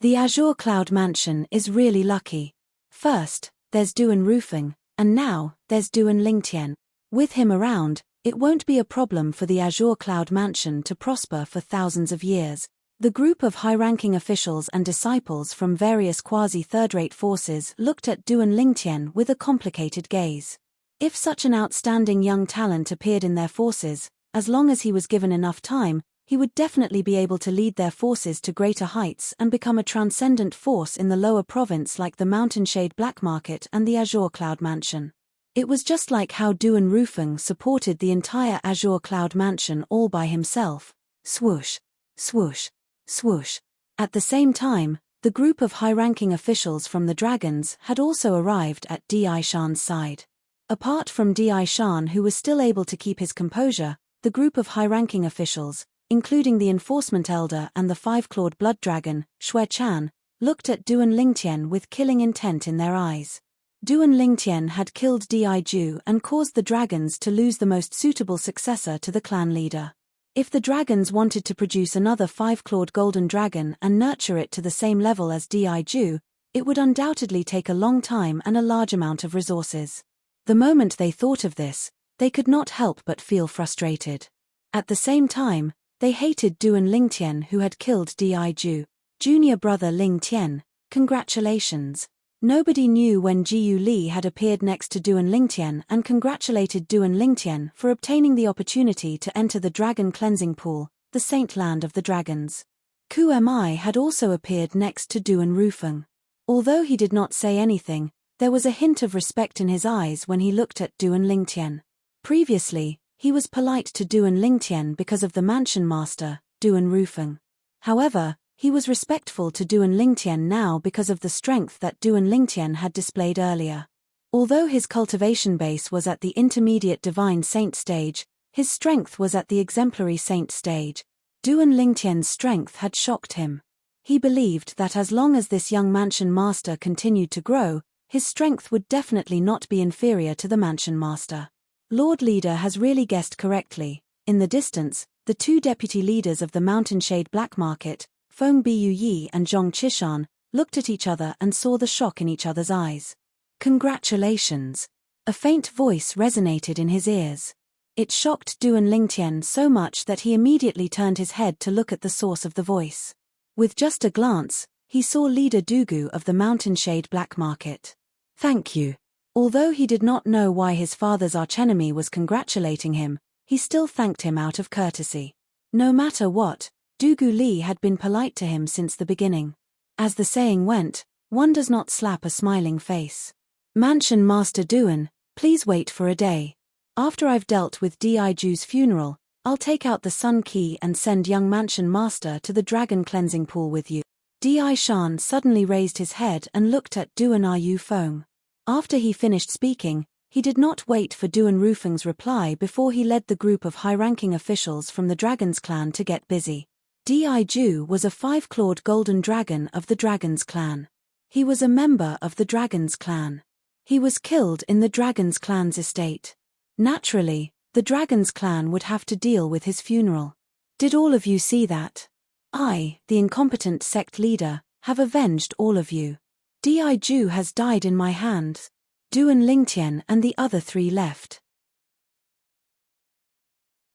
The Azure Cloud Mansion is really lucky. First, there's Duan Rufeng, and now, there's Duan Lingtian. With him around, it won't be a problem for the Azure Cloud Mansion to prosper for thousands of years. The group of high-ranking officials and disciples from various quasi-third-rate forces looked at Duan Lingtian with a complicated gaze. If such an outstanding young talent appeared in their forces, as long as he was given enough time, he would definitely be able to lead their forces to greater heights and become a transcendent force in the lower province like the Mountainshade Black Market and the Azure Cloud Mansion. It was just like how Duan Rufeng supported the entire Azure Cloud Mansion all by himself. Swoosh, swoosh, swoosh. At the same time, the group of high-ranking officials from the dragons had also arrived at Di Shan's side. Apart from Di Shan, who was still able to keep his composure, the group of high-ranking officials, including the enforcement elder and the five-clawed blood dragon, Xue Chan, looked at Duan Lingtian with killing intent in their eyes. Duan Lingtian had killed Diju and caused the dragons to lose the most suitable successor to the clan leader. If the dragons wanted to produce another five-clawed golden dragon and nurture it to the same level as Diju, it would undoubtedly take a long time and a large amount of resources. The moment they thought of this, they could not help but feel frustrated. At the same time, they hated Duan Lingtian who had killed Diju. Junior brother Lingtian, congratulations. Nobody knew when Jiu Li had appeared next to Duan Lingtian and congratulated Duan Lingtian for obtaining the opportunity to enter the dragon cleansing pool, the saint land of the dragons. Ku Mi had also appeared next to Duan Rufeng. Although he did not say anything, there was a hint of respect in his eyes when he looked at Duan Lingtian. Previously, he was polite to Duan Lingtian because of the mansion master, Duan Rufeng. However, he was respectful to Duan Lingtian now because of the strength that Duan Lingtian had displayed earlier. Although his cultivation base was at the intermediate divine saint stage, his strength was at the exemplary saint stage. Duan Lingtian's strength had shocked him. He believed that as long as this young mansion master continued to grow, his strength would definitely not be inferior to the mansion master. Lord Leader has really guessed correctly. In the distance, the two deputy leaders of the Mountainshade Black Market, Feng Biuyi and Zhong Qishan, looked at each other and saw the shock in each other's eyes. Congratulations! A faint voice resonated in his ears. It shocked Duan Lingtian so much that he immediately turned his head to look at the source of the voice. With just a glance, he saw Leader Dugu of the Mountainshade Black Market. Thank you. Although he did not know why his father's archenemy was congratulating him, he still thanked him out of courtesy. No matter what, Dugu Li had been polite to him since the beginning. As the saying went, one does not slap a smiling face. Mansion Master Duan, please wait for a day. After I've dealt with Diju's funeral, I'll take out the Sun Key and send young Mansion Master to the Dragon Cleansing Pool with you. Di Shan suddenly raised his head and looked at Duan Yu Feng. After he finished speaking, he did not wait for Duan Rufeng's reply before he led the group of high-ranking officials from the Dragon's clan to get busy. Diju was a 5-clawed golden dragon of the Dragon's clan. He was a member of the Dragon's clan. He was killed in the Dragon's clan's estate. Naturally, the Dragon's clan would have to deal with his funeral. Did all of you see that? I, the incompetent sect leader, have avenged all of you. Diju has died in my hands. Duan Lingtian and the other 3 left.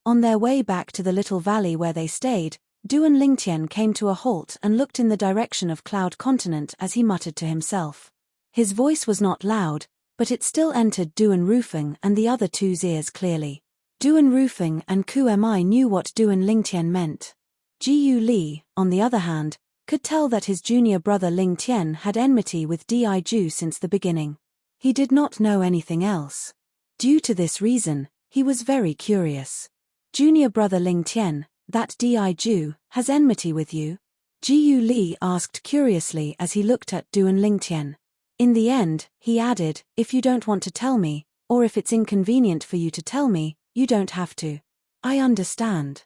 On their way back to the little valley where they stayed, Duan Lingtian came to a halt and looked in the direction of Cloud Continent as he muttered to himself. His voice was not loud, but it still entered Duan Rufeng and the other 2's ears clearly. Duan Rufeng and Qmi knew what Duan Lingtian meant. Jiyu Li, on the other hand, could tell that his junior brother Ling Tian had enmity with Diju since the beginning. He did not know anything else. Due to this reason, he was very curious. Junior brother Ling Tian, that Diju, has enmity with you? Jiyu Li asked curiously as he looked at Duan Lingtian. In the end, he added, if you don't want to tell me, or if it's inconvenient for you to tell me, you don't have to. I understand.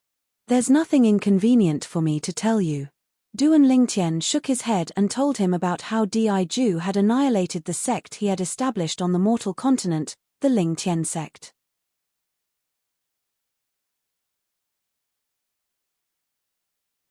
There's nothing inconvenient for me to tell you. Duan Lingtian shook his head and told him about how Diju had annihilated the sect he had established on the mortal continent, the Lingtian sect.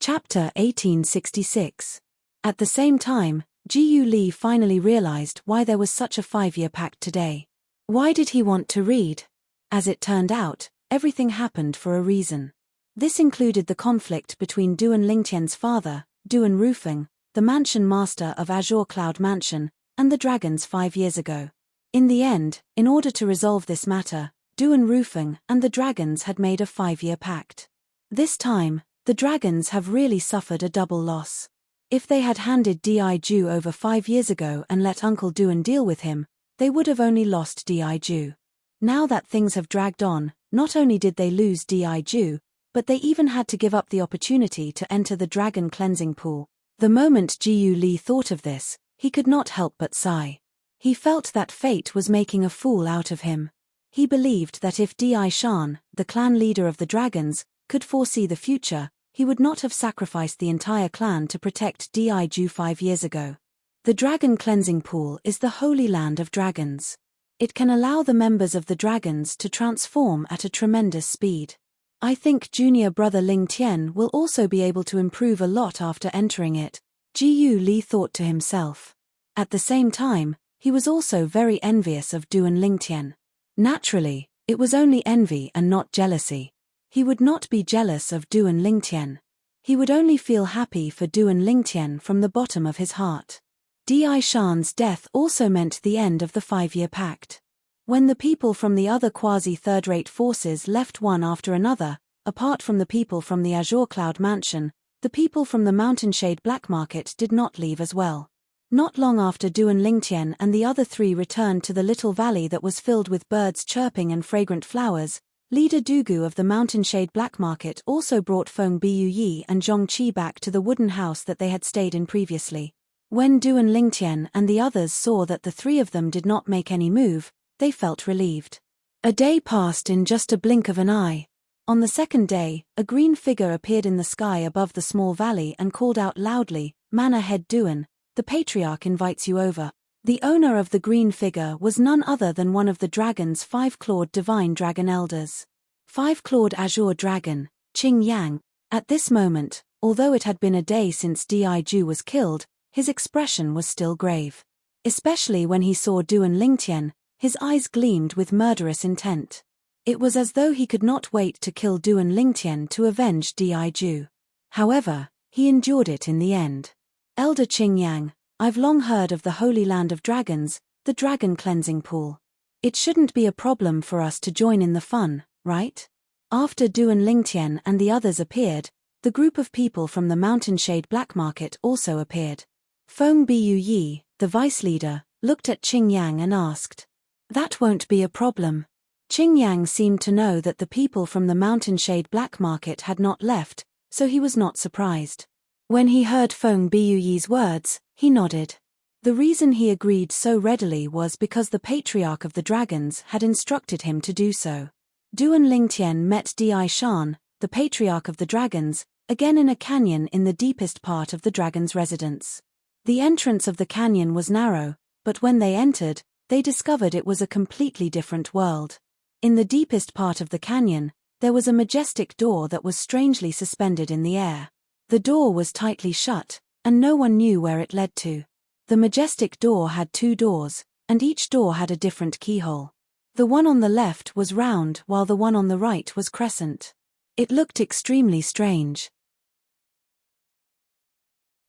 Chapter 1866. At the same time, Jiyu Li finally realized why there was such a 5-year pact today. Why did he want to read? As it turned out, everything happened for a reason. This included the conflict between Duan Lingtian's father, Duan Rufeng, the mansion master of Azure Cloud Mansion, and the dragons 5 years ago. In the end, in order to resolve this matter, Duan Rufeng and the dragons had made a 5-year pact. This time, the dragons have really suffered a double loss. If they had handed Diju over 5 years ago and let Uncle Duan deal with him, they would have only lost Diju. Now that things have dragged on, not only did they lose Diju, but they even had to give up the opportunity to enter the dragon cleansing pool. The moment Jiyu Li thought of this, he could not help but sigh. He felt that fate was making a fool out of him. He believed that if Di Shan, the clan leader of the dragons, could foresee the future, he would not have sacrificed the entire clan to protect Diju 5 years ago. The dragon cleansing pool is the holy land of dragons. It can allow the members of the dragons to transform at a tremendous speed. I think junior brother Ling Tian will also be able to improve a lot after entering it, Jiyu Li thought to himself. At the same time, he was also very envious of Duan Lingtian. Naturally, it was only envy and not jealousy. He would not be jealous of Duan Lingtian. He would only feel happy for Duan Lingtian from the bottom of his heart. Di Shan's death also meant the end of the 5-year pact. When the people from the other quasi-third-rate forces left one after another, apart from the people from the Azure Cloud Mansion, the people from the Mountainshade Black Market did not leave as well. Not long after Duan Lingtian and the other 3 returned to the little valley that was filled with birds chirping and fragrant flowers, Leader Dugu of the Mountainshade Black Market also brought Feng Biuyi and Zhong Qi back to the wooden house that they had stayed in previously. When Duan Lingtian and the others saw that the three of them did not make any move, they felt relieved. A day passed in just a blink of an eye. On the second day, a green figure appeared in the sky above the small valley and called out loudly, "Manor Head Duan, the patriarch invites you over." The owner of the green figure was none other than one of the dragon's 5-clawed divine dragon elders. 5-clawed azure dragon, Qing Yang. At this moment, although it had been a day since Diju was killed, his expression was still grave. Especially when he saw Duan Lingtian, his eyes gleamed with murderous intent. It was as though he could not wait to kill Duan Lingtian to avenge Diju. However, he endured it in the end. Elder Qing Yang, I've long heard of the Holy Land of Dragons, the Dragon Cleansing Pool. It shouldn't be a problem for us to join in the fun, right? After Duan Lingtian and the others appeared, the group of people from the Mountainshade Black Market also appeared. Feng Bu Yi, the vice leader, looked at Qing Yang and asked, "That won't be a problem." Qing Yang seemed to know that the people from the Mountainshade Black Market had not left, so he was not surprised. When he heard Feng Bu Yi's words, he nodded. The reason he agreed so readily was because the Patriarch of the Dragons had instructed him to do so. Duan Lingtian met Di Shan, the Patriarch of the Dragons, again in a canyon in the deepest part of the dragon's residence. The entrance of the canyon was narrow, but when they entered, they discovered it was a completely different world. In the deepest part of the canyon, there was a majestic door that was strangely suspended in the air. The door was tightly shut, and no one knew where it led to. The majestic door had 2 doors, and each door had a different keyhole. The one on the left was round while the one on the right was crescent. It looked extremely strange.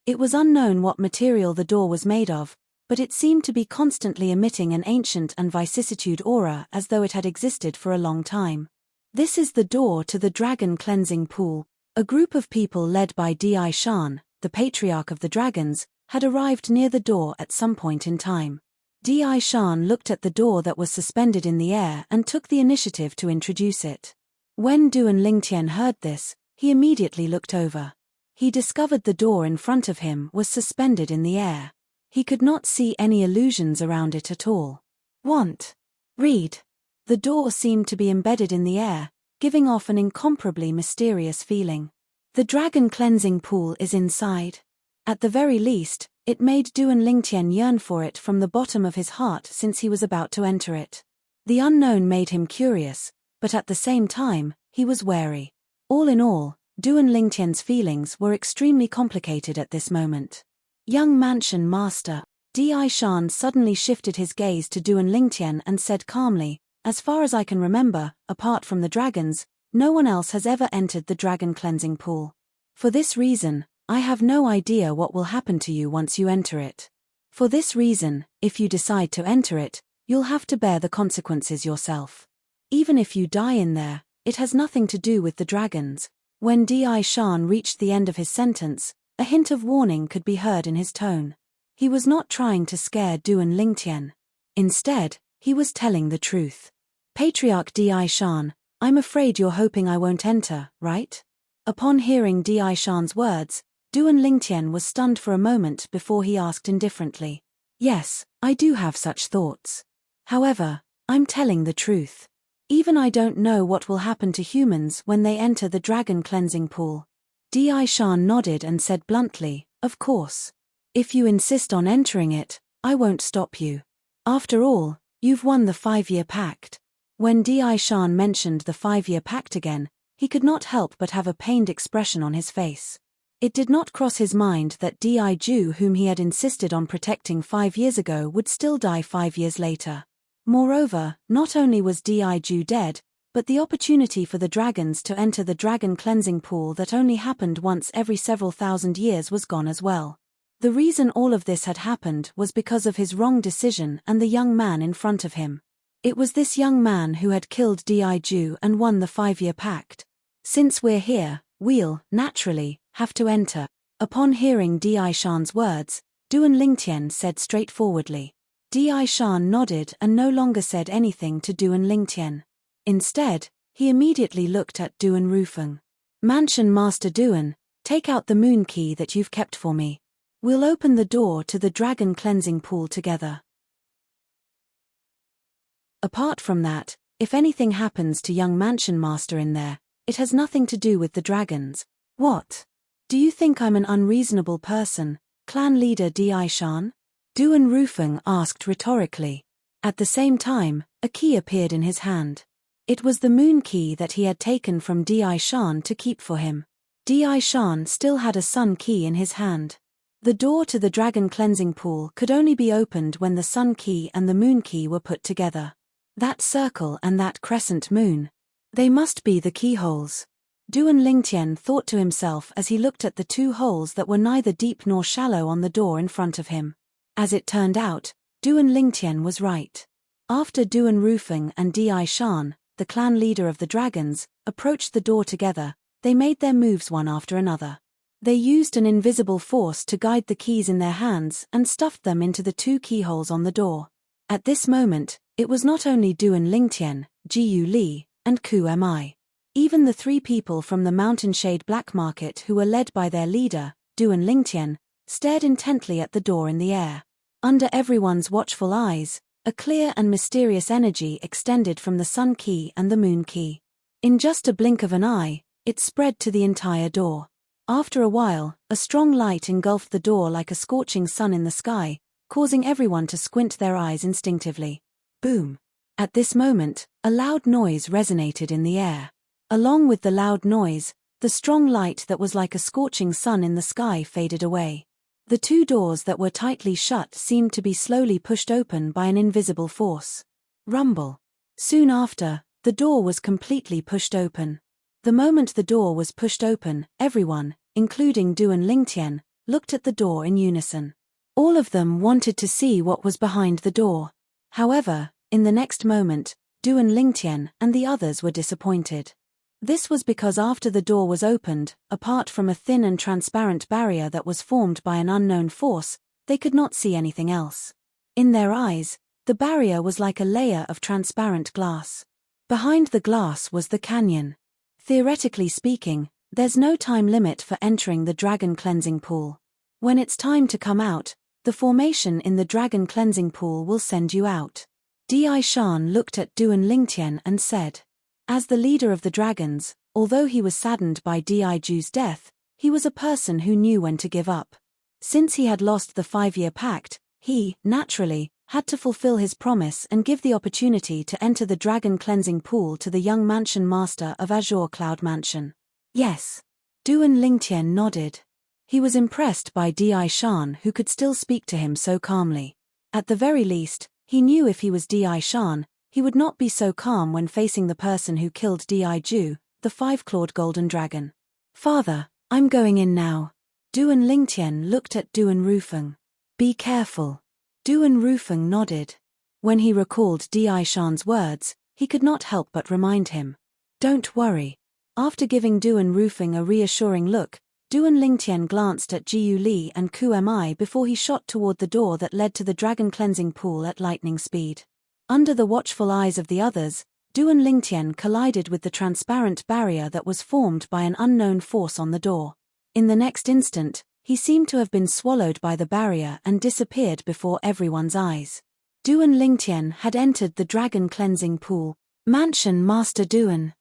It was unknown what material the door was made of, but it seemed to be constantly emitting an ancient and vicissitude aura as though it had existed for a long time. "This is the door to the Dragon Cleansing Pool." A group of people led by Di Shan, the Patriarch of the Dragons, had arrived near the door at some point in time. Di Shan looked at the door that was suspended in the air and took the initiative to introduce it. When Duan Lingtian heard this, he immediately looked over. He discovered the door in front of him was suspended in the air. He could not see any illusions around it at all. "Want? Read." The door seemed to be embedded in the air, giving off an incomparably mysterious feeling. The Dragon Cleansing Pool is inside. At the very least, it made Duan Lingtian yearn for it from the bottom of his heart since he was about to enter it. The unknown made him curious, but at the same time, he was wary. All in all, Duan Lingtian's feelings were extremely complicated at this moment. "Young Mansion Master." Di Shan suddenly shifted his gaze to Duan Lingtian and said calmly, "As far as I can remember, apart from the dragons, no one else has ever entered the Dragon Cleansing Pool. For this reason, I have no idea what will happen to you once you enter it. For this reason, if you decide to enter it, you'll have to bear the consequences yourself. Even if you die in there, it has nothing to do with the dragons." When Di Shan reached the end of his sentence, a hint of warning could be heard in his tone. He was not trying to scare Duan Lingtian. Instead, he was telling the truth. "Patriarch Di Shan, I'm afraid you're hoping I won't enter, right?" Upon hearing Di Shan's words, Duan Lingtian was stunned for a moment before he asked indifferently, "Yes, I do have such thoughts. However, I'm telling the truth. Even I don't know what will happen to humans when they enter the Dragon Cleansing Pool." Di Shan nodded and said bluntly, "Of course. If you insist on entering it, I won't stop you. After all, you've won the 5-year pact." When Di Shan mentioned the 5-year pact again, he could not help but have a pained expression on his face. It did not cross his mind that Diju, whom he had insisted on protecting 5 years ago, would still die 5 years later. Moreover, not only was Diju dead, but the opportunity for the dragons to enter the Dragon Cleansing Pool that only happened once every several thousand years was gone as well. The reason all of this had happened was because of his wrong decision and the young man in front of him. It was this young man who had killed Diju and won the 5-year pact. "Since we're here, we'll, naturally, have to enter." Upon hearing Di Shan's words, Duan Lingtian said straightforwardly. Di Shan nodded and no longer said anything to Duan Lingtian. Instead, he immediately looked at Duan Rufeng. "Mansion Master Duan, take out the moon key that you've kept for me." We'll open the door to the dragon cleansing pool together. Apart from that, if anything happens to young mansion master in there, it has nothing to do with the dragons. What? Do you think I'm an unreasonable person, clan leader Di Shan? Duan Rufeng asked rhetorically. At the same time, a key appeared in his hand. It was the moon key that he had taken from Di Shan to keep for him. Di Shan still had a sun key in his hand. The door to the dragon cleansing pool could only be opened when the sun key and the moon key were put together. That circle and that crescent moon. They must be the keyholes. Duan Lingtian thought to himself as he looked at the two holes that were neither deep nor shallow on the door in front of him. As it turned out, Duan Lingtian was right. After Duan Rufeng and Di Shan, the clan leader of the dragons, approached the door together, they made their moves one after another. They used an invisible force to guide the keys in their hands and stuffed them into the two keyholes on the door. At this moment, it was not only Duan Lingtian, Jiu Li, and Ku Mi. Even the three people from the Mountainshade Black Market who were led by their leader, Duan Lingtian, stared intently at the door in the air. Under everyone's watchful eyes, a clear and mysterious energy extended from the sun key and the moon key. In just a blink of an eye, it spread to the entire door. After a while, a strong light engulfed the door like a scorching sun in the sky, causing everyone to squint their eyes instinctively. Boom! At this moment, a loud noise resonated in the air. Along with the loud noise, the strong light that was like a scorching sun in the sky faded away. The two doors that were tightly shut seemed to be slowly pushed open by an invisible force. Rumble. Soon after, the door was completely pushed open. The moment the door was pushed open, everyone, including Duan Lingtian, looked at the door in unison. All of them wanted to see what was behind the door. However, in the next moment, Duan Lingtian and the others were disappointed. This was because after the door was opened, apart from a thin and transparent barrier that was formed by an unknown force, they could not see anything else. In their eyes, the barrier was like a layer of transparent glass. Behind the glass was the canyon. Theoretically speaking, there's no time limit for entering the dragon cleansing pool. When it's time to come out, the formation in the dragon cleansing pool will send you out. Di Shan looked at Duan Lingtian and said. As the leader of the dragons, although he was saddened by Di Ju's death, he was a person who knew when to give up. Since he had lost the 5-year pact, he, naturally, had to fulfill his promise and give the opportunity to enter the dragon cleansing pool to the young mansion master of Azure Cloud Mansion. Yes. Duan Lingtian nodded. He was impressed by Di Shan who could still speak to him so calmly. At the very least, he knew if he was Di Shan, he would not be so calm when facing the person who killed Di Ju, the 5-clawed golden dragon. Father, I'm going in now. Duan Lingtian looked at Duan Rufeng. Be careful. Duan Rufeng nodded. When he recalled Di Shan's words, he could not help but remind him. Don't worry. After giving Duan Rufeng a reassuring look, Duan Lingtian glanced at Jiu Li and Ku Mi before he shot toward the door that led to the dragon cleansing pool at lightning speed. Under the watchful eyes of the others, Duan Lingtian collided with the transparent barrier that was formed by an unknown force on the door. In the next instant, he seemed to have been swallowed by the barrier and disappeared before everyone's eyes. Duan Lingtian had entered the dragon cleansing pool. Mansion Master Duan.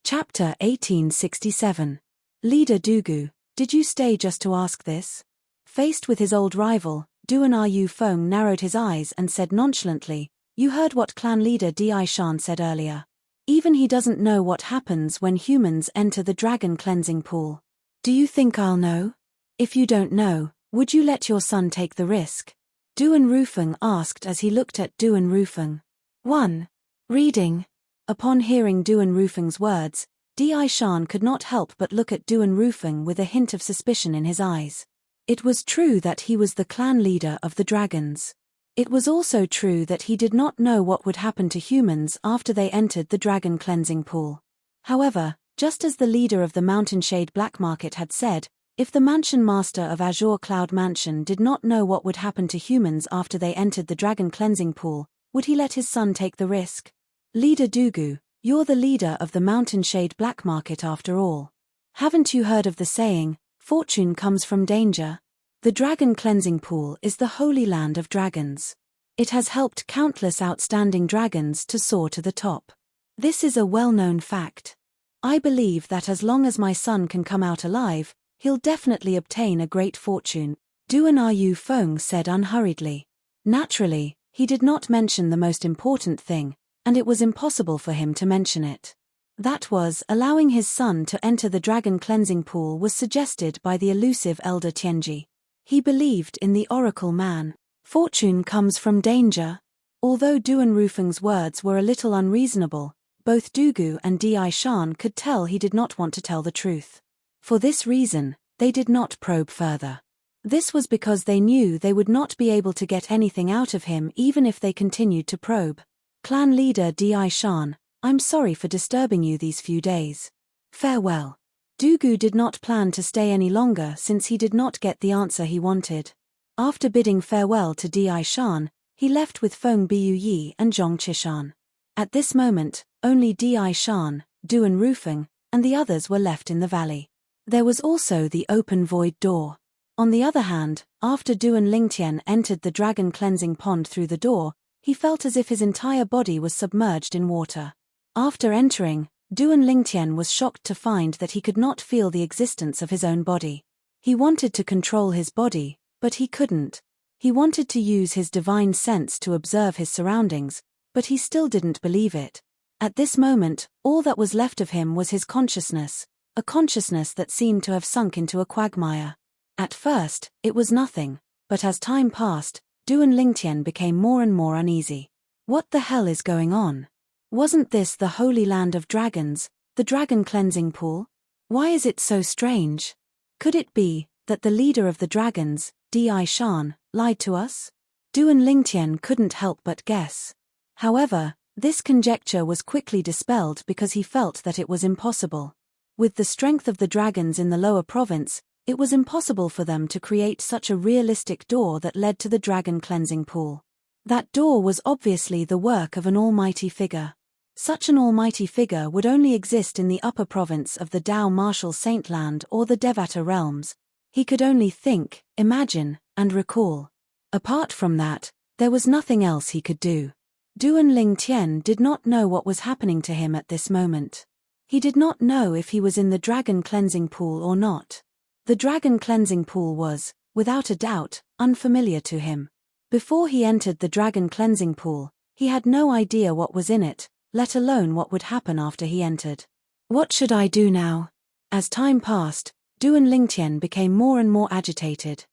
Chapter 1867. Leader Dugu, did you stay just to ask this? Faced with his old rival, Duan Rufeng narrowed his eyes and said nonchalantly, You heard what clan leader Di Shan said earlier. Even he doesn't know what happens when humans enter the dragon cleansing pool. Do you think I'll know? If you don't know, would you let your son take the risk? Duan Rufeng asked as he looked at Duan Rufeng. 1. Reading. Upon hearing Duan Rufeng's words, Di Shan could not help but look at Duan Rufeng with a hint of suspicion in his eyes. It was true that he was the clan leader of the dragons. It was also true that he did not know what would happen to humans after they entered the dragon cleansing pool. However, just as the leader of the Mountainshade Black Market had said, if the mansion master of Azure Cloud Mansion did not know what would happen to humans after they entered the dragon cleansing pool, would he let his son take the risk? Leader Dugu, You're the leader of the Mountainshade Black Market after all. Haven't you heard of the saying, fortune comes from danger? The Dragon Cleansing Pool is the holy land of dragons. It has helped countless outstanding dragons to soar to the top. This is a well-known fact. I believe that as long as my son can come out alive, he'll definitely obtain a great fortune, Duan Yu Feng said unhurriedly. Naturally, he did not mention the most important thing, and it was impossible for him to mention it. That was, allowing his son to enter the Dragon Cleansing Pool was suggested by the elusive elder Tianji. He believed in the oracle man. Fortune comes from danger. Although Duan Rufeng's words were a little unreasonable, both Dugu and Di Shan could tell he did not want to tell the truth. For this reason, they did not probe further. This was because they knew they would not be able to get anything out of him even if they continued to probe. Clan leader Di Shan, I'm sorry for disturbing you these few days. Farewell. Dugu did not plan to stay any longer since he did not get the answer he wanted. After bidding farewell to Di Shan, he left with Feng Biuyi and Zhong Chishan. At this moment, only Di Shan, Duan Rufeng, and the others were left in the valley. There was also the open void door. On the other hand, after Duan Lingtian entered the dragon cleansing pond through the door, he felt as if his entire body was submerged in water. After entering, Duan Lingtian was shocked to find that he could not feel the existence of his own body. He wanted to control his body, but he couldn't. He wanted to use his divine sense to observe his surroundings, but he still didn't believe it. At this moment, all that was left of him was his consciousness, a consciousness that seemed to have sunk into a quagmire. At first, it was nothing, but as time passed, Duan Lingtian became more and more uneasy. What the hell is going on? Wasn't this the holy land of dragons, the dragon cleansing pool? Why is it so strange? Could it be that the leader of the dragons, Di Shan, lied to us? Duan Lingtian couldn't help but guess. However, this conjecture was quickly dispelled because he felt that it was impossible. With the strength of the dragons in the lower province, it was impossible for them to create such a realistic door that led to the dragon cleansing pool. That door was obviously the work of an almighty figure. Such an almighty figure would only exist in the upper province of the Dao Martial Saintland or the Devata realms. He could only think, imagine, and recall. Apart from that, there was nothing else he could do. Duan Lingtian did not know what was happening to him at this moment. He did not know if he was in the dragon cleansing pool or not. The dragon cleansing pool was, without a doubt, unfamiliar to him. Before he entered the dragon cleansing pool, he had no idea what was in it, let alone what would happen after he entered. What should I do now? As time passed, Duan Lingtian became more and more agitated.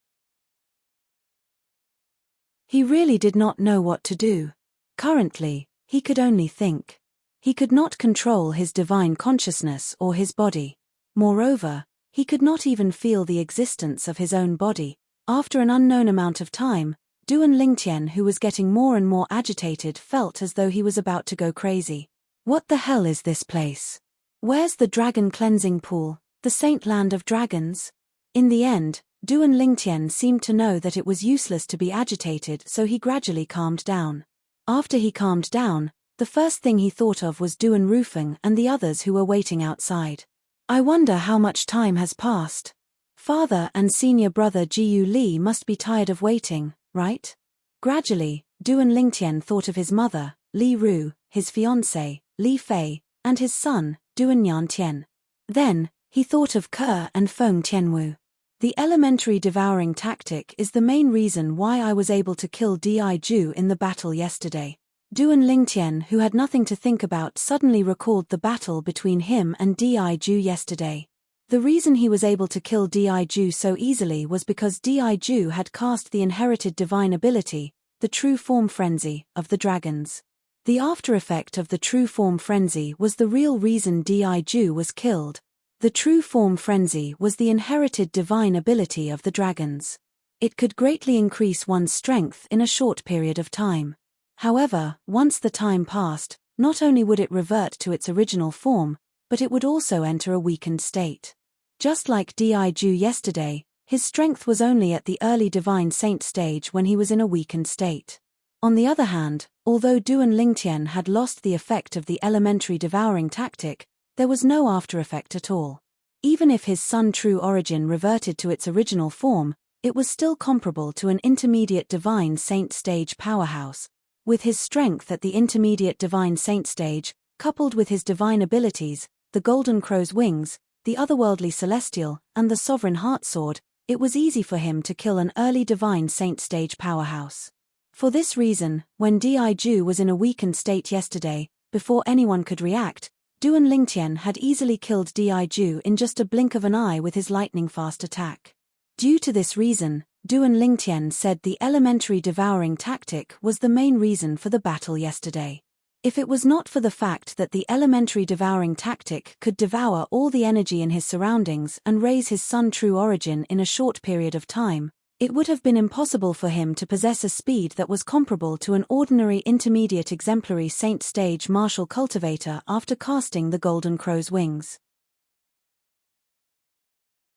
He really did not know what to do. Currently, he could only think. He could not control his divine consciousness or his body. Moreover, he could not even feel the existence of his own body. After an unknown amount of time, Duan Lingtian, who was getting more and more agitated, felt as though he was about to go crazy. What the hell is this place? Where's the dragon cleansing pool, the saint land of dragons? In the end, Duan Lingtian seemed to know that it was useless to be agitated, so he gradually calmed down. After he calmed down, the first thing he thought of was Duan Rufeng and the others who were waiting outside. I wonder how much time has passed. Father and senior brother Jiu Li must be tired of waiting, right? Gradually, Duan Lingtian thought of his mother, Li Ru, his fiancée, Li Fei, and his son, Duan Yantian. Then, he thought of Ke and Feng Tianwu. The elementary devouring tactic is the main reason why I was able to kill Di Ju in the battle yesterday. Duan Lingtian, who had nothing to think about, suddenly recalled the battle between him and Di Ju yesterday. The reason he was able to kill Di Ju so easily was because Di Ju had cast the inherited divine ability, the True Form Frenzy, of the dragons. The after effect of the True Form Frenzy was the real reason Di Ju was killed. The True Form Frenzy was the inherited divine ability of the dragons. It could greatly increase one's strength in a short period of time. However, once the time passed, not only would it revert to its original form, but it would also enter a weakened state. Just like Di Ju yesterday, his strength was only at the early divine saint stage when he was in a weakened state. On the other hand, although Duan Lingtian had lost the effect of the elementary devouring tactic, there was no after effect at all. Even if his Sun true origin reverted to its original form, it was still comparable to an intermediate Divine Saint stage powerhouse. With his strength at the intermediate Divine Saint stage, coupled with his divine abilities, the Golden Crow's wings, the otherworldly celestial, and the sovereign heart sword, it was easy for him to kill an early Divine Saint stage powerhouse. For this reason, when Diju was in a weakened state yesterday, before anyone could react, Duan Lingtian had easily killed Diju in just a blink of an eye with his lightning-fast attack. Due to this reason, Duan Lingtian said the elementary devouring tactic was the main reason for the battle yesterday. If it was not for the fact that the elementary devouring tactic could devour all the energy in his surroundings and raise his Sun true origin in a short period of time, it would have been impossible for him to possess a speed that was comparable to an ordinary intermediate exemplary Saint stage martial cultivator after casting the Golden Crow's wings.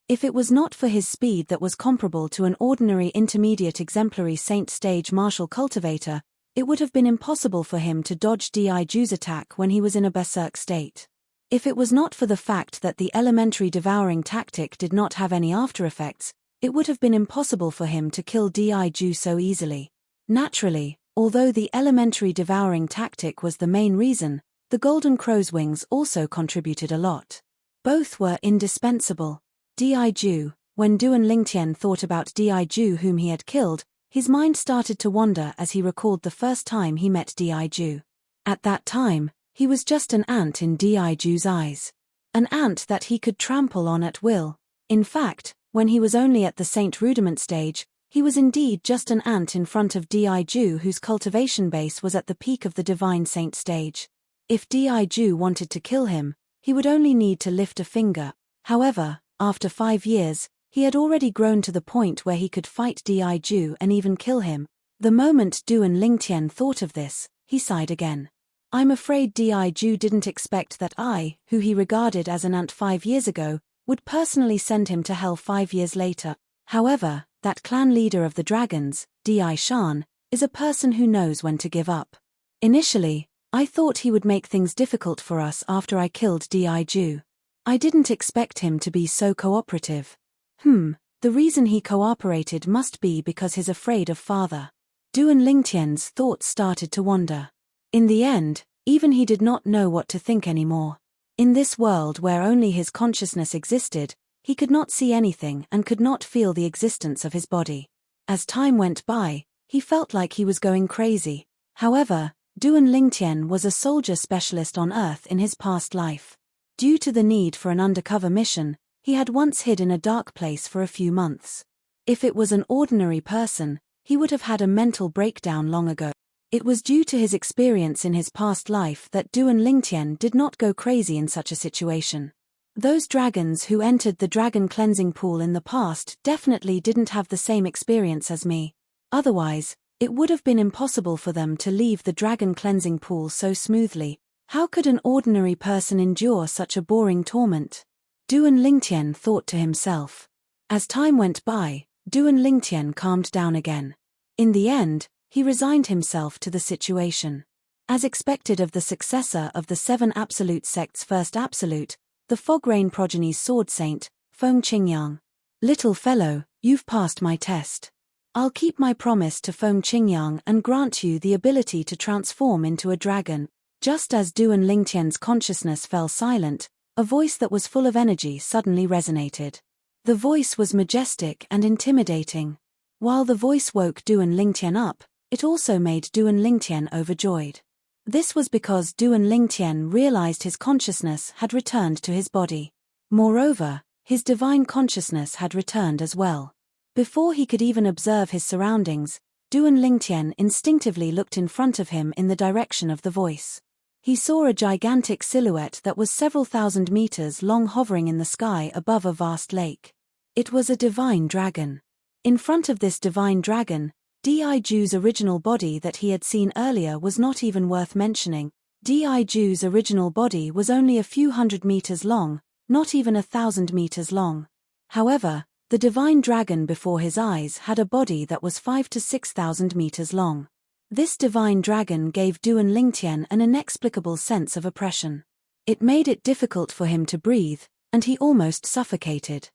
If it was not for his speed that was comparable to an ordinary intermediate exemplary Saint stage martial cultivator, it would have been impossible for him to dodge Diju's attack when he was in a berserk state. If it was not for the fact that the elementary devouring tactic did not have any after effects, it would have been impossible for him to kill Diju so easily. Naturally, although the elementary devouring tactic was the main reason, the Golden Crow's wings also contributed a lot. Both were indispensable. Diju, when Duan Lingtian thought about Diju whom he had killed, his mind started to wander as he recalled the first time he met Diju. At that time, he was just an ant in Diju's eyes. An ant that he could trample on at will. In fact, when he was only at the Saint Rudiment stage, he was indeed just an ant in front of Diju whose cultivation base was at the peak of the Divine Saint stage. If Diju wanted to kill him, he would only need to lift a finger. However, after 5 years, he had already grown to the point where he could fight Diju and even kill him. The moment Duan Lingtian thought of this, he sighed again. I'm afraid Diju didn't expect that I, who he regarded as an ant 5 years ago, would personally send him to hell 5 years later. However, that clan leader of the dragons, Di Shan, is a person who knows when to give up. Initially, I thought he would make things difficult for us after I killed Diju. I didn't expect him to be so cooperative. The reason he cooperated must be because he's afraid of father. Duan Lingtian's thoughts started to wander. In the end, even he did not know what to think anymore. In this world where only his consciousness existed, he could not see anything and could not feel the existence of his body. As time went by, he felt like he was going crazy. However, Duan Lingtian was a soldier specialist on Earth in his past life. Due to the need for an undercover mission, he had once hid in a dark place for a few months. If it was an ordinary person, he would have had a mental breakdown long ago. It was due to his experience in his past life that Duan Lingtian did not go crazy in such a situation. Those dragons who entered the dragon cleansing pool in the past definitely didn't have the same experience as me. Otherwise, it would have been impossible for them to leave the dragon cleansing pool so smoothly. How could an ordinary person endure such a boring torment? Duan Lingtian thought to himself. As time went by, Duan Lingtian calmed down again. In the end, he resigned himself to the situation. As expected of the successor of the 7 Absolute Sect's first Absolute, the Fog Rain Progeny's Sword Saint, Feng Qingyang. Little fellow, you've passed my test. I'll keep my promise to Feng Qingyang and grant you the ability to transform into a dragon. Just as Duan Lingtian's consciousness fell silent, a voice that was full of energy suddenly resonated. The voice was majestic and intimidating. While the voice woke Duan Lingtian up, it also made Duan Lingtian overjoyed. This was because Duan Lingtian realized his consciousness had returned to his body. Moreover, his divine consciousness had returned as well. Before he could even observe his surroundings, Duan Lingtian instinctively looked in front of him in the direction of the voice. He saw a gigantic silhouette that was several thousand meters long hovering in the sky above a vast lake. It was a divine dragon. In front of this divine dragon, Diju's original body that he had seen earlier was not even worth mentioning. Diju's original body was only a few hundred meters long, not even 1,000 meters long. However, the divine dragon before his eyes had a body that was 5,000 to 6,000 meters long. This divine dragon gave Duan Lingtian an inexplicable sense of oppression. It made it difficult for him to breathe, and he almost suffocated.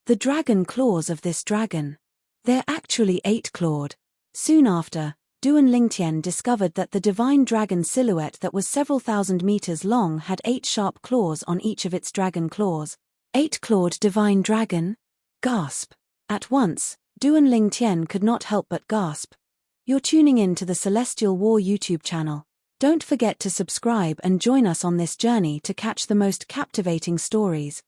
The dragon claws of this dragon. They're actually 8-clawed. Soon after, Duan Lingtian discovered that the divine dragon silhouette that was several thousand meters long had 8 sharp claws on each of its dragon claws. 8-clawed divine dragon? Gasp. At once, Duan Lingtian could not help but gasp. You're tuning in to the Celestial War YouTube channel. Don't forget to subscribe and join us on this journey to catch the most captivating stories.